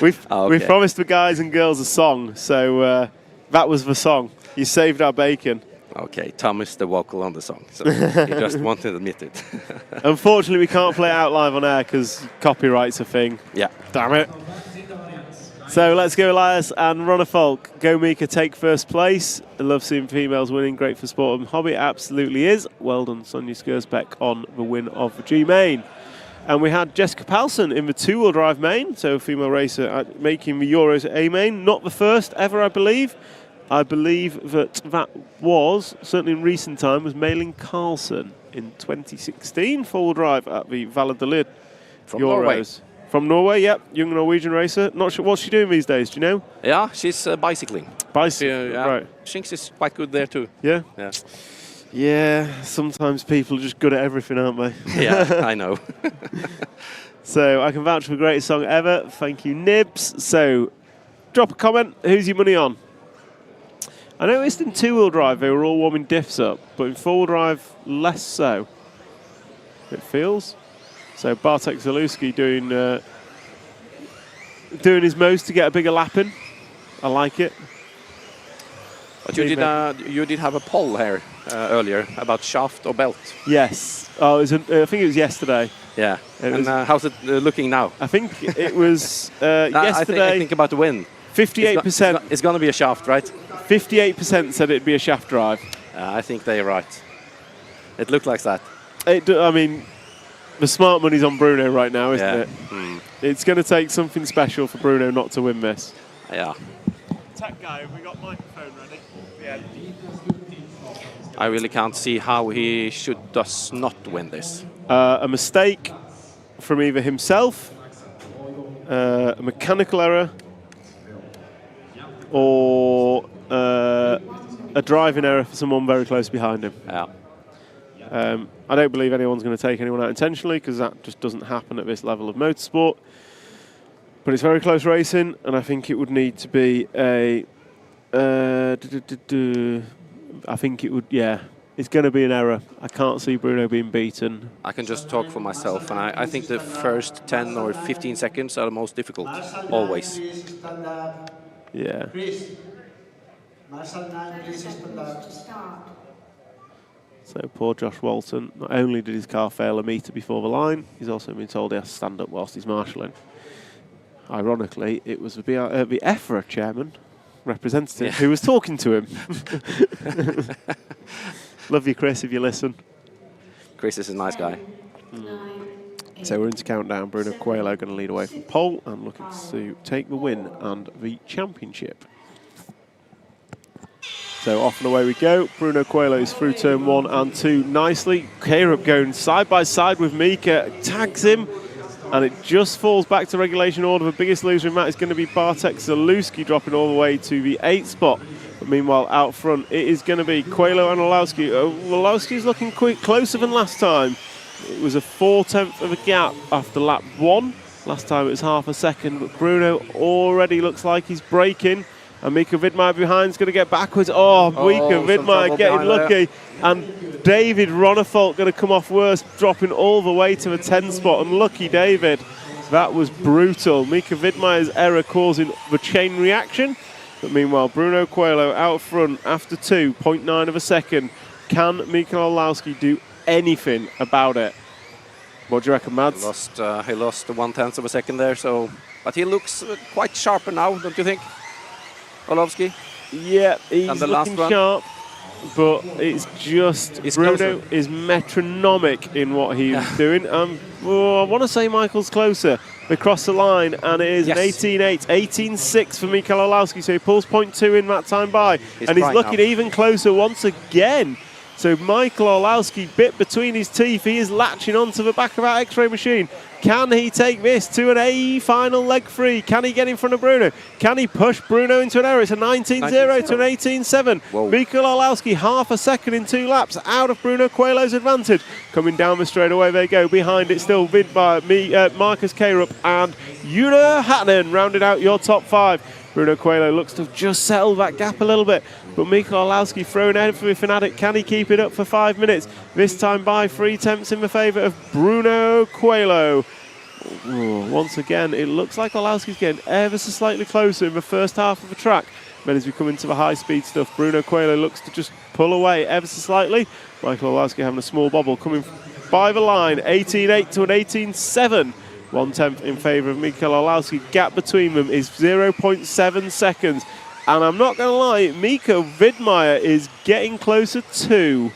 We've promised the guys and girls a song, so that was the song. You saved our bacon. Okay, Tom is the vocal on the song, so he just won't admit it. Unfortunately, we can't play it out live on air because copyright's a thing. Yeah. Damn it. So let's go, Elias and Ronner Folk. Go Mika, take first place. I love seeing females winning. Great for sport and hobby. Absolutely is. Well done, Sonia Skursbæk, on the win of the G-Main. And we had Jessica Palsson in the 2-wheel drive main, so female racer making the Euros A-main. Not the first ever, I believe. I believe that was, certainly in recent time, was Malin Carlsen in 2016, 4-wheel drive at the Valladolid From Euros. From Norway, yep. Young Norwegian racer. Not sure what's she doing these days, do you know? Yeah, she's bicycling. Bicycling, Right. I think she's quite good there too. Yeah? Yeah. Yeah, sometimes people are just good at everything, aren't they? Yeah, I know. So I can vouch for the greatest song ever. Thank you, Nibs. So drop a comment. Who's your money on? I noticed in two-wheel drive they were all warming diffs up, but in four-wheel drive, less so. It feels. So Bartek Zalewski doing his most to get a bigger lap in. I like it. But you did have a poll here earlier about shaft or belt. Yes. Oh, I think it was yesterday. Yeah. And how's it looking now? I think it was yesterday. I think about the win. 58%. It's going to be a shaft, right? 58% said it'd be a shaft drive. I think they're right. It looked like that. I mean, the smart money's on Bruno right now, isn't it? Mm. It's going to take something special for Bruno not to win this. Yeah. Tech guy, have we got microphone ready? Yeah. I really can't see how he does not win this. A mistake from either himself, a mechanical error, or a driving error for someone very close behind him. Yeah. I don't believe anyone's going to take anyone out intentionally because that just doesn't happen at this level of motorsport. But it's very close racing, and I think it would need to be a... I think it would, yeah. It's going to be an error. I can't see Bruno being beaten. I can just talk for myself, and I think the first 10 or 15 seconds are the most difficult, always. Yeah. So poor Josh Walton, not only did his car fail a metre before the line, he's also been told he has to stand up whilst he's marshalling. Ironically, it was the EFRA chairman, representative, who was talking to him. Love you, Chris, if you listen. Chris is a nice guy. So we're into countdown. Bruno Coelho going to lead away from pole and looking to take the win and the championship. So off and away we go. Bruno Coelho's through turn 1 and 2 nicely. Karup going side by side with Mika, tags him, and it just falls back to regulation order. The biggest loser in that is going to be Bartek Zalewski, dropping all the way to the 8th spot. But meanwhile, out front, it is going to be Coelho and Orlowski. Orlowski's looking closer than last time. It was a 4/10 of a gap after lap 1. Last time it was half a second, but Bruno already looks like he's braking. And Mika Vidmaier behind is going to get backwards. Oh, Mika Vidmaier getting lucky. And David Ronnefolt going to come off worst, dropping all the way to the 10 spot. And lucky David. That was brutal. Mika Vidmaier's error causing the chain reaction. But meanwhile, Bruno Coelho out front after 2.9 of a second. Can Mikael Orlowski do anything about it? What do you reckon, Mads? He lost 1/10 of a second there, but he looks quite sharper now, don't you think? Orlowski? Yeah, he's looking sharp, but it's just Bruno is metronomic in what he's doing. I want to say Michael's closer. They cross the line, and it is an 18.8, 18.6 for Mikael Orlowski, so he pulls 0.2 in that time by, and he's looking even closer once again. So Michael Orlowski, bit between his teeth, he is latching onto the back of that X-ray machine. Can he take this to an A final leg free? Can he get in front of Bruno? Can he push Bruno into an error? It's a 19.0 to an 18.7. Mikael Orlowski half a second in 2 laps out of Bruno Coelho's advantage. Coming down the straightaway they go. Behind it still Marcus Karup and Una Hatton rounded out your top 5. Bruno Coelho looks to just settle that gap a little bit, but Mikael Orlowski thrown ahead for the Fanatic. Can he keep it up for 5 minutes? This time by 3/10 in the favour of Bruno Coelho. Once again, it looks like Orlowski's getting ever so slightly closer in the first half of the track. Then as we come into the high-speed stuff, Bruno Coelho looks to just pull away ever so slightly. Michael Orlowski having a small bobble coming by the line, 18.8 to an 18.7. 1/10 in favour of Mikael Orlowski. Gap between them is 0.7 seconds. And I'm not going to lie, Mika Vidmaier is getting closer too.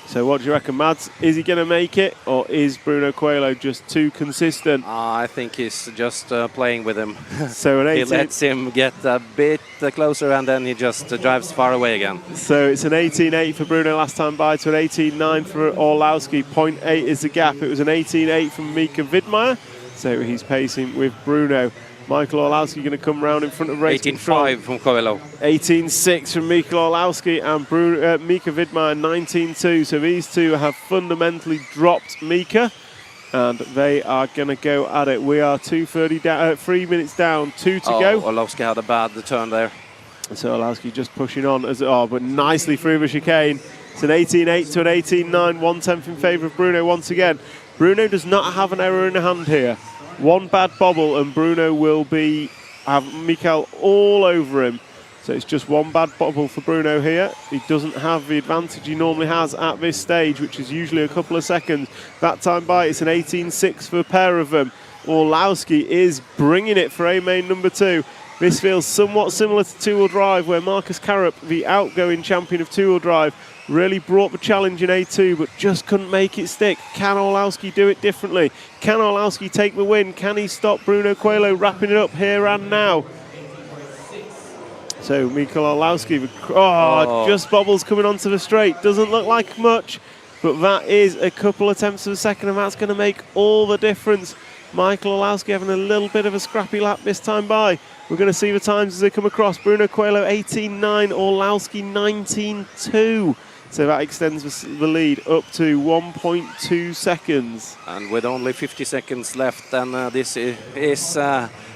So what do you reckon, Mads? Is he going to make it, or is Bruno Coelho just too consistent? I think he's just playing with him. So an 18. He lets him get a bit closer, and then he just drives far away again. So it's an 18.8 for Bruno last time by to an 18.9 for Orlowski. 0.8 is the gap. It was an 18.8 from Mika Widmeyer. So he's pacing with Bruno. Michael Orlowski going to come round in front of race 18.5 from Coelho. 18.6 from Michael Orlowski, and Mika Widmeyer 19.2. So these two have fundamentally dropped Mika, and they are going to go at it. We are 2:30 down, 3 minutes down, 2 to go. Orlowski had a bad turn there. So Orlowski just pushing on, but nicely through the chicane. It's an 18.8 to an 18.9, 1/10 in favour of Bruno once again. Bruno does not have an error in hand here. One bad bobble and Bruno will have Mikael all over him. So it's just one bad bobble for Bruno here. He doesn't have the advantage he normally has at this stage, which is usually a couple of seconds. That time by, it's an 18.6 for a pair of them. Orlowski is bringing it for A-main number 2. This feels somewhat similar to two-wheel drive, where Marcus Karup, the outgoing champion of two-wheel drive, really brought the challenge in A2, but just couldn't make it stick. Can Orlowski do it differently? Can Orlowski take the win? Can he stop Bruno Coelho wrapping it up here and now? So Mikael Orlowski, just bobbles coming onto the straight. Doesn't look like much, but that is a couple of tenths of a second, and that's going to make all the difference. Michael Orlowski having a little bit of a scrappy lap this time by. We're going to see the times as they come across. Bruno Coelho 18.9, Orlowski 19.2. So that extends the lead up to 1.2 seconds. And with only 50 seconds left, then this is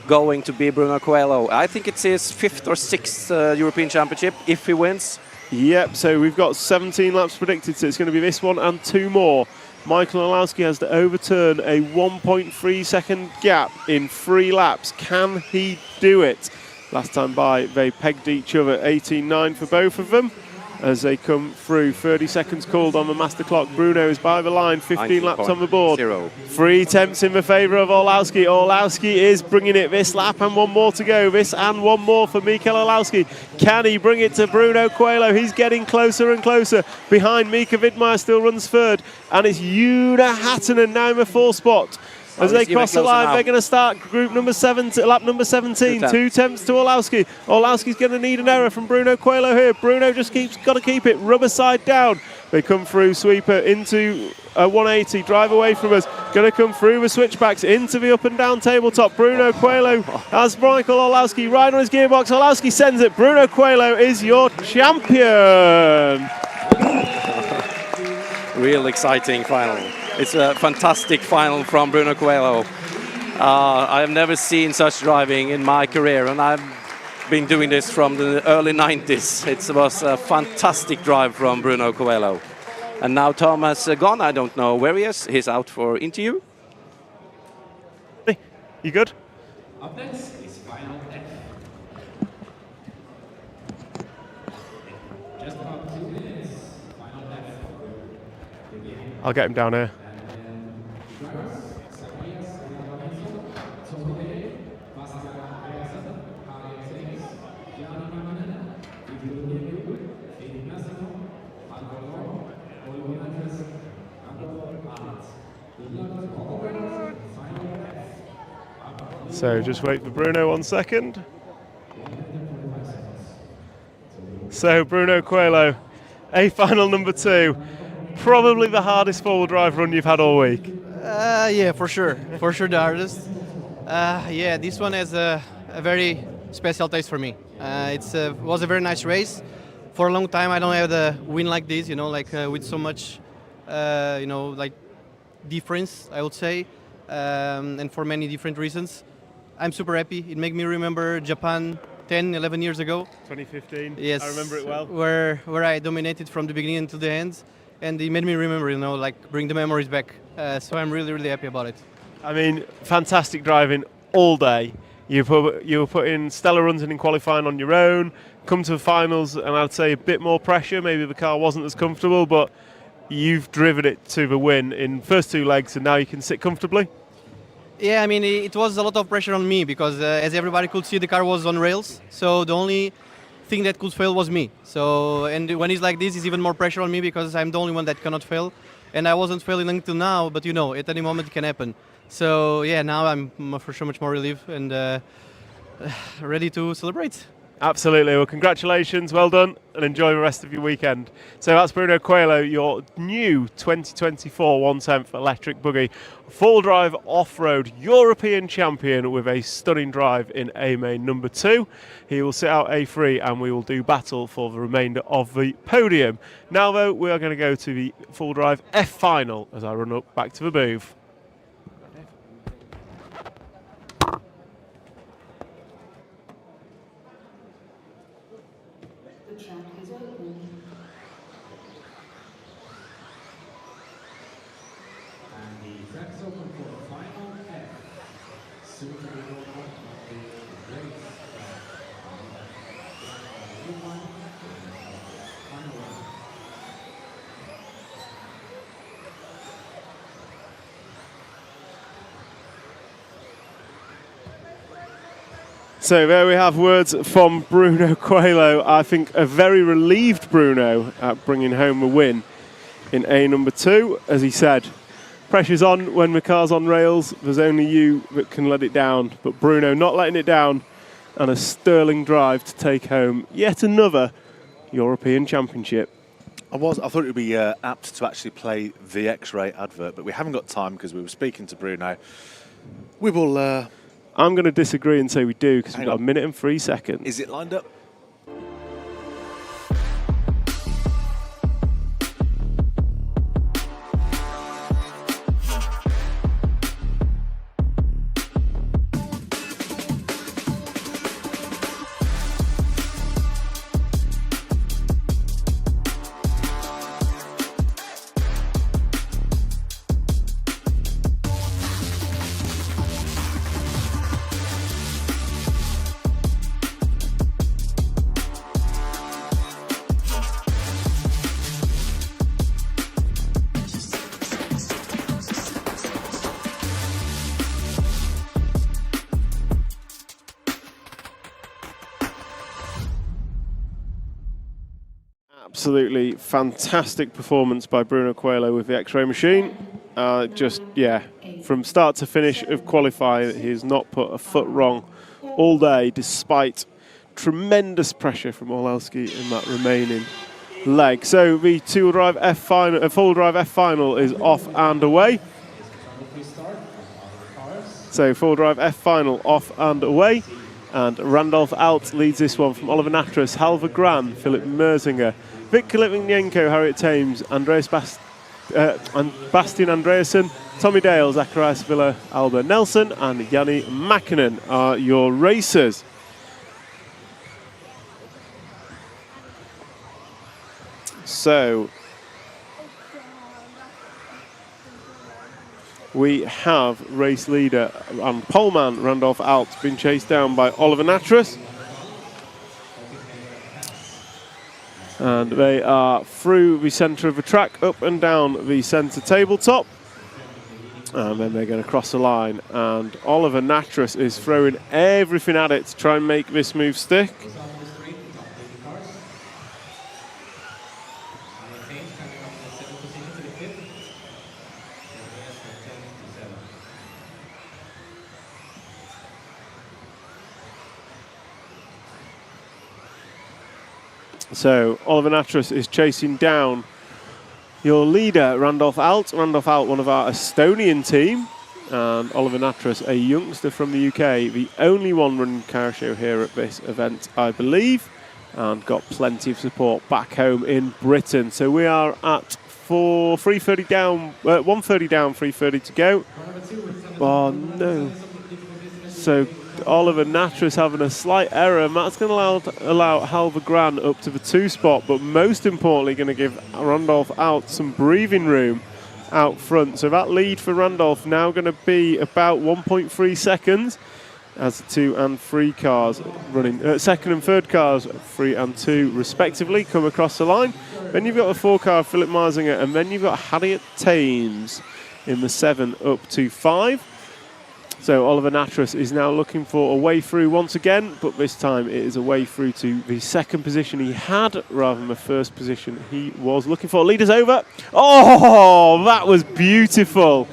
going to be Bruno Coelho. I think it's his 5th or 6th European Championship if he wins. Yep, so we've got 17 laps predicted, so it's going to be this one and 2 more. Michael Orlowski has to overturn a 1.3 second gap in 3 laps. Can he do it? Last time by, they pegged each other. 18.9 for both of them as they come through. 30 seconds called on the master clock. Bruno is by the line, 15 laps on the board. 3 tenths in the favour of Orlowski. Orlowski is bringing it this lap and 1 more to go. This and 1 more for Mikael Orlowski. Can he bring it to Bruno Coelho? He's getting closer and closer. Behind, Mika Widmeyer still runs 3rd. And it's Juna Hattunen now in the 4th spot. As they cross the line, they're going to start group number 7, lap number 17. 2 tenths to Orlowski. Orlowski's going to need an error from Bruno Coelho here. Bruno just got to keep it rubber side down. They come through, sweeper into a 180, drive away from us. Going to come through the switchbacks into the up and down tabletop. Bruno Coelho has Michael Orlowski right on his gearbox. Orlowski sends it. Bruno Coelho is your champion. Real exciting final. It's a fantastic final from Bruno Coelho. I have never seen such driving in my career, and I've been doing this from the early 90s. It was a fantastic drive from Bruno Coelho. And now Tom has gone. I don't know where he is. He's out for interview. Hey, you good? Up next is final F. Just about 2 minutes. Final F. I'll get him down here. So just wait for Bruno 1 second. So Bruno Coelho, a final number 2. Probably the hardest four-wheel drive run you've had all week. Yeah, for sure. For sure the hardest. Yeah, this one has a very special taste for me. It was a very nice race. For a long time I don't have the win like this, with so much, like difference, I would say, and for many different reasons. I'm super happy. It made me remember Japan 10, 11 years ago. 2015. Yes. I remember it well. Where I dominated from the beginning to the end. And it made me remember, bring the memories back. So I'm really, really happy about it. I mean, fantastic driving all day. You were putting stellar runs in qualifying on your own, come to the finals, and I'd say a bit more pressure. Maybe the car wasn't as comfortable, but you've driven it to the win in first 2 legs, and now you can sit comfortably. Yeah, I mean, it was a lot of pressure on me because, as everybody could see, the car was on rails. So the only thing that could fail was me. So, and when it's like this, it's even more pressure on me because I'm the only one that cannot fail. And I wasn't failing until now, but at any moment it can happen. So yeah, now I'm for sure much more relieved and ready to celebrate. Absolutely. Well, congratulations. Well done, and enjoy the rest of your weekend. So that's Bruno Coelho, your new 2024 1/10 electric buggy, full drive off-road European champion with a stunning drive in A main number 2. He will sit out A3 and we will do battle for the remainder of the podium. Now, though, we are going to go to the full drive F final as I run up back to the booth. So there we have words from Bruno Coelho. I think a very relieved Bruno at bringing home a win in A number 2. As he said, pressure's on when the car's on rails. There's only you that can let it down. But Bruno not letting it down, and a sterling drive to take home yet another European Championship. I thought it would be apt to actually play the X-Ray advert, but we haven't got time because we were speaking to Bruno. We will... I'm going to disagree and say we do because we've got 1 minute and 3 seconds. Is it lined up? Absolutely fantastic performance by Bruno Coelho with the X-Ray machine. From start to finish of qualifying, he has not put a foot wrong all day, despite tremendous pressure from Orlowski in that remaining leg. So the full drive F final is off and away. So full drive F final off and away. And Randolph Alt leads this one from Oliver Natras, Halvar Gran, Philip Merzinger, Victor Litvinenko, Harriet Thames, and Bastian Andreasen, Tommy Dale, Zacharias Villa, Alba Nelson, and Yanni Mäkinen are your racers. So we have race leader and poleman Randolph Alt being chased down by Oliver Natras. And they are through the centre of the track, up and down the centre tabletop. And then they're going to cross the line. And Oliver Natras is throwing everything at it to try and make this move stick. So Oliver Natras is chasing down your leader, Randolph Alt. Randolph Alt, one of our Estonian team. And Oliver Natras, a youngster from the UK, the only one running car show here at this event, I believe, and got plenty of support back home in Britain. So we are at 3:30 down, 1:30 down, 3:30 to go. Oh no. So Oliver Natras having a slight error, and that's going to allow Halvar Gran up to the 2 spot, but most importantly going to give Randolph Alt some breathing room out front. So that lead for Randolph now going to be about 1.3 seconds as the 2 and 3 cars running, second and third cars, 3 and 2 respectively, come across the line. Then you've got the 4 car, Philip Marzinger, and then you've got Harriet Thames in the 7 up to 5. So Oliver Natras is now looking for a way through once again, but this time it is a way through to the second position he had rather than the first position he was looking for. Leaders over. Oh, that was beautiful.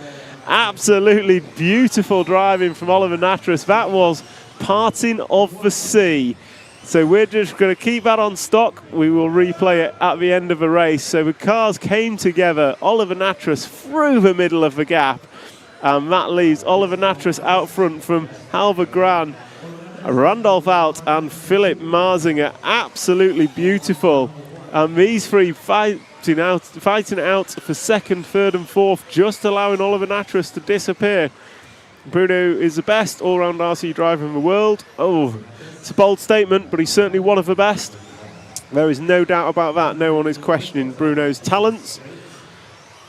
Absolutely beautiful driving from Oliver Natras. That was parting of the sea. So we're just going to keep that on stock. We will replay it at the end of the race. So the cars came together. Oliver Nattrass through the middle of the gap. And that leaves Oliver Nattrass out front from Halvor Gran, Randolph out, and Philip Marzinger. Absolutely beautiful. And these three fighting out for second, third and fourth, just allowing Oliver Nattrass to disappear. Bruno is the best all-round RC driver in the world. Oh, it's a bold statement, but he's certainly one of the best. There is no doubt about that. No one is questioning Bruno's talents.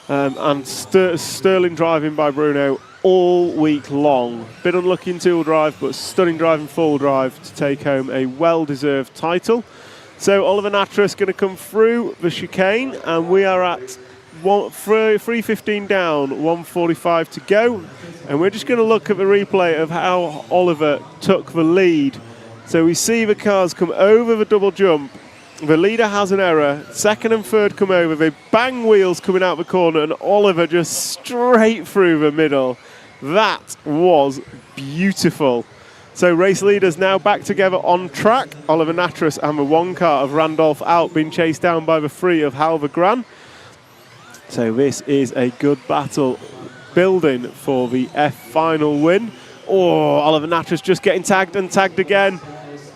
And sterling driving by Bruno all week long. Bit unlucky in two-wheel drive, but stunning driving four-wheel drive to take home a well-deserved title. So Oliver Nattrass going to come through the chicane, and we are at 3:15 down, 1:45 to go. And we're just going to look at the replay of how Oliver took the lead. So we see the cars come over the double jump. The leader has an error. Second and third come over. They bang wheels coming out the corner, and Oliver just straight through the middle. That was beautiful. So race leaders now back together on track. Oliver Nattrass and the one car of Randolph out being chased down by the three of Halvor Gran. So this is a good battle building for the F final win. Oh, Oliver Nattrass just getting tagged and tagged again.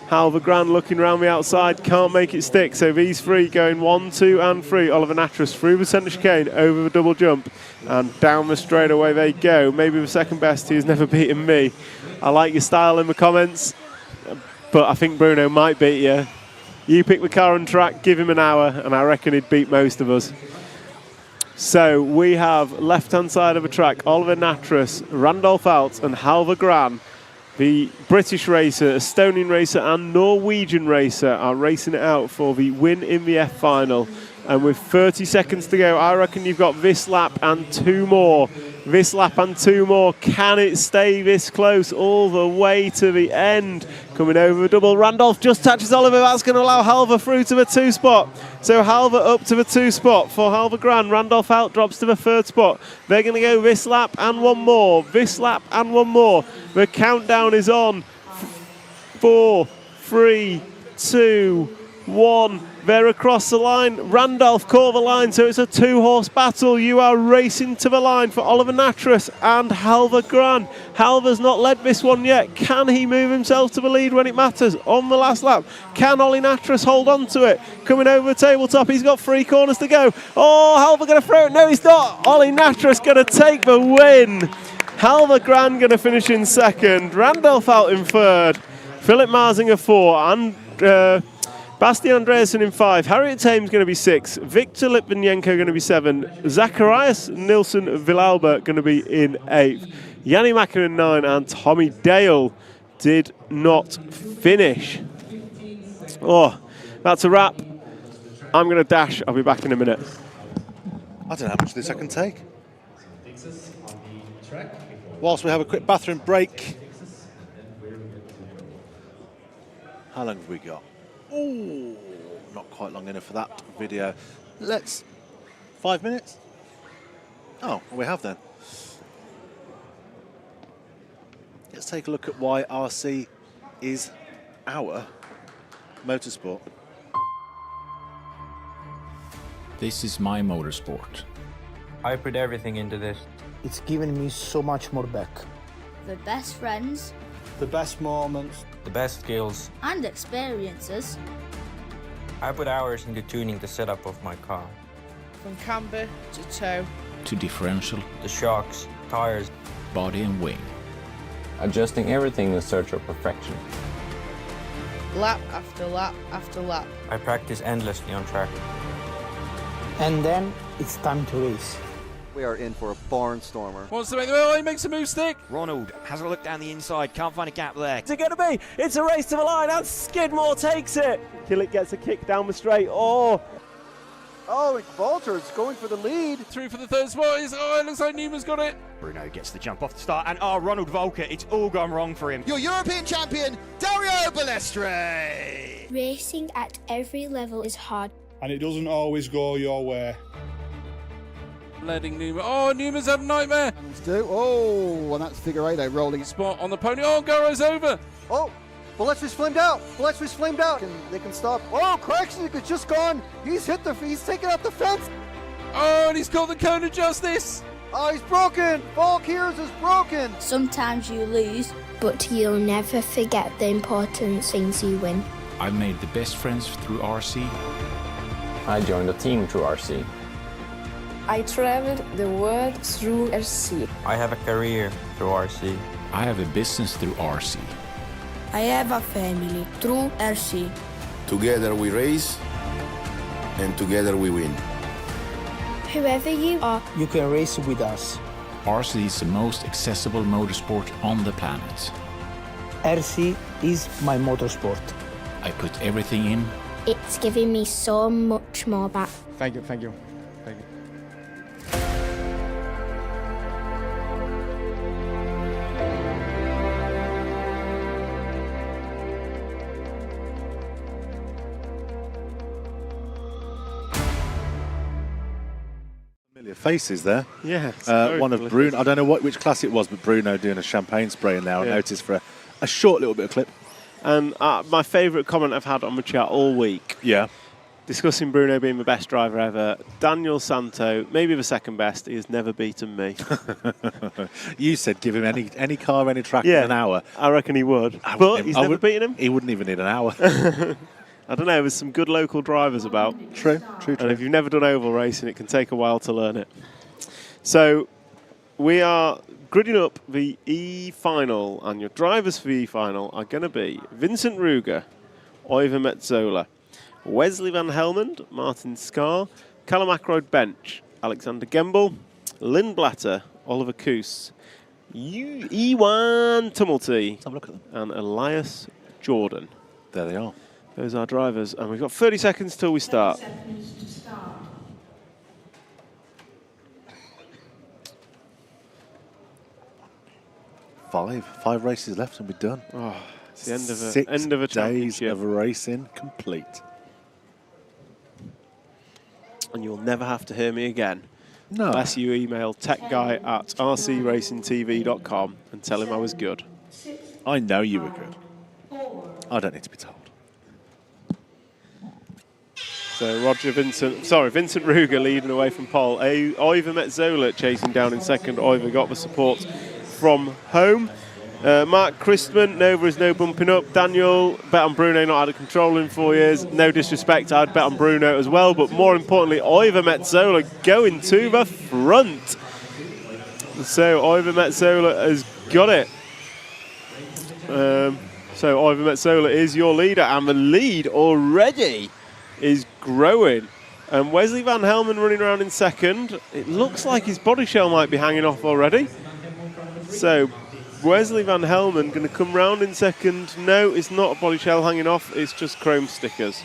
Halvor Gran looking around the outside, can't make it stick. So these three going 1, 2 and 3. Oliver Nattrass through the centre chicane, over the double jump, and down the straightaway they go. Maybe the second best, he has never beaten me. I like your style in the comments, but I think Bruno might beat you. You pick the car on track, give him an hour, and I reckon he'd beat most of us. So we have left-hand side of the track, Oliver Nattrass, Randolph Alt and Halvor Gran. The British racer, Estonian racer and Norwegian racer are racing it out for the win in the F final. And with 30 seconds to go, I reckon you've got this lap and two more. This lap and two more. Can it stay this close all the way to the end? Coming over the double. Randolph just touches Oliver. That's going to allow Halvor through to the 2 spot. So Halvor up to the 2 spot for Halvor Gran. Randolph out, drops to the 3rd spot. They're going to go this lap and one more. This lap and one more. The countdown is on. 4, 3, 2, 1. They're across the line. Randolph caught the line, so it's a 2-horse battle. You are racing to the line for Oliver Nattrass and Halvor Gran. Halvor's not led this one yet. Can he move himself to the lead when it matters on the last lap? Can Ollie Nattrass hold on to it? Coming over the tabletop, he's got 3 corners to go. Oh, Halvor going to throw it. No, he's not. Ollie Nattrass going to take the win. Halvor Gran going to finish in 2nd. Randolph out in 3rd. Philip Marzinger 4. And Bastian Andreasen in 5, Harriet Thames going to be 6, Victor Litvinenko going to be 7, Zacharias Nilsson Villalba going to be in 8th, Yanni Mäkinen in 9, and Tommy Dale did not finish. Oh, that's a wrap. I'm going to dash. I'll be back in a minute. I don't know how much of this I can take. Whilst we have a quick bathroom break. How long have we got? Oh, not quite long enough for that video. 5 minutes? Oh, we have then. Let's take a look at why RC is our motorsport. This is my motorsport. I put everything into this. It's given me so much more back. The best friends. The best moments. The best skills. And experiences. I put hours into tuning the setup of my car. From camber to tow. To differential. The shocks, tires. Body and wing. Adjusting everything in search of perfection. Lap after lap after lap. I practice endlessly on track. And then it's time to race. We are in for a barnstormer. Wants to make the move, he makes a move stick. Ronald has a look down the inside, can't find a gap there. What's it going to be? It's a race to the line, and Skidmore takes it. Killick gets a kick down the straight. Oh, Walters going for the lead. Through for the 3rd spot. It looks like Newman's got it. Bruno gets the jump off the start, and Ronald Volker, it's all gone wrong for him. Your European champion, Dario Balestre. Racing at every level is hard. And it doesn't always go your way. Letting Newman. Oh, Newman's had a nightmare. Oh, and that's Figueiredo rolling. Spot on the pony. Oh, Garo's over. Oh, Ballestri's flamed out. Ballestri's flamed out. They can stop. Oh, Cracksnick is just gone. He's taken out the fence. Oh, and he's got the cone of justice. Oh, he's broken. Valkyries is broken. Sometimes you lose, but you'll never forget the important things you win. I've made the best friends through RC. I joined a team through RC. I traveled the world through RC. I have a career through RC. I have a business through RC. I have a family through RC. Together we race, and together we win. Whoever you are, You can race with us. RC is the most accessible motorsport on the planet. RC is my motorsport. I put everything in. it's giving me so much more back. Thank you, thank you, thank you. Familiar faces there. Yeah. One of Bruno. I don't know which class it was, but Bruno doing a champagne spray in there. I noticed for a short little bit of clip. And my favourite comment I've had on my chat all week. Yeah. Discussing Bruno being the best driver ever. Daniel Santo, maybe the second best. He has never beaten me. You said give him any car, any track in an hour. I reckon he would. But he's never beaten him. He wouldn't even need an hour. I don't know, there's some good local drivers about. True. And if you've never done oval racing, it can take a while to learn it. So we are gridding up the E-final, and your drivers for the E-final are going to be Vincent Ruger, Oiver Metzola, Wesley Van Helmond, Martin Scar, Callum Ackroyd Bench, Alexander Gemble, Lynn Blatter, Oliver Coos, Ewan Tumulty, and Elias Jordan. There they are. Those are drivers, and we've got 30 seconds till we start. Five races left and we're done. Oh, it's the end of a 6 end of a days championship. of racing complete. And you'll never have to hear me again. No. Unless you email techguy@rcracingtv.com and tell him I was good. I know you were good. I don't need to be told. So Vincent Ruger leading away from pole. Oiver Metzola chasing down in second. Oiver got the support from home. Mark Christman, Nova is no bumping up. Daniel, bet on Bruno, not out of control in 4 years. No disrespect, I'd bet on Bruno as well. But more importantly, Oiver Metzola going to the front. So Oiver Metzola has got it. So Oiver Metzola is your leader, and the lead already is growing. And Wesley Van Helmond running around in second. It looks like his body shell might be hanging off already. So Wesley Van Helmond going to come round in second. No, it's not a body shell hanging off, it's just chrome stickers.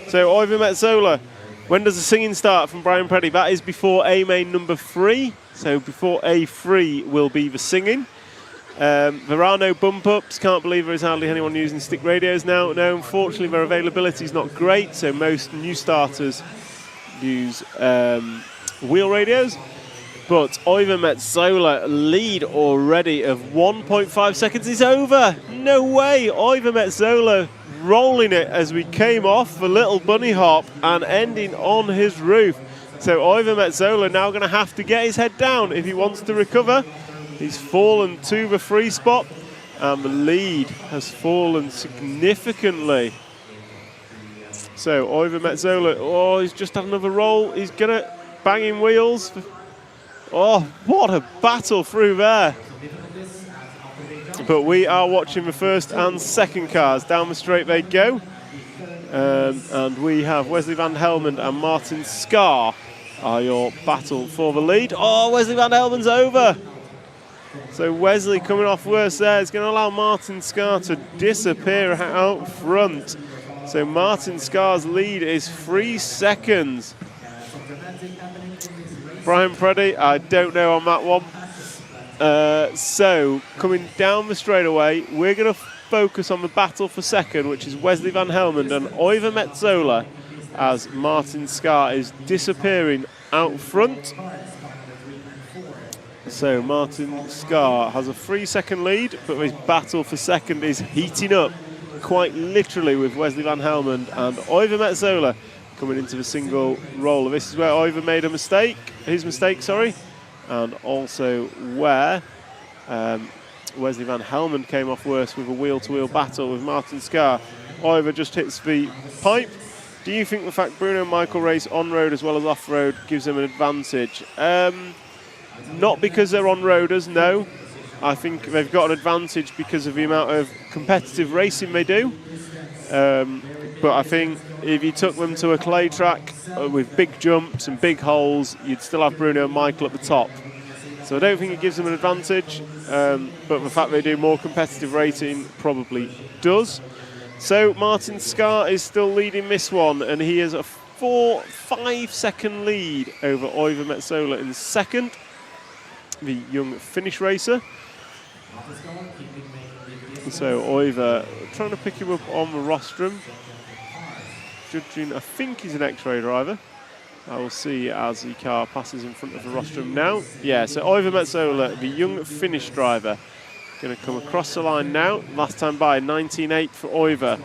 So Oiver Metzola, when does the singing start from Brian Preddy? That is before A main number 3. So before A3 will be the singing. There are no bump-ups. Can't believe there is hardly anyone using stick radios now. No, unfortunately, their availability is not great, so most new starters use wheel radios. But Oiver Metzola lead already of 1.5 seconds is over. No way. Oiver Metzola rolling it as we came off the little bunny hop and ending on his roof. So Oiver Metzola now going to have to get his head down if he wants to recover. He's fallen to the free spot, and the lead has fallen significantly. So Oiver Metzola, he's just had another roll. He's going to bang in wheels. Oh, what a battle through there. But we are watching the first and second cars. Down the straight they go. And we have Wesley Van Helmond and Martin Scar are your battle for the lead. Oh, Wesley Van Helmond's over. So Wesley coming off worse there. It's going to allow Martin Scar to disappear out front. So Martin Scar's lead is 3 seconds. Brian Preddy, I don't know on that one. So coming down the straightaway, we're going to focus on the battle for second, which is Wesley Van Helmond and Oiver Metzola, as Martin Scar is disappearing out front. So Martin Scar has a 3 second lead, but his battle for second is heating up quite literally with Wesley van Helmond and Oiver Metsola coming into the single roller. This is where Oiver made a mistake, and also where Wesley van Helmond came off worse with a wheel-to-wheel battle with Martin Scar. Oiver just hits the pipe. Do you think the fact Bruno and Michael race on-road as well as off-road gives them an advantage? Not because they're on-roaders, no. I think they've got an advantage because of the amount of competitive racing they do. But I think if you took them to a clay track with big jumps and big holes, you'd still have Bruno and Michael at the top. So I don't think it gives them an advantage, but the fact they do more competitive racing probably does. So Martin Scar is still leading this one, and he has a 4-5 second lead over Oiver Metsola in second, the young Finnish racer. So Oiver trying to pick him up on the rostrum. Judging, I think he's an X-ray driver. I will see as the car passes in front of the rostrum now. Yeah, so Oiver Metsola, the young Finnish driver, going to come across the line now. Last time by, 19.8 for Oiver.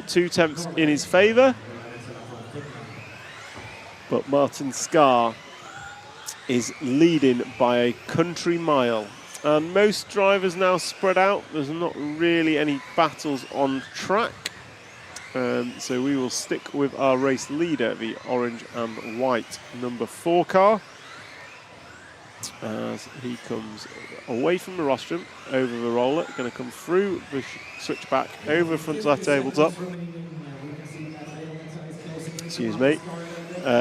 2 tenths in his favour. But Martin Scar is leading by a country mile. And most drivers now spread out. There's not really any battles on track. So we will stick with our race leader, the orange and white number 4 car, as he comes away from the rostrum, over the roller, going to come through the switchback, over the front side tabletop. Excuse me.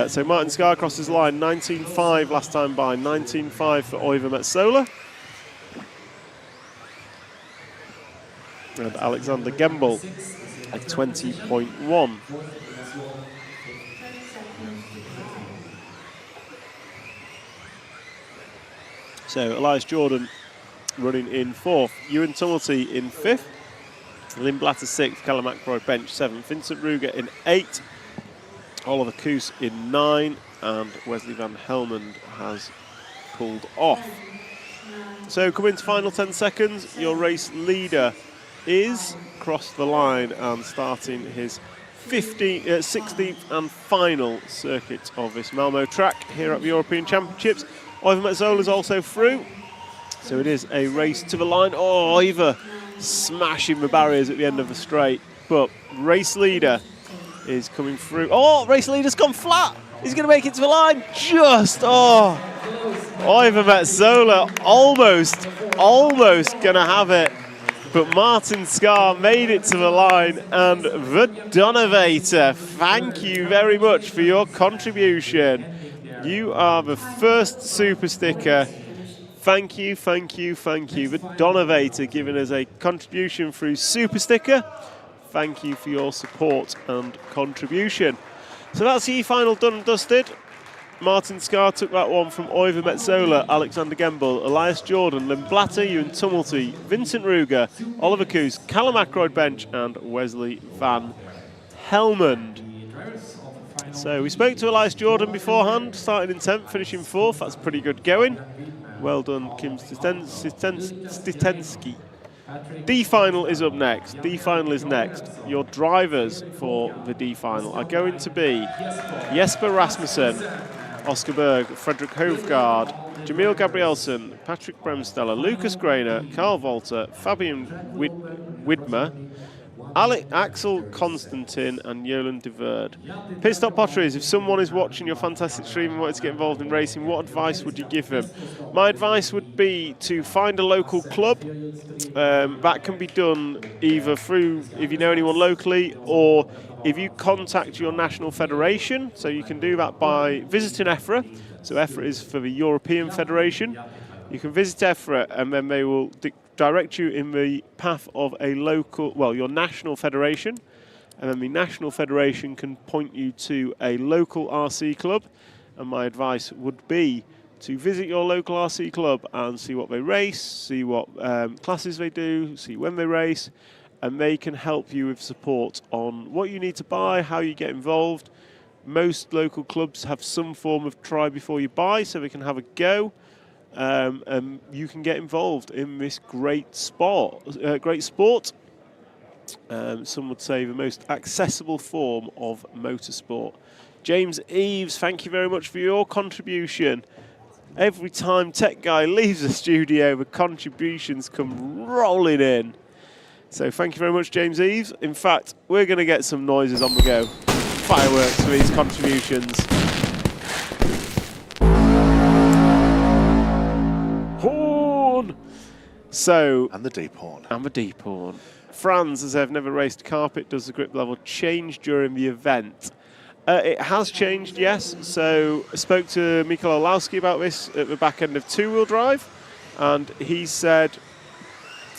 So Martin Scar crosses the line, 19.5 last time by, 19.5 for Oiver Metsola. And Alexander Gembel at 20.1. So Elias Jordan running in 4th, Ewan Tumulty in 5th, Lynn Blatter 6th, Callum Ackroyd bench 7th, Vincent Ruger in 8th, Oliver Koos in 9, and Wesley van Helmond has pulled off. So coming to final 10 seconds, your race leader is crossed the line and starting his 16th and final circuit of this Malmo track here at the European Championships. Oiver Metsola is also through, so it is a race to the line. Oh, Oiver smashing the barriers at the end of the straight, but race leader is coming through. Oh, race leader's gone flat. He's going to make it to the line. Oiver Metsola almost going to have it. But Martin Scar made it to the line, and the Donovator, thank you very much for your contribution. You are the first super sticker. Thank you. The Donovator giving us a contribution through super sticker. Thank you for your support and contribution. So that's the final done and dusted. Martin Scar took that one from Oiver Metsola, Alexander Gembel, Elias Jordan, Lynn Blatter, Ewan Tumulty, Vincent Ruger, Oliver Koos, Callum Ackroyd bench, and Wesley van Helmond. So we spoke to Elias Jordan beforehand, starting in 10th, finishing 4th. That's pretty good going. Well done, Kim Stitensky. D-final is up next. D-final is next. Your drivers for the D-final are going to be Jesper Rasmussen, Oscar Berg, Frederick Hovgaard, Jamil Gabrielsen, Patrick Bremsteller, Lucas Grainer, Carl Volter, Fabian Widmer, Axel Constantin, and Jolan de Verde. Pit Stop Potteries, if someone is watching your fantastic stream and wanted to get involved in racing, what advice would you give them? My advice would be to find a local club. That can be done either through, if you know anyone locally, or if you contact your national federation. So you can do that by visiting EFRA. So EFRA is for the European Federation. You can visit EFRA, and then they will direct you in the path of a local, well, your national federation, and then the national federation can point you to a local RC club. And my advice would be to visit your local RC club and see what they race, see what classes they do, see when they race, and they can help you with support on what you need to buy, how you get involved. Most local clubs have some form of try before you buy, so they can have a go. And you can get involved in this great sport. Some would say the most accessible form of motorsport. James Eves, thank you very much for your contribution. Every time Tech Guy leaves the studio, the contributions come rolling in. So thank you very much, James Eves. In fact, we're going to get some noises on the go. Fireworks for these contributions. Horn! So, and the deep horn. And the deep horn. Franz, as I've never raced carpet, does the grip level change during the event? It has changed, yes. So I spoke to Mikael Olowski about this at the back end of two-wheel drive, and he said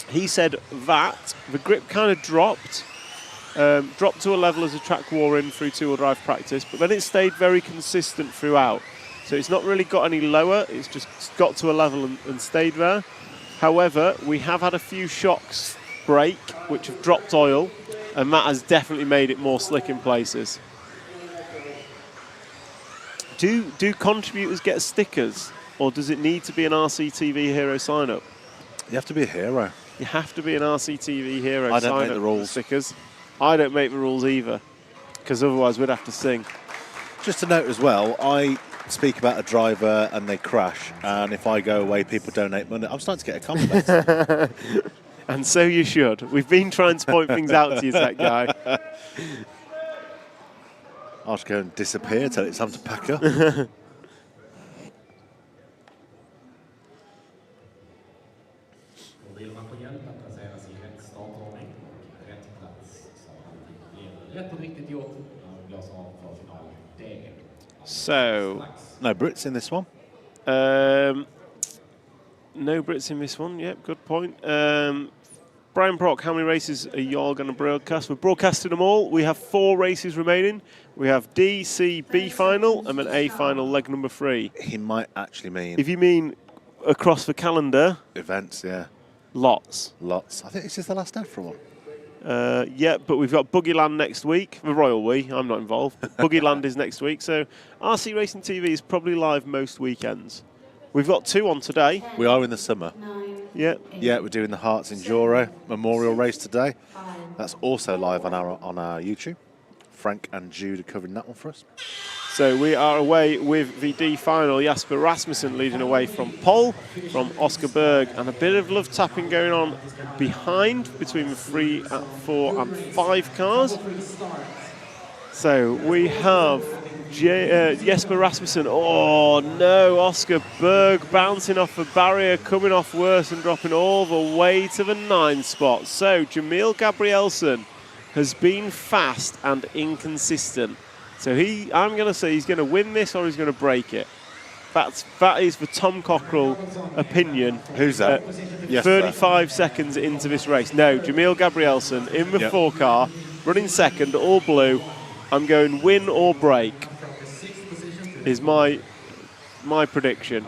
that the grip kind of dropped to a level as the track wore in through two-wheel drive practice, but then it stayed very consistent throughout. So it's not really got any lower, it's just got to a level and stayed there. However, we have had a few shocks break, which have dropped oil, and that has definitely made it more slick in places. Do contributors get stickers, or does it need to be an RCTV Hero sign-up? You have to be a hero. You have to be an RCTV Hero I sign-up. don't make the rules. Stickers. I don't make the rules either, because otherwise we'd have to sing. Just to note as well, I speak about a driver and they crash, and if I go away, people donate money. I'm starting to get a compliment. And so you should. We've been trying to point things out to you, Tech Guy. I'll just go and disappear till it's time to pack up. So, no Brits in this one. No Brits in this one. Yep, good point. Brian Brock, how many races are y'all going to broadcast? We're broadcasting them all. We have 4 races remaining. We have D, C, B final, and then A final, leg number 3. He might actually mean... If you mean across the calendar... Events, yeah. Lots. Lots. I think this is the last EFRA one. Yeah, but we've got Buggy Land next week. The Royal We, I'm not involved. Buggy Land is next week. So RC Racing TV is probably live most weekends. We've got 2 on today. We are in the summer. Yeah. Yeah, we're doing the Hearts Enduro Memorial Race today. That's also live on our YouTube. Frank and Jude are covering that one for us. So we are away with the D final. Jasper Rasmussen leading away from pole, from Oscar Berg, and a bit of love tapping going on behind between the 3, 4 and 5 cars. So we have Jesper Rasmussen. Oh no, Oscar Berg bouncing off the barrier, coming off worse and dropping all the way to the 9 spot. So Jamil Gabrielsen has been fast and inconsistent. So I'm going to say he's going to win this or he's going to break it. That is the Tom Cockrell opinion. Who's that? 35 seconds into this race. No, Jamil Gabrielsen in the 4 car, running second, all blue. I'm going win or break is my prediction.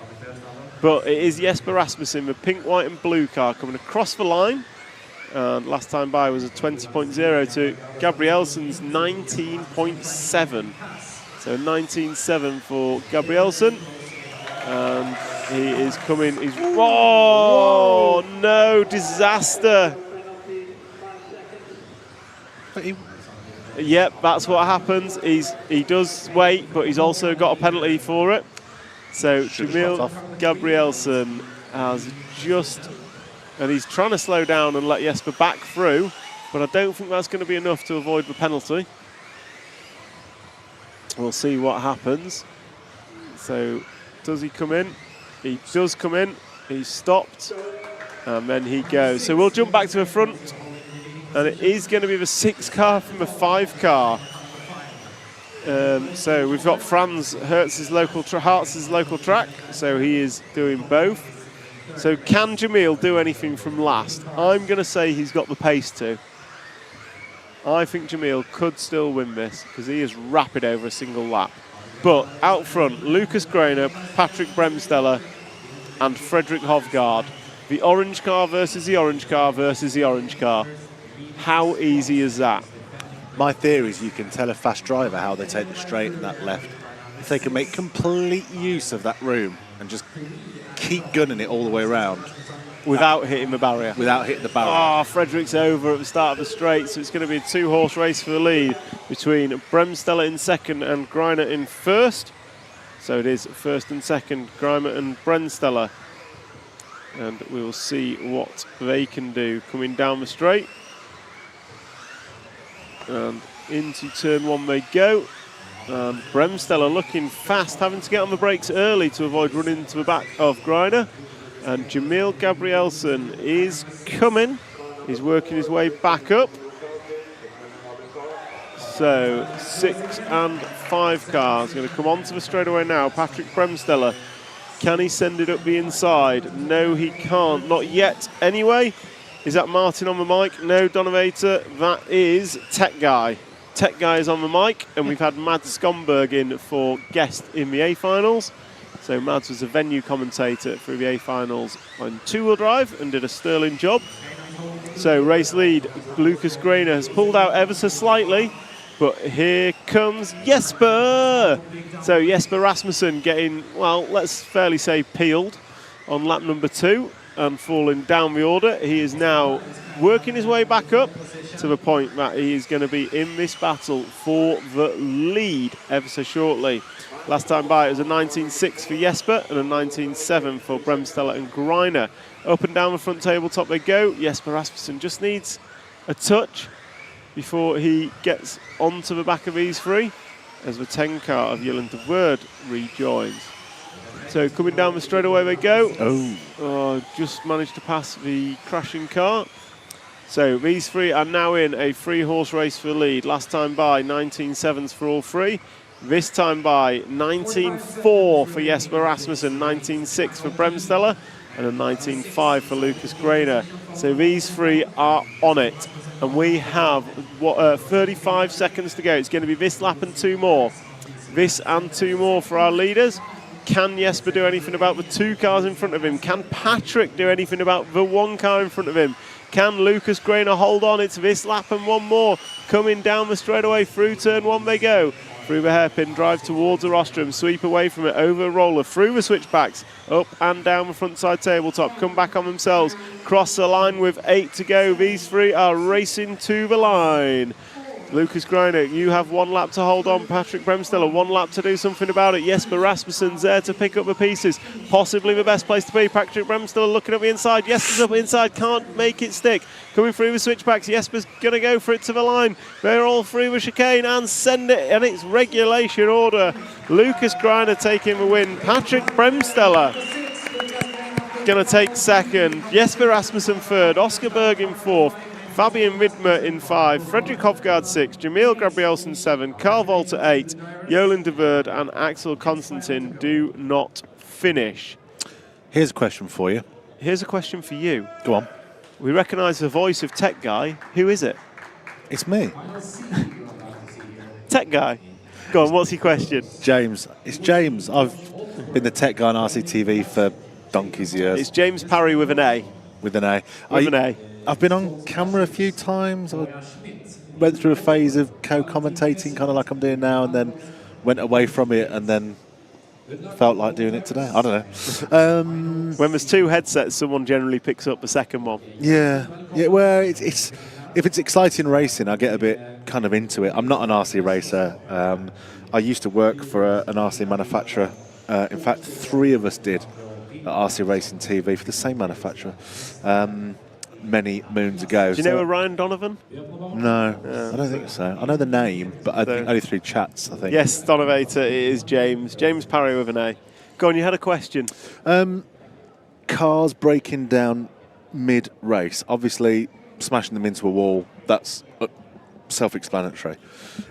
But it is Jesper Rasmussen, the pink, white and blue car, coming across the line. And last time by was a 20.0 to Gabrielsen's 19.7. So 19.7 for Gabrielsen. And he is coming. Oh, no, disaster. Yep, that's what happens. He does wait, but he's also got a penalty for it. So Jamil Gabrielsen has just... And he's trying to slow down and let Jesper back through, but I don't think that's going to be enough to avoid the penalty. We'll see what happens. So, does he come in? He does come in. He's stopped, and then he goes. So we'll jump back to the front, and it is going to be the 6 car from the 5 car. So we've got Franz Hertz's local track, so he is doing both. So can Jamil do anything from last? I'm going to say he's got the pace to. I think Jamil could still win this because he is rapid over a single lap. But out front, Lucas Grainer, Patrick Bremsteller and Frederick Hovgaard. The orange car versus the orange car versus the orange car. How easy is that? My theory is you can tell a fast driver how they take the straight and that left. If they can make complete use of that room and just keep gunning it all the way around, Without hitting the barrier. Without hitting the barrier. Oh, Frederick's over at the start of the straight, so it's going to be a two-horse race for the lead between Bremsteller in second and Greiner in first. So it is first and second, Greiner and Bremsteller. And we will see what they can do coming down the straight. And into turn one they go. And Bremsteller looking fast, having to get on the brakes early to avoid running into the back of Greiner. And Jamil Gabrielsen is coming. He's working his way back up. So 6 and 5 cars going to come onto the straightaway now. Patrick Bremsteller. Can he send it up the inside? No, he can't. Not yet. Anyway, is that Martin on the mic? No, Donovator. That is Tech Guy. Tech Guy is on the mic, and we've had Mads Skomberg in for guest in the A-finals. So Mads was a venue commentator for the A-finals on two-wheel drive and did a sterling job. So race lead, Lucas Greiner has pulled out ever so slightly, but here comes Jesper. So Jesper Rasmussen getting, well, let's fairly say peeled on lap number 2 and falling down the order. He is now working his way back up to the point that he is going to be in this battle for the lead ever so shortly. Last time by it was a 19.6 for Jesper and a 19.7 for Bremsteller and Greiner. Up and down the front tabletop they go. Jesper Rasmussen just needs a touch before he gets onto the back of these three as the 10 car of Jylland de Word rejoins. So coming down the straightaway they go. Just managed to pass the crashing car. So these three are now in a 3-horse race for the lead. Last time by 19.7s for all three. This time by 19.4 for Jesper Rasmussen, 19.6 for Bremsteller, and a 19.5 for Lucas Greiner. So these three are on it. And we have 35 seconds to go. It's going to be this lap and 2 more. This and 2 more for our leaders. Can Jesper do anything about the 2 cars in front of him? Can Patrick do anything about the 1 car in front of him? Can Lucas Greiner hold on? It's this lap and 1 more. Coming down the straightaway through turn 1 they go. Through the hairpin, drive towards the rostrum, sweep away from it, over a roller, through the switchbacks, up and down the front side tabletop, come back on themselves, cross the line with 8 to go. These three are racing to the line. Lucas Greiner, you have 1 lap to hold on. Patrick Bremsteller, 1 lap to do something about it. Jesper Rasmussen's there to pick up the pieces. Possibly the best place to be. Patrick Bremsteller looking at the inside. Jesper's up inside, can't make it stick. Coming through the switchbacks, Jesper's going to go for it to the line. They're all through the chicane and send it, and it's regulation order. Lucas Greiner taking the win. Patrick Bremsteller going to take second. Jesper Rasmussen third. Oscar Berg in fourth. Fabian Widmer in 5, Fredrik Hofgaard 6, Jamil Gabrielsen 7, Carl Volter 8, Jolyn de Word and Axel Constantin do not finish. Here's a question for you. Here's a question for you. Go on. We recognise the voice of Tech Guy. Who is it? It's me. Tech Guy. Go on, what's your question? James. It's James. I've been the Tech Guy on RCTV for donkey's years. It's James Parry with an A. With an A. With an A. I've been on camera a few times. I went through a phase of co-commentating, kind of like I'm doing now, and then went away from it, and then felt like doing it today. I don't know. When there's 2 headsets, someone generally picks up the second one. Yeah. Well, it's if it's exciting racing, I get a bit kind of into it. I'm not an RC racer. I used to work for an RC manufacturer. In fact, 3 of us did at RC Racing TV for the same manufacturer. Many moons ago. Do you know Ryan Donovan? No, I don't think so. I know the name, but I think only through chats, I think. Yes, Donovator, it is James. James Parry with an A. Go on, you had a question. Cars breaking down mid-race. Obviously, smashing them into a wall, that's self-explanatory.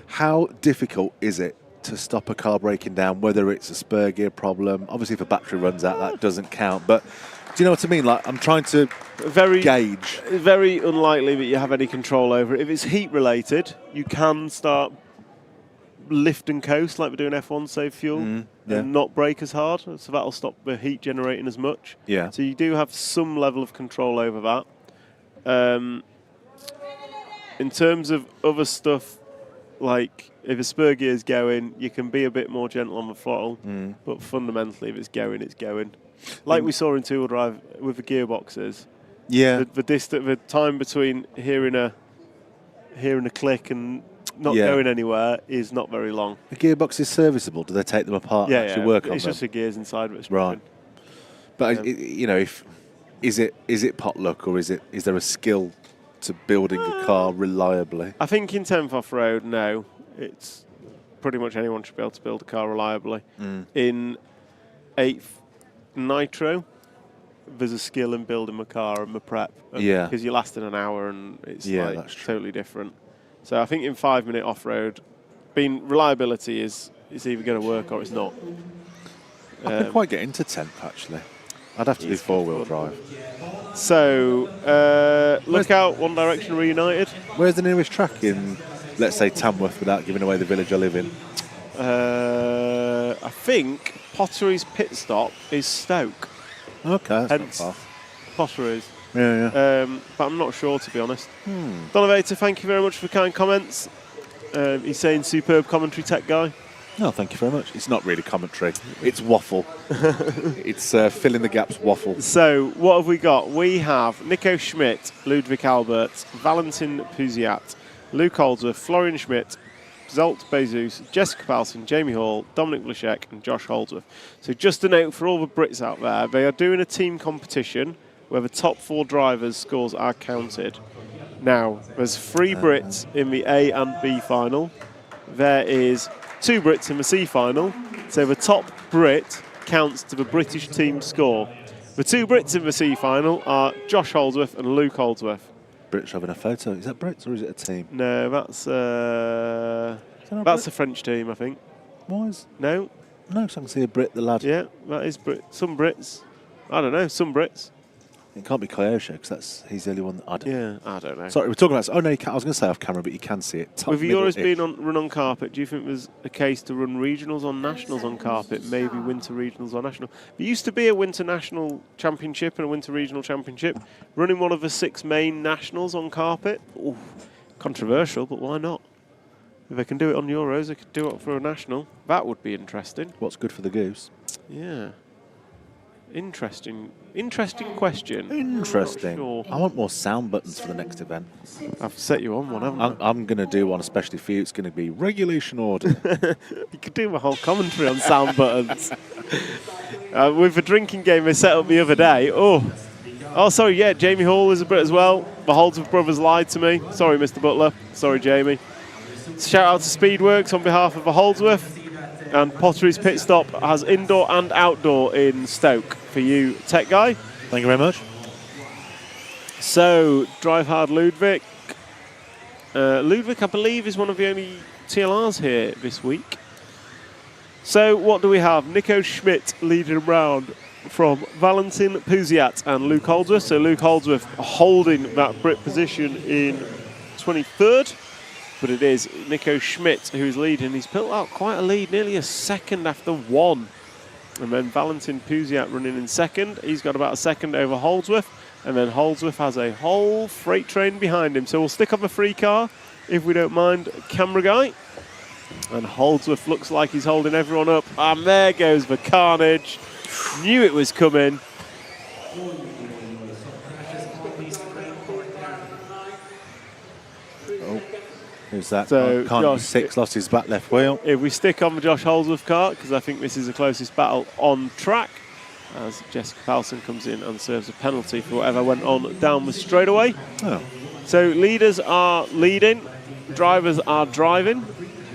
How difficult is it to stop a car breaking down, whether it's a spur gear problem? Obviously, if a battery runs out, that doesn't count, but do you know what I mean? Like, I'm trying to gauge. Very unlikely that you have any control over it. If it's heat related, you can start lift and coast like we do in F1, save fuel, and not brake as hard. So that'll stop the heat generating as much. Yeah. So you do have some level of control over that. In terms of other stuff, like if a spur gear is going, you can be a bit more gentle on the throttle. But fundamentally, if it's going, it's going. Like we saw in two-wheel drive with the gearboxes. Yeah. The time between hearing a click and not going anywhere is not very long. The gearbox is serviceable. Do they take them apart and actually work on them? It's just the gears inside of it. Right. But is it pot luck, or is there a skill to building a car reliably? I think in 10th off-road, no. It's pretty much anyone should be able to build a car reliably. In 8th Nitro, there's a skill in building a car and the prep. Because you last in an hour and it's that's totally different. So I think in 5-minute off-road, reliability is either going to work or it's not. I could quite get into 10th, actually. I'd have to do 4-wheel drive. So, look out, One Direction reunited. Where's the nearest track in, let's say, Tamworth, without giving away the village I live in? I think Pottery's pit stop is Stoke. Okay, that's not far. Pottery's. Yeah. But I'm not sure, to be honest. Donovator, thank you very much for kind comments. He's saying superb commentary, tech guy. No, thank you very much. It's not really commentary. It's waffle. It's filling the gaps waffle. So, what have we got? We have Nico Schmidt, Ludwig Alberts, Valentin Puziat, Luke Holdsworth, Florian Schmidt, Zolt Bezos, Jessica Palson, Jamie Hall, Dominic Blashek and Josh Holdsworth. So just a note for all the Brits out there, they are doing a team competition where the top 4 drivers' scores are counted. Now, there's 3 Brits in the A and B final. There is 2 Brits in the C final. So the top Brit counts to the British team score. The 2 Brits in the C final are Josh Holdsworth and Luke Holdsworth. Brits having a photo. Is that Brits or is it a team? No, that's a French team, I think. Why is? No, because I can see a Brit, the lad. Yeah, that is Brit. Some Brits. I don't know. Some Brits. It can't be Kyosho because he's the only one that I don't. Yeah, I don't know. Sorry, we're talking about. Oh no, I was going to say off camera, but you can see it. With yours being run on carpet, do you think there's a case to run regionals on nationals on carpet? Maybe winter regionals on national. There used to be a winter national championship and a winter regional championship. Running one of the 6 main nationals on carpet. Ooh, controversial, but why not? If they can do it on Euros, they could do it for a national. That would be interesting. What's good for the goose? Yeah. Interesting question. Interesting. Sure. I want more sound buttons for the next event. I've set you on one, haven't I? I'm going to do one especially for you. It's going to be regulation order. You could do my whole commentary on sound buttons. With the drinking game they set up the other day. Oh, sorry, yeah, Jamie Hall is a Brit as well. The Holdsworth brothers lied to me. Sorry, Mr. Butler. Sorry, Jamie. Shout out to Speedworks on behalf of the Holdsworth. And Pottery's pit stop has indoor and outdoor in Stoke for you, tech guy. Thank you very much. So, Drive Hard Ludwig. Ludwig, I believe, is one of the only TLRs here this week. So, what do we have? Nico Schmidt leading round from Valentin Puziat and Luke Holdsworth. So, Luke Holdsworth holding that Brit position in 23rd. But it is Nico Schmidt who's leading. He's built out quite a lead, nearly a second after 1. And then Valentin Puziat running in second. He's got about a second over Holdsworth. And then Holdsworth has a whole freight train behind him. So we'll stick on the free car, if we don't mind, camera guy. And Holdsworth looks like he's holding everyone up. And there goes the carnage. Knew it was coming. Who's that? So, Josh, 6 lost his back left wheel. If we stick on the Josh Holdsworth car, because I think this is the closest battle on track, as Jessica Palson comes in and serves a penalty for whatever went on down the straightaway. Oh. So leaders are leading, drivers are driving.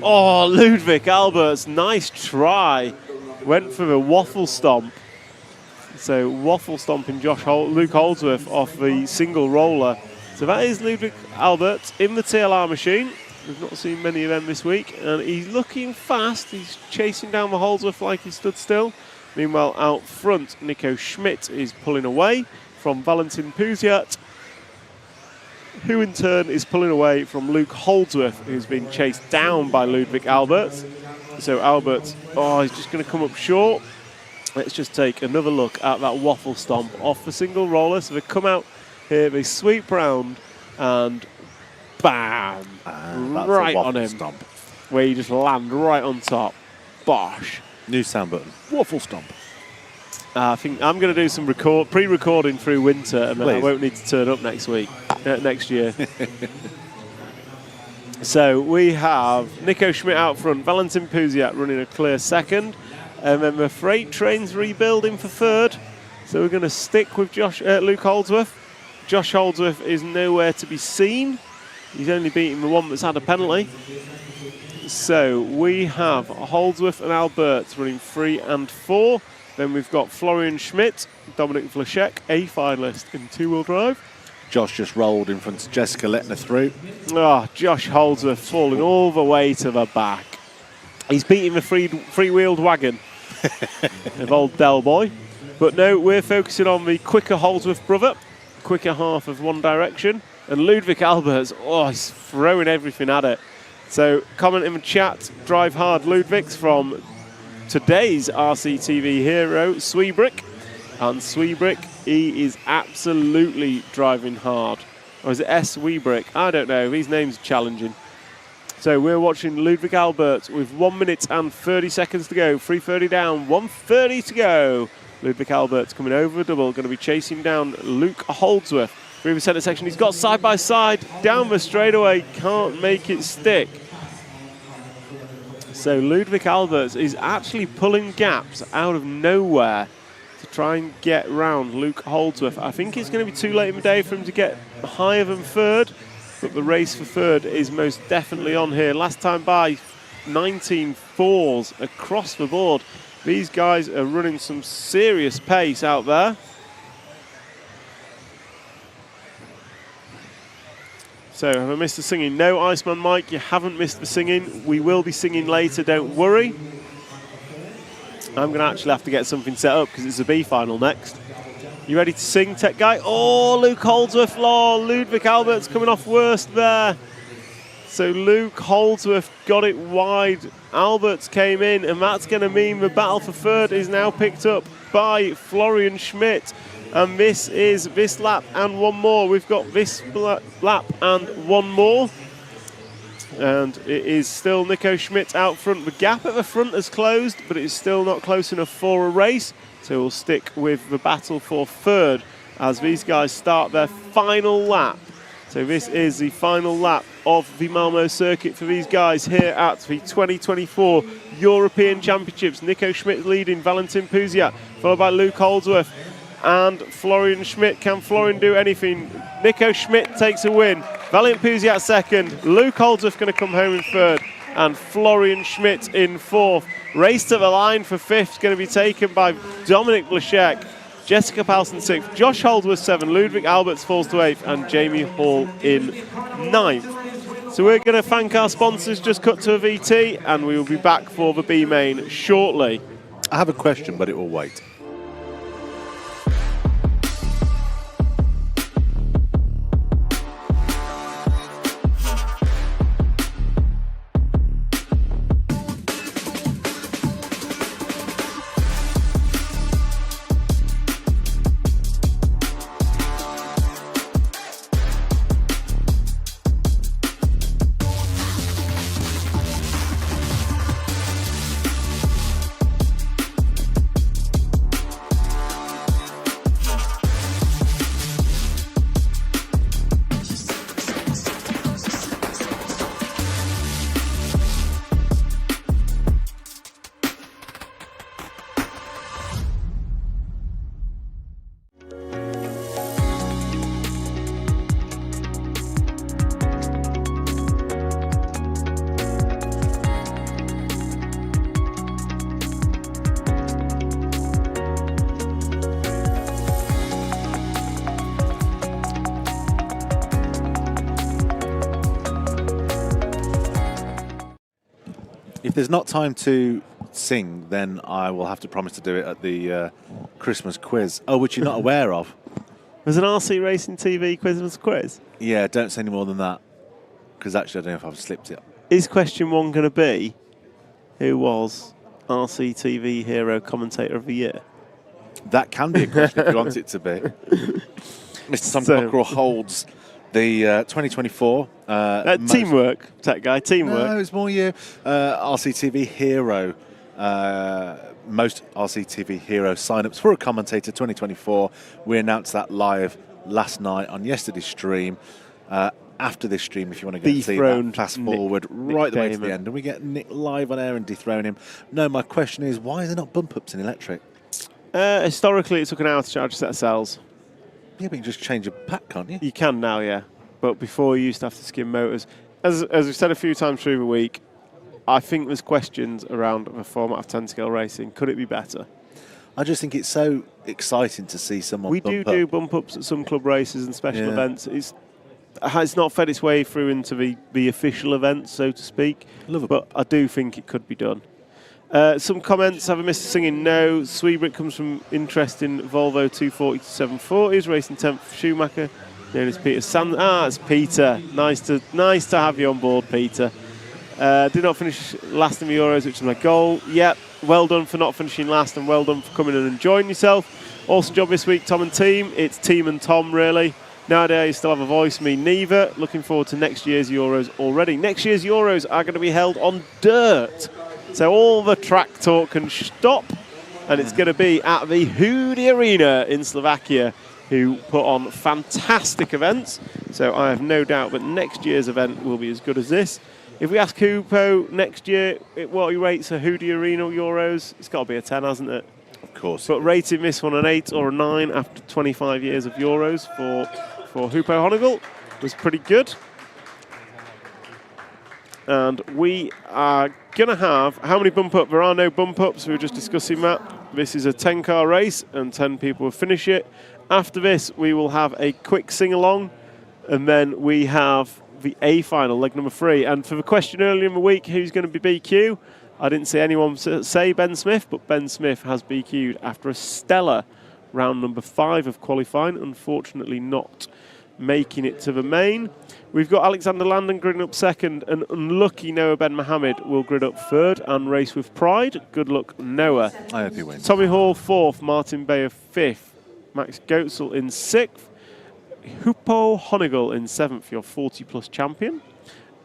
Oh, Ludwig Alberts, nice try. Went for the waffle stomp. So waffle stomping Luke Holdsworth off the single roller. So that is Ludwig Alberts in the TLR machine. We've not seen many of them this week. And he's looking fast. He's chasing down the Holdsworth like he stood still. Meanwhile, out front, Nico Schmidt is pulling away from Valentin Puziat, who in turn is pulling away from Luke Holdsworth, who's been chased down by Ludwig Alberts. So Alberts, he's just going to come up short. Let's just take another look at that waffle stomp off the single roller. So they come out here, they sweep round, and bam, right on him. Stomp. where you just land right on top. Bosh. New sound button. Waffle stomp. I think I'm going to do some pre-recording through winter, and then I won't need to turn up next year. So we have Nico Schmidt out front, Valentin Puziak running a clear second, and then the freight train's rebuilding for third. So we're going to stick with Luke Holdsworth. Josh Holdsworth is nowhere to be seen. He's only beaten the one that's had a penalty. So we have Holdsworth and Alberts running 3 and 4. Then we've got Florian Schmidt, Dominik Vlašek, a finalist in two-wheel drive. Josh just rolled in front of Jessica, letting her through. Oh, Josh Holdsworth falling all the way to the back. He's beating the free-wheeled wagon of old Del Boy. But no, we're focusing on the quicker Holdsworth brother, quicker half of One Direction. And Ludwig Alberts, he's throwing everything at it. So comment in the chat, drive hard Ludwig's from today's RCTV hero, Sweebrick. And Sweebrick, he is absolutely driving hard. Or is it S. Sweebrick? I don't know. These names are challenging. So we're watching Ludwig Alberts with 1 minute and 30 seconds to go. 3:30 down, 1:30 to go. Ludwig Alberts coming over the double, going to be chasing down Luke Holdsworth. Through the centre section, he's got side by side, down the straightaway, can't make it stick. So Ludwig Alberts is actually pulling gaps out of nowhere to try and get round Luke Holdsworth. I think it's going to be too late in the day for him to get higher than third, but the race for third is most definitely on here. Last time by 19 fours across the board. These guys are running some serious pace out there. So have I missed the singing? No, Iceman Mike, you haven't missed the singing. We will be singing later, don't worry. I'm going to actually have to get something set up because it's a B final next. You ready to sing, Tech Guy? Oh, Luke Holdsworth, Ludwig Alberts coming off worst there. So Luke Holdsworth got it wide. Alberts came in, and that's going to mean the battle for third is now picked up by Florian Schmidt. And this is this lap and one more. We've got this lap and one more. And it is still Nico Schmidt out front. The gap at the front has closed, but it's still not close enough for a race. So we'll stick with the battle for third as these guys start their final lap. So this is the final lap of the Malmo circuit for these guys here at the 2024 European Championships. Nico Schmidt leading, Valentin Puziak, followed by Luke Holdsworth and Florian Schmidt. Can Florian do anything? Nico Schmidt takes a win. Valentin Puziak second. Luke Holdsworth going to come home in third. And Florian Schmidt in fourth. Race to the line for fifth going to be taken by Dominik Vlašek. Jessica Palsen sixth, Josh Holdsworth seventh, Ludwig Alberts falls to eighth, and Jamie Hall in ninth. So we're going to thank our sponsors, just cut to a VT, and we will be back for the B main shortly. I have a question, but it will wait. If there's not time to sing, then I will have to promise to do it at the Christmas quiz. Oh, which you're not aware of. There's an RC Racing TV Christmas quiz? Yeah, don't say any more than that, because actually I don't know if I've slipped it. Is question one going to be, who was RC TV Hero Commentator of the Year? That can be a question if you want it to be. Mr. Tom Cockerell holds The 2024 teamwork, tech guy, teamwork. No, it's more you. RCTV Hero. Most RCTV Hero sign-ups for a commentator 2024. We announced that live last night on yesterday's stream. After this stream, if you want to go and see that, fast forward right the way to the end, and we get Nick live on air and dethrone him. No, my question is, why are there not bump ups in electric? Historically, it took an hour to charge a set of cells. Yeah, but you can just change a pack, can't you? You can now, yeah. But before, you used to have to skim motors. As we've said a few times through the week, I think there's questions around the format of 10-scale racing. Could it be better? I just think it's so exciting to see someone bump up. We do bump ups at some club races and special events. It's not fed its way through into the official events, so to speak. But I do think it could be done. Some comments. Have I missed singing? No. Sweebrick comes from interest in Volvo 240 to 740s, racing 10th for Schumacher, known as Peter Sand. It's Peter. Nice to have you on board, Peter. Did not finish last in the Euros, which is my goal. Yep. Well done for not finishing last, and well done for coming in and enjoying yourself. Awesome job this week, Tom and team. It's team and Tom, really. Nowadays, you still have a voice, me neither. Looking forward to next year's Euros already. Next year's Euros are going to be held on dirt. So all the track talk can stop, and it's going to be at the Hoody Arena in Slovakia, who put on fantastic events. So I have no doubt that next year's event will be as good as this. If we ask Hupo next year what he rates a Hoody Arena Euros, it's got to be a 10, hasn't it? Of course. But rating this one an 8 or a 9 after 25 years of Euros for Hupo Honigel was pretty good. And we are going to have, how many bump up? There are no bump ups. We were just discussing that. This is a 10-car race and 10 people will finish it. After this, we will have a quick sing-along, and then we have the A final, leg number 3. And for the question earlier in the week, who's going to be BQ? I didn't see anyone say Ben Smith, but Ben Smith has BQ'd after a stellar round number 5 of qualifying, unfortunately not making it to the main. We've got Alexander Landon gridding up second, and unlucky Noah Ben Mohammed will grid up third and race with pride. Good luck, Noah. I hope he wins. Tommy Hall 4th, Martin Bayer 5th, Max Goetzel in 6th, Hupo Honigel in 7th, your 40-plus champion.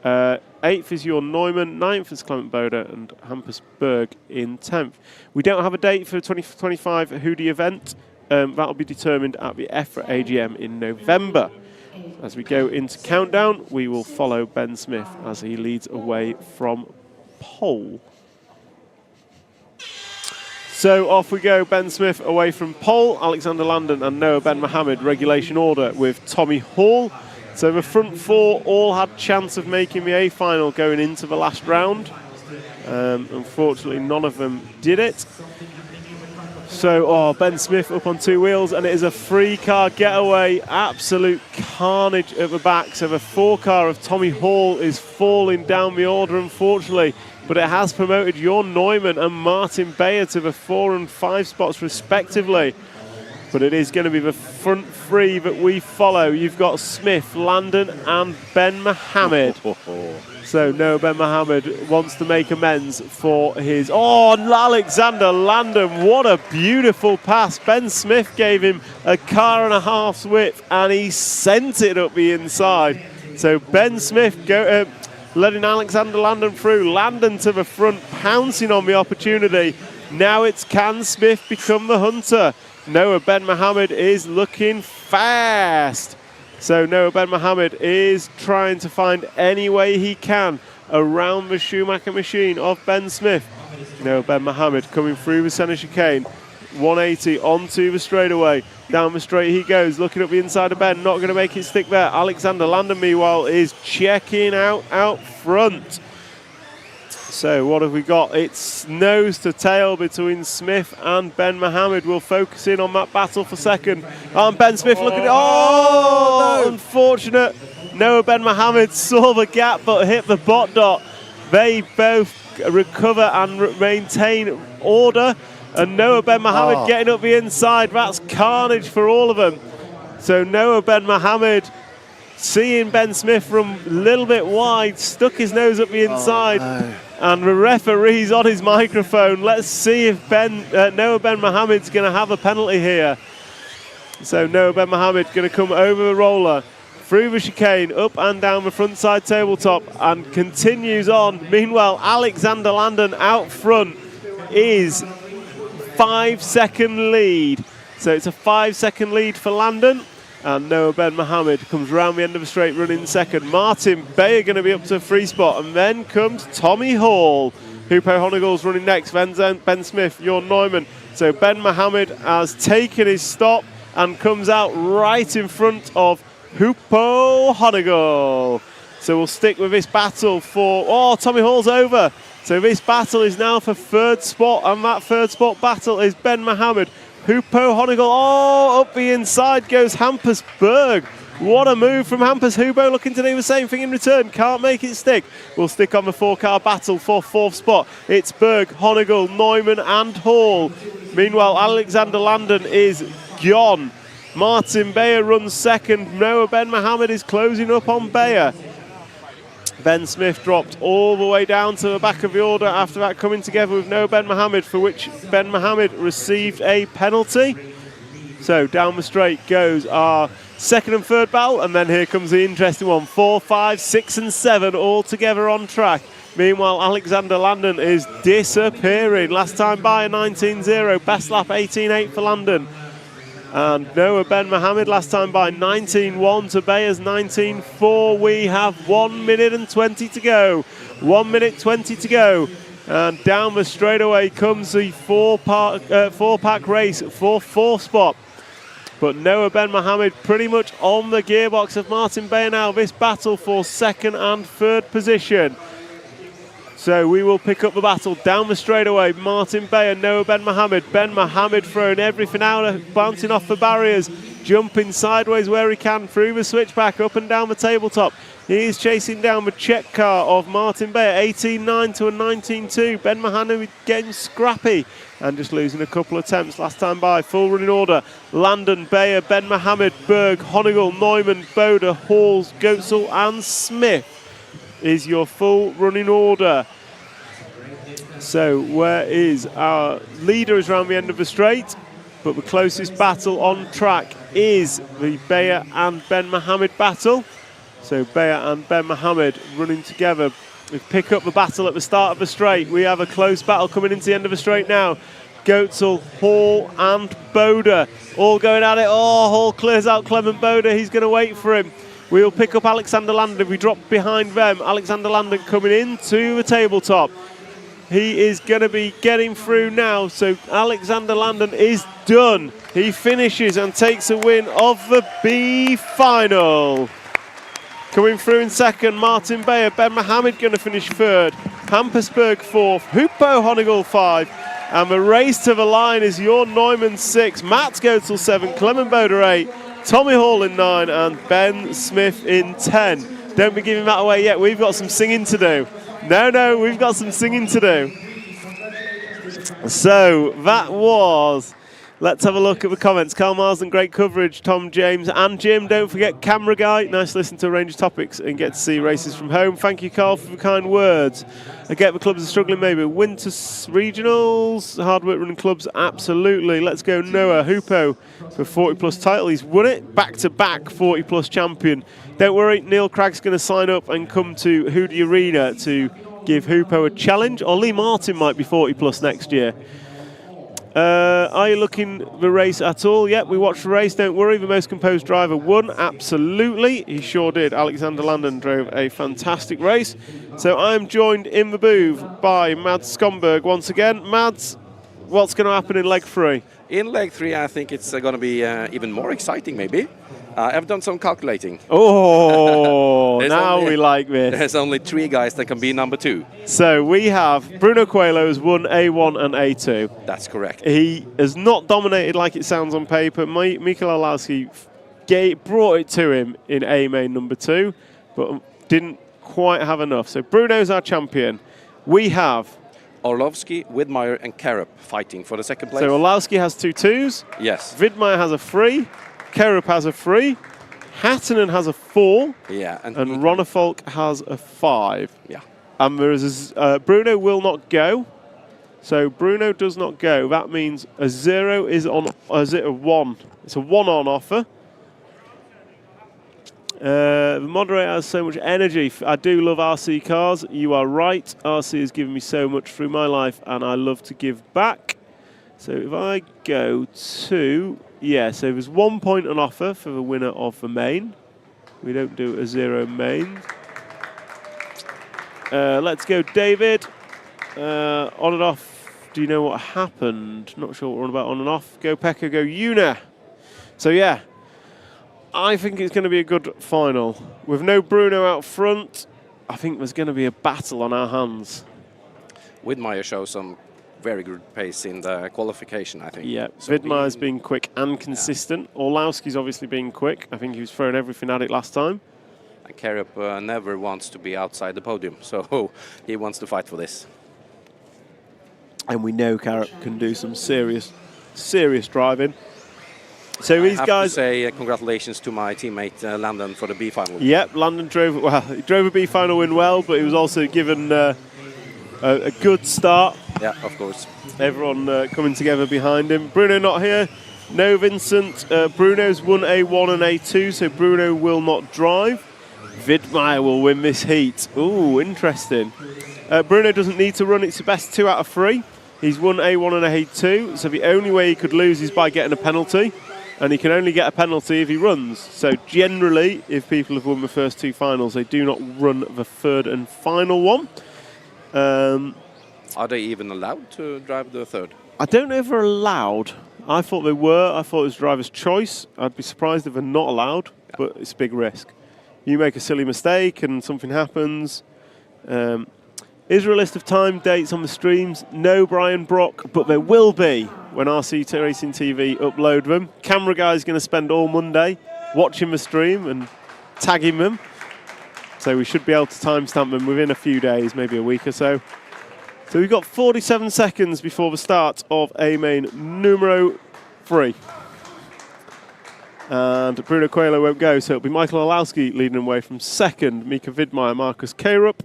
8th is your Neumann, 9th is Clement Boda, and Hampus Berg in 10th. We don't have a date for the 2025 Hoody event. That'll be determined at the EFRA AGM in November. As we go into countdown, we will follow Ben Smith as he leads away from pole. So off we go, Ben Smith away from pole, Alexander Landon and Noah Ben Mohammed regulation order with Tommy Hall. So the front 4 all had chance of making the A final going into the last round. Unfortunately, none of them did it. So, Ben Smith up on 2 wheels, and it is a 3-car getaway. Absolute carnage at the back. So the 4-car of Tommy Hall is falling down the order, unfortunately. But it has promoted Jorn Neumann and Martin Bayer to the 4 and 5 spots, respectively. But it is going to be the front 3 that we follow. You've got Smith, Landon, and Ben Mohammed. So Noah Ben Mohammed wants to make amends for his... Alexander Landon, what a beautiful pass. Ben Smith gave him a car and a half's width, and he sent it up the inside. So Ben Smith letting Alexander Landon through. Landon to the front, pouncing on the opportunity. Now it's, can Smith become the hunter? Noah Ben Mohammed is looking fast. So Noah Ben Mohammed is trying to find any way he can around the Schumacher machine of Ben Smith. Noah Ben Mohammed coming through the centre chicane. 180 onto the straightaway. Down the straight he goes, looking up the inside of Ben, not going to make it stick there. Alexander Landon, meanwhile, is checking out front. So what have we got? It's nose to tail between Smith and Ben Mohammed. We'll focus in on that battle for second. And Ben Smith looking at... no. Unfortunate. Noah Ben Mohammed saw the gap but hit the bot dot. They both recover and maintain order. And Noah Ben Mohammed getting up the inside. That's carnage for all of them. So Noah Ben Mohammed, seeing Ben Smith from a little bit wide, stuck his nose up the inside. And the referee's on his microphone. Let's see if Noah Ben Mohammed's going to have a penalty here. So Noah Ben Mohammed going to come over the roller. through the chicane, up and down the front side tabletop, and continues on. Meanwhile, Alexander Landon out front is 5-second lead. So it's a 5-second lead for Landon. And Noah Ben Mohammed comes round the end of the straight running second. Martin Bayer going to be up to a free spot. And then comes Tommy Hall. Hupo Honigall's running next. Then Ben Smith, Jorn Neumann. So Ben Mohammed has taken his stop and comes out right in front of Hupo Honigall. So we'll stick with this battle for... Oh, Tommy Hall's over. So this battle is now for third spot. And that third spot battle is Ben Mohammed. Hupo Honigall, oh, up the inside goes Hampus Berg. What a move from Hampus. Hupo looking to do the same thing in return. Can't make it stick. We'll stick on the 4-car battle for fourth spot. It's Berg, Honigall, Neumann and Hall. Meanwhile, Alexander Landon is gone. Martin Bayer runs second. Noah Ben Mohammed is closing up on Bayer. Ben Smith dropped all the way down to the back of the order after that, coming together with Noah Ben Mohammed, for which Ben Mohammed received a penalty. So down the straight goes our second and third battle, and then here comes the interesting one. 4, 5, 6 and 7 all together on track. Meanwhile, Alexander Landon is disappearing. Last time by a 19.0, best lap 18.8 for Landon. And Noah Ben Mohammed last time by 19.1 to Bayer's 19.4. We have 1 minute and 20 to go. 1 minute 20 to go. And down the straightaway comes the four-pack race for fourth spot. But Noah Ben Mohammed pretty much on the gearbox of Martin Bayer now. This battle for second and third position. So we will pick up the battle down the straightaway. Martin Bayer, Noah Ben Mohammed. Ben Mohammed throwing everything out, bouncing off the barriers, jumping sideways where he can, through the switchback, up and down the tabletop. He is chasing down the check car of Martin Bayer, 18.9 to a 19.2. Ben Mohammed getting scrappy and just losing a couple of attempts. Last time by, full running order. Landon, Bayer, Ben Mohammed, Berg, Honigall, Neumann, Boda, Halls, Goetzel and Smith is your full running order. So where is our leader is around the end of the straight, but the closest battle on track is the Bayer and Ben Mohammed battle. So Bayer and Ben Mohammed running together. We pick up the battle at the start of the straight. We have a close battle coming into the end of the straight now. Goetzel, Hall and Boda all going at it. Oh, Hall clears out Clement Boda. He's going to wait for him. We'll pick up Alexander Landon if we drop behind them. Alexander Landon coming into the tabletop. He is going to be getting through now. So Alexander Landon is done. He finishes and takes a win of the B final. Coming through in second, Martin Bayer. Ben Mohammed going to finish third. Hampus Berg fourth. Hupo Honigall 5. And the race to the line is Jorn Neumann 6. Mats Goetzel 7. Clement Boda 8. Tommy Hall in 9. And Ben Smith in 10. Don't be giving that away yet. We've got some singing to do. No, we've got some singing to do. So that was... Let's have a look at the comments. Carl Marsden, great coverage. Tom James and Jim. Don't forget Camera Guy. Nice to listen to Rangers Topics and get to see races from home. Thank you, Carl, for the kind words. I get the clubs are struggling maybe. Winter regionals, hard work running clubs, absolutely. Let's go Noah Hupo for 40-plus title. He's won it. Back-to-back 40-plus champion. Don't worry, Neal Cragg's going to sign up and come to Hoodie Arena to give Hupo a challenge. Or Lee Martin might be 40-plus next year. Are you looking the race at all? Yep, we watched the race, don't worry. The most composed driver won, absolutely. He sure did. Alexander Landon drove a fantastic race. So I'm joined in the booth by Mads Skomberg once again. Mads, what's going to happen in leg 3? In leg 3, I think it's going to be even more exciting, maybe. I've done some calculating. Oh, now we like this. There's only 3 guys that can be number 2. So we have Bruno Coelho has won A1 and A2. That's correct. He has not dominated like it sounds on paper. Mikael Orlowski brought it to him in A main number 2, but didn't quite have enough. So Bruno's our champion. We have Orlowski, Widmeyer and Karup fighting for the second place. So Orlowski has 2 2s. Yes. Widmeyer has a 3. Karup has a 3, Hattinen has a 4, yeah, and Ronnefolk has a 5. Yeah. And there is Bruno will not go, so Bruno does not go. That means a 0 is on. Is it a 1? It's a 1 on offer. The moderator has so much energy. I do love RC cars. You are right. RC has given me so much through my life, and I love to give back. So if I go to... Yeah, so there's 1 point on offer for the winner of the main. We don't do a 0 main. Let's go, David. On and off. Do you know what happened? Not sure what we're on about on and off. Go Pekka, go Una. So yeah, I think it's going to be a good final. With no Bruno out front, I think there's going to be a battle on our hands. Widmeyer shows some very good pace in the qualification, I think. Yeah, so Widmeyer's been quick and consistent. Yeah. Orlowski's obviously been quick. I think he was throwing everything at it last time. And Karup never wants to be outside the podium, so he wants to fight for this. And we know Karup can do some serious driving. So these guys... I have to say congratulations to my teammate Landon for the B final. Yep, Landon drove a B final win well, but he was also given a good start. Yeah, of course. Everyone coming together behind him. Bruno not here. No Vincent. Bruno's won A1 and A2, so Bruno will not drive. Widmeyer will win this heat. Ooh, interesting. Bruno doesn't need to run. It's the best 2 out of 3. He's won A1 and A2, so the only way he could lose is by getting a penalty. And he can only get a penalty if he runs. So generally, if people have won the first 2 finals, they do not run the 3rd and final one. Are they even allowed to drive the 3rd? I don't know if they're allowed. I thought they were. I thought it was driver's choice. I'd be surprised if they're not allowed, but it's a big risk. You make a silly mistake and something happens. Is there a list of time dates on the streams? No, Brian Brock, but there will be when RC Racing TV upload them. Camera guy's going to spend all Monday watching the stream and tagging them. So we should be able to timestamp them within a few days, maybe a week or so. So we've got 47 seconds before the start of A main numero 3. And Bruno Coelho won't go, so it'll be Michael Orlowski leading away from 2nd, Mika Widmeyer, Marcus Karup,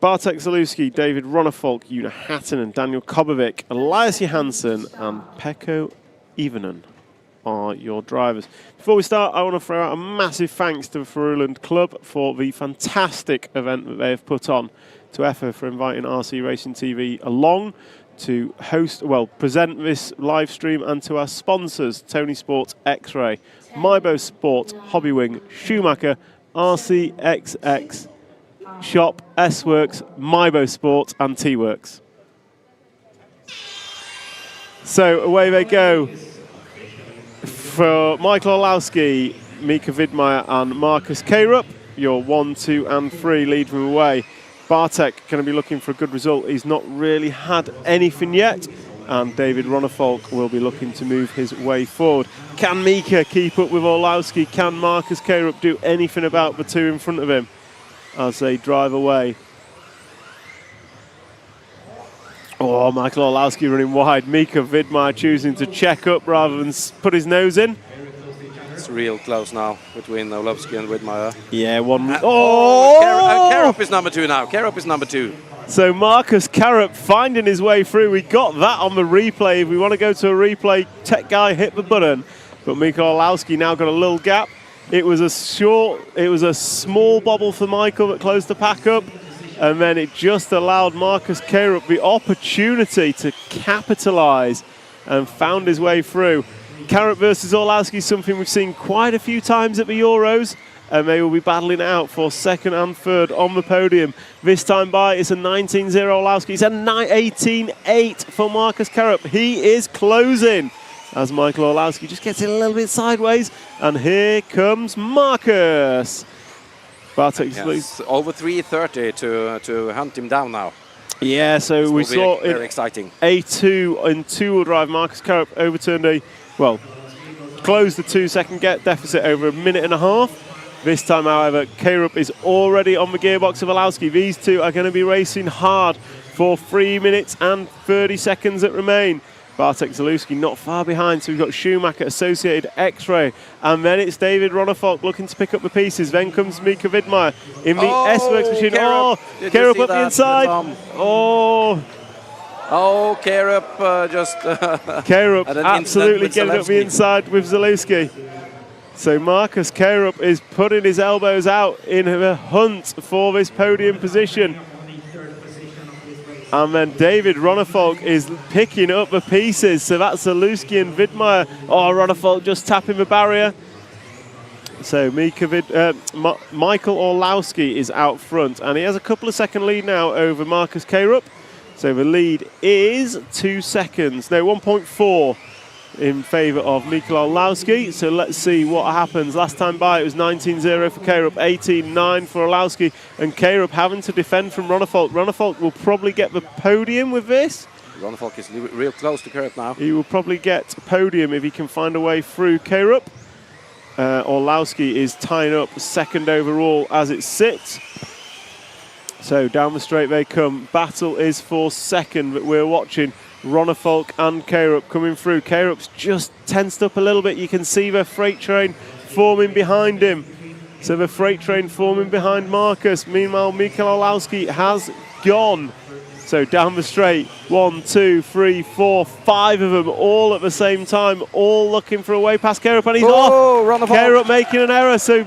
Bartek Zalewski, David Ronnefolk, Una Hatton and Daniel Kobovic, Elias Johansson and Pekko Ivanen are your drivers. Before we start, I want to throw out a massive thanks to the Faruland Club for the fantastic event that they have put on, to EFRA for inviting RC Racing TV along to present this live stream, and to our sponsors, Tony Sport, X-Ray, Mybo Sport, Hobbywing, Schumacher, RCXX, Shop, S-Works, Mybo Sport and T-Works. So away they go for Michael Orlowski, Mika Widmeyer and Marcus Karup. Your 1, 2 and 3 lead them away. Bartek going to be looking for a good result. He's not really had anything yet. And David Ronnefolk will be looking to move his way forward. Can Mika keep up with Orlowski? Can Marcus Karup do anything about the 2 in front of him as they drive away? Oh, Michael Orlowski running wide. Mika Widmeyer choosing to check up rather than put his nose in. It's real close now between Orlowski and Widmeyer. Yeah, one. Karup is number 2 now. Karup is number 2. So Marcus Karup finding his way through. We got that on the replay. If we want to go to a replay, tech guy, hit the button. But Michael Orlowski now got a little gap. It was a small bobble for Michael that closed the pack up. And then it just allowed Marcus Karup the opportunity to capitalise and found his way through. Karup versus Orlowski is something we've seen quite a few times at the Euros, and they will be battling out for 2nd and 3rd on the podium. This time by, it's a 19-0 Orlowski. It's a 18-8 for Marcus Karup. He is closing as Michael Orlowski just gets it a little bit sideways, and here comes Marcus. Bartek, yes, over 3:30 to hunt him down now. Yeah, so this we saw very exciting. A2 in 2-wheel drive. Marcus Karup overturned closed the 2-second deficit over a minute and a half. This time, however, Karup is already on the gearbox of Orlowski. These two are going to be racing hard for 3 minutes and 30 seconds that remain. Bartek Zalewski not far behind, so we've got Schumacher, Associated, X-Ray, and then it's David Ronnefolk looking to pick up the pieces. Then comes Mika Widmeyer in the S-Works machine. Karup up the inside. Karup just... Karup absolutely getting up the inside with Zalewski. So Marcus Karup is putting his elbows out in a hunt for this podium position. And then David Ronnefolk is picking up the pieces. So that's Zalewski and Widmeyer. Oh, Ronnefolk just tapping the barrier. So Michael Orlowski is out front, and he has a couple of second lead now over Marcus Karup. So the lead is 2 seconds, no, 1.4 in favour of Michael Orlowski. So let's see what happens. Last time by it was 19-0 for Karup, 18-9 for Orlowski, and Karup having to defend from Ronnefolk. Ronnefolk will probably get the podium with this. Ronnefolk is real close to Karup now. He will probably get podium if he can find a way through Karup. Orlowski is tying up second overall as it sits. So down the straight they come. Battle is for second, but we're watching Ronnefolk and Karup coming through. Karup's just tensed up a little bit. You can see the freight train forming behind him. So the freight train forming behind Marcus. Meanwhile, Michael Orlowski has gone. So down the straight, 1, 2, 3, 4, 5 of them all at the same time, all looking for a way past Karup, and he's off. Karup making an error, so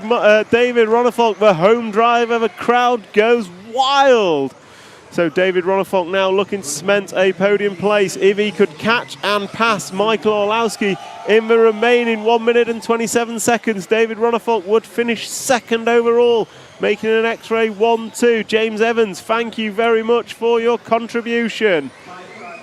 David Ronnefolk, the home driver, the crowd goes wild. So David Ronnefolk now looking to cement a podium place. If he could catch and pass Michael Orlowski in the remaining 1 minute and 27 seconds, David Ronnefolk would finish second overall, making an X-ray 1-2. James Evans, thank you very much for your contribution.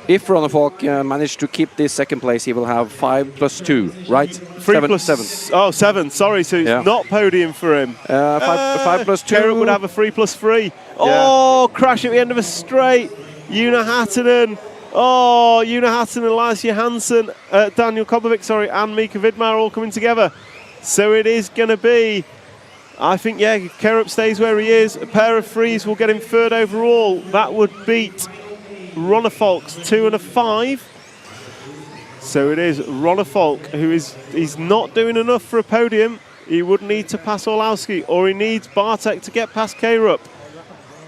If Ronnefolk managed to keep this second place, he will have 5 plus 2, right? 3 plus 7. Oh, 7, sorry, so it's not podium for him. 5 plus 2. Karup would have a 3 plus 3. Oh, crash at the end of a straight. Una Hattunen. Oh, Una Hattunen, Elias Johansson, Daniel Koblovic, and Mika Widmeyer all coming together. So it is going to be, I think, Karup stays where he is. A pair of threes will get him third overall. That would beat Ronnefolk's 2 and a 5. So it is Ronnefolk he's not doing enough for a podium. He would need to pass Orlowski, or he needs Bartek to get past Karup.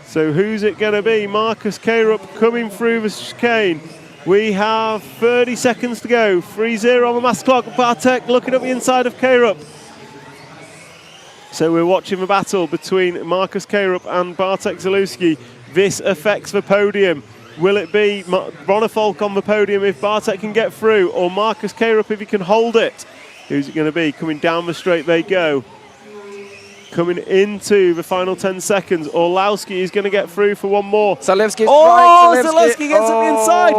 So who's it going to be? Marcus Karup coming through the chicane. We have 30 seconds to go. 3-0 on the mass clock. Bartek looking at the inside of Karup. So we're watching the battle between Marcus Karup and Bartek Zalewski. This affects the podium. Will it be Ronnefolk on the podium if Bartek can get through, or Marcus Karup if he can hold it? Who's it going to be? Coming down the straight they go. Coming into the final 10 seconds. Orlowski is going to get through for one more. Zalewski's Zalewski gets up the inside.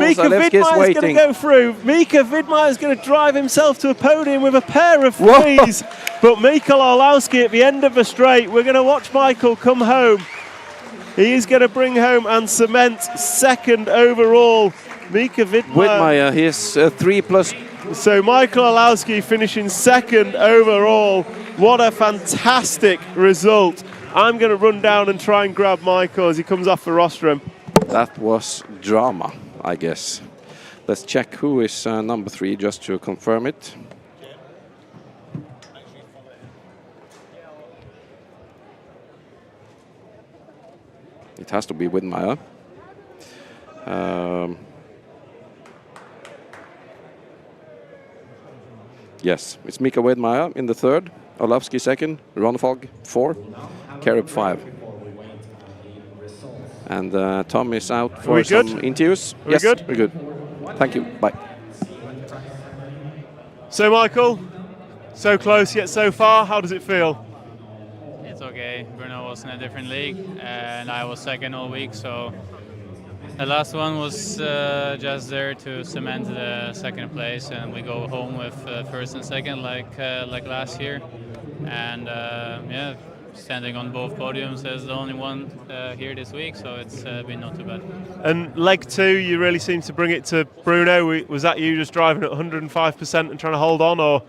Mika Widmeyer is going to go through. Mika Widmeyer is going to drive himself to a podium with a pair of threes. But Michael Orlowski at the end of the straight, we're going to watch Michael come home. He is going to bring home and cement second overall. Mika Widmeyer, he is 3 plus. So Michael Orlowski finishing second overall. What a fantastic result. I'm going to run down and try and grab Michael as he comes off the rostrum. That was drama, I guess. Let's check who is number 3 just to confirm it. It has to be Widmeyer. Yes, it's Mika Widmeyer in the third, Orlowski second, Ronnefolk 4, Karup 5. And Tom is out for some interviews. Yes, we're good. Thank you. Bye. So Michael, so close yet so far. How does it feel? It's okay. Bruno was in a different league, and I was second all week. So the last one was just there to cement the second place, and we go home with first and second like last year. And standing on both podiums as the only one here this week, so it's been not too bad. And leg 2, you really seemed to bring it to Bruno. Was that you just driving at 105% and trying to hold on, or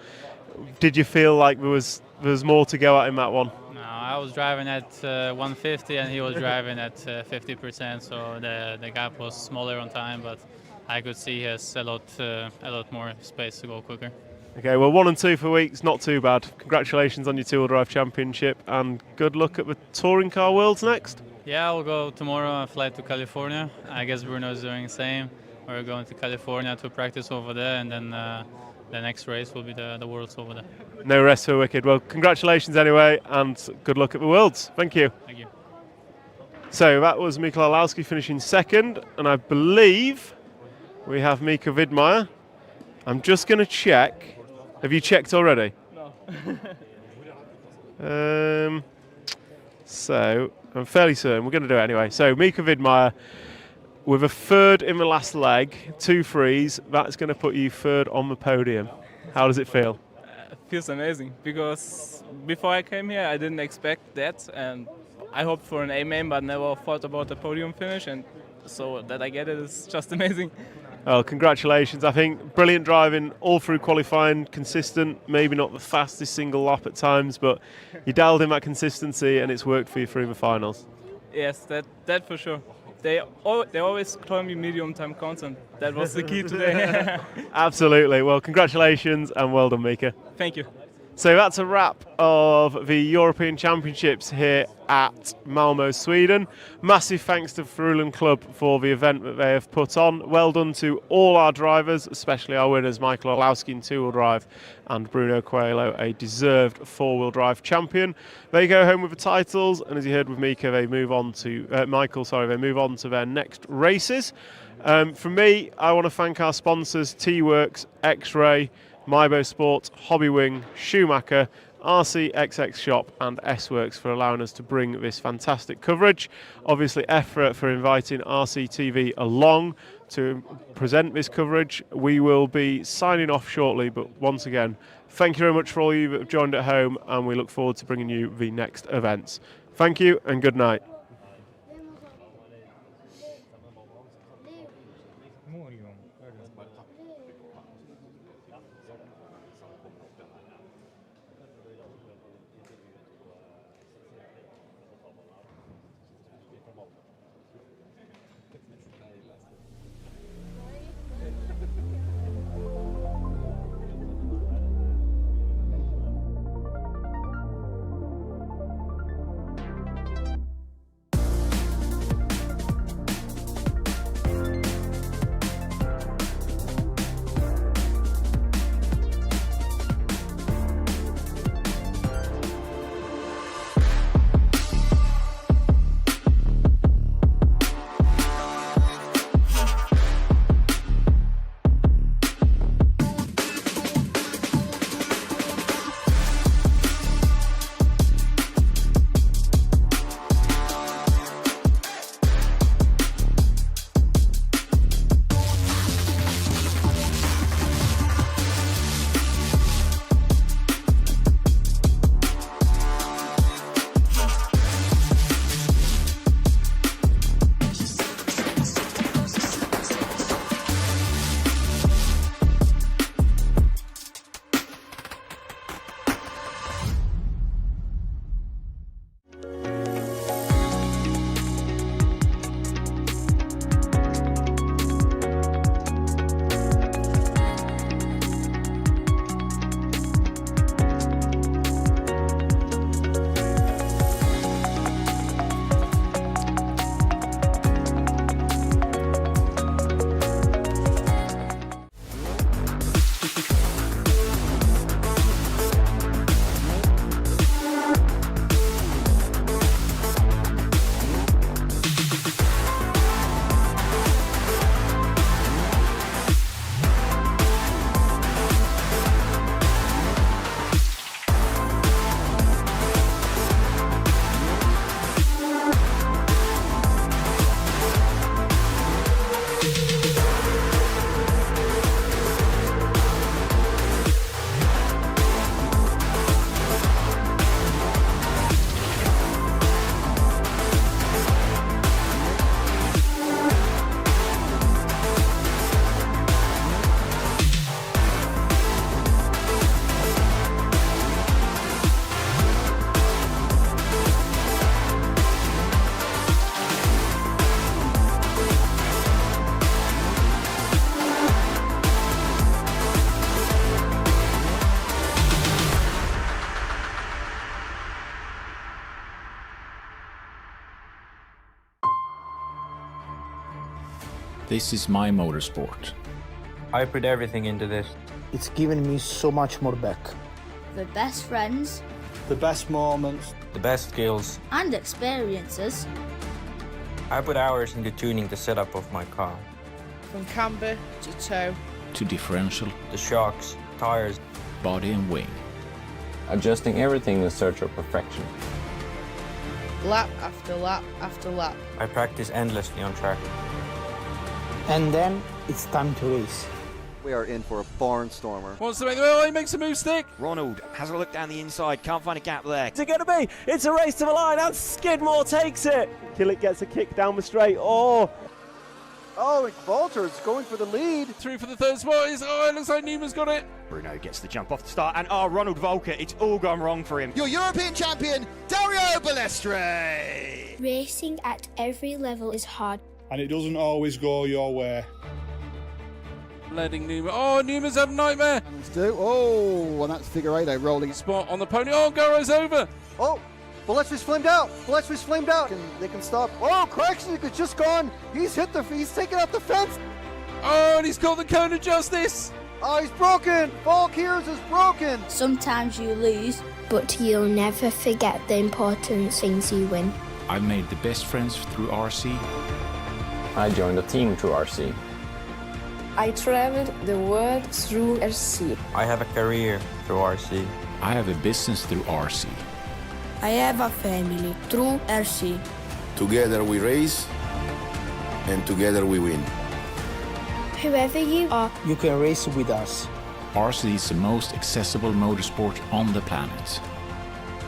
did you feel like there was more to go at in that one? No, I was driving at 150 and he was driving at 50%, so the gap was smaller on time, but I could see he has a lot more space to go quicker. Okay, well, 1 and 2 for weeks, not too bad. Congratulations on your two-wheel drive championship, and good luck at the Touring Car Worlds next. Yeah, I'll go tomorrow and fly to California. I guess Bruno is doing the same. We're going to California to practice over there, and then the next race will be the Worlds over there. No rest for Wicked. Well, congratulations anyway, and good luck at the Worlds. Thank you. Thank you. So that was Mika Orlowski finishing second, and I believe we have Mika Widmeyer. I'm just going to check. Have you checked already? No. So I'm fairly certain we're going to do it anyway. So Mika Widmeyer with a third in the last leg, 2 threes. That's going to put you third on the podium. How does it feel? It feels amazing because before I came here, I didn't expect that, and I hoped for an A main, but never thought about the podium finish, and so that I get it is just amazing. Well, congratulations. I think brilliant driving all through qualifying, consistent, maybe not the fastest single lap at times, but you dialed in that consistency and it's worked for you through the finals. Yes, that for sure. They always call me medium time constant. That was the key today. Absolutely. Well, congratulations and well done, Mika. Thank you. So that's a wrap of the European Championships here at Malmo, Sweden. Massive thanks to Fruland Club for the event that they have put on. Well done to all our drivers, especially our winners, Michael Orlowski in 2-wheel drive and Bruno Coelho, a deserved 4-wheel drive champion. They go home with the titles, and as you heard with Mika, they move on to they move on to their next races. From me, I want to thank our sponsors, T-Works, X-Ray, Mybo Sport, Hobbywing, Schumacher, RCXX Shop and S-Works for allowing us to bring this fantastic coverage. Obviously EFRA for inviting RCTV along to present this coverage. We will be signing off shortly, but once again, thank you very much for all you that have joined at home, and we look forward to bringing you the next events. Thank you and good night. This is my motorsport. I put everything into this. it's given me so much more back. The best friends The best moments. The best skills. and experiences. I put hours into tuning the setup of my car. From camber to toe. to differential, The shocks, tires. body and wing. Adjusting everything in search of perfection. Lap after lap after lap. I practice endlessly on track. And then it's time to race. We are in for a barnstormer. Wants to make the oh, he makes a move stick. Ronald has a look down the inside, can't find a gap there. What's it going to be? It's a race to the line, and Skidmore takes it. Killick gets a kick down the straight. Oh, Walters going for the lead. Through for the third spot. It looks like Newman's got it. Bruno gets the jump off the start, and Ronald Volker, it's all gone wrong for him. Your European champion, Dario Balestre. Racing at every level is hard. And it doesn't always go your way. Letting Newman. Oh, Newman's had a nightmare. Oh, and that's figure eight rolling. Spot on the pony. Oh, Garo's over. Oh, Ballestri's flamed out. Ballestri's flamed out. They can stop. Oh, Correction is just gone. He's taken out the fence. Oh, and he's caught the cone of justice. Oh, he's broken. Valkyrs is broken. Sometimes you lose, but you'll never forget the important things you win. I've made the best friends through RC. I joined a team through RC. I traveled the world through RC. I have a career through RC. I have a business through RC. I have a family through RC. Together we race, and together we win. Whoever you are, You can race with us. RC is the most accessible motorsport on the planet.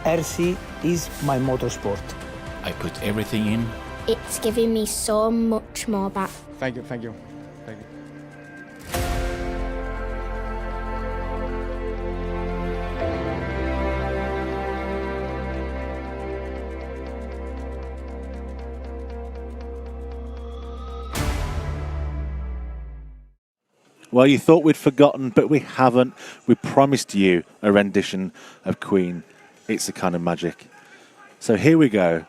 RC is my motorsport. I put everything in. it's giving me so much more back. Thank you, thank you, thank you. Well, you thought we'd forgotten, but we haven't. We promised you a rendition of Queen. It's a kind of magic. So here we go.